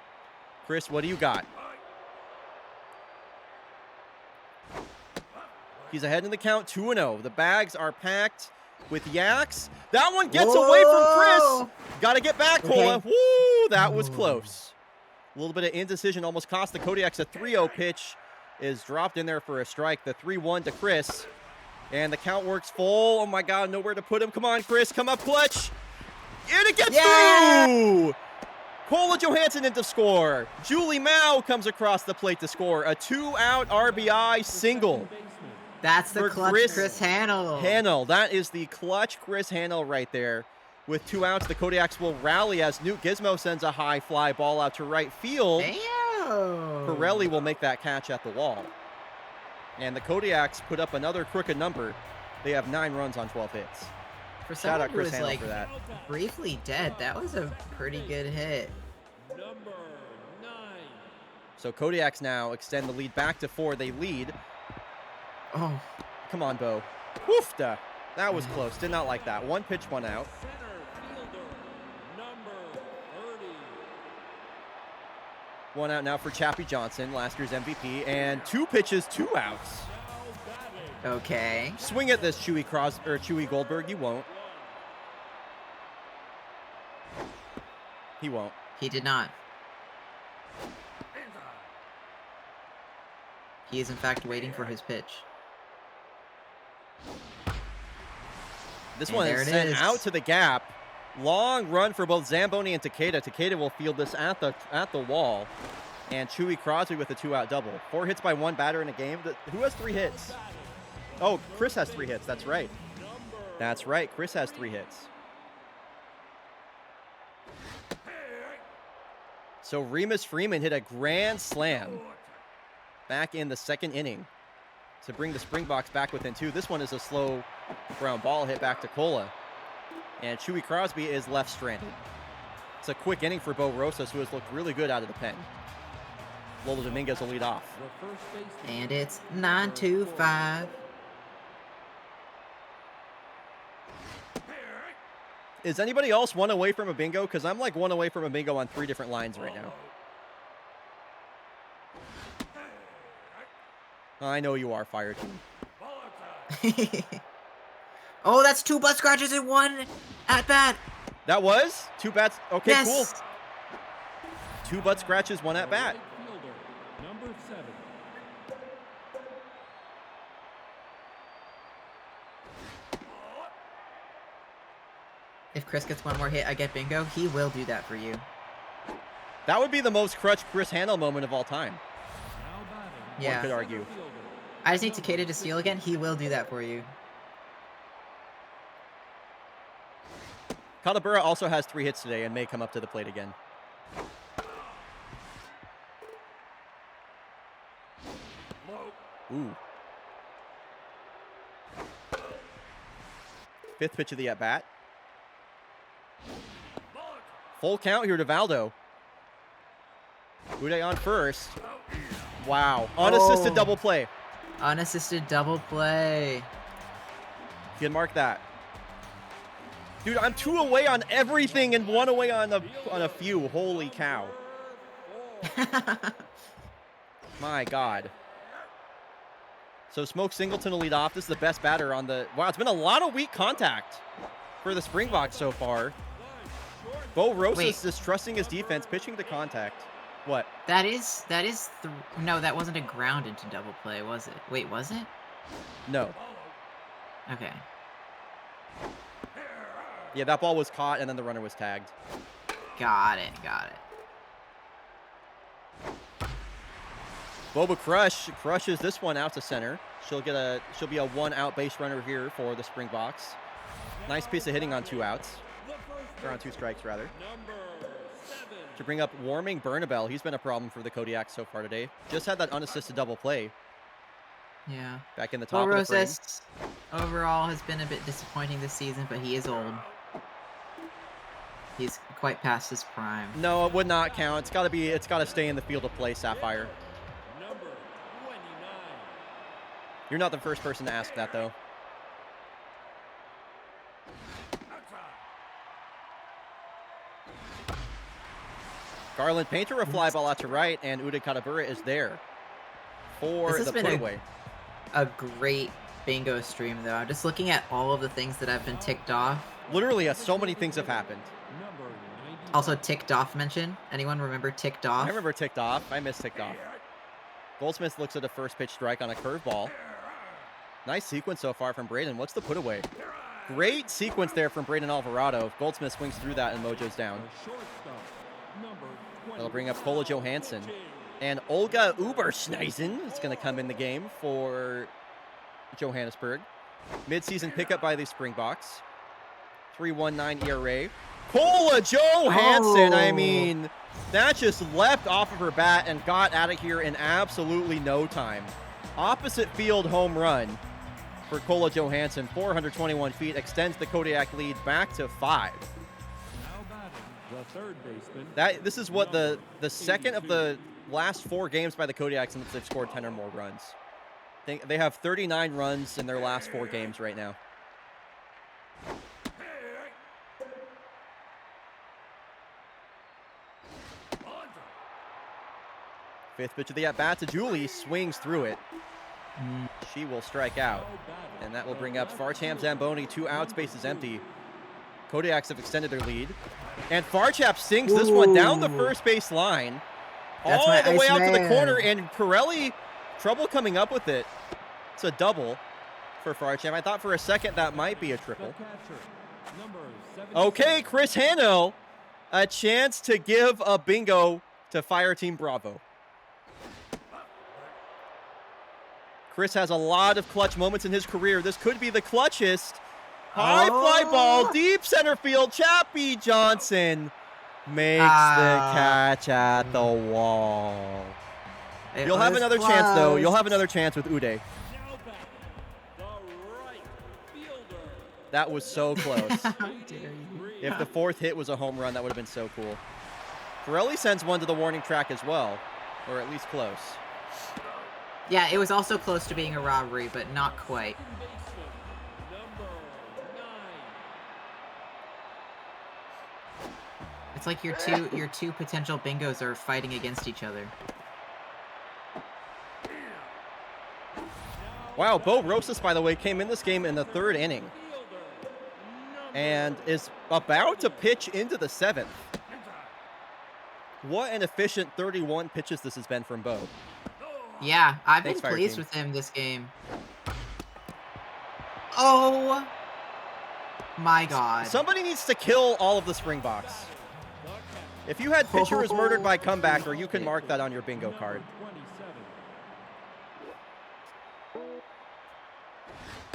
Chris, what do you got? He's ahead in the count, 2-0. The bags are packed with yaks. That one gets away from Chris. Got to get back, Kola. Okay. Woo, that was close. A little bit of indecision almost cost the Kodiaks. A 3-0 pitch is dropped in there for a strike. The 3-1 to Chris. And the count works full. Oh my God, nowhere to put him. Come on, Chris, come up clutch. And it gets through! Cola Johansson into score. Julie Mao comes across the plate to score. A 2-out RBI single. That's the clutch Chris Hannell. Hannell, that is the clutch Chris Hannell right there. With 2 outs, the Kodiaks will rally as Newt Gizmo sends a high fly ball out to right field. Damn. Pirelli will make that catch at the wall. And the Kodiaks put up another crooked number. They have 9 runs on 12 hits. For Shout out someone Chris who was Hannell like for that. briefly dead, that was a pretty good hit. Number 9. So Kodiaks now extend the lead back to 4. They lead. Oh, Come on, Bo. Woofda. That was close. Did not like that. 1 pitch, 1 out. Center fielder, number 30. 1 out now for Chappie Johnson, last year's MVP. And 2 pitches, 2 outs. Now batting. okay. Swing at this, Chewy Goldberg. You won't. He won't. He did not. He is in fact waiting for his pitch. This And one there is it sent is. out to the gap. Long run for both Zamboni and Takeda. Takeda will field this at the wall. And Chewy Crosby with a 2-out double. 4 hits by 1 batter in a game. Who has 3 hits? Oh, Chris has 3 hits. That's right. That's right. Chris has 3 hits. So Remus Freeman hit a grand slam back in the 2nd inning to bring the Springboks back within 2. This one is a slow ground ball hit back to Cola. And Chewy Crosby is left stranded. It's a quick inning for Bo Rosas, who has looked really good out of the pen. Lola Dominguez will lead off. The first baseman. And it's 9-5. Is anybody else 1 away from a bingo? Because I'm like 1 away from a bingo on 3 different lines right now. I know you are, Fire Team. Oh, that's 2 butt scratches in 1 at bat. That was 2 bats. Okay, Yes. cool. 2 butt scratches, 1 at bat. Right fielder, number 7. If Chris gets 1 more hit, I get bingo. He will do that for you. That would be the most crutch Chris Hannell moment of all time. Now batting. Yeah. One could argue. Center fielder, I just need Takeda to steal again. He will do that for you. Katabura also has 3 hits today and may come up to the plate again. Ooh. 5th pitch of the at-bat. Full count here to Valdo. Uday on first. Wow. Unassisted Oh. double play. Unassisted double play. You can mark that. Dude, I'm 2 away on everything and 1 away on a few. Holy cow. My God. So Smoke Singleton will lead off. This is the best batter on the... Wow, it's been a lot of weak contact for the Springboks so far. Bo Rosas Wait. distrusting his defense, pitching to contact. What? No, that wasn't a ground into double play, was it? Wait, was it? No. Okay. Yeah, that ball was caught and then the runner was tagged. Got it. Boba crushes this one out to center. She'll be a 1-out base runner here for the Springboks. Nice piece of hitting on 2 outs. Or on 2 strikes, rather. number 7. To bring up Warming Bernabel, he's been a problem for the Kodiaks so far today. Just had that unassisted double play Yeah. back in the Well, top of the frame. Rosas overall has been a bit disappointing this season, but he is old. He's quite past his prime. No, it would not count. It's gotta stay in the field of play, Sapphire. Number 29. You're not the first person to ask that, though. Garland Painter a fly ball out to right, and Uday Katabura is there for This has the been put away. A great bingo stream, though. I'm just looking at all of the things that have been ticked off. Literally, so many things have happened. Number 90. Also, ticked off mention. Anyone remember ticked off? I remember ticked off. I miss ticked off. Goldsmith looks at a first pitch strike on a curveball. Nice sequence so far from Braden. What's the put away? Great sequence there from Braden Alvarado. Goldsmith swings through that and Mojo's down. That'll bring up Kola Johansson. And Olga Uberschneisen is going to come in the game for Johannesburg. Mid-season pickup by the Springboks. 3.19 ERA. Kola Johansson, I mean, that just leapt off of her bat and got out of here in absolutely no time. Opposite field home run for Kola Johansson. 421 feet, extends the Kodiak lead back to 5. This is what the second of the last 4 games by the Kodiaks since they've scored 10 or more runs. They have 39 runs in their last 4 games right now. Fifth pitch of the at-bat to Julie, swings through it. She will strike out, and that will bring up Farcham Zamboni. 2 outs, bases empty. Kodiaks have extended their lead. And Farchap sings this one down the first base line. That's all the way out to the man. corner, and Pirelli, trouble coming up with it. It's a double for Farcham. I thought for a second that might be a triple. Okay, Chris Hanno, a chance to give a bingo to Fire Team Bravo. Chris has a lot of clutch moments in his career. This could be the clutchest. High fly ball, deep center field. Chappie Johnson makes the catch at the wall. You'll have another chance, though. You'll have another chance with Uday. That was so close. If the 4th hit was a home run, that would have been so cool. Pirelli sends one to the warning track as well, or at least close. Yeah, it was also close to being a robbery, but not quite. It's like your two potential bingos are fighting against each other. Wow, Bo Rosas, by the way, came in this game in the 3rd inning and is about to pitch into the 7th. What an efficient 31 pitches this has been from Bo. Yeah, I've been Thanks, Fire pleased Team. with him this game. Oh my god. Somebody needs to kill all of the Springboks. If you had pitcher is murdered by comebacker, you can mark that on your bingo card.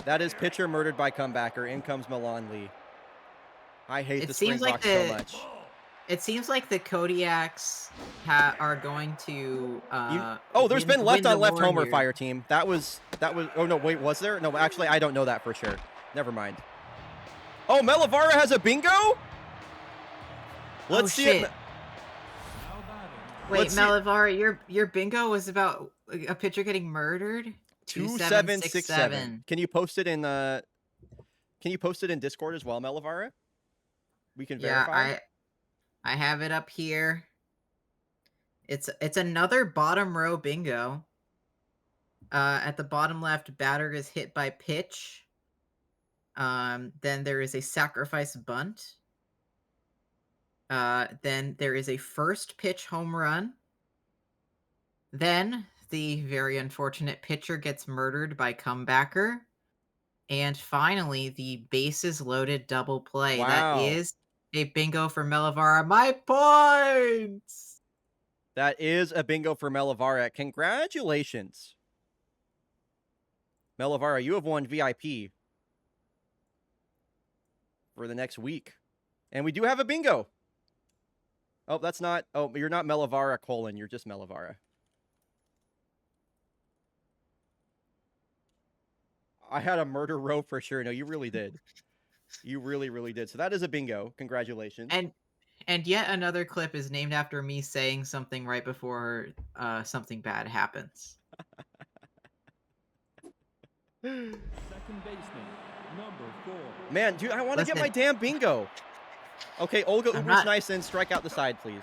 That is pitcher murdered by comebacker. In comes Milan Lee. I hate the Springboks so much. It seems like the Kodiaks are going to. There's been left on left homer, here. Fire Team. That was. Oh no, wait, was there? No, actually, I don't know that for sure. Never mind. Oh, Melavara has a bingo. Let's see shit. it. Wait, Melavara, your bingo was about a pitcher getting murdered. 2767. Can you post it in? Can you post it in Discord as well, Melavara? We can verify. Yeah, I have it up here. It's another bottom row bingo. At the bottom left, batter is hit by pitch. Then there is a sacrifice bunt. Then there is a first pitch home run. Then the very unfortunate pitcher gets murdered by comebacker. And finally, the bases loaded double play. Wow. That is a bingo for Melavara. My points! That is a bingo for Melavara. Congratulations. Melavara, you have won VIP for the next week. And we do have a bingo. Oh, that's not... Oh, you're not Melavara, You're just Melavara. I had a murder row for sure. No, you really did. You really, really did. So that is a bingo. Congratulations. And yet another clip is named after me saying something right before something bad happens. Second baseman, number 4. Man, dude, I want to get my damn bingo. Okay, Olga Ubersneisen, strike out the side, please.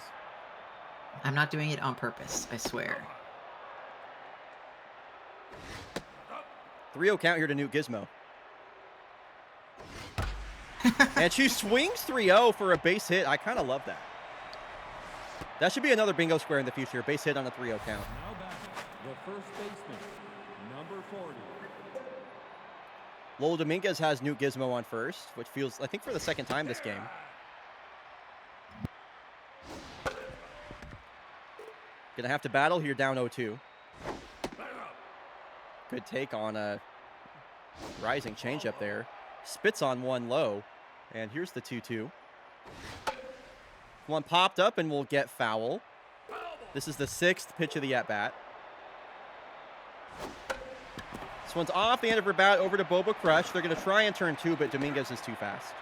I'm not doing it on purpose, I swear. 3-0 count here to Newt Gizmo. And she swings 3-0 for a base hit. I kind of love that. That should be another bingo square in the future. Base hit on a 3-0 count. Now batting, the first baseman, number 40. Lolo Dominguez has Newt Gizmo on first, which feels, I think, for the second time this game. Gonna have to battle here, down 0-2. Good take on a rising changeup there. Spits on one low, and here's the 2-2. One popped up and will get foul. This is the 6th pitch of the at-bat. This one's off the end of her bat over to Boba Crush. They're going to try and turn 2, but Dominguez is too fast.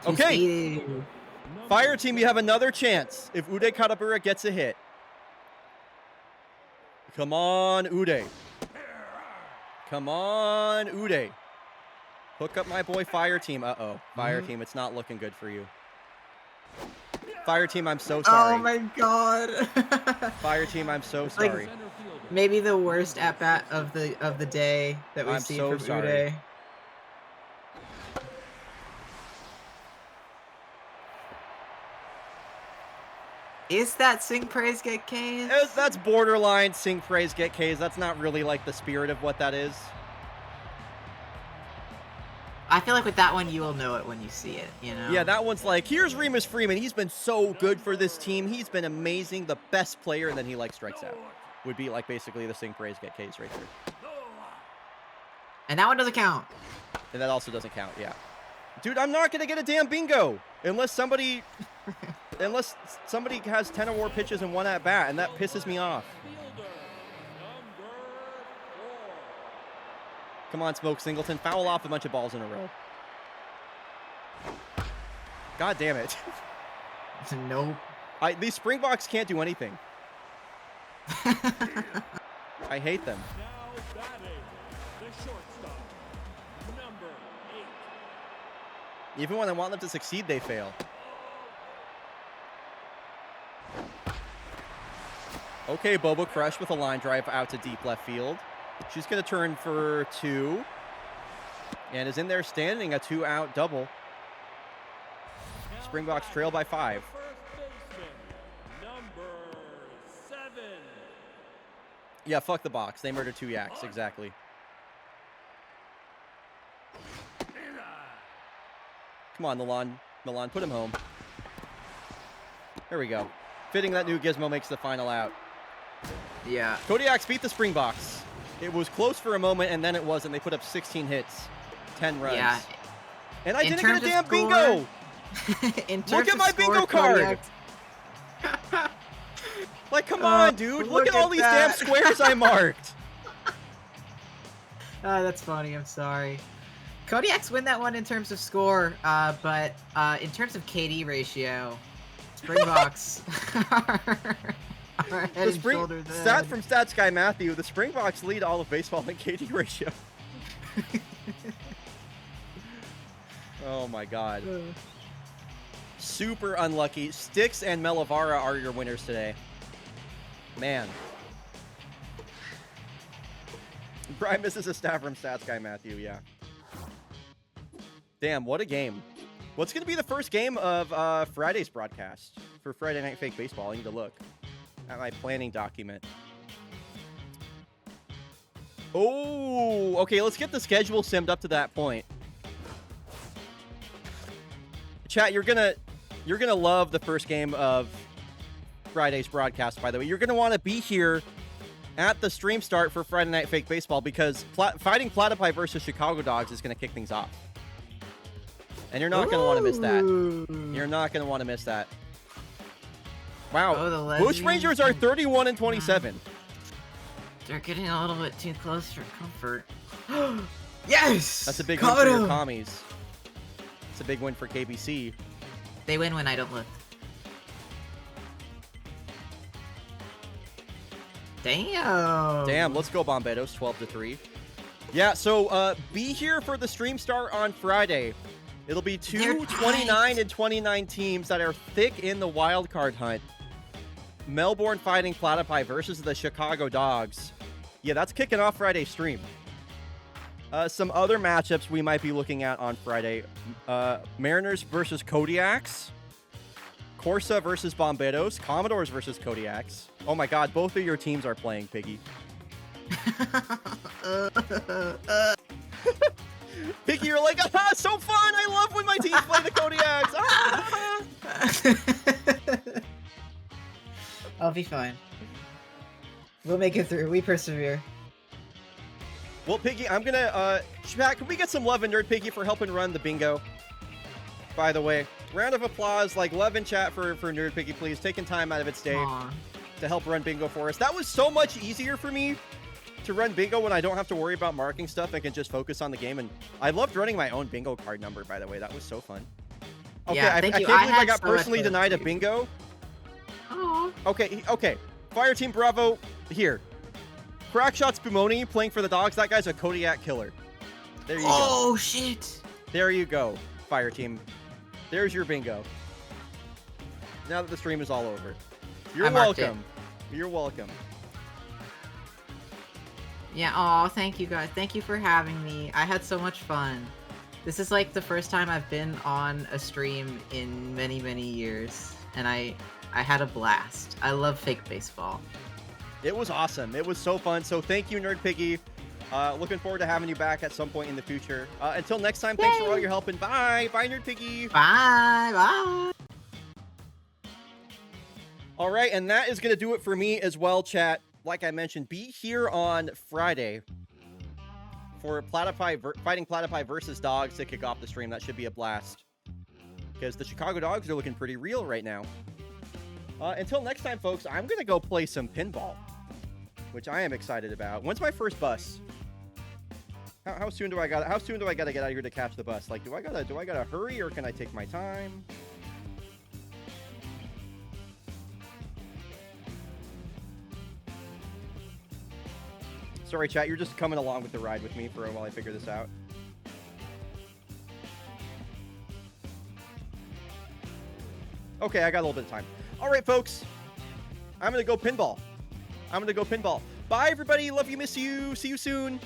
Okay. Fire team, you have another chance if Uday Karabura gets a hit. Come on, Uday. Come on, Uday. Hook up my boy Fire team. Uh-oh. Fire team, it's not looking good for you. Fire team, I'm so sorry. Oh my god. Fire team, I'm so sorry. Like, maybe the worst at bat of the day that we've seen from Uday. Is that sing praise get K's? That's borderline sing praise get K's. That's not really like the spirit of what that is. I feel like with that one, you will know it when you see it, you know? Yeah, that one's like, here's Remus Freeman. He's been so good for this team. He's been amazing, the best player, and then he, like, strikes out. Would be, like, basically the sing praise get K's right there. And that one doesn't count. And that also doesn't count, yeah. Dude, I'm not going to get a damn bingo unless somebody has 10 or more pitches in one at-bat, and that pisses me off. Come on, Smoke Singleton. Foul off a bunch of balls in a row. God damn it. Nope. These Springboks can't do anything. I hate them. Now batting, the shortstop, number 8. Even when I want them to succeed, they fail. Okay, Boba Crush with a line drive out to deep left field. She's going to turn for 2. And is in there standing a 2-out double. Springboks trail by 5. First baseman, number 7. Yeah, fuck the box. They murdered 2 yaks, exactly. Come on, Milan. Milan, put him home. There we go. Fitting that new Gizmo makes the final out. Yeah. Kodiaks beat the Springboks. It was close for a moment, and then it wasn't. They put up 16 hits, 10 runs. Yeah. And I didn't get a damn bingo! Look at my bingo card! Like, come on, dude. Look at all these damn squares I marked. That's funny. I'm sorry. Kodiaks win that one in terms of score, but in terms of KD ratio, Springboks are head and shoulders stat from Stats Guy Matthew, the Springboks lead all of baseball in KD ratio. Oh my god. Super unlucky. Sticks and Melavara are your winners today. Man. Brian misses a stat from Stats Guy Matthew, yeah. Damn, what a game. What's going to be the first game of Friday's broadcast for Friday Night Fake Baseball? I need to look at my planning document. Oh, okay, let's get the schedule simmed up to that point. Chat, you're gonna love the first game of Friday's broadcast, by the way. You're gonna want to be here at the stream start for Friday Night Fake Baseball because fighting Platypi versus Chicago Dogs is gonna kick things off. And you're not going to want to miss that. You're not going to want to miss that. Wow. Oh, Bush Rangers are 31 and 27. They're getting a little bit too close for comfort. Yes! That's a big win for your commies. It's a big win for KBC. They win when I don't look. Damn. Let's go Bombetos, 12-3. Yeah, so be here for the stream start on Friday. It'll be two 29 and 29 teams that are thick in the wild card hunt. Melbourne fighting Platypi versus the Chicago Dogs. Yeah, that's kicking off Friday's stream. Some other matchups we might be looking at on Friday. Mariners versus Kodiaks. Corsa versus Bombetos. Commodores versus Kodiaks. Oh my god, both of your teams are playing, Piggy. Piggy, you're like, ah, so fun! I love when my teams play the Kodiaks! Ah! I'll be fine. We'll make it through. We persevere. Well, Piggy, I'm gonna, chat, can we get some love and Nerd Piggy for helping run the bingo? By the way, round of applause, like, love in chat for Nerd Piggy, please. Taking time out of its day Aw. to help run bingo for us. That was so much easier for me to run bingo when I don't have to worry about marking stuff and can just focus on the game. And I loved running my own bingo card number, by the way. That was so fun. Okay, Yeah, I thank can't you. believe I I had got so much personally fun, denied a too. bingo. Aw. Okay. Fire Team Bravo, here. Crackshot Spumoni playing for the Dogs. That guy's a Kodiak killer. There you go. Oh, shit. There you go, Fire Team. There's your bingo. Now that the stream is all over. You're I marked it. welcome. You're welcome. Yeah, aw, thank you guys. Thank you for having me. I had so much fun. This is like the first time I've been on a stream in many, many years. And I had a blast. I love fake baseball. It was awesome. It was so fun. So thank you, Nerd Piggy. Looking forward to having you back at some point in the future. Until next time, thanks for all your help and bye. Bye, Nerd Piggy. Bye. Bye. All right, and that is going to do it for me as well, chat. Like I mentioned, be here on Friday for Fighting Platypi versus Dogs to kick off the stream. That should be a blast. Because the Chicago Dogs are looking pretty real right now. Until next time, folks, I'm going to go play some pinball, which I am excited about. When's my first bus? How soon do I gotta get out of here to catch the bus? Like, do I gotta hurry, or can I take my time? Sorry, chat, you're just coming along with the ride with me for while I figure this out. Okay, I got a little bit of time. All right, folks. I'm going to go pinball. Bye, everybody. Love you, miss you. See you soon.